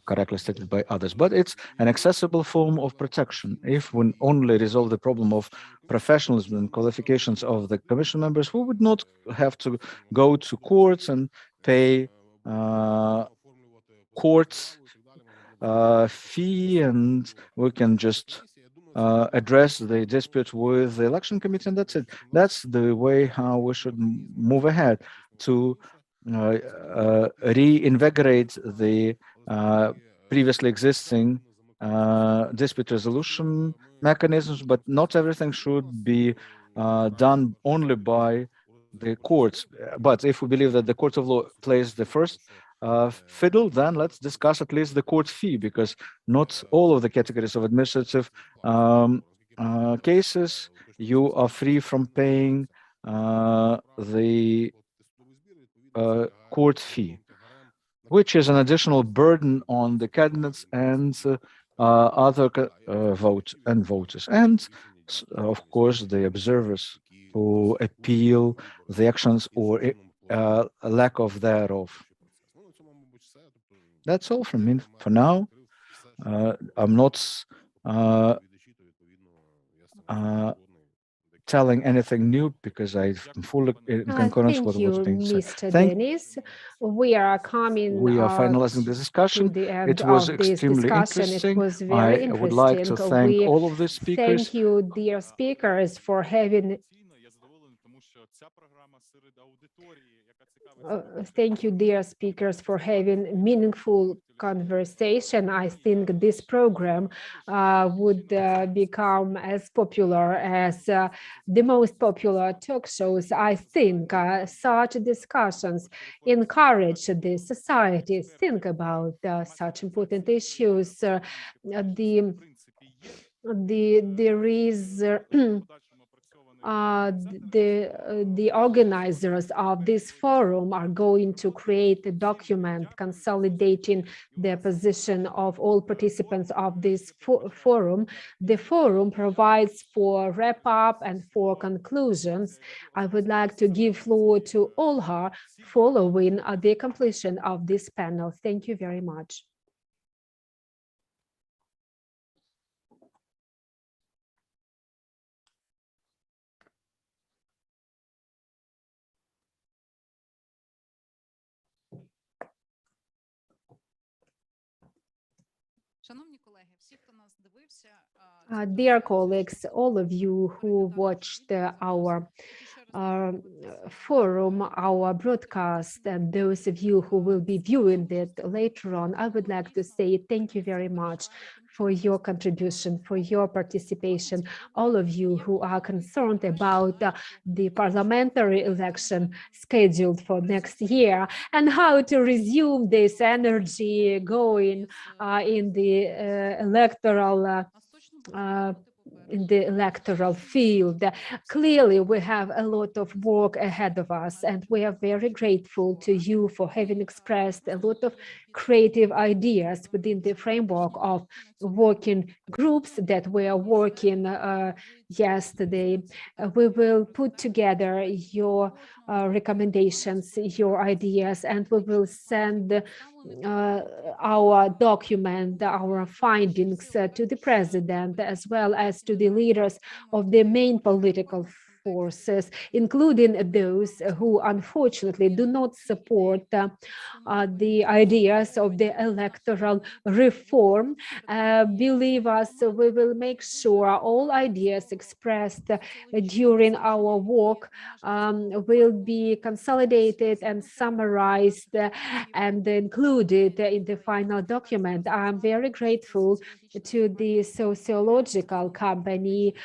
Speaker 6: correctly stated by others, but it's an accessible form of protection. If we only resolve the problem of professionalism and qualifications of the commission members, we would not have to go to courts and pay courts fee, and we can just address the dispute with the election committee, and that's it. That's the way how we should move ahead to reinvigorate the previously existing dispute resolution mechanisms, but not everything should be done only by the courts. But if we believe that the court of law plays the first fiddle, then let's discuss at least the court fee, because not all of the categories of administrative cases you are free from paying the court fee, which is an additional burden on the candidates and other voters, and of course the observers who appeal the actions or lack of thereof. That's all from me for now. I'm not telling anything new because I'm fully in concurrence with
Speaker 2: Thank you,
Speaker 6: what's being said.
Speaker 2: Mr. Dennis. We are coming
Speaker 6: We are finalizing the
Speaker 2: to
Speaker 6: discussion.
Speaker 2: the end
Speaker 6: It was
Speaker 2: of this
Speaker 6: extremely
Speaker 2: discussion. It
Speaker 6: interesting.
Speaker 2: was very
Speaker 6: I would like to
Speaker 2: interesting.
Speaker 6: thank
Speaker 2: We
Speaker 6: all of the speakers.
Speaker 2: thank you, dear speakers, for having thank you, dear speakers, for having meaningful conversation. I think this program would become as popular as the most popular talk shows. I think such discussions encourage the society think about such important issues. There is the organizers of this forum are going to create a document consolidating the position of all participants of this forum. The forum provides for wrap up and for conclusions. I would like to give floor to Olga following the completion of this panel. Thank you very much. Dear colleagues, all of you who watched our forum, our broadcast, and those of you who will be viewing it later on, I would like to say thank you very much for your contribution, for your participation, all of you who are concerned about the parliamentary election scheduled for next year and how to resume this energy going in the electoral field. Clearly, we have a lot of work ahead of us, and we are very grateful to you for having expressed a lot of creative ideas within the framework of working groups that we are working yesterday. We will put together your recommendations, your ideas, and we will send our document, our findings to the president, as well as to the leaders of the main political forces, including those who unfortunately do not support the ideas of the electoral reform. Believe us, we will make sure all ideas expressed during our work will be consolidated and summarized and included in the final document. I'm very grateful to the sociological company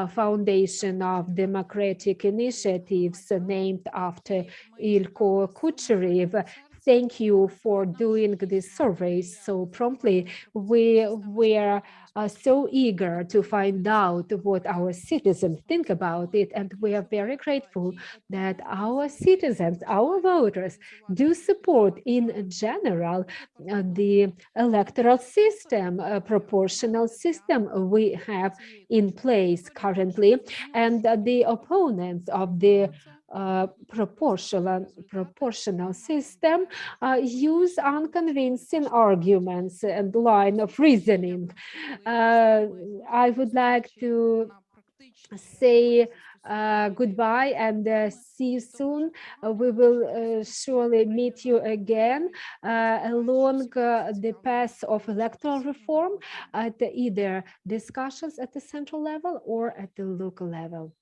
Speaker 2: Foundation of Democratic Initiatives, named after Olga Kotsiuruba. Thank you for doing this survey so promptly. We were so eager to find out what our citizens think about it, and we are very grateful that our citizens, our voters, do support in general the electoral system, a proportional system we have in place currently, and the opponents of the proportional system use unconvincing arguments and line of reasoning. I would like to say goodbye and see you soon. We will surely meet you again along the path of electoral reform at either discussions at the central level or at the local level.